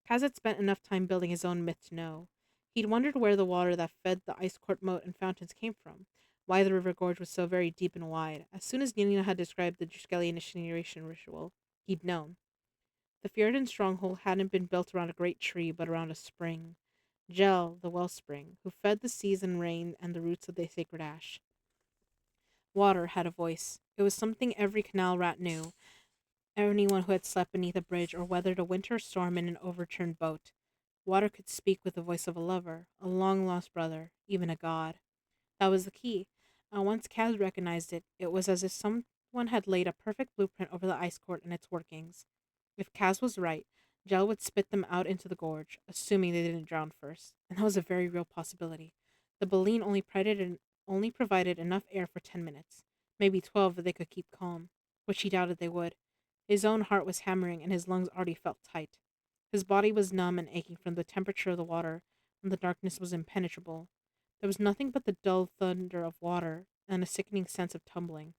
Kaz had spent enough time building his own myth to know. He'd wondered where the water that fed the ice court moat and fountains came from, why the river gorge was so very deep and wide. As soon as Nina had described the Druskeli initiation ritual, he'd known. The Fjordan stronghold hadn't been built around a great tree, but around a spring. Gel, the wellspring, who fed the seas and rain and the roots of the sacred ash. Water had a voice. It was something every canal rat knew, anyone who had slept beneath a bridge or weathered a winter storm in an overturned boat. Water could speak with the voice of a lover, a long-lost brother, even a god. That was the key, and once Kaz recognized it, it was as if someone had laid a perfect blueprint over the ice court and its workings. If Kaz was right, Gel would spit them out into the gorge, assuming they didn't drown first, and that was a very real possibility. The baleen only provided enough air for 10 minutes, maybe 12 if they could keep calm, which he doubted they would. His own heart was hammering, and his lungs already felt tight. His body was numb and aching from the temperature of the water, and the darkness was impenetrable. There was nothing but the dull thunder of water and a sickening sense of tumbling.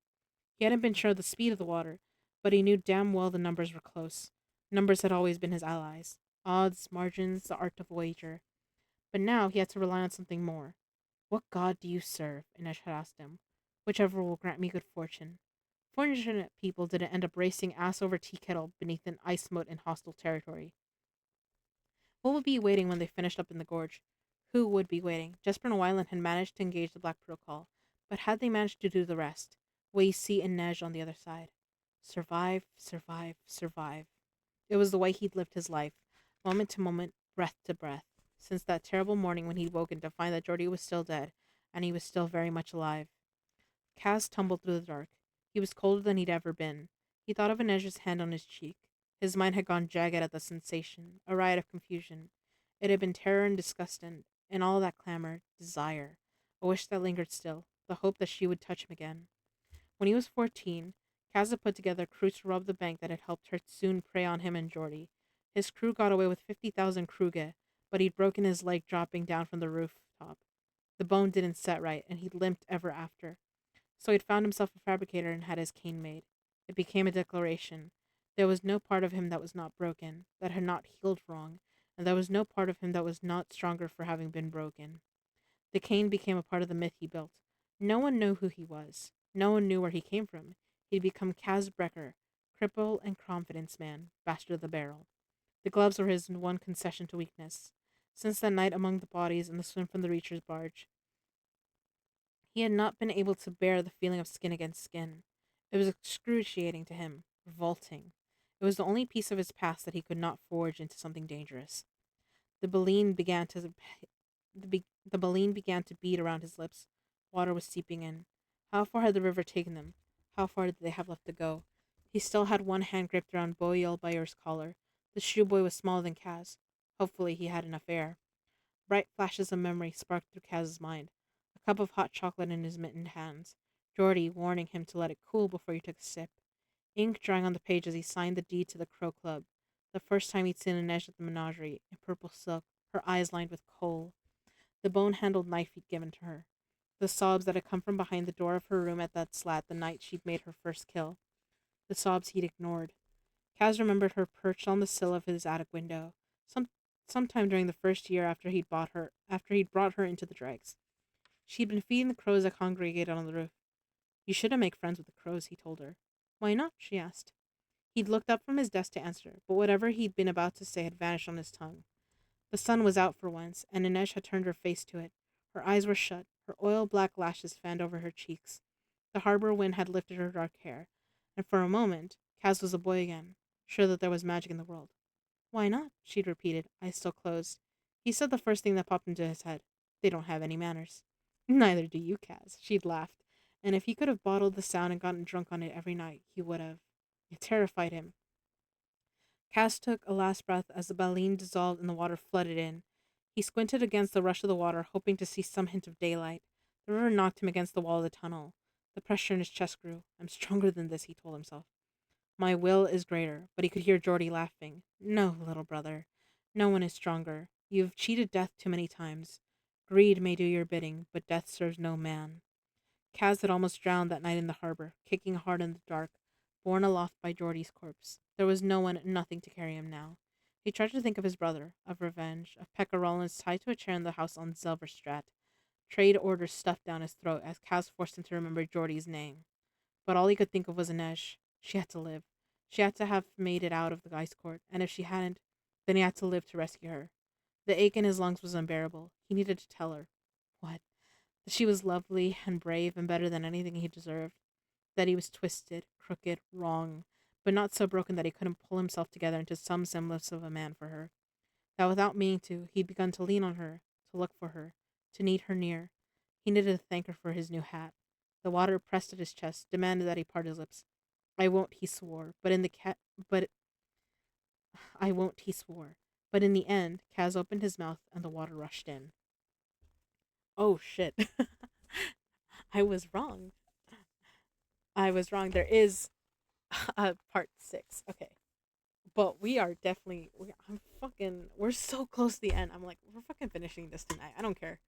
He hadn't been sure of the speed of the water, but he knew damn well the numbers were close. Numbers had always been his allies. Odds, margins, the art of wager. But now he had to rely on something more. What god do you serve? Inesh had asked him. Whichever will grant me good fortune. Fortunate people didn't end up racing ass over tea kettle beneath an ice moat in hostile territory. What would be waiting when they finished up in the gorge? Who would be waiting? Jesper and Wyland had managed to engage the Black Protocol, but had they managed to do the rest? Wacy and Nej on the other side. Survive, survive, survive. It was the way he'd lived his life, moment to moment, breath to breath, since that terrible morning when he'd woken to find that Jordy was still dead, and he was still very much alive. Kaz tumbled through the dark. He was colder than he'd ever been. He thought of Inej's hand on his cheek. His mind had gone jagged at the sensation, a riot of confusion. It had been terror and disgust and all that clamor, desire, a wish that lingered still, the hope that she would touch him again. When he was 14, Kaz had put together a crew to rob the bank that had helped her soon prey on him and Jordy. His crew got away with 50,000 kruge, but he'd broken his leg dropping down from the rooftop. The bone didn't set right, and he limped ever after. So he'd found himself a fabricator and had his cane made. It became a declaration. There was no part of him that was not broken, that had not healed wrong, and there was no part of him that was not stronger for having been broken. The cane became a part of the myth he built. No one knew who he was. No one knew where he came from. He'd become Kaz Brecker, cripple and confidence man, bastard of the barrel. The gloves were his one concession to weakness. Since that night among the bodies and the swim from the Reacher's barge, he had not been able to bear the feeling of skin against skin. It was excruciating to him, revolting. It was the only piece of his past that he could not forge into something dangerous. The baleen began to the baleen began to beat around his lips. Water was seeping in. How far had the river taken them? How far did they have left to go? He still had one hand gripped around Boyle Bayer's collar. The shoe boy was smaller than Kaz. Hopefully he had enough air. Bright flashes of memory sparked through Kaz's mind. A cup of hot chocolate in his mittened hands. Geordie warning him to let it cool before he took a sip. Ink drying on the page as he signed the deed to the Crow Club. The first time he'd seen Inej at the menagerie, in purple silk, her eyes lined with kohl. The bone-handled knife he'd given to her. The sobs that had come from behind the door of her room at that slat the night she'd made her first kill. The sobs he'd ignored. Kaz remembered her perched on the sill of his attic window, sometime during the first year after he'd brought her into the dregs. She'd been feeding the crows that congregated on the roof. You shouldn't make friends with the crows, he told her. Why not? She asked. He'd looked up from his desk to answer, but whatever he'd been about to say had vanished on his tongue. The sun was out for once, and Inej had turned her face to it. Her eyes were shut, her oil-black lashes fanned over her cheeks. The harbor wind had lifted her dark hair, and for a moment, Kaz was a boy again, sure that there was magic in the world. Why not? She'd repeated, eyes still closed. He said the first thing that popped into his head. They don't have any manners. Neither do you, Kaz. She'd laughed, and if he could have bottled the sound and gotten drunk on it every night, he would have. It terrified him. Cass took a last breath as the baleen dissolved and the water flooded in. He squinted against the rush of the water, hoping to see some hint of daylight. The river knocked him against the wall of the tunnel. The pressure in his chest grew. I'm stronger than this, he told himself. My will is greater, but he could hear Geordie laughing. No, little brother. No one is stronger. You've cheated death too many times. Greed may do your bidding, but death serves no man. Kaz had almost drowned that night in the harbor, kicking hard in the dark, borne aloft by Geordie's corpse. There was no one, nothing to carry him now. He tried to think of his brother, of revenge, of Pekka Rollins tied to a chair in the house on Zelverstraat, trade orders stuffed down his throat as Kaz forced him to remember Geordie's name. But all he could think of was Inej. She had to live. She had to have made it out of the ice court, and if she hadn't, then he had to live to rescue her. The ache in his lungs was unbearable. He needed to tell her. What? That she was lovely and brave and better than anything he deserved. That he was twisted, crooked, wrong, but not so broken that he couldn't pull himself together into some semblance of a man for her. That without meaning to, he'd begun to lean on her, to look for her, to need her near. He needed to thank her for his new hat. The water pressed at his chest, demanded that he part his lips. I won't, he swore, but I won't, he swore. But in the end, Kaz opened his mouth and the water rushed in. Oh shit. I was wrong. I was wrong. There is part 6. Okay. But we are definitely we're so close to the end. I'm like, we're fucking finishing this tonight. I don't care.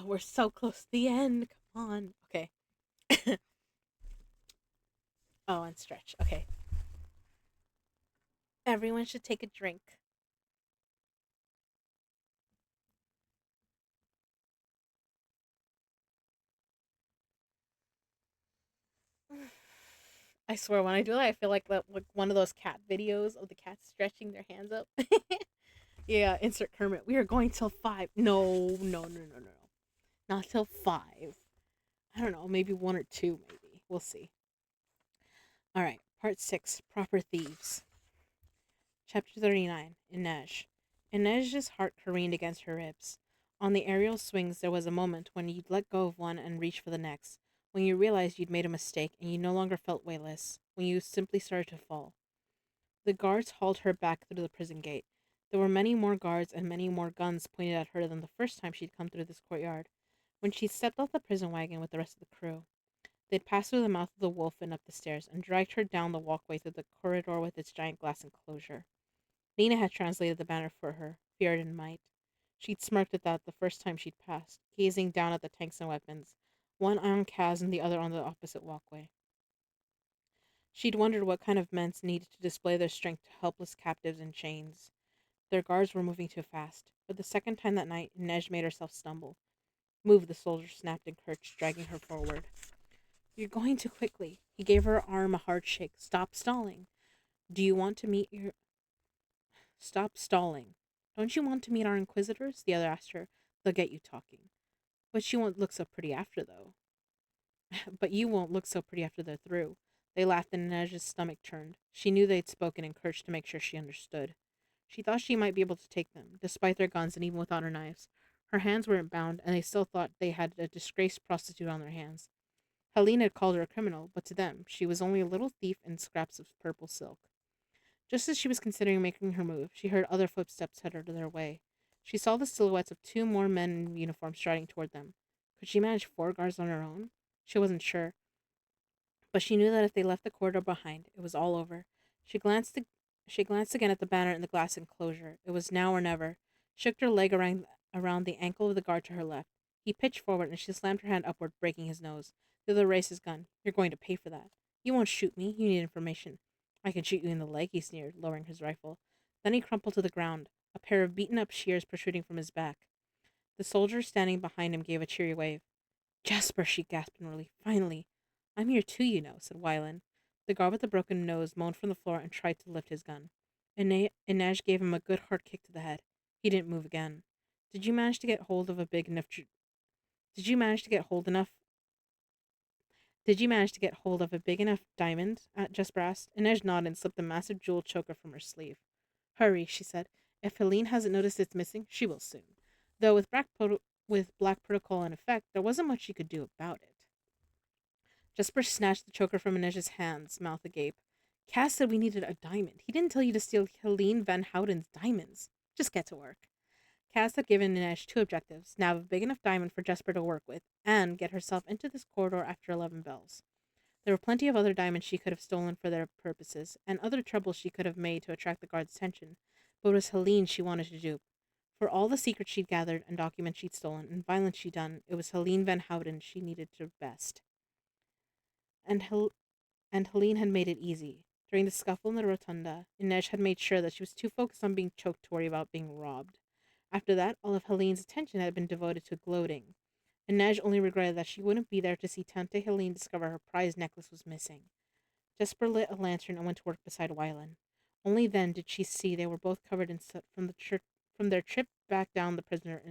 We're so close to the end. Come on. Okay. Oh, and stretch. Okay. Everyone should take a drink. I swear, when I do that, I feel like one of those cat videos of the cats stretching their hands up. Yeah, insert Kermit. We are going till 5. No, no, no, no, no. Not till 5. I don't know, maybe 1 or 2, maybe. We'll see. All right. Part 6 Proper Thieves. Chapter 39 Inej. Inej's heart careened against her ribs. On the aerial swings, there was a moment when you'd let go of one and reach for the next, when you realized you'd made a mistake and you no longer felt weightless, when you simply started to fall. The guards hauled her back through the prison gate. There were many more guards and many more guns pointed at her than the first time she'd come through this courtyard, when she stepped off the prison wagon with the rest of the crew. They'd passed through the mouth of the wolf and up the stairs, and dragged her down the walkway through the corridor with its giant glass enclosure. Nina had translated the banner for her, feared and might. She'd smirked at that the first time she'd passed, gazing down at the tanks and weapons, one on Kaz and the other on the opposite walkway. She'd wondered what kind of men needed to display their strength to helpless captives in chains. Their guards were moving too fast. For the second time that night, Nej made herself stumble. Move, the soldier snapped in Kirch, dragging her forward. You're going too quickly. He gave her arm a hard shake. Stop stalling. Do you want to meet your... Stop stalling. Don't you want to meet our inquisitors? The other asked her. They'll get you talking. But you won't look so pretty after, though. But you won't look so pretty after they're through. They laughed and Inej's stomach turned. She knew they'd spoken in Kirch to make sure she understood. She thought she might be able to take them, despite their guns and even without her knives. Her hands weren't bound, and they still thought they had a disgraced prostitute on their hands. Helene had called her a criminal, but to them, she was only a little thief in scraps of purple silk. Just as she was considering making her move, she heard other footsteps headed their way. She saw the silhouettes of two more men in uniform striding toward them. Could she manage 4 guards on her own? She wasn't sure, but she knew that if they left the corridor behind, it was all over. She glanced again at the banner in the glass enclosure. It was now or never. She shook her leg around the ankle of the guard to her left. He pitched forward, and she slammed her hand upward, breaking his nose. The other raised his gun. You're going to pay for that. You won't shoot me. You need information. I can shoot you in the leg, he sneered, lowering his rifle. Then he crumpled to the ground, a pair of beaten-up shears protruding from his back. The soldier standing behind him gave a cheery wave. Jasper, she gasped in relief. Finally. I'm here too, you know, said Wylan. The guard with the broken nose moaned from the floor and tried to lift his gun. Inej gave him a good hard kick to the head. He didn't move again. Did you manage to get hold of a big enough... Did you manage to get hold of a big enough diamond? Jasper asked. Inej nodded and slipped a massive jewel choker from her sleeve. Hurry, she said. If Helene hasn't noticed it's missing, she will soon. Though with black protocol in effect, there wasn't much she could do about it. Jasper snatched the choker from Inej's hands, mouth agape. Cass said we needed a diamond. He didn't tell you to steal Helene Van Houten's diamonds. Just get to work. Cass had given Inej 2 objectives, nab a big enough diamond for Jasper to work with, and get herself into this corridor after 11 bells. There were plenty of other diamonds she could have stolen for their purposes, and other troubles she could have made to attract the guards' attention, but it was Helene she wanted to dupe. For all the secrets she'd gathered and documents she'd stolen and violence she'd done, it was Helene Van Houten she needed to best. And Helene had made it easy. During the scuffle in the rotunda, Inej had made sure that she was too focused on being choked to worry about being robbed. After that, all of Helene's attention had been devoted to gloating. Inej only regretted that she wouldn't be there to see Tante Helene discover her prized necklace was missing. Jasper lit a lantern and went to work beside Wylan. Only then did she see they were both covered in soot from their trip back down the prisoner.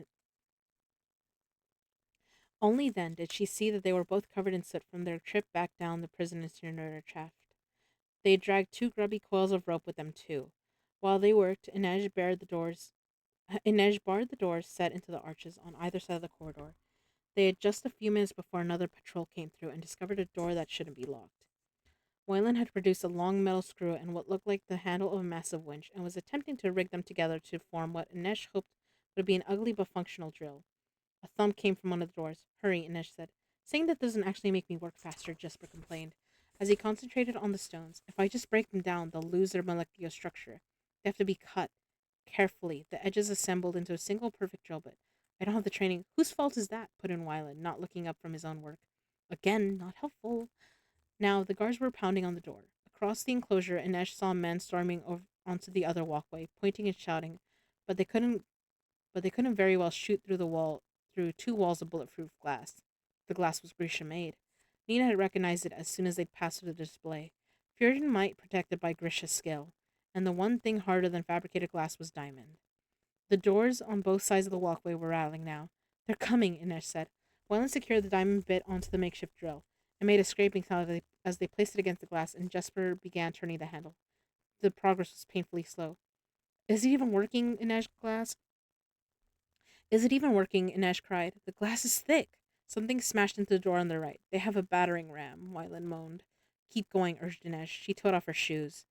Only then did she see that they were both covered in soot from their trip back down the prison incinerator shaft. They had dragged 2 grubby coils of rope with them too. While they worked, Inej barred the doors set into the arches on either side of the corridor. They had just a few minutes before another patrol came through and discovered a door that shouldn't be locked. Wylan had produced a long metal screw and what looked like the handle of a massive winch and was attempting to rig them together to form what Inej hoped would be an ugly but functional drill. A thump came from one of the doors. Hurry, Inej said. Saying that doesn't actually make me work faster, Jasper complained. As he concentrated on the stones, if I just break them down, they'll lose their molecular structure. They have to be cut carefully, the edges assembled into a single perfect drill bit. I don't have the training. Whose fault is that? Put in Wylan, not looking up from his own work. Again, not helpful. Now, the guards were pounding on the door. Across the enclosure, Inej saw men storming onto the other walkway, pointing and shouting, but they couldn't very well shoot through 2 walls of bulletproof glass. The glass was Grisha made. Nina had recognized it as soon as they'd passed through the display. Feared and might protected by Grisha's skill, and the one thing harder than fabricated glass was diamond. The doors on both sides of the walkway were rattling now. They're coming, Inej said. Wylan secured the diamond bit onto the makeshift drill and made a scraping sound as they placed it against the glass and Jesper began turning the handle. The progress was painfully slow. Is it even working? Inej glass? Is it even working? Inej cried. The glass is thick. Something smashed into the door on the right. They have a battering ram, Wyland moaned. Keep going, urged Inej. She took off her shoes.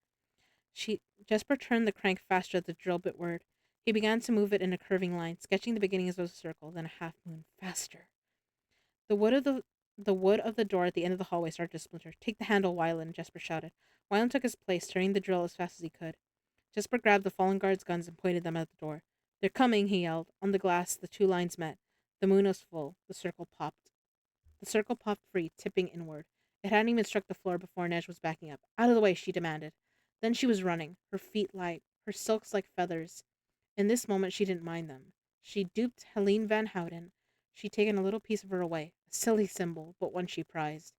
She Jesper turned the crank faster at the drill bit word. He began to move it in a curving line, sketching the beginnings of a circle, then a half moon. Faster. The wood of the wood of the door at the end of the hallway started to splinter. Take the handle, Wyland, Jesper shouted. Wyland took his place, turning the drill as fast as he could. Jesper grabbed the fallen guard's guns and pointed them at the door. They're coming, he yelled. On the glass, the two lines met. The moon was full. The circle popped. The circle popped free, tipping inward. It hadn't even struck the floor before Neige was backing up. Out of the way, she demanded. Then she was running, her feet light, her silks like feathers. In this moment, she didn't mind them. She duped Helene Van Houten. She'd taken a little piece of her away, a silly symbol, but one she prized.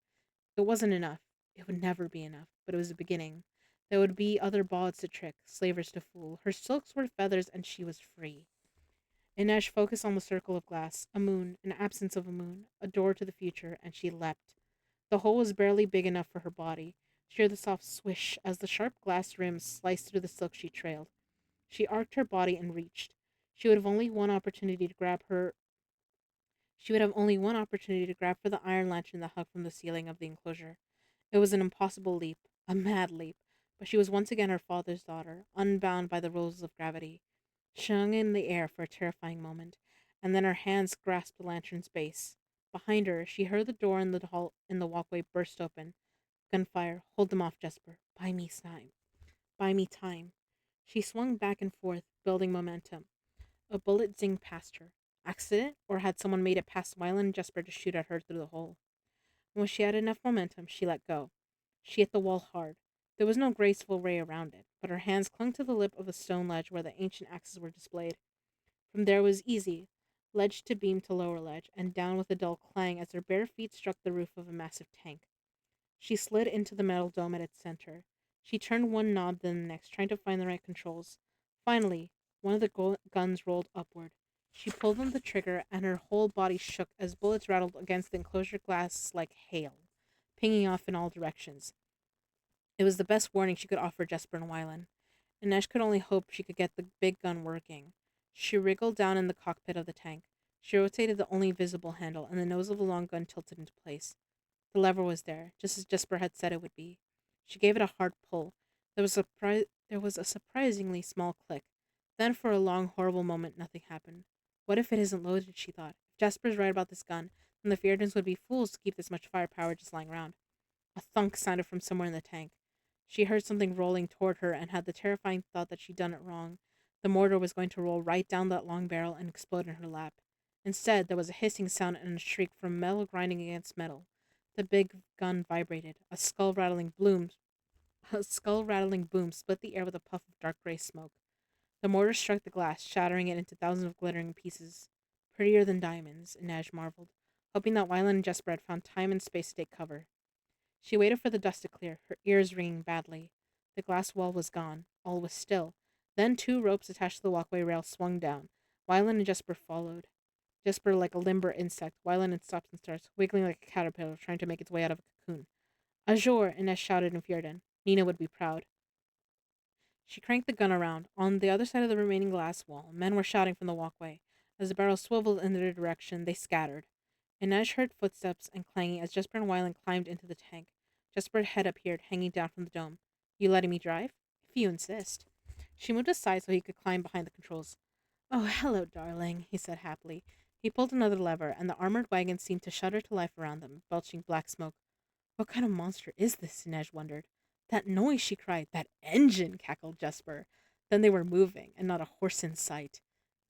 It wasn't enough. It would never be enough, but it was a beginning. There would be other bawds to trick, slavers to fool. Her silks were feathers, and she was free. Inej focused on the circle of glass, a moon, an absence of a moon, a door to the future, and she leapt. The hole was barely big enough for her body. She heard the soft swish as the sharp glass rims sliced through the silk she trailed. She arched her body and reached. She would have only one opportunity to grab her She would have only one opportunity to grab for the iron lantern that hung from the ceiling of the enclosure. It was an impossible leap, a mad leap, but she was once again her father's daughter, unbound by the rules of gravity. She hung in the air for a terrifying moment, and then her hands grasped the lantern's base. Behind her, she heard the door in the walkway burst open. Gunfire. Hold them off, Jesper. Buy me time. Buy me time. She swung back and forth, building momentum. A bullet zinged past her. Accident? Or had someone made it past Wyland and Jesper to shoot at her through the hole? When she had enough momentum, she let go. She hit the wall hard. There was no graceful way around it, but her hands clung to the lip of the stone ledge where the ancient axes were displayed. From there it was easy, ledge to beam to lower ledge, and down with a dull clang as her bare feet struck the roof of a massive tank. She slid into the metal dome at its center. She turned one knob, then the next, trying to find the right controls. Finally, one of the guns rolled upward. She pulled on the trigger, and her whole body shook as bullets rattled against the enclosure glass like hail, pinging off in all directions. It was the best warning she could offer Jesper and Wyland. Inej could only hope she could get the big gun working. She wriggled down in the cockpit of the tank. She rotated the only visible handle, and the nose of the long gun tilted into place. The lever was there, just as Jesper had said it would be. She gave it a hard pull. There was a surprisingly small click. Then, for a long, horrible moment, nothing happened. What if it isn't loaded, she thought. If Jasper's right about this gun, then the Feardens would be fools to keep this much firepower just lying around. A thunk sounded from somewhere in the tank. She heard something rolling toward her and had the terrifying thought that she'd done it wrong. The mortar was going to roll right down that long barrel and explode in her lap. Instead, there was a hissing sound and a shriek from metal grinding against metal. The big gun vibrated. A skull rattling boom split the air with a puff of dark gray smoke. The mortar struck the glass, shattering it into thousands of glittering pieces. Prettier than diamonds, Inej marveled, hoping that Wyland and Jesper had found time and space to take cover. She waited for the dust to clear, her ears ringing badly. The glass wall was gone. All was still. Then two ropes attached to the walkway rail swung down. Wyland and Jesper followed. Jesper like a limber insect, Wyland in stops and starts, wiggling like a caterpillar trying to make its way out of a cocoon. Azure, Inej shouted in Fjerdan. Nina would be proud. She cranked the gun around. On the other side of the remaining glass wall, men were shouting from the walkway. As the barrel swiveled in their direction, they scattered. Inej heard footsteps and clanging as Jesper and Wyland climbed into the tank. Jesper's head appeared, hanging down from the dome. You letting me drive? If you insist. She moved aside so he could climb behind the controls. Oh, hello, darling, he said happily. He pulled another lever, and the armored wagon seemed to shudder to life around them, belching black smoke. What kind of monster is this? Inej wondered. That noise, she cried. That engine, cackled Jesper. Then they were moving, and not a horse in sight.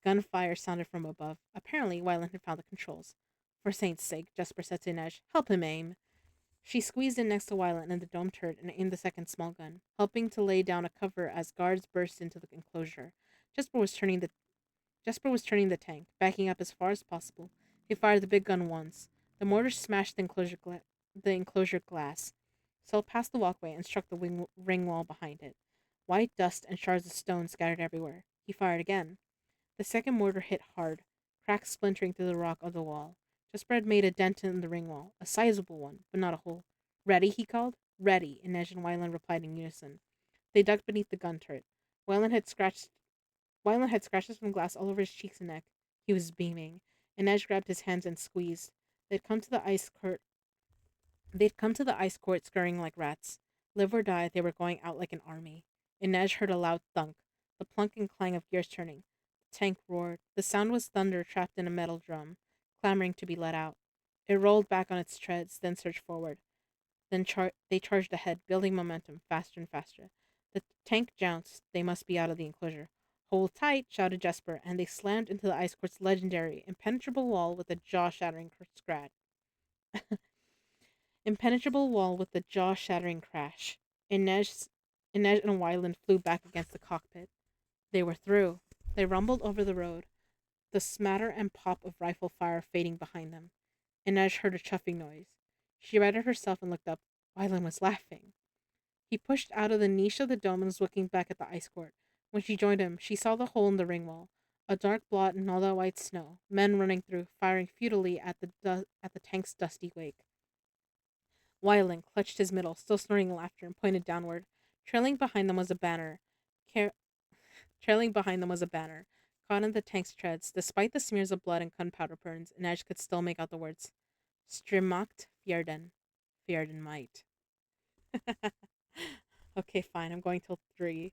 Gunfire sounded from above. Apparently, Wyland had found the controls. For saint's sake, Jesper said to Inej, help him aim. She squeezed in next to Wyland in the dome turret and aimed the second small gun, helping to lay down a cover as guards burst into the enclosure. Jesper was turning the tank, backing up as far as possible. He fired the big gun once. The mortar smashed the enclosure glass, sailed past the walkway, and struck the ring wall behind it. White dust and shards of stone scattered everywhere. He fired again. The second mortar hit hard, cracks splintering through the rock of the wall. Jesper had made a dent in the ring wall, a sizable one, but not a hole. Ready, he called. Ready, Inej and Wyland replied in unison. They ducked beneath the gun turret. Wyland had scratched Wyland had scratches from glass all over his cheeks and neck. He was beaming. Inej grabbed his hands and squeezed. They'd come to the ice court They'd come to the ice court scurrying like rats. Live or die, they were going out like an army. Inej heard a loud thunk, the plunk and clang of gears turning. The tank roared. The sound was thunder trapped in a metal drum, clamoring to be let out. It rolled back on its treads, then surged forward. They charged ahead, building momentum, faster and faster. The tank jounced. They must be out of the enclosure. Hold tight, shouted Jesper, and they slammed into the ice court's legendary, impenetrable wall with a jaw-shattering crash. Inej, Inej and Wyland flew back against the cockpit. They were through. They rumbled over the road, the smatter and pop of rifle fire fading behind them. Inej heard a chuffing noise. She righted herself and looked up. Wyland was laughing. He pushed out of the niche of the dome and was looking back at the ice court. When she joined him, she saw the hole in the ring wall, a dark blot in all that white snow, men running through, firing futilely at the tank's dusty wake. Wyland clutched his middle, still snorting laughter, and pointed downward. Trailing behind them was a banner. Car- Trailing behind them was a banner, caught in the tank's treads. Despite the smears of blood and gunpowder burns, Inej could still make out the words, Strimacht Fjerden. Fjerden might. Okay, fine, I'm going till 3.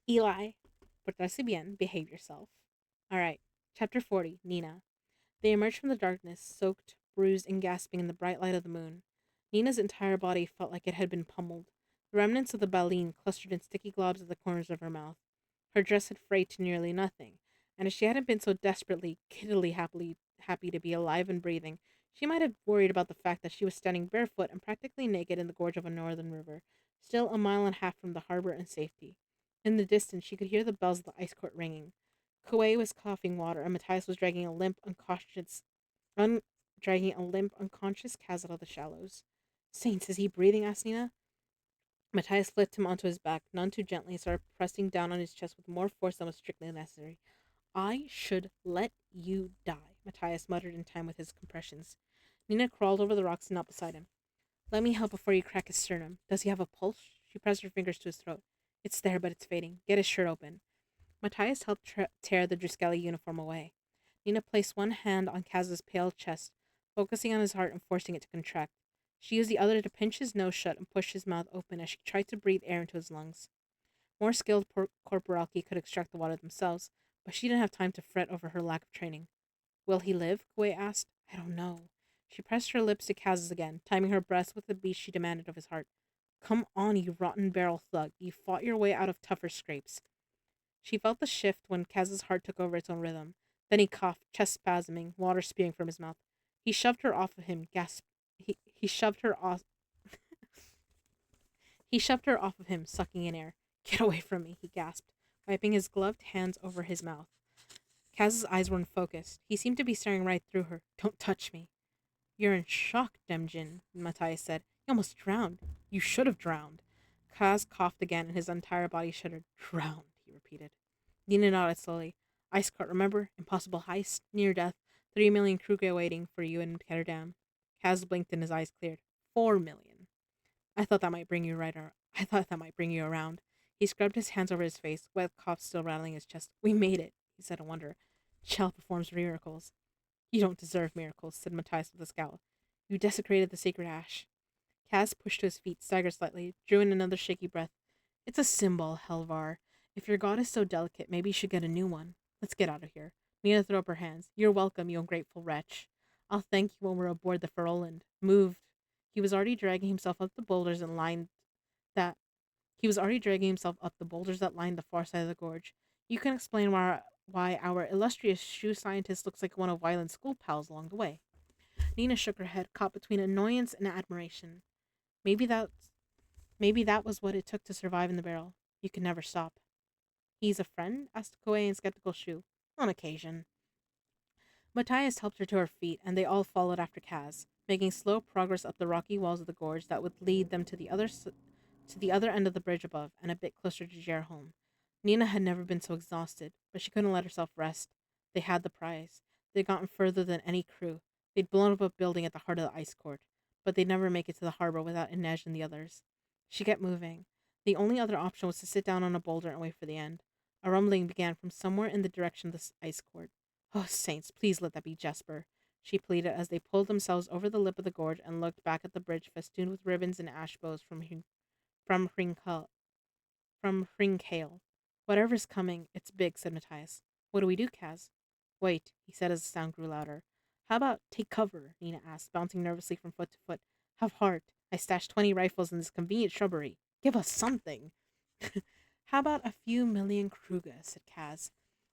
Eli, portarse bien, behave yourself. Alright, chapter 40, Nina. They emerged from the darkness, soaked, bruised, and gasping in the bright light of the moon. Nina's entire body felt like it had been pummeled. The remnants of the baleen clustered in sticky globs at the corners of her mouth. Her dress had frayed to nearly nothing, and if she hadn't been so desperately, giddily happy to be alive and breathing, she might have worried about the fact that she was standing barefoot and practically naked in the gorge of a northern river, still a mile and a half from the harbor and safety. In the distance, she could hear the bells of the ice court ringing. Kuei was coughing water, and Matthias was dragging a limp, unconscious Kaz out of the shallows. Saints, is he breathing? Asked Nina. Matthias flipped him onto his back, none too gently, and started pressing down on his chest with more force than was strictly necessary. I should let you die, Matthias muttered in time with his compressions. Nina crawled over the rocks and knelt beside him. Let me help before you crack his sternum. Does he have a pulse? She pressed her fingers to his throat. It's there, but it's fading. Get his shirt open. Matthias helped tear the Driskelli uniform away. Nina placed one hand on Kaz's pale chest, focusing on his heart and forcing it to contract. She used the other to pinch his nose shut and push his mouth open as she tried to breathe air into his lungs. More skilled corporalki could extract the water themselves, but she didn't have time to fret over her lack of training. Will he live? Kuei asked. I don't know. She pressed her lips to Kaz's again, timing her breath with the beat she demanded of his heart. Come on, you rotten barrel thug. You fought your way out of tougher scrapes. She felt the shift when Kaz's heart took over its own rhythm. Then he coughed, chest spasming, water spewing from his mouth. He shoved her off of him, he shoved her off He shoved her off of him, sucking in air. Get away from me, he gasped, wiping his gloved hands over his mouth. Kaz's eyes were unfocused. He seemed to be staring right through her. Don't touch me. You're in shock, Demjin, Matthias said. You almost drowned. You should have drowned. Kaz coughed again, and his entire body shuddered. Drowned, he repeated. Nina nodded slowly. Ice cart, remember? Impossible heist, near death, 3 million Kruge waiting for you in Ketterdam. Kaz blinked and his eyes cleared. 4 million. I thought that might bring you around. He scrubbed his hands over his face, wet cough still rattling his chest. We made it, he said in wonder. Chell performs miracles. You don't deserve miracles, said Matthias with a scowl. You desecrated the sacred ash. Kaz pushed to his feet, staggered slightly, drew in another shaky breath. It's a symbol, Helvar. If your god is so delicate, maybe you should get a new one. Let's get out of here. Nina threw up her hands. You're welcome, you ungrateful wretch. I'll thank you when we're aboard the Ferroland. Moved. He was already dragging himself up the boulders and lined that He was already dragging himself up the boulders that lined the far side of the gorge. You can explain why our illustrious shoe scientist looks like one of Wyland's school pals along the way. Nina shook her head, caught between annoyance and admiration. Maybe that maybe that was what it took to survive in the barrel. You could never stop. He's a friend? Asked Koei in skeptical shoe. On occasion. Matthias helped her to her feet, and they all followed after Kaz, making slow progress up the rocky walls of the gorge that would lead them to the other end of the bridge above, and a bit closer to Gerholm. Nina had never been so exhausted, but she couldn't let herself rest. They had the prize. They'd gotten further than any crew. They'd blown up a building at the heart of the ice court. but they'd never make it to the harbor without Inej and the others. She kept moving. The only other option was to sit down on a boulder and wait for the end. A rumbling began from somewhere in the direction of the ice court. Oh, saints, please let that be Jesper, she pleaded as they pulled themselves over the lip of the gorge and looked back at the bridge festooned with ribbons and ash bows from Hringkale. Whatever's coming, it's big, said Matthias. What do we do, Kaz? Wait, he said as the sound grew louder. How about take cover? Nina asked, bouncing nervously from foot to foot. Have heart. I stashed 20 rifles in this convenient shrubbery. Give us something. How about a few million Kruger, said Kaz.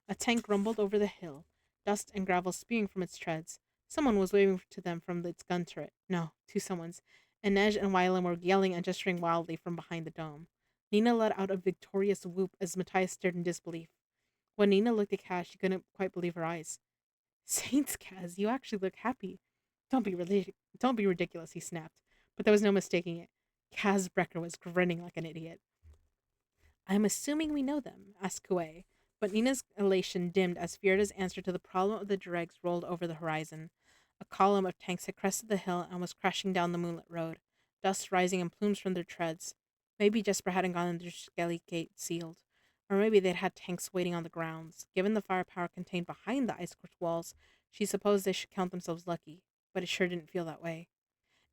A tank rumbled over the hill, dust and gravel spewing from its treads. Someone was waving to them from its gun turret. No, two someones. Inej and Wylan were yelling and gesturing wildly from behind the dome. Nina let out a victorious whoop as Matthias stared in disbelief. When Nina looked at Kaz, she couldn't quite believe her eyes. Saints, Kaz, you actually look happy. Don't be ridiculous, he snapped. But there was no mistaking it. Kaz Brecker was grinning like an idiot. I'm assuming we know them, asked Kuei, but Nina's elation dimmed as Fierda's answer to the problem of the dregs rolled over the horizon. A column of tanks had crested the hill and was crashing down the moonlit road, dust rising in plumes from their treads. Maybe Jesper hadn't gotten their skelly gate sealed, or maybe they'd had tanks waiting on the grounds. Given the firepower contained behind the ice court walls, she supposed they should count themselves lucky, but it sure didn't feel that way.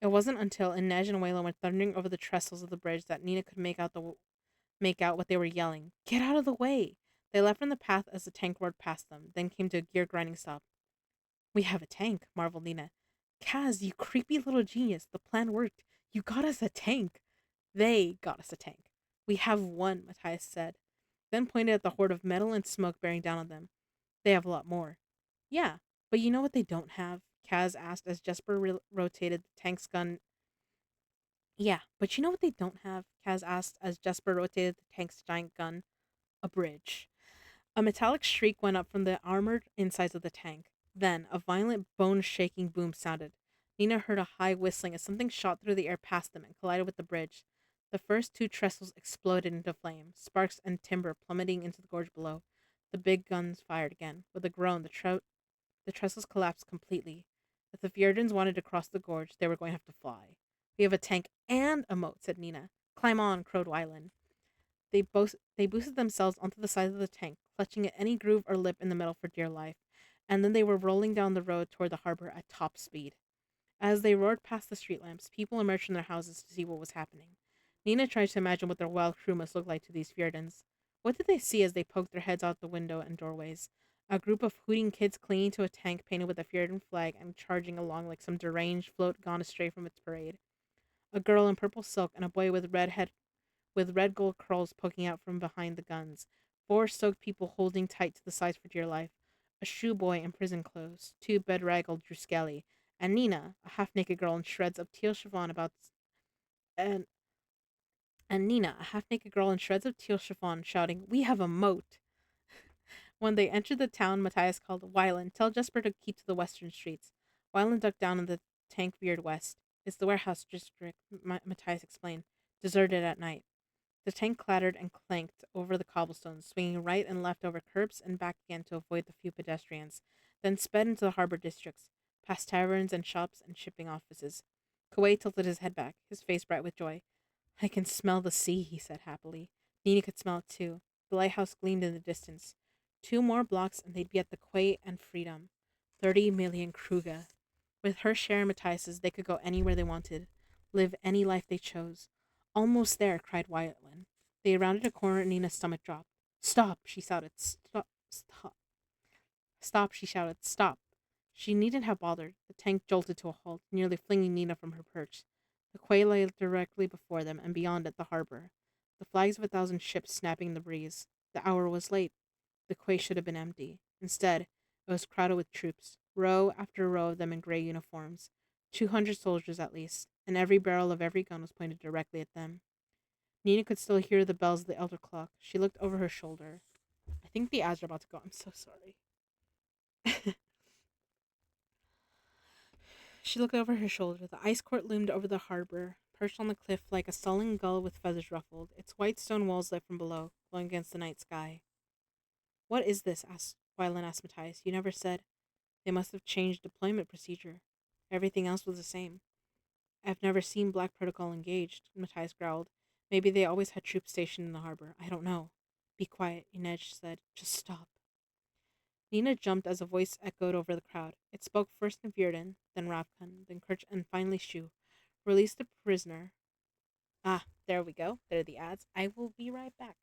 It wasn't until Inej and Waylon were thundering over the trestles of the bridge that Nina could make out what they were yelling. Get out of the way! They left from the path as the tank roared past them, then came to a gear grinding stop. We have a tank, marveled Nina. Kaz, you creepy little genius. The plan worked. You got us a tank. They got us a tank. We have one, Matthias said, then pointed at the horde of metal and smoke bearing down on them. They have a lot more. Yeah, but you know what they don't have? Kaz asked as Jesper rotated the tank's gun. Yeah, but you know what they don't have? Kaz asked as Jesper rotated the tank's giant gun. A bridge. A metallic shriek went up from the armored insides of the tank. Then, a violent, bone-shaking boom sounded. Nina heard a high whistling as something shot through the air past them and collided with the bridge. The first two trestles exploded into flame, sparks and timber plummeting into the gorge below. The big guns fired again. With a groan, the trestles collapsed completely. If the Fjordans wanted to cross the gorge, they were going to have to fly. We have a tank and a moat, said Nina. Climb on, crowed Wylan. They boosted themselves onto the side of the tank, clutching at any groove or lip in the metal for dear life, and then they were rolling down the road toward the harbor at top speed. As they roared past the street lamps, people emerged from their houses to see what was happening. Nina tried to imagine what their wild crew must look like to these Fjordans. What did they see as they poked their heads out the window and doorways? A group of hooting kids clinging to a tank painted with a Fjordan flag and charging along like some deranged float gone astray from its parade. A girl in purple silk and a boy with red gold curls poking out from behind the guns. Four soaked people holding tight to the sides for dear life. A shoe boy in prison clothes. Two bedraggled Druskelli. And Nina, a half-naked girl in shreds of teal chiffon and and Nina, a half-naked girl in shreds of teal chiffon, shouting, "We have a moat!" When they entered the town, Matthias called, Wylan, tell Jesper to keep to the western streets. Wylan ducked down and the tank veered west. It's the warehouse district, Matthias explained, deserted at night. The tank clattered and clanked over the cobblestones, swinging right and left over curbs and back again to avoid the few pedestrians, then sped into the harbor districts, past taverns and shops and shipping offices. Kuwait tilted his head back, his face bright with joy. I can smell the sea, he said happily. Nina could smell it too. The lighthouse gleamed in the distance. 2 more blocks and they'd be at the quay and freedom. 30 million Kruger. With her share and Matthias's, they could go anywhere they wanted, live any life they chose. Almost there, cried Wylan. They rounded a corner and Nina's stomach dropped. Stop, she shouted. Stop, stop. Stop, she shouted. Stop. She needn't have bothered. The tank jolted to a halt, nearly flinging Nina from her perch. The quay lay directly before them, and beyond it the harbor. The flags of 1,000 ships snapping in the breeze. The hour was late. The quay should have been empty. Instead, it was crowded with troops, row after row of them in gray uniforms. 200 soldiers at least, and every barrel of every gun was pointed directly at them. Nina could still hear the bells of the elder clock. She looked over her shoulder. I think the ads are about to go. I'm so sorry. She looked over her shoulder. The ice court loomed over the harbor, perched on the cliff like a sullen gull with feathers ruffled, its white stone walls lit from below, glowing against the night sky. What is this? Wylan asked Matthias. You never said. They must have changed deployment procedure. Everything else was the same. I've never seen Black Protocol engaged, Matthias growled. Maybe they always had troops stationed in the harbor. I don't know. Be quiet, Inej said. Just stop. Nina jumped as a voice echoed over the crowd. It spoke first in Virden, then Ravkan, then Kirch, and finally Shu. Release the prisoner. Ah, there we go. There are the ads. I will be right back.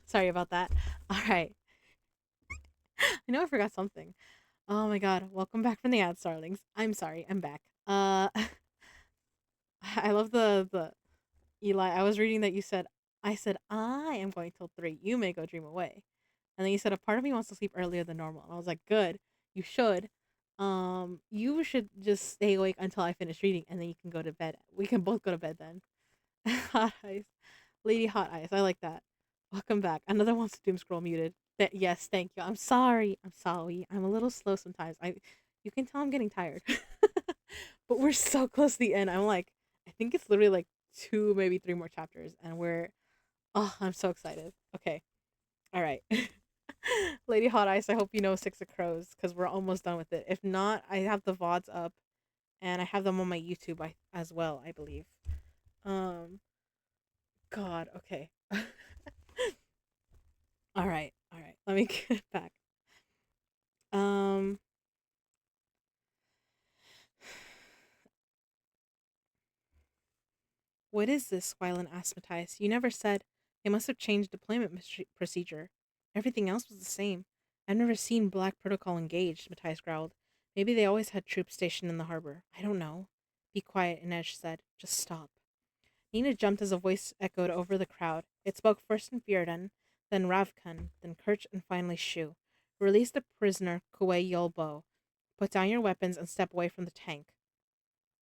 Sorry about that. All right. I know I forgot something. Oh my god. Welcome back from the ad, Starlings. I'm sorry. I'm back. I love the Eli. I was reading that you said I said I am going till 3. You may go dream away. And then you said a part of me wants to sleep earlier than normal. And I was like, good. You should. You should just stay awake until I finish reading and then you can go to bed. We can both go to bed then. Hot Ice. Lady Hot Ice. I like that. Welcome back. Another wants to doom scroll muted. Yes, thank you. I'm sorry. I'm sorry. I'm a little slow sometimes. You can tell I'm getting tired. But we're so close to the end. I'm like, I think it's literally like 2, maybe 3 more chapters and I'm so excited. Okay. All right. Lady Hot Ice, I hope you know Six of Crows because we're almost done with it. If not, I have the VODs up and I have them on my YouTube as well, I believe. Um God, okay. All right. All right. Let me get back. Um What is this? Wylan asked Matthias. You never said. They must have changed deployment procedure. Everything else was the same. I've never seen Black Protocol engaged, Matthias growled. Maybe they always had troops stationed in the harbor. I don't know. Be quiet, Inej said. Just stop. Nina jumped as a voice echoed over the crowd. It spoke first in Fjerdan, then Ravkan, then Kirch, and finally Shu. Release the prisoner, Kuei Yolbo. Put down your weapons and step away from the tank.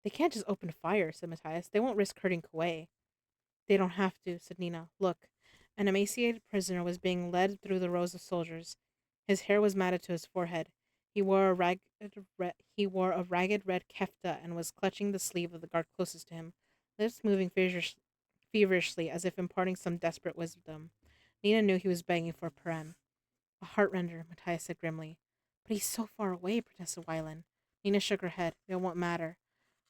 They can't just open fire, said Matthias. They won't risk hurting Kuei. They don't have to, said Nina. Look. An emaciated prisoner was being led through the rows of soldiers. His hair was matted to his forehead. He wore a ragged red kefta and was clutching the sleeve of the guard closest to him, lips moving feverishly as if imparting some desperate wisdom. Nina knew he was begging for Perem. A heart-render, Matthias said grimly. But he's so far away, protested Wylan. Nina shook her head. It won't matter.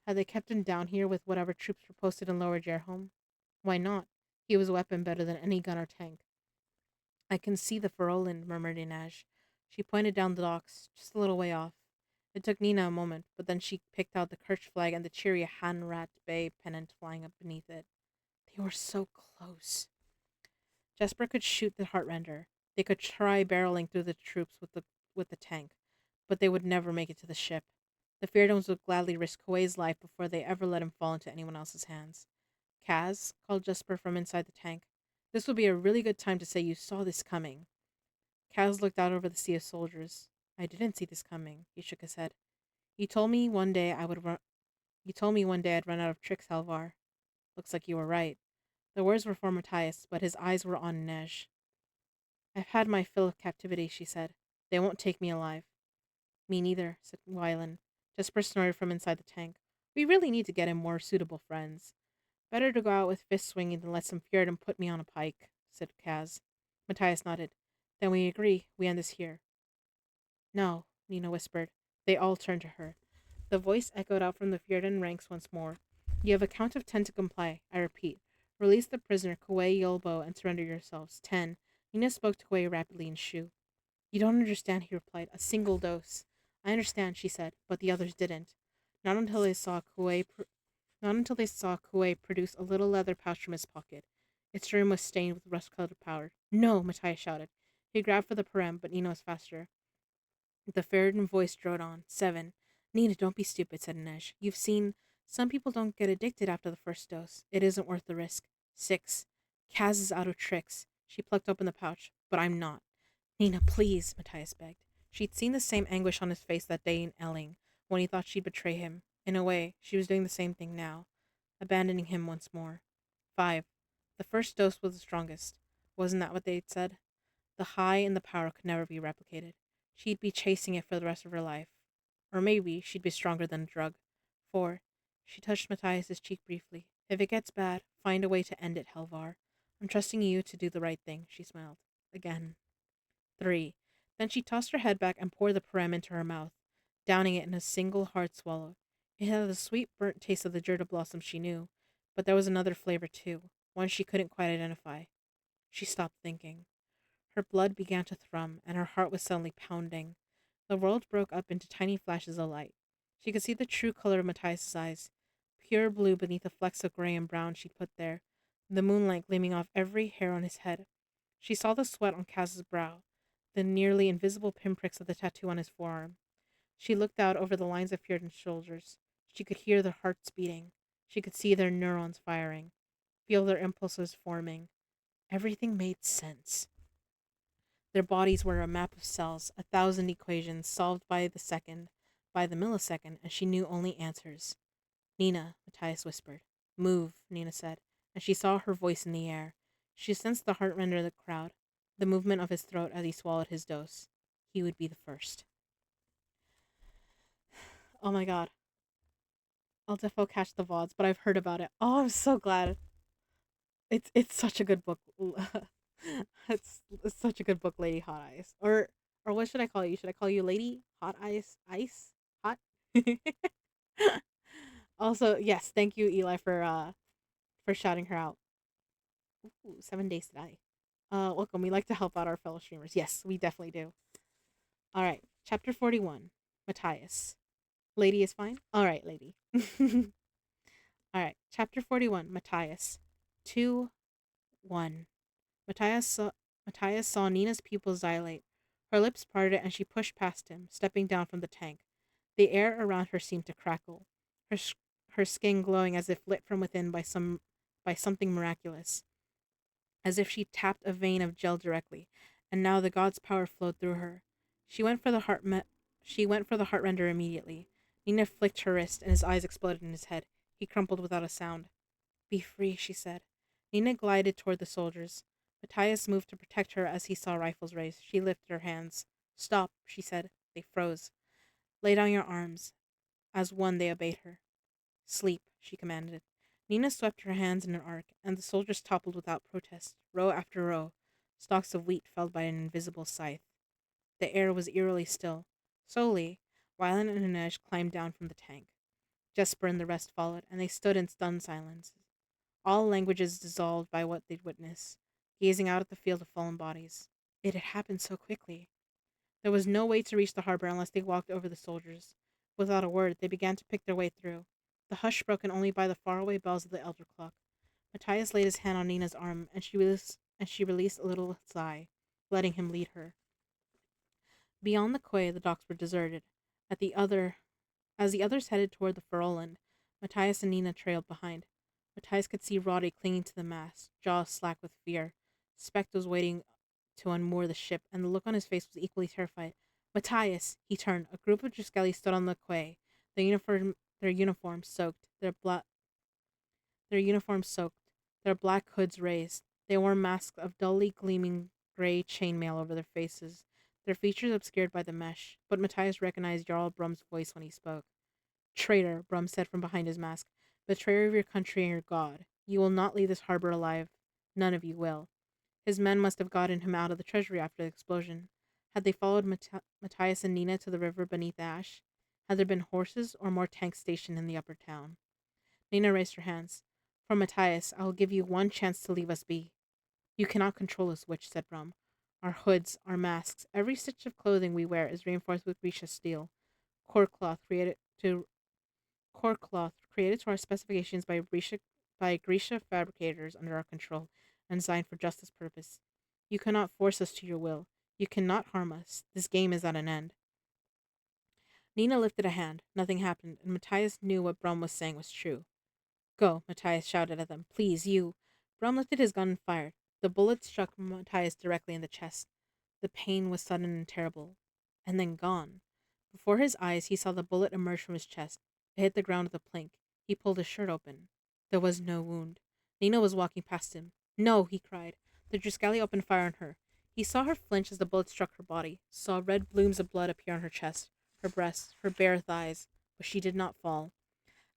Had they kept him down here with whatever troops were posted in Lower Jerholm? Why not? He was a weapon better than any gun or tank. I can see the Ferroland, murmured Inaj. She pointed down the docks, just a little way off. It took Nina a moment, but then she picked out the Kirch flag and the cheery Hanrat Bay pennant flying up beneath it. They were so close. Jesper could shoot the Heartrender. They could try barreling through the troops with the tank, but they would never make it to the ship. The Feardoms would gladly risk Kuei's life before they ever let him fall into anyone else's hands. Kaz, called Jesper from inside the tank. This would be a really good time to say you saw this coming. Kaz looked out over the sea of soldiers. I didn't see this coming, he shook his head. You told me one day I'd run out of tricks, Halvar. Looks like you were right. The words were for Matthias, but his eyes were on Nej. I've had my fill of captivity, she said. They won't take me alive. Me neither, said Wylan. Jesper snorted from inside the tank. We really need to get him more suitable friends. Better to go out with fist swinging than let some Fjord put me on a pike, said Kaz. Matthias nodded. Then we agree. We end this here. No, Nina whispered. They all turned to her. The voice echoed out from the Fjordan ranks once more. You have a count of 10 to comply. I repeat. Release the prisoner, Kuei Yolbo, and surrender yourselves. 10. Nina spoke to Kuei rapidly in Shu. You don't understand, he replied. A single dose. I understand, she said, but the others didn't. Not until they saw Kuei produce a little leather pouch from his pocket. Its rim was stained with rust-colored powder. No, Matthias shouted. He grabbed for the parem, but Nina was faster. The Ferridan voice drone on. 7. Nina, don't be stupid, said Inej. You've seen. Some people don't get addicted after the first dose. It isn't worth the risk. 6. Kaz is out of tricks. She plucked open the pouch. But I'm not. Nina, please, Matthias begged. She'd seen the same anguish on his face that day in Elling, when he thought she'd betray him. In a way, she was doing the same thing now, abandoning him once more. 5. The first dose was the strongest. Wasn't that what they'd said? The high and the power could never be replicated. She'd be chasing it for the rest of her life. Or maybe she'd be stronger than a drug. 4. She touched Matthias's cheek briefly. If it gets bad, find a way to end it, Helvar. I'm trusting you to do the right thing, she smiled. Again. 3. Then she tossed her head back and poured the parem into her mouth, downing it in a single hard swallow. It had the sweet burnt taste of the Jurda blossom she knew, but there was another flavor too, one she couldn't quite identify. She stopped thinking. Her blood began to thrum, and her heart was suddenly pounding. The world broke up into tiny flashes of light. She could see the true color of Matthias's eyes, pure blue beneath the flecks of gray and brown she'd put there, the moonlight gleaming off every hair on his head. She saw the sweat on Kaz's brow, the nearly invisible pinpricks of the tattoo on his forearm. She looked out over the lines of Fjordan's shoulders. She could hear their hearts beating. She could see their neurons firing, feel their impulses forming. Everything made sense. Their bodies were a map of cells, 1,000 equations solved by the second, by the millisecond, and she knew only answers. Nina, Matthias whispered. Move, Nina said, and she saw her voice in the air. She sensed the heart-render of the crowd, the movement of his throat as he swallowed his dose. He would be the first. Oh my god. I'll definitely catch the VODs, but I've heard about it. Oh, I'm so glad. It's such a good book. It's such a good book, Lady Hot Ice. Or what should I call you? Should I call you Lady Hot Ice? Ice? Hot? Also, yes, thank you, Eli, for shouting her out. Ooh, 7 days to die. Welcome. We like to help out our fellow streamers. Yes, we definitely do. All right, chapter 41. Matthias. Lady is fine? All right, lady. All right, chapter 41, Matthias. 2 1. Matthias saw, Matthias saw Nina's pupils dilate. Her lips parted and she pushed past him, stepping down from the tank. The air around her seemed to crackle, her, her skin glowing as if lit from within by something miraculous, as if she tapped a vein of gel directly, and now the god's power flowed through her. She went for the she went for the heart render immediately. Nina flicked her wrist, and his eyes exploded in his head. He crumpled without a sound. Be free, she said. Nina glided toward the soldiers. Matthias moved to protect her as he saw rifles raised. She lifted her hands. Stop, she said. They froze. Lay down your arms. As one, they obeyed her. Sleep, she commanded. Nina swept her hands in an arc, and the soldiers toppled without protest, row after row, stalks of wheat felled by an invisible scythe. The air was eerily still. Slowly, Wylan and Inej climbed down from the tank. Jesper and the rest followed, and they stood in stunned silence, all languages dissolved by what they'd witnessed, gazing out at the field of fallen bodies. It had happened so quickly. There was no way to reach the harbor unless they walked over the soldiers. Without a word, they began to pick their way through, the hush broken only by the faraway bells of the elder clock. Matthias laid his hand on Nina's arm, and she released a little sigh, letting him lead her. Beyond the quay, the docks were deserted. At the other, as the others headed toward the Ferroland, Matthias and Nina trailed behind. Matthias could see Roddy clinging to the mast, jaws slack with fear. Specht was waiting to unmoor the ship, and the look on his face was equally terrified. Matthias! He turned. A group of Driskelli stood on the quay, their uniforms soaked, their uniforms soaked, their black hoods raised. They wore masks of dully gleaming gray chainmail over their faces, their features obscured by the mesh, but Matthias recognized Jarl Brum's voice when he spoke. Traitor, Brum said from behind his mask, betrayer of your country and your god. You will not leave this harbor alive. None of you will. His men must have gotten him out of the treasury after the explosion. Had they followed Matthias and Nina to the river beneath ash? Had there been horses or more tanks stationed in the upper town? Nina raised her hands. For Matthias, I will give you one chance to leave us be. You cannot control us, witch, said Brum. Our hoods, our masks, every stitch of clothing we wear is reinforced with Grisha steel, cord cloth created to our specifications by Grisha fabricators under our control and designed for just this purpose. You cannot force us to your will. You cannot harm us. This game is at an end. Nina lifted a hand. Nothing happened, and Matthias knew what Brum was saying was true. Go, Matthias shouted at them. Please, you. Brum lifted his gun and fired. The bullet struck Matthias directly in the chest. The pain was sudden and terrible. And then gone. Before his eyes, he saw the bullet emerge from his chest. It hit the ground with a plink. He pulled his shirt open. There was no wound. Nina was walking past him. No, he cried. The Driskelli opened fire on her. He saw her flinch as the bullet struck her body, saw red blooms of blood appear on her chest, her breasts, her bare thighs, but she did not fall.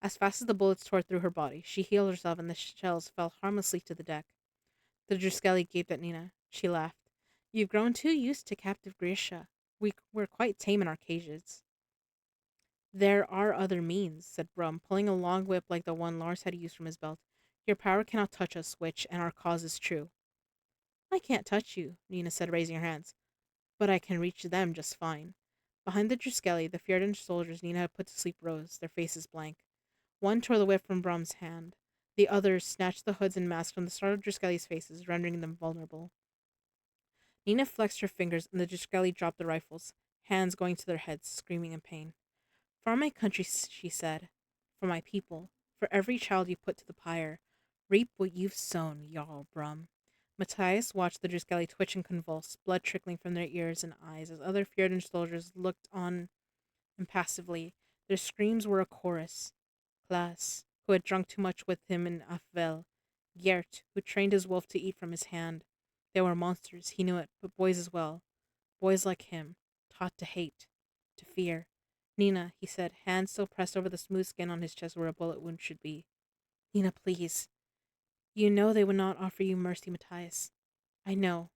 As fast as the bullets tore through her body, she healed herself and the shells fell harmlessly to the deck. The Driskelli gaped at Nina. She laughed. You've grown too used to captive Grisha. We're quite tame in our cages. There are other means, said Brum, pulling a long whip like the one Lars had used from his belt. Your power cannot touch us, witch, and our cause is true. I can't touch you, Nina said, raising her hands, but I can reach them just fine. Behind the Driskelli, the Fjordan soldiers Nina had put to sleep rose, their faces blank. One tore the whip from Brum's hand. The others snatched the hoods and masks from the startled Driskelli's faces, rendering them vulnerable. Nina flexed her fingers, and the Driskelli dropped the rifles, hands going to their heads, screaming in pain. For my country, she said. For my people. For every child you put to the pyre. Reap what you've sown, Jarl Brum. Matthias watched the Driskelli twitch and convulse, blood trickling from their ears and eyes as other Fjordan soldiers looked on impassively. Their screams were a chorus. Klaas, who had drunk too much with him in Afvel. Gert, who trained his wolf to eat from his hand. They were monsters, he knew it, but boys as well. Boys like him, taught to hate, to fear. Nina, he said, hands still pressed over the smooth skin on his chest where a bullet wound should be. Nina, please. You know they would not offer you mercy, Matthias. I know.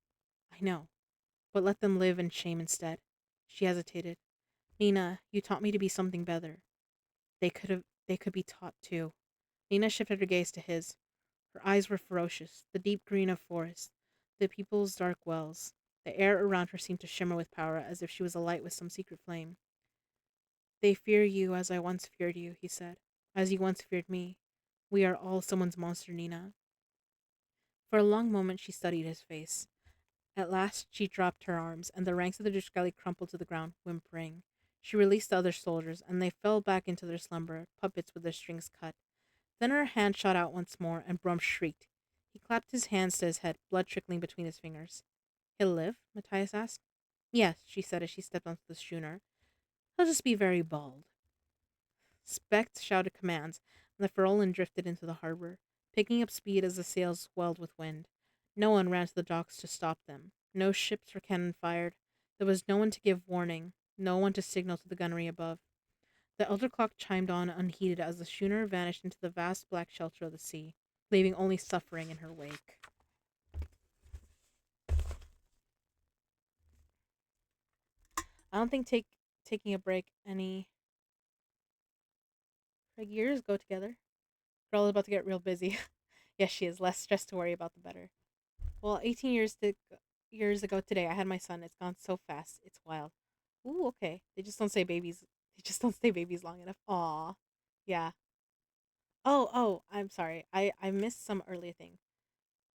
But let them live in shame instead. She hesitated. Nina, you taught me to be something better. They could be taught too. Nina shifted her gaze to his. Her eyes were ferocious, the deep green of forest, the people's dark wells. The air around her seemed to shimmer with power, as if she was alight with some secret flame. They fear you as I once feared you, he said, as you once feared me. We are all someone's monster, Nina. For a long moment she studied his face. At last she dropped her arms, and the ranks of the Dushkali crumpled to the ground, whimpering. She released the other soldiers, and they fell back into their slumber, puppets with their strings cut. Then her hand shot out once more, and Brum shrieked. He clapped his hands to his head, blood trickling between his fingers. He'll live? Matthias asked. Yes, she said as she stepped onto the schooner. He'll just be very bald. Specht shouted commands, and the Ferolin drifted into the harbor, picking up speed as the sails swelled with wind. No one ran to the docks to stop them. No ships or cannon fired. There was no one to give warning, no one to signal to the gunnery above. The elder clock chimed on unheeded as the schooner vanished into the vast black shelter of the sea, leaving only suffering in her wake. I don't think taking a break any years go together. Girl is about to get real busy. Yes, she is. Less stress to worry about, the better. Well, 18 years ago today, I had my son. It's gone so fast. It's wild. Ooh, okay. They just don't say babies. They just don't stay babies long enough. Aw. Yeah. Oh, I'm sorry. I missed some earlier thing.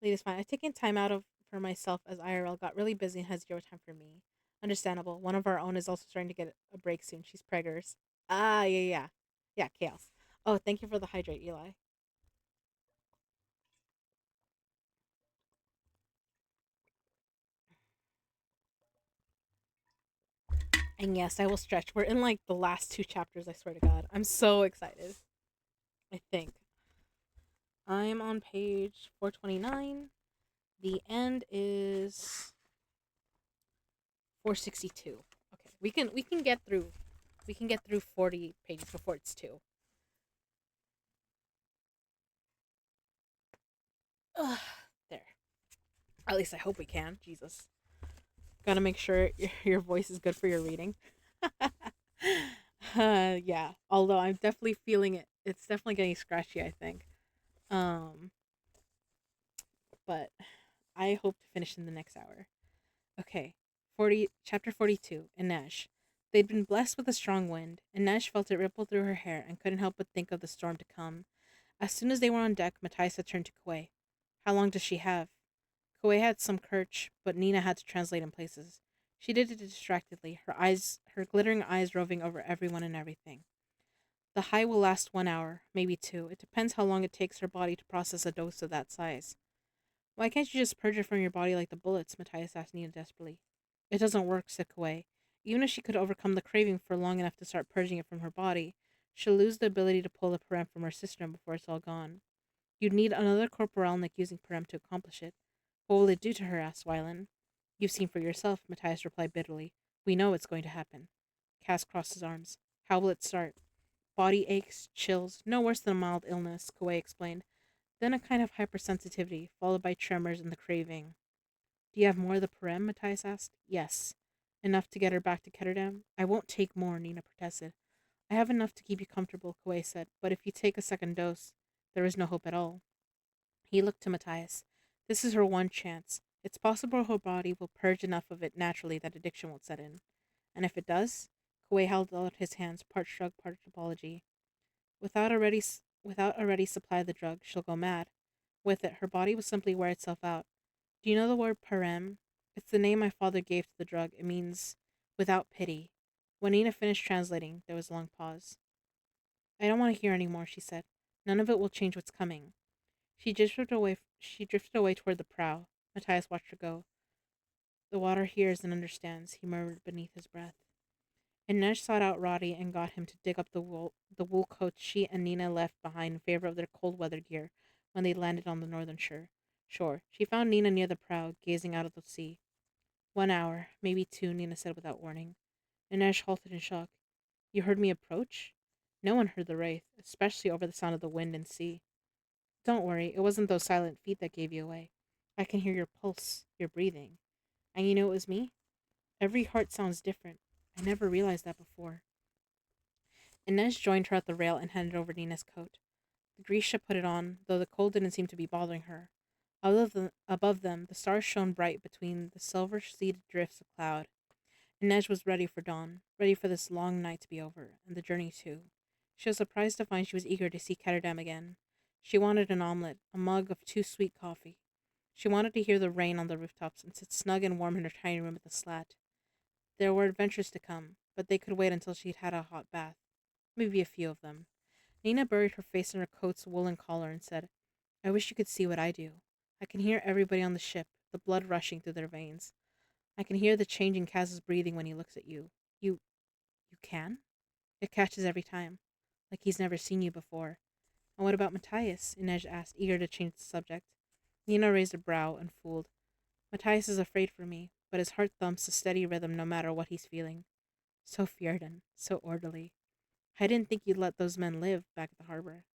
Latest fine. I've taken time out of for myself as IRL got really busy and has zero time for me. Understandable. One of our own is also starting to get a break soon. She's preggers. Ah, yeah, yeah. Yeah, chaos. Oh, thank you for the hydrate, Eli. And yes, I will stretch. We're in like the last two chapters, I swear to God. I'm so excited. I think. I'm on page 429. The end is 462. Okay. We can get through 40 pages before it's 2. Ugh, there. At least I hope we can. Jesus. Gotta make sure your voice is good for your reading. Yeah. Although I'm definitely feeling it. It's definitely getting scratchy, I think. Um, but I hope to finish in the next hour. Okay. 40 chapter 42, Inej. They'd been blessed with a strong wind. Inej felt it ripple through her hair and couldn't help but think of the storm to come. As soon as they were on deck, Matthias had turned to Kue. How long does she have? Kue had some kirch, but Nina had to translate in places. She did it distractedly, her glittering eyes roving over everyone and everything. The high will last 1 hour, maybe 2. It depends how long it takes her body to process a dose of that size. Why can't you just purge it from your body like the bullets? Matthias asked Nina desperately. It doesn't work, said Kue. Even if she could overcome the craving for long enough to start purging it from her body, she'll lose the ability to pull the parem from her system before it's all gone. You'd need another corporalnik using parem to accomplish it. What will it do to her? Asked Wylan. You've seen for yourself, Matthias replied bitterly. We know it's going to happen. Cass crossed his arms. How will it start? Body aches, chills, no worse than a mild illness, Kue explained. Then a kind of hypersensitivity, followed by tremors and the craving. Do you have more of the parem? Matthias asked. Yes. Enough to get her back to Ketterdam? I won't take more, Nina protested. I have enough to keep you comfortable, Kue said, but if you take a second dose, there is no hope at all. He looked to Matthias. This is her one chance. It's possible her body will purge enough of it naturally that addiction won't set in. And if it does? Kue held out his hands, part shrug, part apology. Without already supply the drug, she'll go mad. With it, her body will simply wear itself out. Do you know the word parem? It's the name my father gave to the drug. It means without pity. When Nina finished translating, there was a long pause. I don't want to hear any more, she said. None of it will change what's coming. She drifted away toward the prow. Matthias watched her go. The water hears and understands, he murmured beneath his breath. Inej sought out Roddy and got him to dig up the wool coats she and Nina left behind in favor of their cold weather gear when they landed on the northern shore. She found Nina near the prow, gazing out at the sea. 1 hour, maybe 2, Nina said without warning. Inej halted in shock. You heard me approach? No one heard the wraith, especially over the sound of the wind and sea. Don't worry, it wasn't those silent feet that gave you away. I can hear your pulse, your breathing. And you know it was me? Every heart sounds different. I never realized that before. Inez joined her at the rail and handed over Nina's coat. The Grisha put it on, though the cold didn't seem to be bothering her. Above them, the stars shone bright between the silver-seeded drifts of cloud. Inez was ready for dawn, ready for this long night to be over, and the journey too. She was surprised to find she was eager to see Ketterdam again. She wanted an omelet, a mug of too sweet coffee. She wanted to hear the rain on the rooftops and sit snug and warm in her tiny room at the slat. There were adventures to come, but they could wait until she'd had a hot bath. Maybe a few of them. Nina buried her face in her coat's woolen collar and said, I wish you could see what I do. I can hear everybody on the ship, the blood rushing through their veins. I can hear the change in Kaz's breathing when he looks at you. You you can? It catches every time. Like he's never seen you before. And what about Matthias? Inej asked, eager to change the subject. Nina raised a brow and fooled. Matthias is afraid for me, but his heart thumps a steady rhythm no matter what he's feeling. So Fjerdan, so orderly. I didn't think you'd let those men live back at the harbor.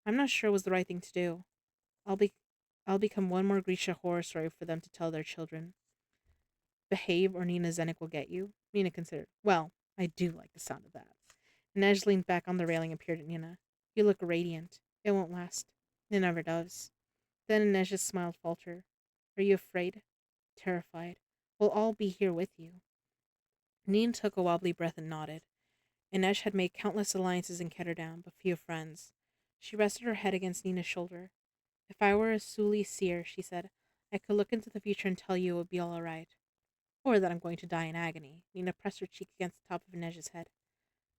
I'm not sure it was the right thing to do. I'll be I'll become one more Grisha horror story for them to tell their children. Behave or Nina Zenik will get you. Nina considered. Well, I do like the sound of that. Nej leaned back on the railing and peered at Nina. You look radiant. It won't last. It never does. Then Inej's smile faltered. Are you afraid? Terrified. We'll all be here with you. Nina took a wobbly breath and nodded. Inej had made countless alliances in Ketterdam, but few friends. She rested her head against Nina's shoulder. If I were a Suli seer, she said, I could look into the future and tell you it would be all right. Or that I'm going to die in agony. Nina pressed her cheek against the top of Inej's head.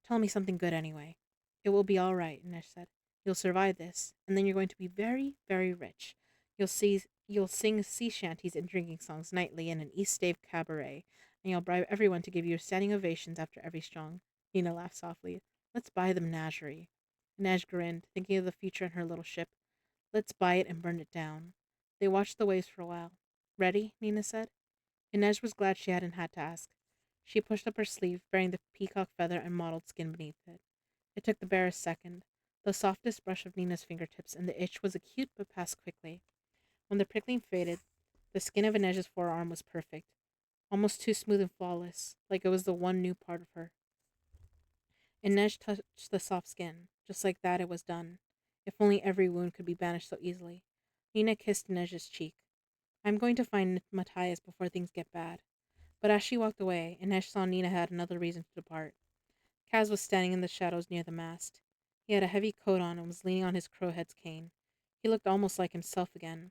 Tell me something good anyway. It will be all right, Inej said. You'll survive this, and then you're going to be very, very rich. You'll sing sea shanties and drinking songs nightly in an East Stave cabaret, and you'll bribe everyone to give you standing ovations after every song. Nina laughed softly. Let's buy the menagerie. Inej grinned, thinking of the future in her little ship. Let's buy it and burn it down. They watched the waves for a while. Ready? Nina said. Inej was glad she hadn't had to ask. She pushed up her sleeve, bearing the peacock feather and mottled skin beneath it. It took the barest second, the softest brush of Nina's fingertips, and the itch was acute but passed quickly. When the prickling faded, the skin of Inej's forearm was perfect, almost too smooth and flawless, like it was the one new part of her. Inej touched the soft skin. Just like that, it was done. If only every wound could be banished so easily. Nina kissed Inej's cheek. I'm going to find Matthias before things get bad. But as she walked away, Inej saw Nina had another reason to depart. Kaz was standing in the shadows near the mast. He had a heavy coat on and was leaning on his crowhead's cane. He looked almost like himself again.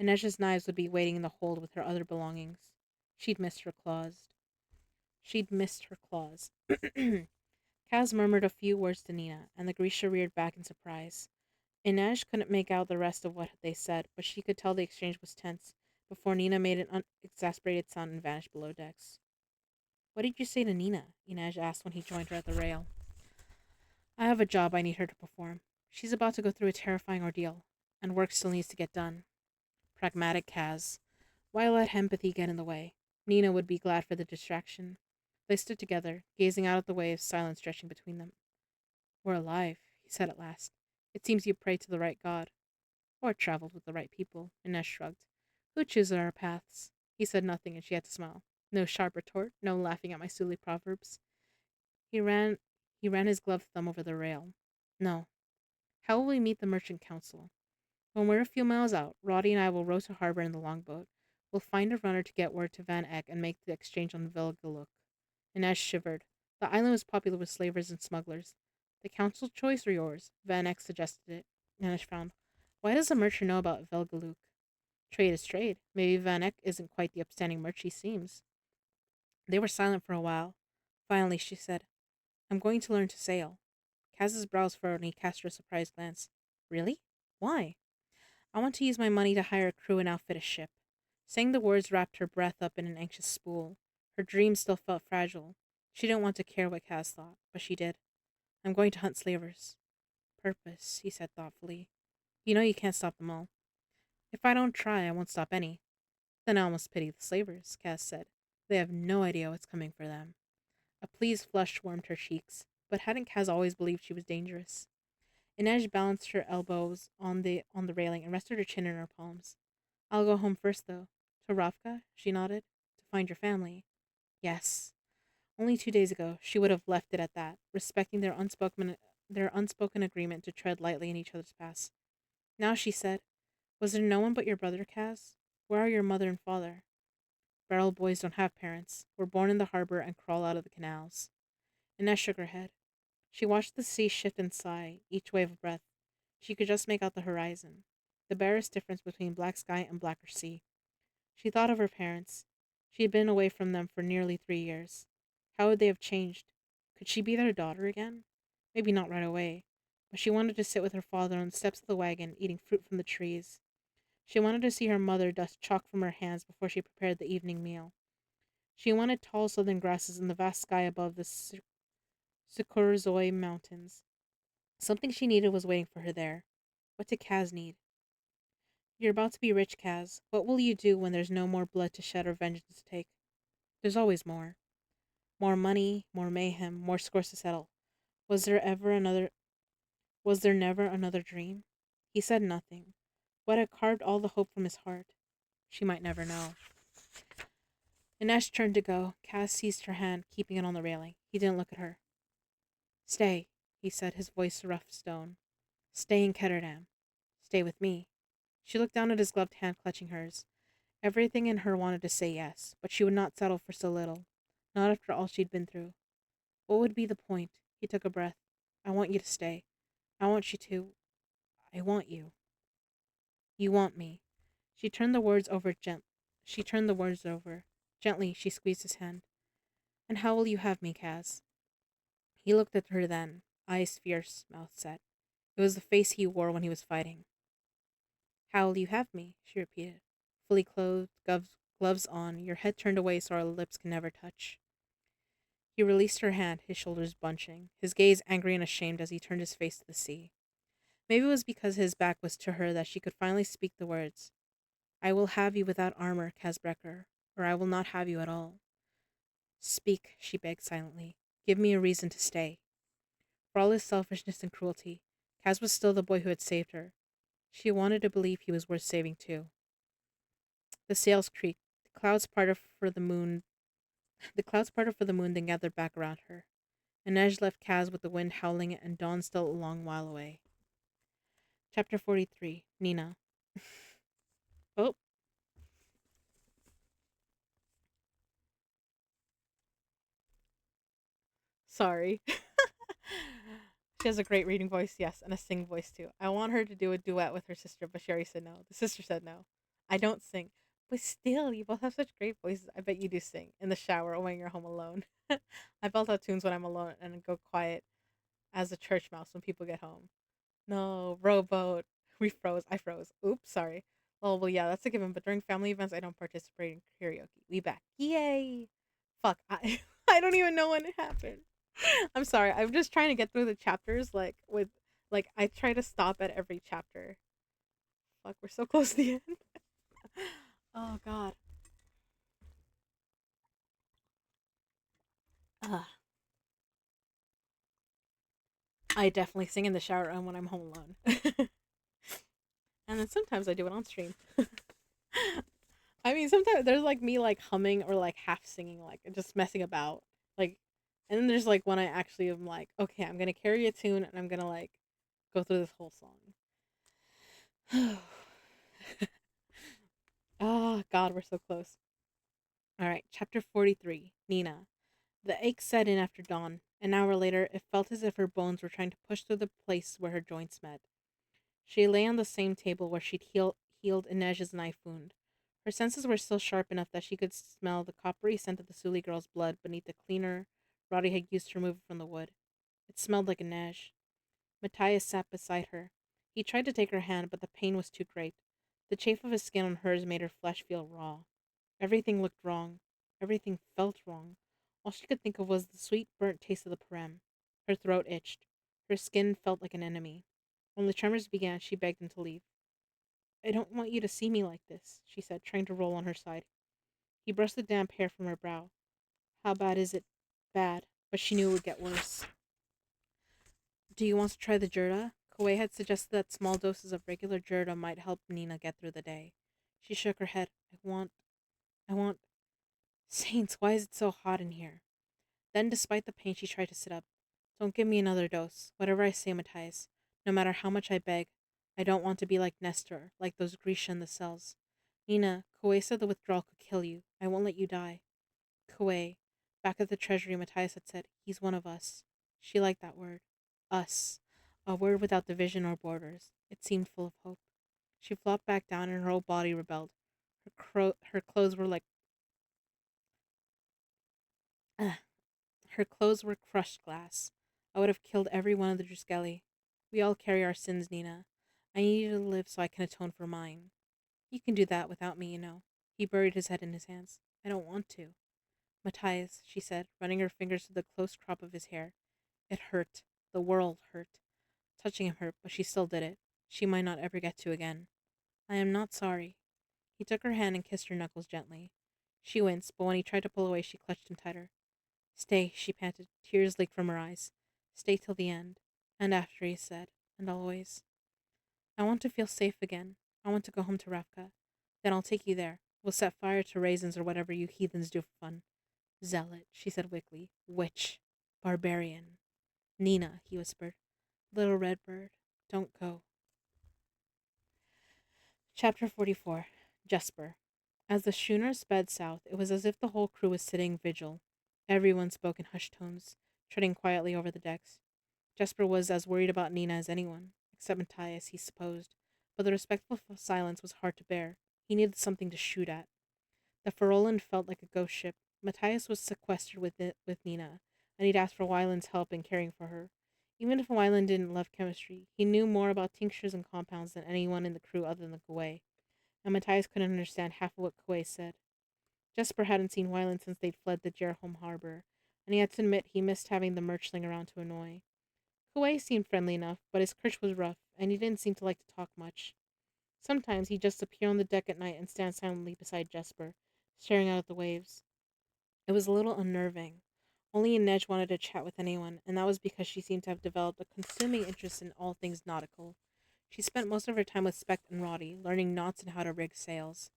Inej's knives would be waiting in the hold with her other belongings. She'd missed her claws. She'd missed her claws. Kaz murmured a few words to Nina, and the Grisha reared back in surprise. Inej couldn't make out the rest of what they said, but she could tell the exchange was tense before Nina made an exasperated sound and vanished below decks. What did you say to Nina? Inej asked when he joined her at the rail. I have a job I need her to perform. She's about to go through a terrifying ordeal, and work still needs to get done. Pragmatic Kaz. Why let empathy get in the way? Nina would be glad for the distraction. They stood together, gazing out at the waves, silence stretching between them. We're alive, he said at last. It seems you prayed to the right god. Or traveled with the right people, Inej shrugged. Who chooses our paths? He said nothing, and she had to smile. No sharp retort, no laughing at my Suli proverbs. He ran his gloved thumb over the rail. No. How will we meet the merchant council? When we're a few miles out, Roddy and I will row to harbor in the longboat. We'll find a runner to get word to Van Eck and make the exchange on Velgaluk. Inej shivered. The island was popular with slavers and smugglers. The council's choice or yours? Van Eck suggested it. Inej frowned. Why does the merchant know about Velgaluk? Trade is trade. Maybe Van Eck isn't quite the upstanding merchant he seems. They were silent for a while. Finally, she said, I'm going to learn to sail. Kaz's brows furrowed and he cast her a surprised glance. Really? Why? I want to use my money to hire a crew and outfit a ship. Saying the words wrapped her breath up in an anxious spool. Her dreams still felt fragile. She didn't want to care what Kaz thought, but she did. I'm going to hunt slavers. Purpose, he said thoughtfully. You know you can't stop them all. If I don't try, I won't stop any. Then I almost pity the slavers, Kaz said. They have no idea what's coming for them. A pleased flush warmed her cheeks, but hadn't Kaz always believed she was dangerous? Inej balanced her elbows on the railing and rested her chin in her palms. I'll go home first, though. To Ravka? She nodded. To find your family. Yes. Only 2 days ago, she would have left it at that, respecting their unspoken agreement to tread lightly in each other's paths. Now she said, was there no one but your brother, Kaz? Where are your mother and father? Barrel boys don't have parents. We're born in the harbor and crawl out of the canals. Inej shook her head. She watched the sea shift and sigh, each wave of breath. She could just make out the horizon, the barest difference between black sky and blacker sea. She thought of her parents. She had been away from them for nearly 3 years. How would they have changed? Could she be their daughter again? Maybe not right away, but she wanted to sit with her father on the steps of the wagon, eating fruit from the trees. She wanted to see her mother dust chalk from her hands before she prepared the evening meal. She wanted tall southern grasses in the vast sky above the Sukurzoi Mountains. Something she needed was waiting for her there. What did Kaz need? You're about to be rich, Kaz. What will you do when there's no more blood to shed or vengeance to take? There's always more. More money, more mayhem, more scores to settle. Was there ever another was there never another dream? He said nothing. What had carved all the hope from his heart? She might never know. Inesh turned to go. Kaz seized her hand, keeping it on the railing. He didn't look at her. Stay, he said, his voice rough stone. Stay in Ketterdam. Stay with me. She looked down at his gloved hand clutching hers. Everything in her wanted to say yes, but she would not settle for so little. Not after all she'd been through. What would be the point? He took a breath. I want you to stay. I want you to. I want you. You want me. She turned the words over gent. She turned the words over. Gently, she squeezed his hand. And how will you have me, Kaz? He looked at her then, eyes fierce, mouth set. It was the face he wore when he was fighting. How will you have me? She repeated. Fully clothed, gloves on, your head turned away so our lips can never touch. He released her hand, his shoulders bunching, his gaze angry and ashamed as he turned his face to the sea. Maybe it was because his back was to her that she could finally speak the words. I will have you without armor, Kazbrecker, or I will not have you at all. Speak, she begged silently. Give me a reason to stay. For all his selfishness and cruelty, Kaz was still the boy who had saved her. She wanted to believe he was worth saving too. The sails creaked. The clouds parted for the moon, then gathered back around her. Inej left Kaz with the wind howling and dawn still a long while away. Chapter 43. Nina. Oh, sorry. She has a great reading voice, yes, and a sing voice too. I want her to do a duet with her sister, but she already said no. The sister said no. I don't sing. But still, you both have such great voices. I bet you do sing in the shower or when you're home alone. I belt out tunes when I'm alone and go quiet as a church mouse when people get home. No, rowboat. We froze. I froze. Oops, sorry. Well, yeah, that's a given. But during family events, I don't participate in karaoke. We back. Yay! Fuck, I I don't even know when it happened. I'm sorry. I'm just trying to get through the chapters. I try to stop at every chapter. Fuck, we're so close to the end. Oh God. Ugh. I definitely sing in the shower and when I'm home alone. And then sometimes I do it on stream. I mean, sometimes there's like me like humming or like half singing, like just messing about. Like, and then there's like when I actually am like, okay, I'm gonna carry a tune and I'm gonna like go through this whole song. Oh, God, we're so close. All right, chapter 43. Nina. The ache set in after dawn. An hour later, it felt as if her bones were trying to push through the place where her joints met. She lay on the same table where she'd healed Inej's knife wound. Her senses were still sharp enough that she could smell the coppery scent of the Suli girl's blood beneath the cleaner Roddy had used to remove it from the wood. It smelled like Inej. Matthias sat beside her. He tried to take her hand, but the pain was too great. The chafe of his skin on hers made her flesh feel raw. Everything looked wrong. Everything felt wrong. All she could think of was the sweet, burnt taste of the parem. Her throat itched. Her skin felt like an enemy. When the tremors began, she begged him to leave. I don't want you to see me like this, she said, trying to roll on her side. He brushed the damp hair from her brow. How bad is it? Bad, but she knew it would get worse. Do you want to try the Jurda? Kuei had suggested that small doses of regular Jurda might help Nina get through the day. She shook her head. I want. Saints, why is it so hot in here? Then, despite the pain, she tried to sit up. Don't give me another dose. Whatever I say, Matthias. No matter how much I beg. I don't want to be like Nestor, like those Grisha in the cells. Nina, Kuei said the withdrawal could kill you. I won't let you die. Kuei. Back at the treasury, Matthias had said, he's one of us. She liked that word. Us. a word without division or borders. It seemed full of hope. She flopped back down and her whole body rebelled. Her clothes were like uh, her clothes were crushed glass. I would have killed every one of the Druskelli. We all carry our sins, Nina. I need you to live so I can atone for mine. You can do that without me, you know. He buried his head in his hands. I don't want to. Matthias, she said, running her fingers through the close crop of his hair. It hurt. The world hurt. Touching him hurt, but she still did it. She might not ever get to again. I am not sorry. He took her hand and kissed her knuckles gently. She winced, but when he tried to pull away, she clutched him tighter. Stay, she panted. Tears leaked from her eyes. Stay till the end. And after, he said, and always. I want to feel safe again. I want to go home to Ravka. Then I'll take you there. We'll set fire to raisins or whatever you heathens do for fun. Zealot, she said weakly. Witch. Barbarian. Nina, he whispered. Little red bird, don't go. Chapter 44. Jesper. As the schooner sped south, it was as if the whole crew was sitting vigil. Everyone spoke in hushed tones, treading quietly over the decks. Jesper was as worried about Nina as anyone, except Matthias, he supposed, but the respectful silence was hard to bear. He needed something to shoot at. The Ferroland felt like a ghost ship. Matthias was sequestered with Nina, and he'd asked for Wyland's help in caring for her. Even if Wyland didn't love chemistry, he knew more about tinctures and compounds than anyone in the crew other than Kuwei, and Matthias couldn't understand half of what Kuwei said. Jesper hadn't seen Wyland since they'd fled the Jerholm harbor, and he had to admit he missed having the merchling around to annoy. Kuwei seemed friendly enough, but his kirsch was rough, and he didn't seem to like to talk much. Sometimes he'd just appear on the deck at night and stand silently beside Jesper, staring out at the waves. It was a little unnerving. Only Inej wanted to chat with anyone, and that was because she seemed to have developed a consuming interest in all things nautical. She spent most of her time with Speck and Roddy, learning knots and how to rig sails.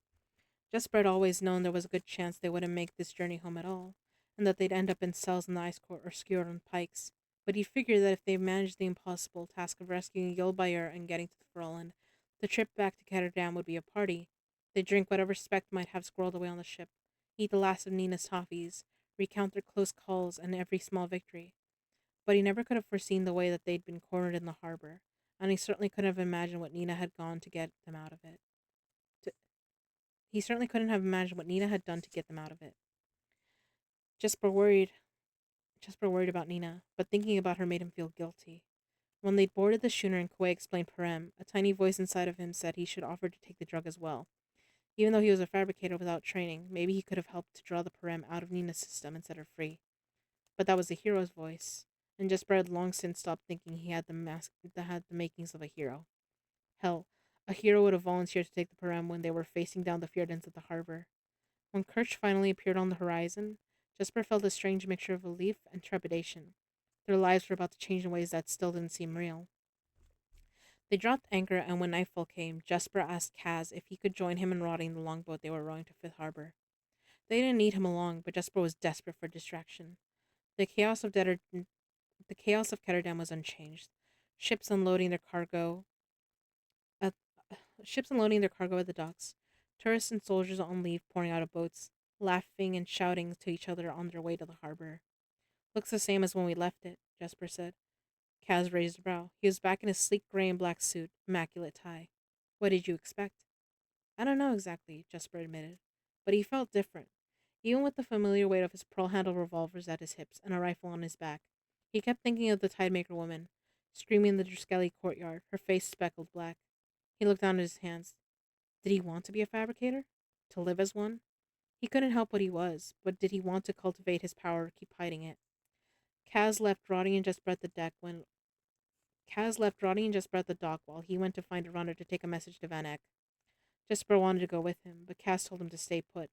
Jesper had always known there was a good chance they wouldn't make this journey home at all, and that they'd end up in cells in the ice court or skewered on pikes. But he figured that if they managed the impossible task of rescuing Yolbayer and getting to the Froland, the trip back to Ketterdam would be a party. They'd drink whatever Speck might have squirreled away on the ship, eat the last of Nina's toffees, recount their close calls and every small victory. But he never could have foreseen the way that they'd been cornered in the harbor, and he certainly couldn't have imagined what Nina had gone to get them out of it. He certainly couldn't have imagined what Nina had done to get them out of it. Jesper worried. Jesper worried about Nina, but thinking about her made him feel guilty. When they'd boarded the schooner and Kuwei explained Parem, a tiny voice inside of him said he should offer to take the drug as well. Even though he was a fabricator without training, maybe he could have helped to draw the Parem out of Nina's system and set her free. But that was the hero's voice, and Jesper had long since stopped thinking he had the makings of a hero. Hell, a hero would have volunteered to take the Parem when they were facing down the fjordings of the harbor. When Kirch finally appeared on the horizon, Jesper felt a strange mixture of relief and trepidation. Their lives were about to change in ways that still didn't seem real. They dropped anchor, and when nightfall came, Jesper asked Kaz if he could join him in rowing the longboat they were rowing to Fifth Harbor. They didn't need him along, but Jesper was desperate for distraction. The chaos of Ketterdam was unchanged. Ships unloading their cargo at the docks, tourists and soldiers on leave pouring out of boats, laughing and shouting to each other on their way to the harbor. Looks the same as when we left it, Jesper said. Kaz raised a brow. He was back in his sleek gray and black suit, immaculate tie. What did you expect? I don't know exactly, Jesper admitted, but he felt different. Even with the familiar weight of his pearl-handled revolvers at his hips and a rifle on his back, he kept thinking of the Tidemaker woman, screaming in the Druskelli courtyard, her face speckled black. He looked down at his hands. Did he want to be a fabricator? To live as one? He couldn't help what he was, but did he want to cultivate his power or keep hiding it? Kaz left Roddy and Jesper at the deck when Kaz left Roddy and Jesper at the dock while he went to find a runner to take a message to Van Eck. Jesper wanted to go with him, but Kaz told him to stay put.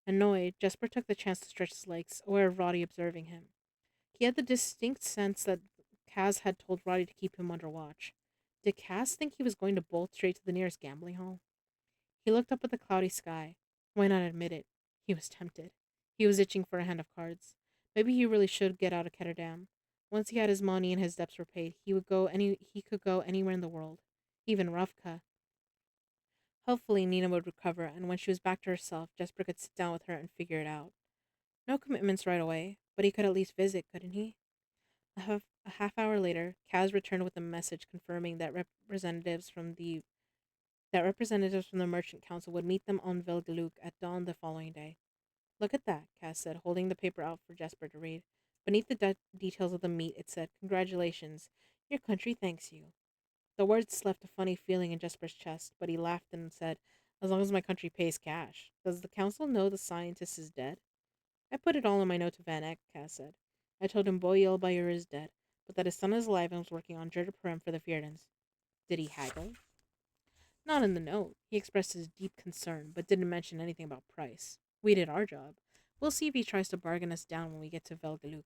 Annoyed, Jesper took the chance to stretch his legs, aware of Roddy observing him. He had the distinct sense that Kaz had told Roddy to keep him under watch. Did Kaz think he was going to bolt straight to the nearest gambling hall? He looked up at the cloudy sky. Why not admit it? He was tempted. He was itching for a hand of cards. Maybe he really should get out of Ketterdam. Once he had his money and his debts were paid, he could go anywhere in the world, even Ravka. Hopefully Nina would recover, and when she was back to herself, Jesper could sit down with her and figure it out. No commitments right away, but he could at least visit, couldn't he? A half hour later, Kaz returned with a message confirming that representatives from the Merchant Council would meet them on Velgaluk at dawn the following day. Look at that, Kaz said, holding the paper out for Jesper to read. Beneath the details of the meet, it said, "Congratulations. Your country thanks you." The words left a funny feeling in Jesper's chest, but he laughed and said, "As long as my country pays cash. Does the council know the scientist is dead?" "I put it all in my note to Van Eck," Kaz said. "I told him Boyle Bayer is dead, but that his son is alive and was working on Jurdapuram for the Fierdans." "Did he haggle?" "Not in the note. He expressed his deep concern, but didn't mention anything about price. We did our job. We'll see if he tries to bargain us down when we get to Velgaluk."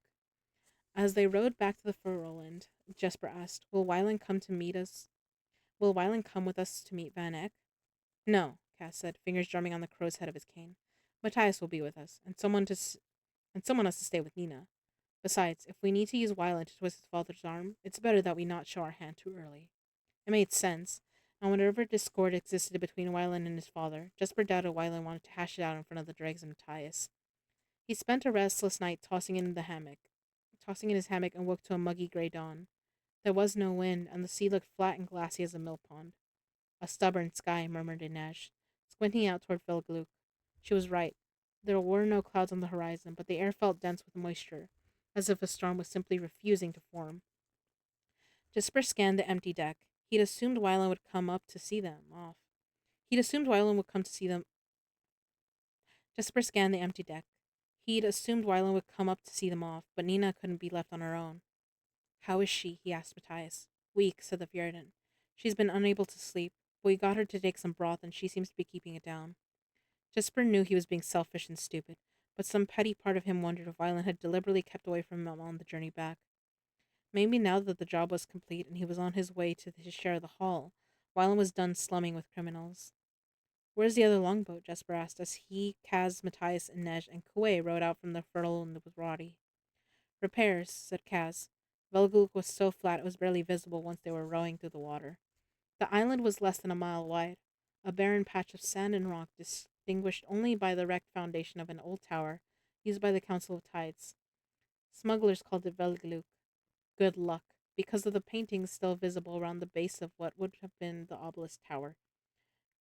As they rode back to the Furroland, Jesper asked, Will Wyland come with us to meet Van Eck?" "No," Cass said, fingers drumming on the crow's head of his cane. "Matthias will be with us, and someone has to stay with Nina. Besides, if we need to use Wyland to twist his father's arm, it's better that we not show our hand too early." It made sense, and whatever discord existed between Wyland and his father, Jesper doubted Wyland wanted to hash it out in front of the dregs and Matthias. He spent a restless night tossing in his hammock and woke to a muggy gray dawn. There was no wind, and the sea looked flat and glassy as a mill pond. "A stubborn sky," murmured Inej, squinting out toward Velgaluk. She was right. There were no clouds on the horizon, but the air felt dense with moisture, as if a storm was simply refusing to form. Jesper scanned the empty deck. He'd assumed Wyland would come up to see them off. He'd assumed Wyland would come to see them. Jesper scanned the empty deck. He'd assumed Wyland would come up to see them off, but Nina couldn't be left on her own. "How is she?" he asked Matthias. "Weak," said the Fjordan. "She's been unable to sleep, but we got her to take some broth and she seems to be keeping it down." Jesper knew he was being selfish and stupid, but some petty part of him wondered if Wyland had deliberately kept away from him on the journey back. Maybe now that the job was complete and he was on his way to his share of the haul, Wyland was done slumming with criminals. "Where's the other longboat?" Jesper asked as he, Kaz, Matthias, Inej, and Kuei rowed out from the Fertile with Roddy. "Repairs," said Kaz. Velguluk was so flat it was barely visible once they were rowing through the water. The island was less than a mile wide, a barren patch of sand and rock distinguished only by the wrecked foundation of an old tower used by the Council of Tides. Smugglers called it Velguluk. Good luck, because of the paintings still visible around the base of what would have been the obelisk tower.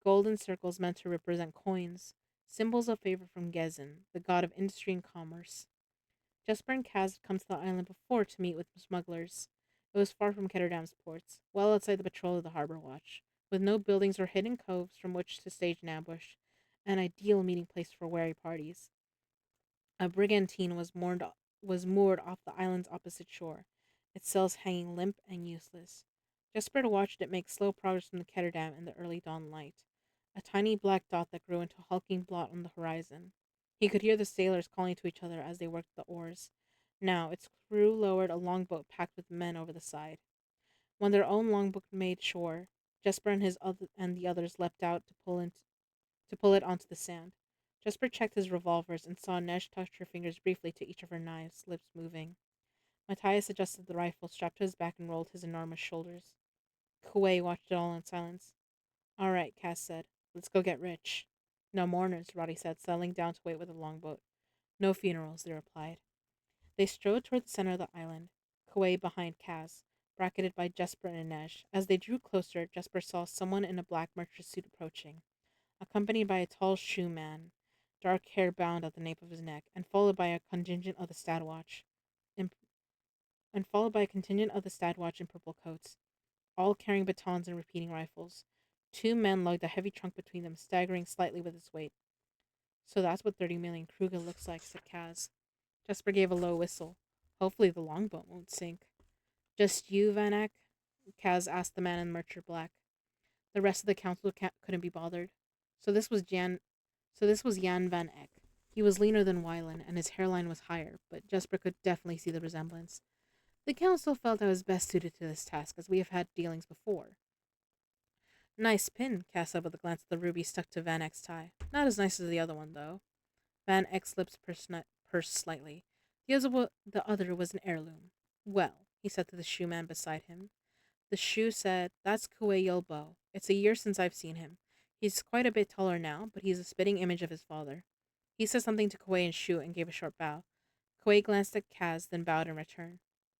Golden circles meant to represent coins, symbols of favor from Gezin, the god of industry and commerce. Jesper and Kaz had come to the island before to meet with smugglers. It was far from Ketterdam's ports, well outside the patrol of the harbor watch, with no buildings or hidden coves from which to stage an ambush, an ideal meeting place for wary parties. A brigantine was moored off the island's opposite shore, its sails hanging limp and useless. Jesper watched it make slow progress from the Ketterdam in the early dawn light, a tiny black dot that grew into a hulking blot on the horizon. He could hear the sailors calling to each other as they worked the oars. Now its crew lowered a longboat packed with men over the side. When their own longboat made shore, Jesper and the others leapt out to pull it onto the sand. Jesper checked his revolvers and saw Nesh touch her fingers briefly to each of her knives, lips moving. Matthias adjusted the rifle, strapped to his back, and rolled his enormous shoulders. Kuei watched it all in silence. "All right," Cass said. "Let's go get rich." "No mourners," Roddy said, settling down to wait with the longboat. "No funerals," they replied. They strode toward the center of the island, Kuei behind Kaz, bracketed by Jesper and Inej. As they drew closer, Jesper saw someone in a black merchant suit approaching, accompanied by a tall shoe man, dark hair bound at the nape of his neck, and followed by a contingent of the in, Stadwatch in purple coats, all carrying batons and repeating rifles. Two men lugged a heavy trunk between them, staggering slightly with its weight. "So that's what 30 million Kruger looks like," said Kaz. Jesper gave a low whistle. "Hopefully the longboat won't sink." "Just you, Van Eck?" Kaz asked the man in merchant black. The rest of the council couldn't be bothered. So this was Jan Van Eck. He was leaner than Wyland, and his hairline was higher, but Jesper could definitely see the resemblance. "The council felt I was best suited to this task, as we have had dealings before." "Nice pin," Cass said with a glance at the ruby stuck to Van Eck's tie. "Not as nice as the other one, though." Van Eck's lips pursed slightly. The other was an heirloom. "Well," he said to the shoe man beside him. The shoe said, "That's Kuei Yulbo. It's a year since I've seen him. He's quite a bit taller now, but he's a spitting image of his father." He said something to Kuei and Shu and gave a short bow. Kuei glanced at Kaz, then bowed in return.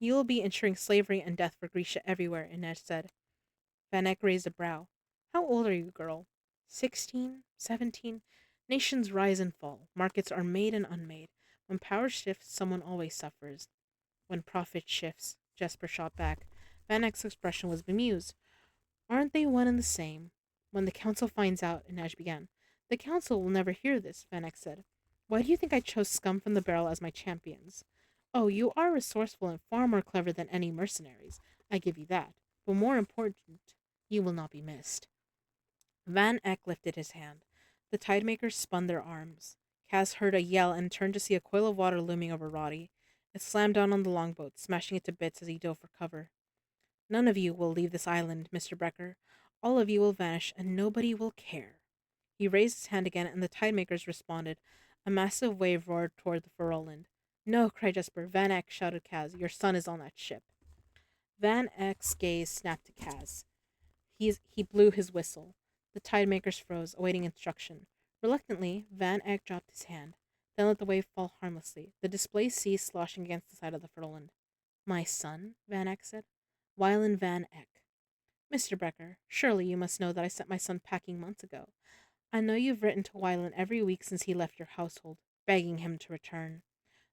You will be ensuring slavery and death for Grisha everywhere, Inej said. Van Eck raised a brow. How old are you, girl? 16? 17? Nations rise and fall. Markets are made and unmade. When power shifts, someone always suffers. When profit shifts, Jesper shot back. Van Eck's expression was bemused. Aren't they one and the same? When the council finds out, Inej began. The council will never hear this, Van Eck said. Why do you think I chose scum from the barrel as my champions? Oh, you are resourceful and far more clever than any mercenaries. I give you that. But more important, you will not be missed. Van Eck lifted his hand. The tidemakers spun their arms. Kaz heard a yell and turned to see a coil of water looming over Roddy. It slammed down on the longboat, smashing it to bits as he dove for cover. None of you will leave this island, Mr. Brecker. All of you will vanish, and nobody will care. He raised his hand again, and the tidemakers responded. A massive wave roared toward the Ferroland. No, cried Jesper. Van Eck, shouted Kaz. Your son is on that ship. Van Eck's gaze snapped to Kaz. He blew his whistle. The tidemakers froze, awaiting instruction. Reluctantly, Van Eck dropped his hand, then let the wave fall harmlessly. The displaced sea sloshing against the side of the Ferroland. My son? Van Eck said. Wylan Van Eck. Mr. Brecker, surely you must know that I sent my son packing months ago. I know you've written to Wylan every week since he left your household, begging him to return.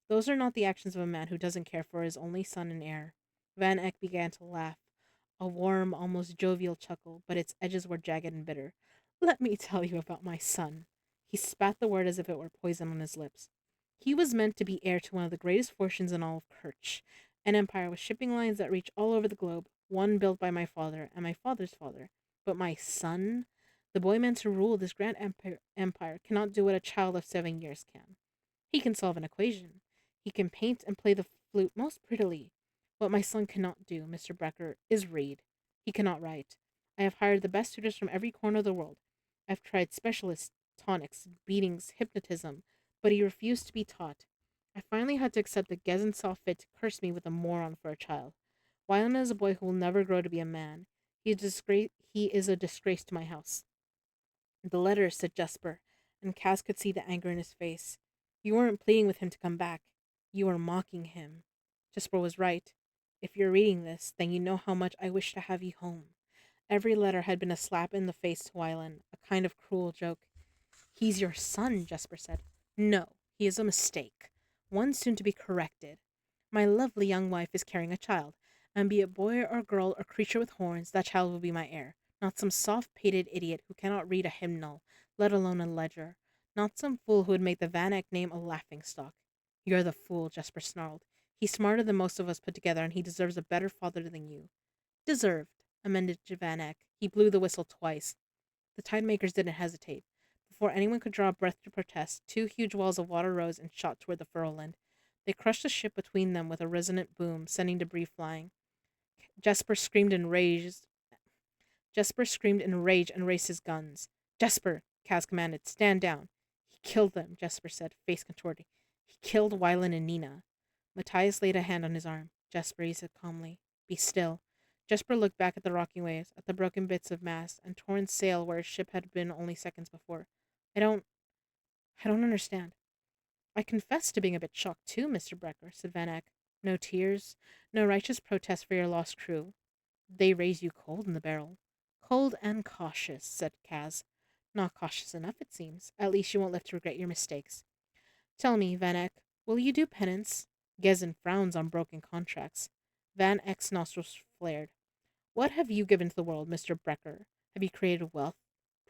Those are not the actions of a man who doesn't care for his only son and heir. Van Eck began to laugh, a warm, almost jovial chuckle, but its edges were jagged and bitter. Let me tell you about my son. He spat the word as if it were poison on his lips. He was meant to be heir to one of the greatest fortunes in all of Kerch, an empire with shipping lines that reach all over the globe, one built by my father and my father's father. But my son, the boy meant to rule this grand empire, cannot do what a child of 7 years can. He can solve an equation. He can paint and play the flute most prettily. What my son cannot do, Mr. Brecker, is read. He cannot write. I have hired the best tutors from every corner of the world. I've tried specialists, tonics, beatings, hypnotism, but he refused to be taught. I finally had to accept that Gezin saw fit to curse me with a moron for a child. Wyland is a boy who will never grow to be a man. He is a disgrace to my house. The letter, said Jesper, and Cass could see the anger in his face. You weren't pleading with him to come back. You were mocking him. Jesper was right. If you're reading this, then you know how much I wish to have you home. Every letter had been a slap in the face to Wyland, a kind of cruel joke. He's your son, Jesper said. No, he is a mistake. One soon to be corrected. My lovely young wife is carrying a child, and be it boy or girl or creature with horns, that child will be my heir. Not some soft-pated idiot who cannot read a hymnal, let alone a ledger. Not some fool who would make the Van Eck name a laughing-stock. You're the fool, Jesper snarled. He's smarter than most of us put together, and he deserves a better father than you. Deserved, amended Van Eck. He blew the whistle twice. The tidemakers didn't hesitate. Before anyone could draw a breath to protest, two huge walls of water rose and shot toward the Furrowland. They crushed the ship between them with a resonant boom, sending debris flying. Jesper screamed in rage and raised his guns. Jesper, Kaz commanded, stand down. He killed them, Jesper said, face contorting. He killed Wylan and Nina. Matthias laid a hand on his arm. Jesper, he said calmly, be still. Jesper looked back at the rocking waves, at the broken bits of mast and torn sail where his ship had been only seconds before. I don't understand. I confess to being a bit shocked too, Mr. Brecker, said Van Eck. No tears, no righteous protest for your lost crew. They raise you cold in the barrel. Cold and cautious, said Kaz. Not cautious enough, it seems. At least you won't live to regret your mistakes. Tell me, Van Eck, will you do penance? Gezin frowns on broken contracts. Van Eck's nostrils flared. What have you given to the world, Mr. Brecker? Have you created wealth?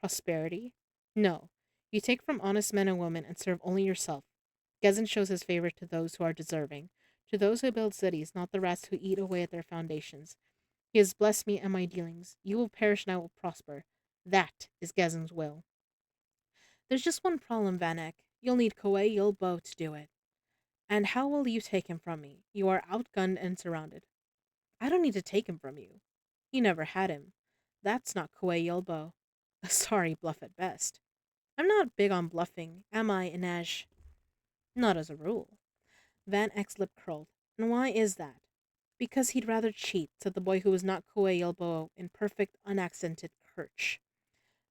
Prosperity? No. You take from honest men and women and serve only yourself. Gezin shows his favor to those who are deserving, to those who build cities, not the rats who eat away at their foundations. He has blessed me and my dealings. You will perish and I will prosper. That is Gezin's will. There's just one problem, Van Eck. You'll need Koe Bo to do it. And how will you take him from me? You are outgunned and surrounded. I don't need to take him from you. You never had him. That's not Koe Bo. A sorry bluff at best. I'm not big on bluffing, am I, Inej? Not as a rule. Van Eck's lip curled. And why is that? Because he'd rather cheat, said the boy who was not Koe Bo in perfect, unaccented Kerch.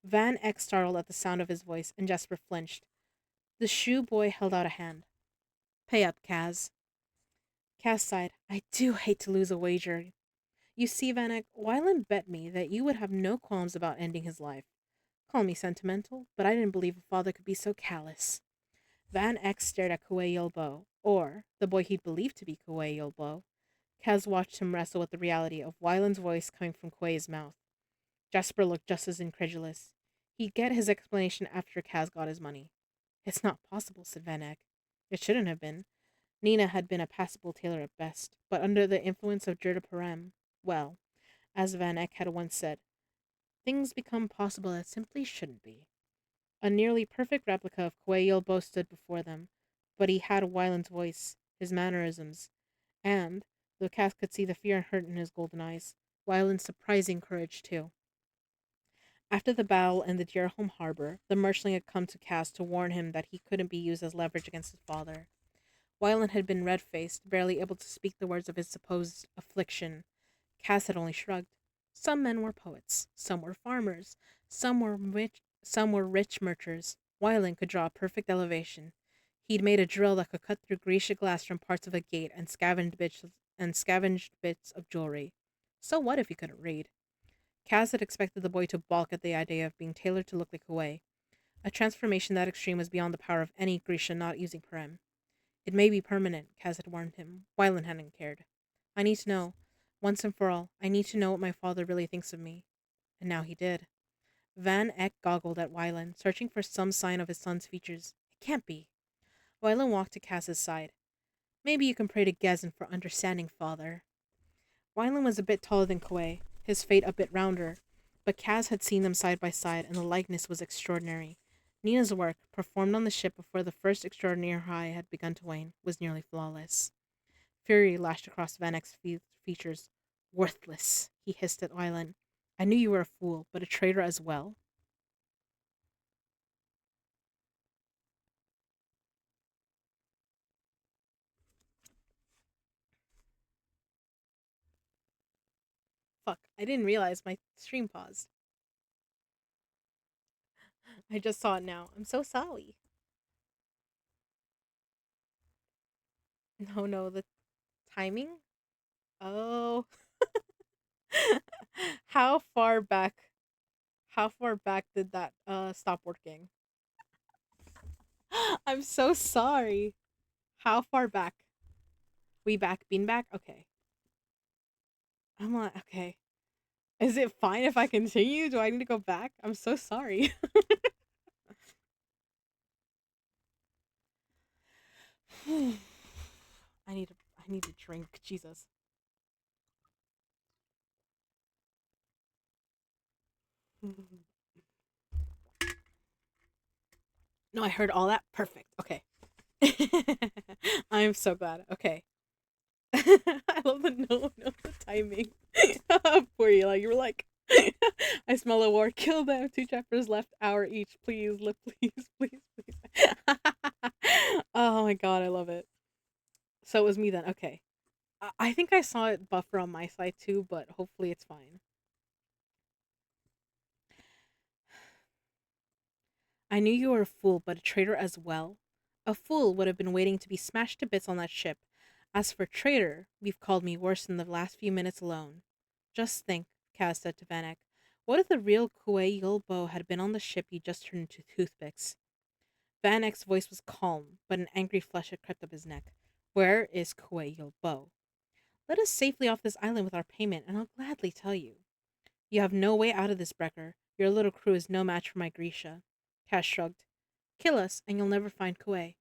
Van Eck startled at the sound of his voice, and Jesper flinched. The shoe boy held out a hand. Pay up, Kaz. Cass sighed. I do hate to lose a wager. You see, Vanek, Wyland bet me that you would have no qualms about ending his life. Call me sentimental, but I didn't believe a father could be so callous. Van X stared at Kuei Yolbo, or the boy he'd believed to be Kuei Yolbo. Kaz watched him wrestle with the reality of Wyland's voice coming from Kuei's mouth. Jasper looked just as incredulous. He'd get his explanation after Kaz got his money. It's not possible, said Van Eck. It shouldn't have been. Nina had been a passable tailor at best, but under the influence of Gerda Parem, well, as Van Eck had once said, things become possible that simply shouldn't be. A nearly perfect replica of Kuei Yilbo stood before them, but he had Wyland's voice, his mannerisms, and, though Cass could see the fear and hurt in his golden eyes, Wyland's surprising courage, too. After the battle in the Deerholm harbor, the merchant had come to Cass to warn him that he couldn't be used as leverage against his father. Wyland had been red-faced, barely able to speak the words of his supposed affliction. Cass had only shrugged. Some men were poets, some were farmers, some were rich merchants. Wyland could draw a perfect elevation. He'd made a drill that could cut through Grisha glass from parts of a gate and scavenged bits of jewelry. So what if he couldn't read? Cass had expected the boy to balk at the idea of being tailored to look like Huey. A transformation that extreme was beyond the power of any Grisha not using Parem. It may be permanent, Kaz had warned him. Wyland hadn't cared. I need to know. Once and for all, I need to know what my father really thinks of me. And now he did. Van Eck goggled at Wyland, searching for some sign of his son's features. It can't be. Wyland walked to Kaz's side. Maybe you can pray to Gezin for understanding, father. Wyland was a bit taller than Koei, his fate a bit rounder, but Kaz had seen them side by side, and the likeness was extraordinary. Nina's work, performed on the ship before the first extraordinary high had begun to wane, was nearly flawless. Fury lashed across Van Eck's features. Worthless, he hissed at Wyland. I knew you were a fool, but a traitor as well. Fuck, I didn't realize my stream paused. I just saw it now. I'm so sorry. No, no, the timing? Oh. how far back how far back did that stop working? I'm so sorry. How far back? We back bean back? Okay. I'm like, okay. Is it fine if I continue? Do I need to go back? I'm so sorry. I need to drink. Jesus. No, I heard all that. Perfect. Okay. I'm so glad. Okay. I love the no the timing. Poor Eli, you were like, I smell a war. Kill them. Two chapters left. Hour each. Please, please, please, please. Oh my god, I love it. So it was me then. Okay. I think I saw it buffer on my side too, but hopefully it's fine. I knew you were a fool, but a traitor as well. A fool would have been waiting to be smashed to bits on that ship. As for traitor, you've called me worse than the last few minutes alone. Just think, Kaz said to Vanek. What if the real Kuei Yulbo had been on the ship you just turned into toothpicks? Vanek's voice was calm, but an angry flush had crept up his neck. Where is Kuei Yulbo? Let us safely off this island with our payment, and I'll gladly tell you. You have no way out of this, Brecker. Your little crew is no match for my Grisha. Cash shrugged. Kill us, and you'll never find Kuei.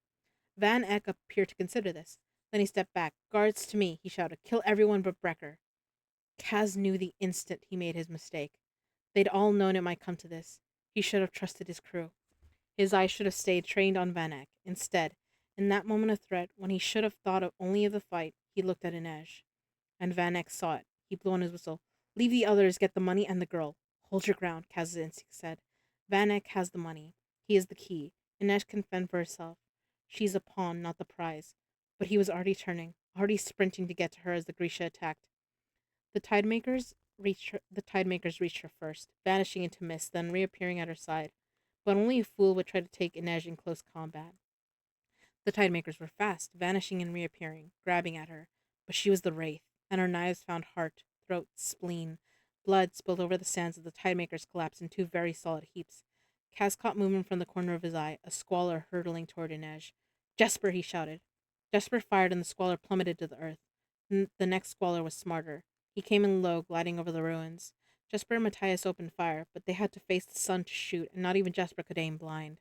Van Eck appeared to consider this. Then he stepped back. Guards to me, he shouted. Kill everyone but Brecker. Kaz knew the instant he made his mistake. They'd all known it might come to this. He should have trusted his crew. His eyes should have stayed trained on Van Eck. Instead, in that moment of threat, when he should have thought only of the fight, he looked at Inej. And Van Eck saw it. He blew on his whistle. Leave the others, get the money and the girl. Hold your ground, Kaz's instinct said. Van Eck has the money. He is the key. Inej can fend for herself. She's a pawn, not the prize. But he was already turning, already sprinting to get to her as the Grisha attacked. The Tidemakers reached her first, vanishing into mist, then reappearing at her side. But only a fool would try to take Inej in close combat. The Tidemakers were fast, vanishing and reappearing, grabbing at her. But she was the wraith, and her knives found heart, throat, spleen. Blood spilled over the sands as the Tidemaker's collapsed in two very solid heaps. Kaz caught movement from the corner of his eye, a squaller hurtling toward Inej. Jesper, he shouted. Jesper fired, and the squaller plummeted to the earth. The next squaller was smarter. He came in low, gliding over the ruins. Jesper and Matthias opened fire, but they had to face the sun to shoot, and not even Jesper could aim blind.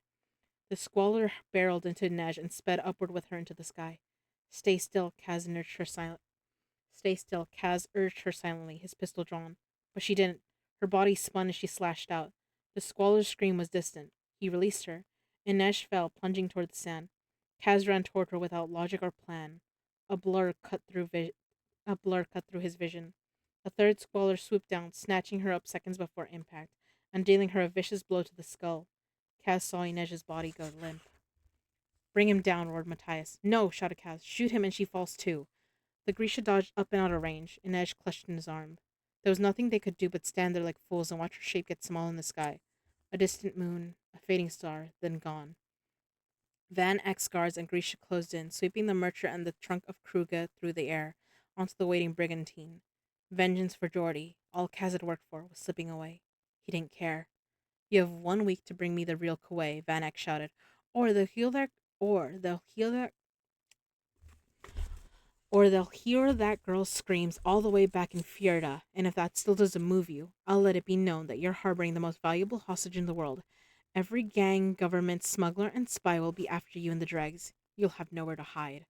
The squaller barreled into Inej and sped upward with her into the sky. Stay still, Kaz urged her Stay still, Kaz urged her silently, his pistol drawn. But she didn't. Her body spun as she slashed out. The squaller's scream was distant. He released her. Inej fell, plunging toward the sand. Kaz ran toward her without logic or plan. A blur cut through his vision. A third squaller swooped down, snatching her up seconds before impact, and dealing her a vicious blow to the skull. Kaz saw Inej's body go limp. Bring him down, roared Matthias. No, shouted Kaz. Shoot him and she falls too. The Grisha dodged up and out of range. Inej clutched in his arm. There was nothing they could do but stand there like fools and watch her shape get small in the sky. A distant moon, a fading star, then gone. Van X guards and Grisha closed in, sweeping the Mercher and the trunk of Kruga through the air, onto the waiting brigantine. Vengeance for Geordie, all Kaz had worked for, was slipping away. He didn't care. You have 1 week to bring me the real Kuwait, Van Eck shouted, or they'll heal that or they'll heal that or they'll hear that girl's screams all the way back in Fjerda, and if that still doesn't move you, I'll let it be known that you're harboring the most valuable hostage in the world. Every gang, government, smuggler, and spy will be after you in the dregs. You'll have nowhere to hide.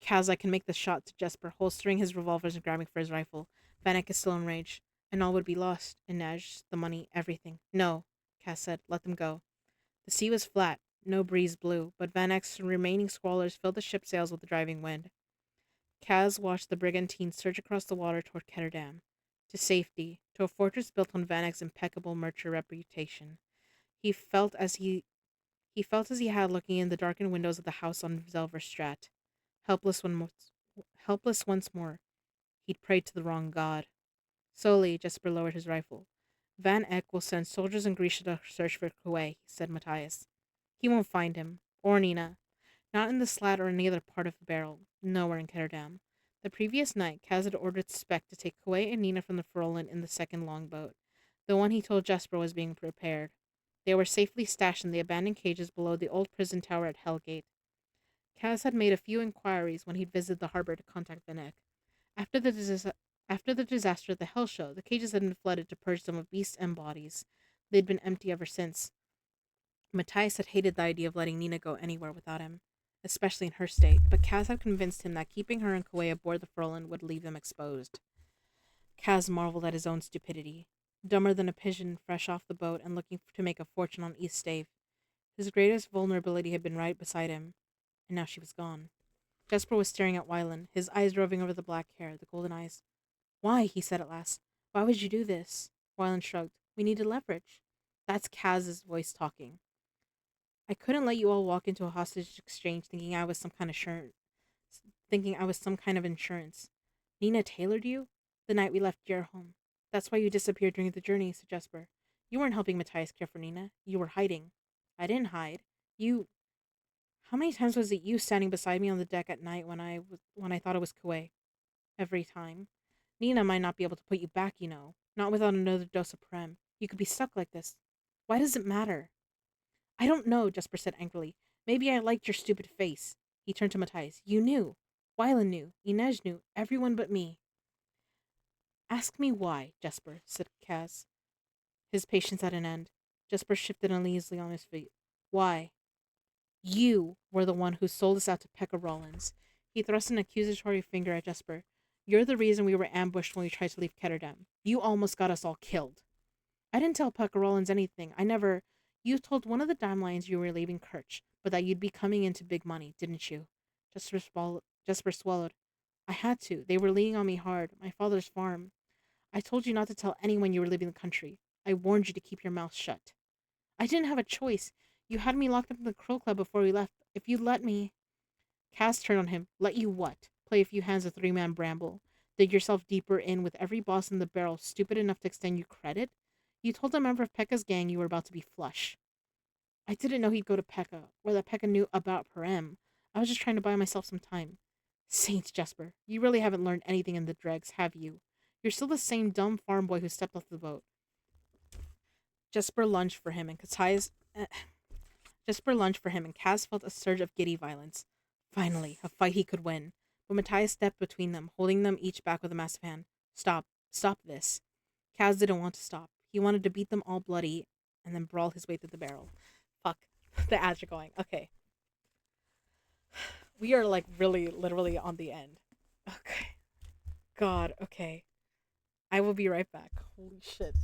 Kaz, I can make the shot to Jesper, holstering his revolvers and grabbing for his rifle. Vanek is still enraged, and all would be lost. Inej, the money, everything. No, Kaz said, let them go. The sea was flat, no breeze blew, but Vanek's remaining squallers filled the ship's sails with the driving wind. Kaz watched the brigantine surge across the water toward Ketterdam. To safety, to a fortress built on Vanek's impeccable merchant reputation. He felt as he had looking in the darkened windows of the house on Zelverstraat. Helpless, helpless once more. He'd prayed to the wrong god. Slowly, Jesper lowered his rifle. Van Eck will send soldiers and Grisha to search for Kuwait, said Matthias. He won't find him, or Nina. Not in the slat or any other part of the barrel. Nowhere in Ketterdam. The previous night, Kaz had ordered Speck to take Kuwait and Nina from the Ferolin in the second longboat. The one he told Jesper was being prepared. They were safely stashed in the abandoned cages below the old prison tower at Hellgate. Kaz had made a few inquiries when he'd visited the harbor to contact Vanek. After the, After the disaster at the Hell Show, the cages had been flooded to purge them of beasts and bodies. They'd been empty ever since. Matthias had hated the idea of letting Nina go anywhere without him, especially in her state, but Kaz had convinced him that keeping her and Kuwait aboard the Ferlin would leave them exposed. Kaz marveled at his own stupidity. Dumber than a pigeon fresh off the boat and looking to make a fortune on East Stave. His greatest vulnerability had been right beside him, and now she was gone. Jesper was staring at Wylan, his eyes roving over the black hair, the golden eyes. Why? He said at last. Why would you do this? Wylan shrugged. We needed leverage. That's Kaz's voice talking. I couldn't let you all walk into a hostage exchange thinking I was some kind of insurance. Nina tailored you? The night we left your home. That's why you disappeared during the journey, said Jesper. You weren't helping Matthias care for Nina. You were hiding. I didn't hide. You... How many times was it you standing beside me on the deck at night when I thought it was Kuwait? Every time. Nina might not be able to put you back, you know. Not without another dose of Prem. You could be stuck like this. Why does it matter? I don't know, Jesper said angrily. Maybe I liked your stupid face. He turned to Matthias. You knew. Wylan knew. Inej knew. Everyone but me. Ask me why, Jesper, said Kaz, his patience at an end. Jesper shifted uneasily on his feet. Why? You were the one who sold us out to Pekka Rollins. He thrust an accusatory finger at Jesper. You're the reason we were ambushed when we tried to leave Ketterdam. You almost got us all killed. I didn't tell Pekka Rollins anything. You told one of the Damlions you were leaving Kirch, but that you'd be coming into big money, didn't you? Jesper swallowed. I had to. They were leaning on me hard. My father's farm. I told you not to tell anyone you were leaving the country. I warned you to keep your mouth shut. I didn't have a choice. You had me locked up in the Crow Club before we left. If you'd let me... Cass turned on him. Let you what? Play a few hands of three-man bramble? Dig yourself deeper in with every boss in the barrel stupid enough to extend you credit? You told a member of Pekka's gang you were about to be flush. I didn't know he'd go to Pekka, or that Pekka knew about Perem. I was just trying to buy myself some time. Saints, Jesper, you really haven't learned anything in the dregs, have you? You're still the same dumb farm boy who stepped off the boat. Jesper lunged for him, and Jesper lunged for him, and Kaz felt a surge of giddy violence. Finally, a fight he could win. But Matthias stepped between them, holding them each back with a massive hand. Stop. Stop this. Kaz didn't want to stop. He wanted to beat them all bloody and then brawl his way through the barrel. Fuck. The ads are going. Okay. We are like really, literally on the end. Okay. God, okay. I will be right back. Holy shit.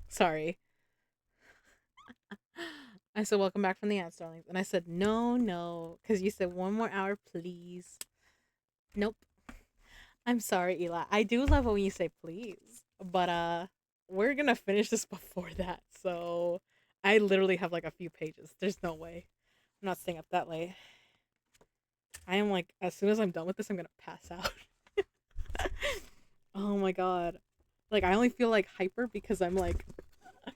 Sorry. I said, welcome back from the ad, darlings. And I said, no, no. Because you said 1 more hour, please. Nope. I'm sorry, Eli. I do love it when you say please. But we're gonna finish this before that. So I literally have like a few pages. There's no way. I'm not staying up that late. I am like, as soon as I'm done with this, I'm gonna pass out. Oh my god. Like I only feel like hyper because I'm like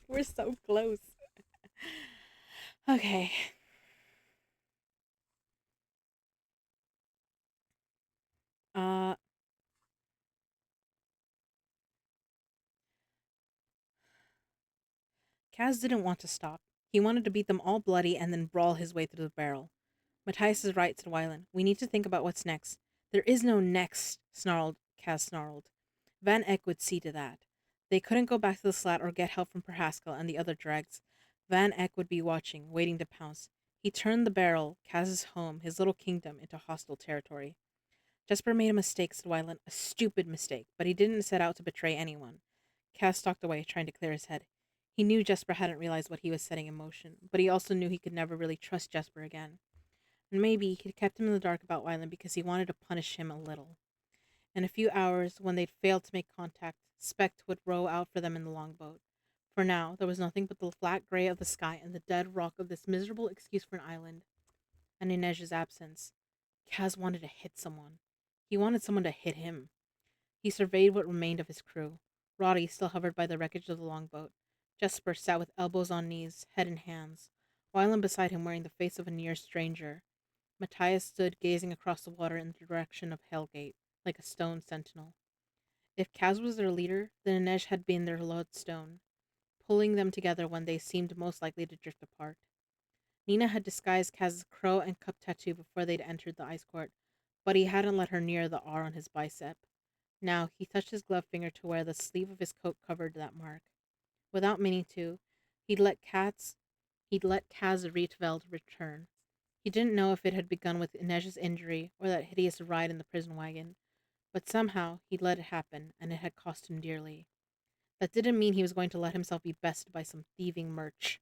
we're so close. Okay. Uh Kaz didn't want to stop. He wanted to beat them all bloody and then brawl his way through the barrel. Matthias is right, said Wylan. We need to think about what's next. There is no next, Kaz snarled. Van Eck would see to that. They couldn't go back to the slat or get help from Perhaskell and the other dregs. Van Eck would be watching, waiting to pounce. He turned the barrel, Kaz's home, his little kingdom, into hostile territory. Jesper made a mistake, said Wyland, a stupid mistake, but he didn't set out to betray anyone. Cass stalked away, trying to clear his head. He knew Jesper hadn't realized what he was setting in motion, but he also knew he could never really trust Jesper again. And maybe he'd kept him in the dark about Wyland because he wanted to punish him a little. In a few hours, when they'd failed to make contact, Specht would row out for them in the longboat. For now, there was nothing but the flat gray of the sky and the dead rock of this miserable excuse for an island. And in Inej's absence, Kaz wanted to hit someone. He wanted someone to hit him. He surveyed what remained of his crew. Roddy still hovered by the wreckage of the longboat. Jesper sat with elbows on knees, head in hands. Wyland beside him wearing the face of a near stranger. Matthias stood gazing across the water in the direction of Hellgate, like a stone sentinel. If Kaz was their leader, then Inej had been their lodestone, pulling them together when they seemed most likely to drift apart. Nina had disguised Kaz's crow and cup tattoo before they'd entered the ice court, but he hadn't let her near the R on his bicep. Now he touched his glove finger to where the sleeve of his coat covered that mark. Without meaning to, he'd let Kaz Rietveld return. He didn't know if it had begun with Inej's injury or that hideous ride in the prison wagon, but somehow he'd let it happen, and it had cost him dearly. That didn't mean he was going to let himself be bested by some thieving merch.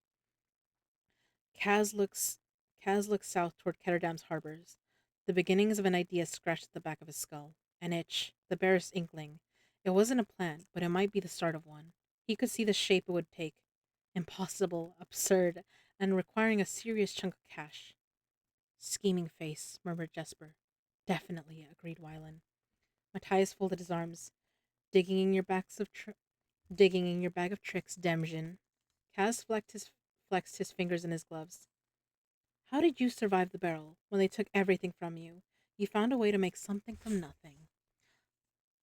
Kaz looks Kaz looked south toward Ketterdam's harbors. The beginnings of an idea scratched at the back of his skull. An itch, the barest inkling. It wasn't a plan, but it might be the start of one. He could see the shape it would take. Impossible, absurd, and requiring a serious chunk of cash. Scheming face, murmured Jesper. Definitely, agreed Wylan. Matthias folded his arms. Digging in your digging in your bag of tricks, Demjin. Kaz flexed his fingers in his gloves. How did you survive the barrel when they took everything from you? You found a way to make something from nothing.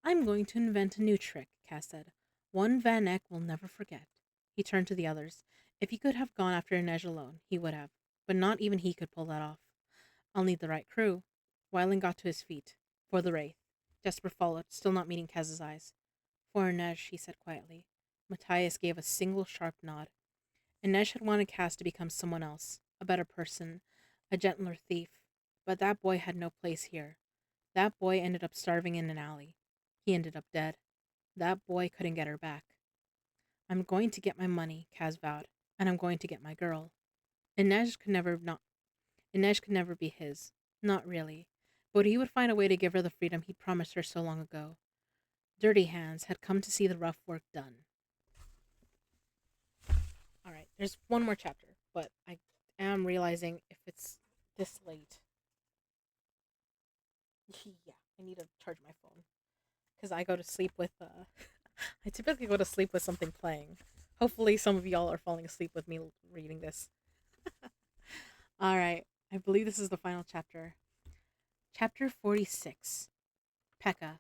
I'm going to invent a new trick, Kaz said. One Van Eck will never forget. He turned to the others. If he could have gone after Inej alone, he would have. But not even he could pull that off. I'll need the right crew. Wyland got to his feet. For the Wraith. Jesper followed, still not meeting Kaz's eyes. For Inej, he said quietly. Matthias gave a single sharp nod. Inej had wanted Kaz to become someone else, a better person, a gentler thief. But that boy had no place here. That boy ended up starving in an alley. He ended up dead. That boy couldn't get her back. I'm going to get my money, Kaz vowed, and I'm going to get my girl. Inej could never not Inej could never be his. Not really. But he would find a way to give her the freedom he'd promised her so long ago. Dirty Hands had come to see the rough work done. Alright, there's one more chapter, but I am realizing if it's this late. Yeah, I need to charge my phone. Because I go to sleep with, I typically go to sleep with something playing. Hopefully, some of y'all are falling asleep with me reading this. Alright, I believe this is the final chapter. Chapter 46 Pekka.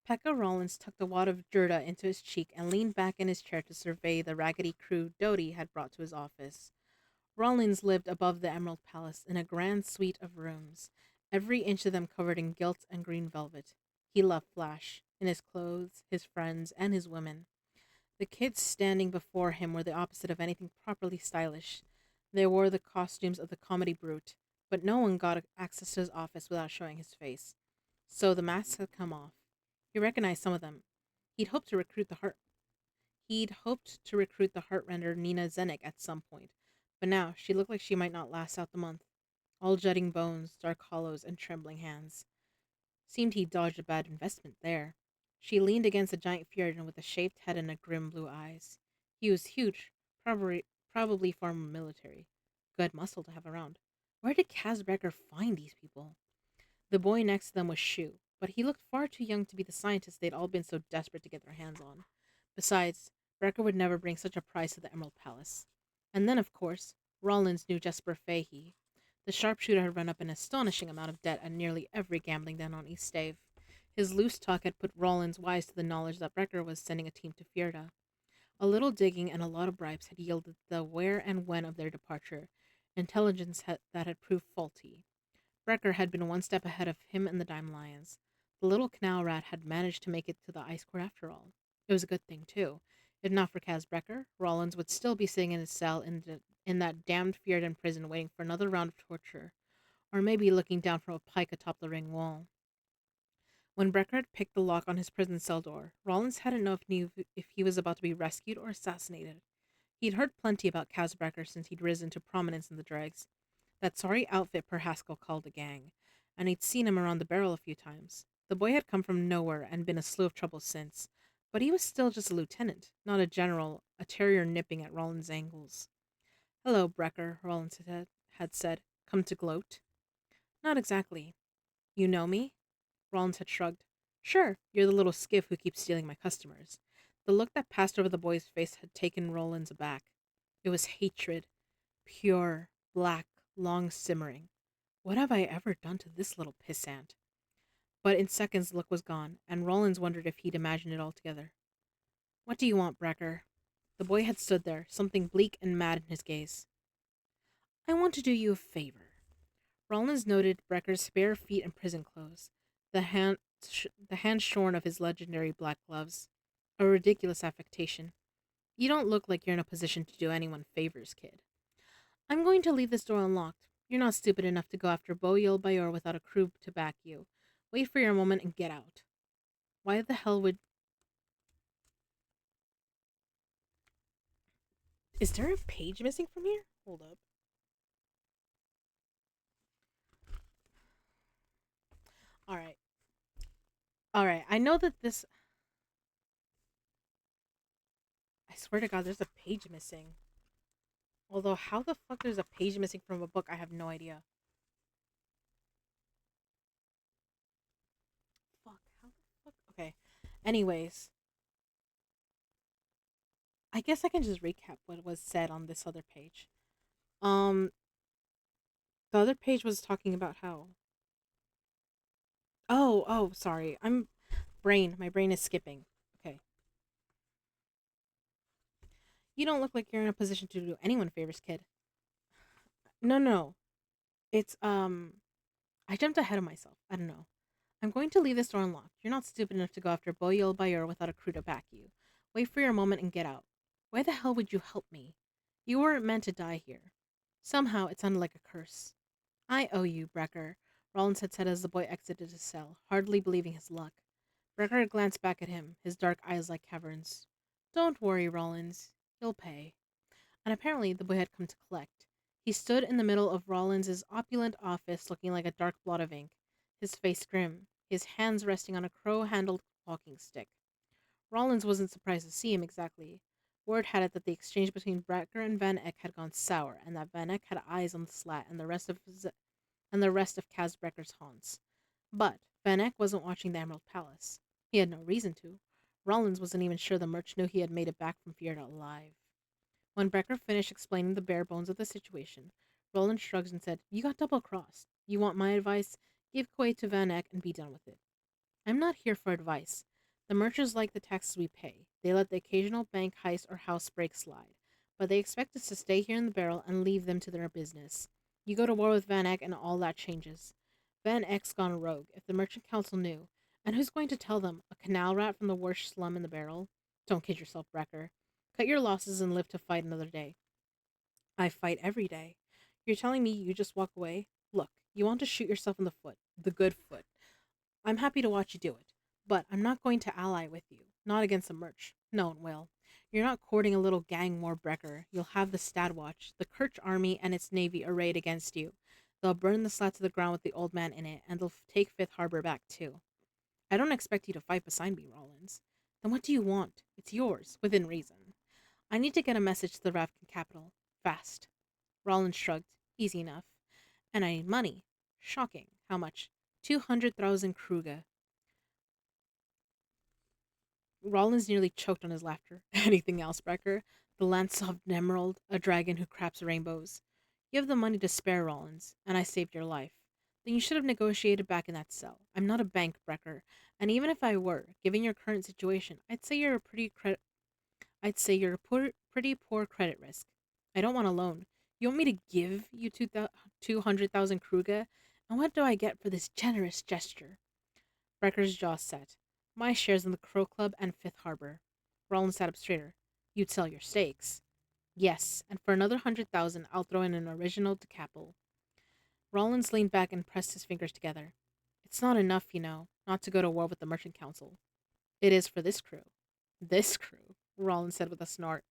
Pekka Rollins tucked a wad of Jurda into his cheek and leaned back in his chair to survey the raggedy crew Doty had brought to his office. Rollins lived above the Emerald Palace in a grand suite of rooms, every inch of them covered in gilt and green velvet. He loved Flash, in his clothes, his friends, and his women. The kids standing before him were the opposite of anything properly stylish. They wore the costumes of the comedy brute, but no one got access to his office without showing his face. So the masks had come off. He recognized some of them. He'd hoped to recruit the heart. He'd hoped to recruit the heartrender Nina Zenik at some point, but now she looked like she might not last out the month. All jutting bones, dark hollows, and trembling hands. Seemed he'd dodged a bad investment there. She leaned against a giant Fjordan with a shaved head and a grim blue eyes. He was huge, probably former military. Good muscle to have around. Where did Kazbrecker find these people? The boy next to them was Shu, but he looked far too young to be the scientist they'd all been so desperate to get their hands on. Besides, Brecker would never bring such a prize to the Emerald Palace. And then, of course, Rollins knew Jesper Fahey. The sharpshooter had run up an astonishing amount of debt at nearly every gambling den on East Stave. His loose talk had put Rollins wise to the knowledge that Brecker was sending a team to Fjerda. A little digging and a lot of bribes had yielded the where and when of their departure, that had proved faulty. Brecker had been one step ahead of him and the Dime Lions. The little canal rat had managed to make it to the ice court after all. It was a good thing, too. If not for Kaz Brecker, Rollins would still be sitting in his cell in that damned Fjerdan prison waiting for another round of torture, or maybe looking down from a pike atop the ring wall. When Brecker had picked the lock on his prison cell door, Rollins hadn't known if he was about to be rescued or assassinated. He'd heard plenty about Kaz Brecker since he'd risen to prominence in the dregs. That sorry outfit Per Haskell called a gang, and he'd seen him around the barrel a few times. The boy had come from nowhere and been a slew of trouble since, but he was still just a lieutenant, not a general, a terrier nipping at Rollins' ankles. Hello, Brecker, Rollins had said. Come to gloat? Not exactly. You know me? Rollins had shrugged. Sure, you're the little skiff who keeps stealing my customers. The look that passed over the boy's face had taken Rollins aback. It was hatred, pure, black, long simmering. What have I ever done to this little pissant? But in seconds the look was gone, and Rollins wondered if he'd imagined it altogether. What do you want, Brecker? The boy had stood there, something bleak and mad in his gaze. I want to do you a favor. Rollins noted Brecker's bare feet and prison clothes, the hand shorn of his legendary black gloves. A ridiculous affectation. You don't look like you're in a position to do anyone favors, kid. I'm going to leave this door unlocked. You're not stupid enough to go after Boyil Bayor without a crew to back you. Wait for your moment and get out. Why the hell would... Is there a page missing from here? Hold up. Alright. Alright, I know that this... I swear to God, there's a page missing. Although, how the fuck there's a page missing from a book, I have no idea. Fuck, how the fuck? Okay. Anyways, I guess I can just recap what was said on this other page. Um, the other page was talking about how... Oh, sorry. My brain is skipping. Okay. You don't look like you're in a position to do anyone favors, kid. No. It's, I jumped ahead of myself. I don't know. I'm going to leave this door unlocked. You're not stupid enough to go after Boyol Bayor without a crew to back you. Wait for your moment and get out. Why the hell would you help me? You weren't meant to die here. Somehow it sounded like a curse. I owe you, Brecker, Rollins had said as the boy exited his cell, hardly believing his luck. Brecker glanced back at him, his dark eyes like caverns. Don't worry, Rollins. You'll pay. And apparently the boy had come to collect. He stood in the middle of Rollins's opulent office looking like a dark blot of ink, his face grim, his hands resting on a crow-handled walking stick. Rollins wasn't surprised to see him exactly. Word had it that the exchange between Brecker and Van Eck had gone sour, and that Van Eck had eyes on the slat and the rest of Kaz Brecker's haunts. But Van Eck wasn't watching the Emerald Palace. He had no reason to. Rollins wasn't even sure the merch knew he had made it back from Fierda alive. When Brecker finished explaining the bare bones of the situation, Roland shrugged and said, You got double-crossed. You want my advice? Give Kuwait to Van Eck and be done with it. I'm not here for advice. The merchants like the taxes we pay. They let the occasional bank heist or house break slide. But they expect us to stay here in the barrel and leave them to their business. You go to war with Van Eck and all that changes. Van Eck's gone rogue, if the Merchant Council knew. And who's going to tell them? A canal rat from the worst slum in the barrel? Don't kid yourself, Brecker. Cut your losses and live to fight another day. I fight every day. You're telling me you just walk away? Look, you want to shoot yourself in the foot. The good foot. I'm happy to watch you do it. But I'm not going to ally with you. Not against the merch. No one will. You're not courting a little gang war, Brecker. You'll have the Stadwatch, the Kirch army, and its navy arrayed against you. They'll burn the slat to the ground with the old man in it, and they'll take Fifth Harbor back, too. I don't expect you to fight beside me, Rollins. Then what do you want? It's yours, within reason. I need to get a message to the Ravkan capital. Fast. Rollins shrugged. Easy enough. And I need money. Shocking. How much? 200,000 Kruge. Rollins nearly choked on his laughter. Anything else, Brecker? The land-soft emerald, a dragon who craps rainbows. You have the money to spare, Rollins, and I saved your life. Then you should have negotiated back in that cell. I'm not a bank, Brecker, and even if I were, given your current situation, pretty poor credit risk. I don't want a loan. You want me to give you 200,000 Kruge? And what do I get for this generous gesture? Brecker's jaw set. My shares in the Crow Club and Fifth Harbor. Rollins sat up straighter. You'd sell your stakes. Yes, and for another 100,000, I'll throw in an original decapple. Rollins leaned back and pressed his fingers together. It's not enough, you know, not to go to war with the Merchant Council. It is for this crew. This crew, Rollins said with a snort.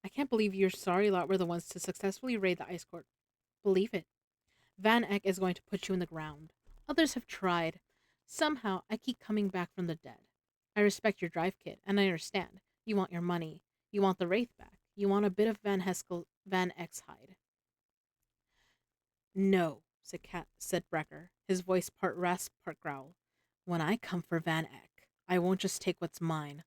I can't believe your sorry lot were the ones to successfully raid the ice court. Believe it. Van Eck is going to put you in the ground. Others have tried. Somehow, I keep coming back from the dead. I respect your drive, kid, and I understand. You want your money. You want the Wraith back. You want a bit of Van Eck's hide. No, said Brecker, his voice part rasp, part growl. When I come for Van Eck, I won't just take what's mine.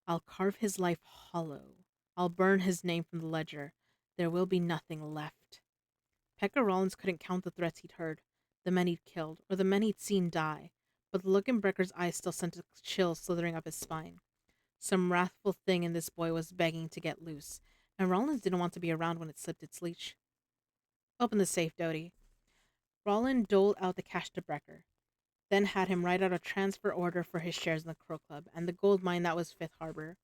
I'll carve his life hollow. I'll burn his name from the ledger. There will be nothing left. Pekka Rollins couldn't count the threats he'd heard, the men he'd killed, or the men he'd seen die, but the look in Brecker's eyes still sent a chill slithering up his spine. Some wrathful thing in this boy was begging to get loose, and Rollins didn't want to be around when it slipped its leash. Open the safe, Doty. Rollin doled out the cash to Brecker, then had him write out a transfer order for his shares in the Crow Club and the gold mine that was Fifth Harbor.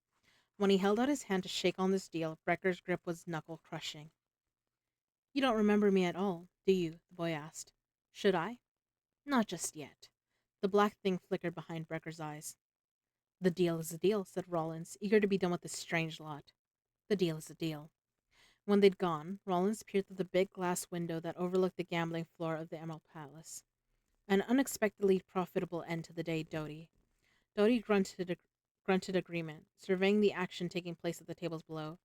When he held out his hand to shake on this deal, Brecker's grip was knuckle crushing. You don't remember me at all, do you? The boy asked. Should I? Not just yet. The black thing flickered behind Brecker's eyes. The deal is a deal, said Rollins, eager to be done with this strange lot. The deal is a deal. When they'd gone, Rollins peered through the big glass window that overlooked the gambling floor of the Emerald Palace. An unexpectedly profitable end to the day, Doty. Doty grunted agreement, surveying the action taking place at the tables below.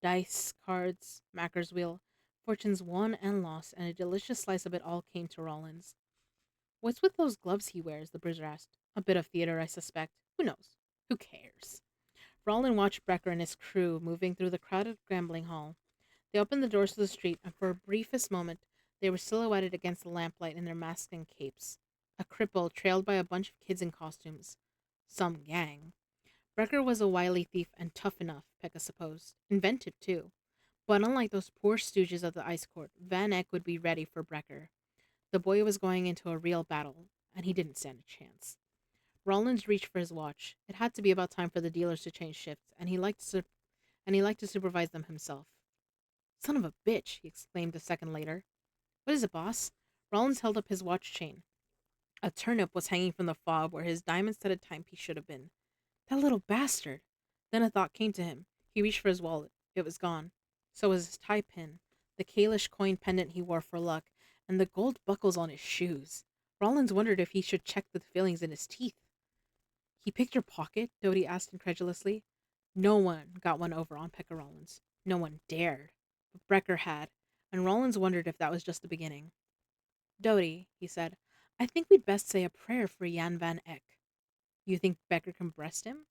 Dice, cards, Macker's wheel, fortunes won and lost, and a delicious slice of it all came to Rollins. What's with those gloves he wears? The bruiser asked. A bit of theater, I suspect. Who knows? Who cares? Rollin watched Brecker and his crew moving through the crowded gambling hall. They opened the doors to the street, and for a briefest moment, they were silhouetted against the lamplight in their masks and capes. A cripple trailed by a bunch of kids in costumes. Some gang. Brecker was a wily thief and tough enough, Pekka supposed. Inventive, too. But unlike those poor stooges of the ice court, Van Eck would be ready for Brecker. The boy was going into a real battle, and he didn't stand a chance. Rollins reached for his watch. It had to be about time for the dealers to change shifts, and he liked to supervise them himself. Son of a bitch, he exclaimed a second later. What is it, boss? Rollins held up his watch chain. A turnip was hanging from the fob where his diamond-studded timepiece should have been. That little bastard! Then a thought came to him. He reached for his wallet. It was gone. So was his tie pin, the Kalish coin pendant he wore for luck, and the gold buckles on his shoes. Rollins wondered if he should check the fillings in his teeth. He picked your pocket? Doty asked incredulously. No one got one over on Pekka Rollins. No one dared. But Brecker had, and Rollins wondered if that was just the beginning. Doty, he said, I think we'd best say a prayer for Jan van Eck. You think Becker can breast him?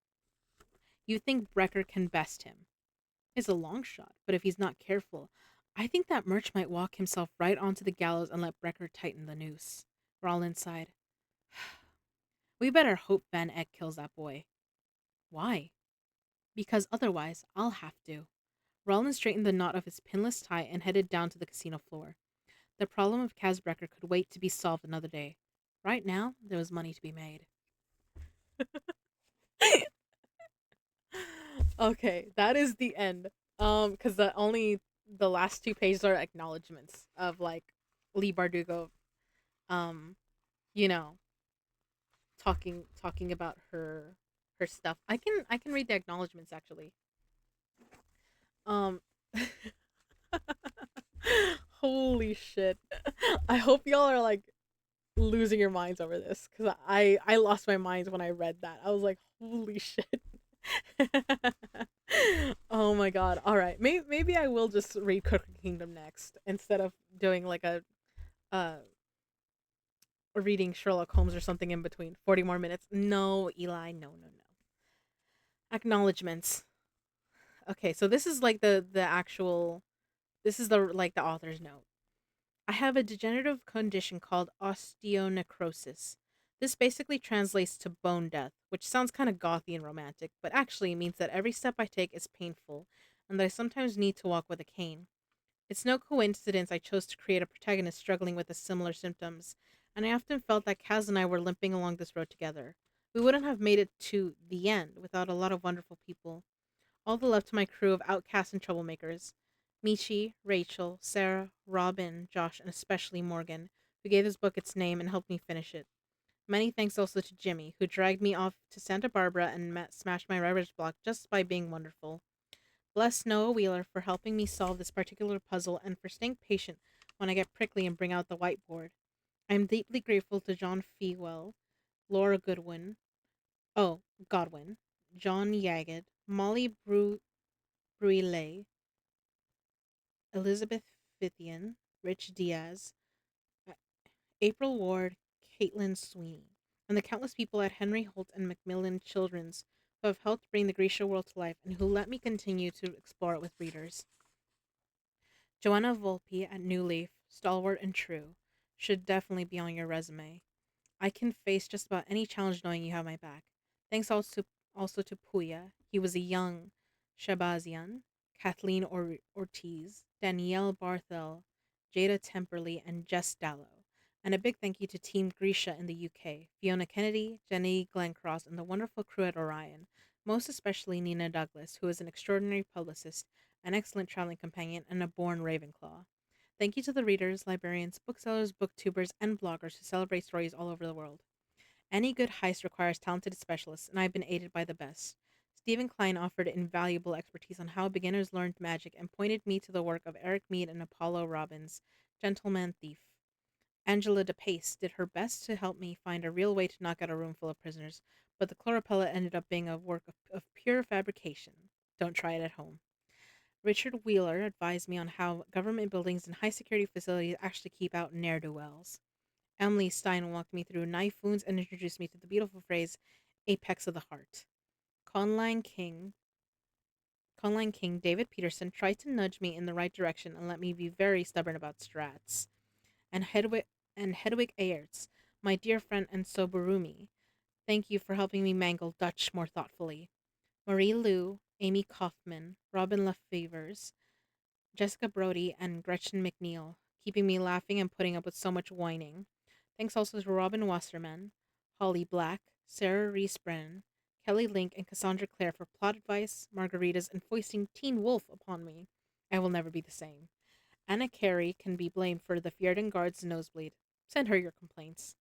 You think Brecker can best him. It's a long shot, but if he's not careful, I think that Murch might walk himself right onto the gallows and let Brecker tighten the noose. Rollins sighed. We better hope Van Eck kills that boy. Why? Because otherwise, I'll have to. Rollins straightened the knot of his pinless tie and headed down to the casino floor. The problem of Kaz Brecker could wait to be solved another day. Right now, there was money to be made. Okay, that is the end. Because the last two pages are acknowledgments of like Lee Bardugo, um, you know, talking about her stuff. I can read the acknowledgments actually. Um, holy shit! I hope y'all are like losing your minds over this because I lost my mind when I read that. I was like, holy shit. Oh my god. All right. Maybe I will just read Crooked Kingdom next instead of doing like a uh reading Sherlock Holmes or something in between. 40 more minutes. No, Eli. No, no, no. Acknowledgements. Okay, so this is like the actual this is the like the author's note. I have a degenerative condition called osteonecrosis. This basically translates to bone death, which sounds kind of gothy and romantic, but actually means that every step I take is painful, and that I sometimes need to walk with a cane. It's no coincidence I chose to create a protagonist struggling with the similar symptoms, and I often felt that Kaz and I were limping along this road together. We wouldn't have made it to the end without a lot of wonderful people. All the love to my crew of outcasts and troublemakers. Michi, Rachel, Sarah, Robin, Josh, and especially Morgan, who gave this book its name and helped me finish it. Many thanks also to Jimmy, who dragged me off to Santa Barbara and smashed my writer's block just by being wonderful. Bless Noah Wheeler for helping me solve this particular puzzle and for staying patient when I get prickly and bring out the whiteboard. I am deeply grateful to John Fewell, Laura Goodwin, oh, Godwin, John Yagged, Molly Bruile, Elizabeth Fithian, Rich Diaz, uh, April Ward, Caitlin Sweeney, and the countless people at Henry Holt and Macmillan Children's who have helped bring the Grisha world to life and who let me continue to explore it with readers. Joanna Volpe at New Leaf, stalwart and true, should definitely be on your resume. I can face just about any challenge knowing you have my back. Thanks also to Puya. He was a young Shabazian, Kathleen Ortiz, Danielle Barthel, Jada Temperley, and Jess Dallow. And a big thank you to Team Grisha in the UK, Fiona Kennedy, Jenny Glencross, and the wonderful crew at Orion, most especially Nina Douglas, who is an extraordinary publicist, an excellent traveling companion, and a born Ravenclaw. Thank you to the readers, librarians, booksellers, booktubers, and bloggers who celebrate stories all over the world. Any good heist requires talented specialists, and I've been aided by the best. Stephen Klein offered invaluable expertise on how beginners learned magic and pointed me to the work of Eric Mead and Apollo Robbins, Gentleman Thief. Angela DePace did her best to help me find a real way to knock out a room full of prisoners, but the chloropella ended up being a work of pure fabrication. Don't try it at home. Richard Wheeler advised me on how government buildings and high security facilities actually keep out ne'er do wells. Emily Stein walked me through knife wounds and introduced me to the beautiful phrase apex of the heart. Conline King, Conline King David Peterson tried to nudge me in the right direction and let me be very stubborn about strats. And Hedwig Ayerts, my dear friend and Soberumi, thank you for helping me mangle Dutch more thoughtfully. Marie Lou, Amy Kaufman, Robin Lefevers, Jessica Brody, and Gretchen McNeil, keeping me laughing and putting up with so much whining. Thanks also to Robin Wasserman, Holly Black, Sarah Reese Brennan, Kelly Link, and Cassandra Clare for plot advice, margaritas, and foisting Teen Wolf upon me. I will never be the same. Anna Carey can be blamed for the Fjerdan Guard's nosebleed. Send her your complaints.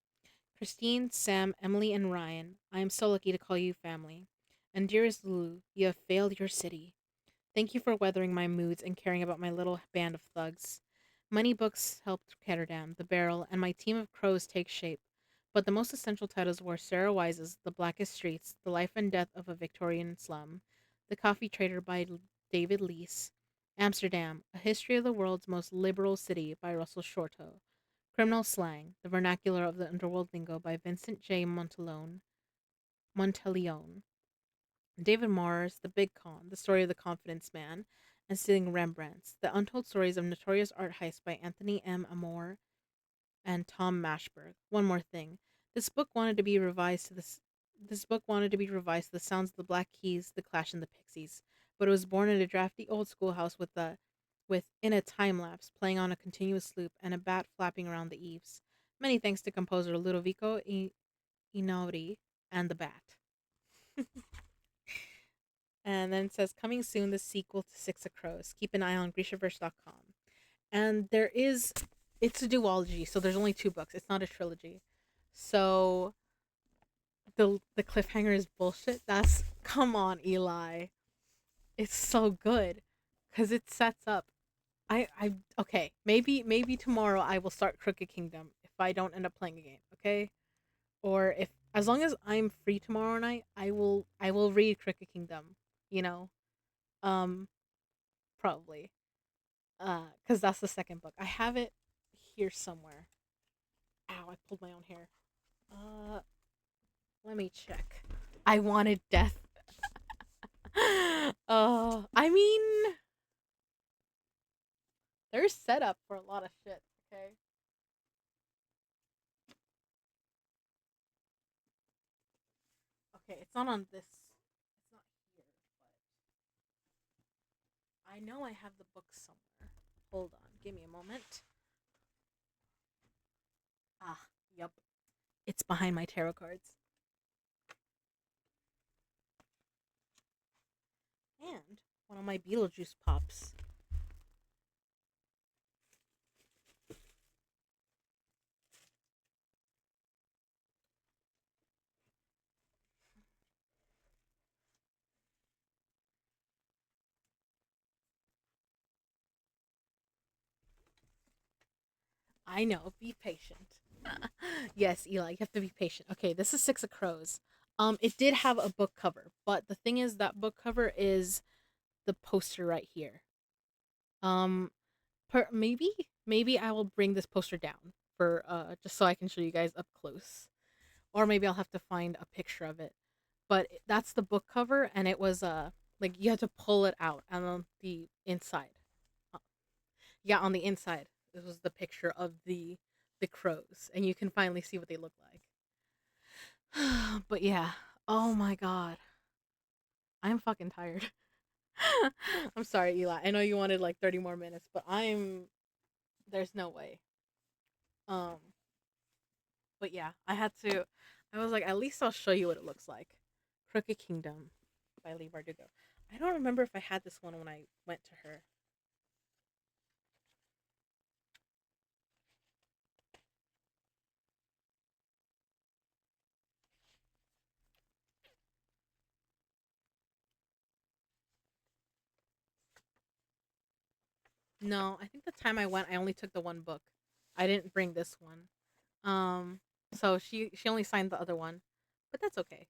Christine, Sam, Emily, and Ryan, I am so lucky to call you family. And dearest Lulu, you have failed your city. Thank you for weathering my moods and caring about my little band of thugs. Money Books helped Ketterdam, The Barrel, and my team of crows take shape. But the most essential titles were Sarah Wise's The Blackest Streets, The Life and Death of a Victorian Slum, The Coffee Trader by David Leese, Amsterdam, A History of the World's Most Liberal City by Russell Shorto, Criminal Slang, The Vernacular of the Underworld Lingo by Vincent J. Monteleone, David Morris, The Big Con, The Story of the Confidence Man, and Stealing Rembrandts, The Untold Stories of Notorious Art Heists by Anthony M. Amore and Tom Mashberg. One more thing. This book wanted to be revised to this book wanted to be revised to the sounds of the Black Keys, the Clash, and the Pixies, but it was born in a drafty old schoolhouse with in a time lapse playing on a continuous loop and a bat flapping around the eaves. Many thanks to composer Ludovico Inaudi and the bat. And then it says, coming soon, the sequel to Six of Crows. Keep an eye on Grishaverse.com. And it's a duology, so there's only two books. It's not a trilogy. So the cliffhanger is bullshit. Come on, Eli. It's so good. Because it sets up. Okay, maybe tomorrow I will start Crooked Kingdom if I don't end up playing a game, okay? Or if, as long as I'm free tomorrow night, I will read Crooked Kingdom, you know? Um, Probably. Because that's the second book. I have it here somewhere. Ow, I pulled my own hair. Uh, Let me check. I wanted death. I mean, there's setup for a lot of shit, okay? Okay, it's not on this. It's not here, but I know I have the book somewhere. Hold on, give me a moment. Ah, yep. It's behind my tarot cards. And one of my Beetlejuice pops. I know. Be patient. Yes, Eli, you have to be patient. Okay, this is Six of Crows. It did have a book cover, but the thing is that book cover is the poster right here. Um, maybe I will bring this poster down for just so I can show you guys up close, or maybe I'll have to find a picture of it. But that's the book cover, and it was like you had to pull it out, and on the inside, uh, yeah, on the inside, this was the picture of the crows, and you can finally see what they look like. But yeah, oh my god, I'm fucking tired. I'm sorry, Eli. I know you wanted like 30 more minutes, but there's no way. Um, but yeah, I was like, at least I'll show you what it looks like. Crooked Kingdom by Lee Bardugo. I don't remember if I had this one when I went to her. No, I think the time I went, I only took the one book. I didn't bring this one. Um, so she only signed the other one, but that's okay.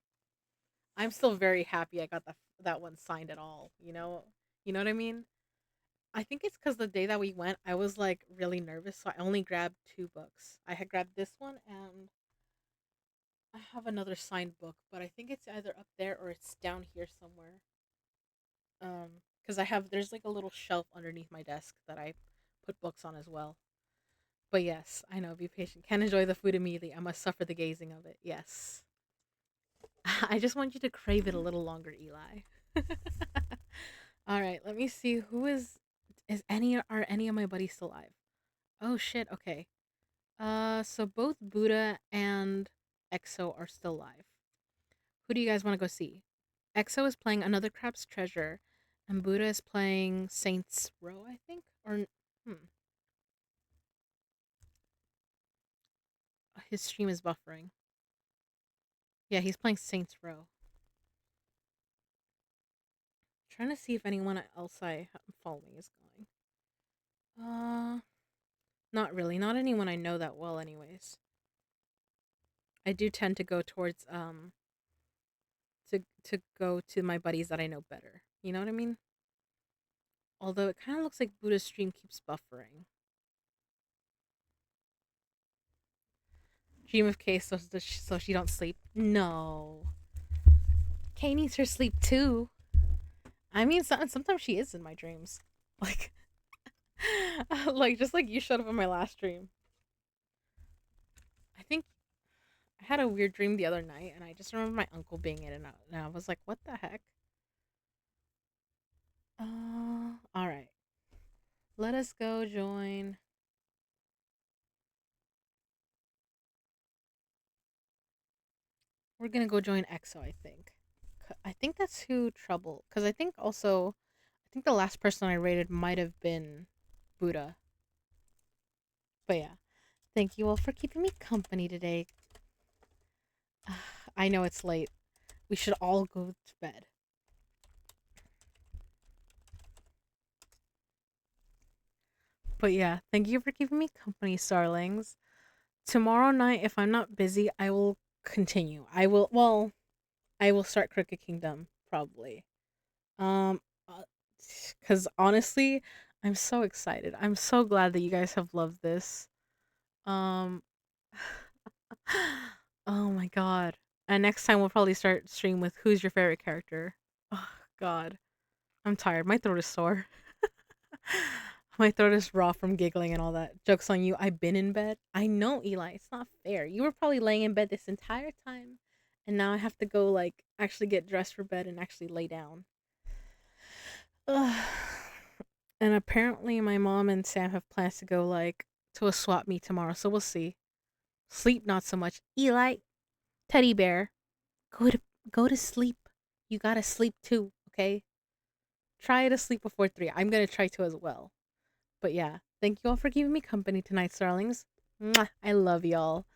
I'm still very happy I got that one signed at all. You know what I mean. I think it's because the day that we went, I was like really nervous, so I only grabbed two books. I had grabbed this one, and I have another signed book, but I think it's either up there or it's down here somewhere. Because there's like a little shelf underneath my desk that I put books on as well. But yes, I know. Be patient. Can't enjoy the food immediately. I must suffer the gazing of it. Yes. I just want you to crave it a little longer, Eli. All right. Let me see who is any are any of my buddies still alive? Oh shit. Okay. So both Buddha and EXO are still alive. Who do you guys want to go see? EXO is playing Another Crab's Treasure, and Buddha is playing Saints Row, I think. Or his stream is buffering. Yeah, he's playing Saints Row. Trying to see if anyone else I am following is going. Not really. Not anyone I know that well, anyways. I do tend to go towards to go to my buddies that I know better. You know what I mean? Although it kind of looks like Buddha's stream keeps buffering. Dream of Kay so she don't sleep. No, Kay needs her sleep too. I mean, sometimes she is in my dreams, like, like just like you showed up in my last dream. I think I had a weird dream the other night, and I just remember my uncle being in and out, and I was like, "What the heck?" All right. Let us go join. We're gonna go join EXO. I think. I think that's who Trouble. Because I think also, I think the last person I rated might have been Buddha. But yeah, thank you all for keeping me company today. I know it's late. We should all go to bed. But yeah, thank you for keeping me company, Starlings. Tomorrow night, if I'm not busy, I will continue. I will start Crooked Kingdom probably. Um, because honestly, I'm so excited. I'm so glad that you guys have loved this. Um, oh my god. And next time we'll probably start stream with who's your favorite character. Oh god, I'm tired. My throat is sore. My throat is raw from giggling and all that. Joke's on you. I've been in bed. I know, Eli. It's not fair. You were probably laying in bed this entire time, and now I have to go like actually get dressed for bed and actually lay down. Ugh. And apparently, my mom and Sam have plans to go like to a swap meet tomorrow, so we'll see. Sleep not so much. Eli, teddy bear, go to go to sleep. You gotta sleep too, okay? Try to sleep before 3. I'm gonna try to as well. But yeah, thank you all for giving me company tonight, Starlings. Mwah, I love y'all.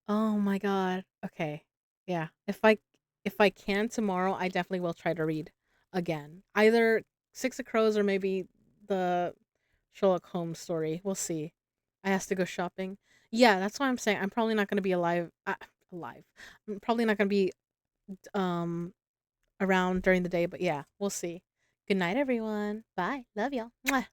Oh my god. Okay. Yeah. If I can tomorrow, I definitely will try to read again. Either Six of Crows or maybe the Sherlock Holmes story. We'll see. I has to go shopping. Yeah, that's why I'm saying I'm probably not gonna be alive. Alive. I'm probably not gonna be um around during the day, but yeah, we'll see. Good night, everyone. Bye. Love y'all. Mwah.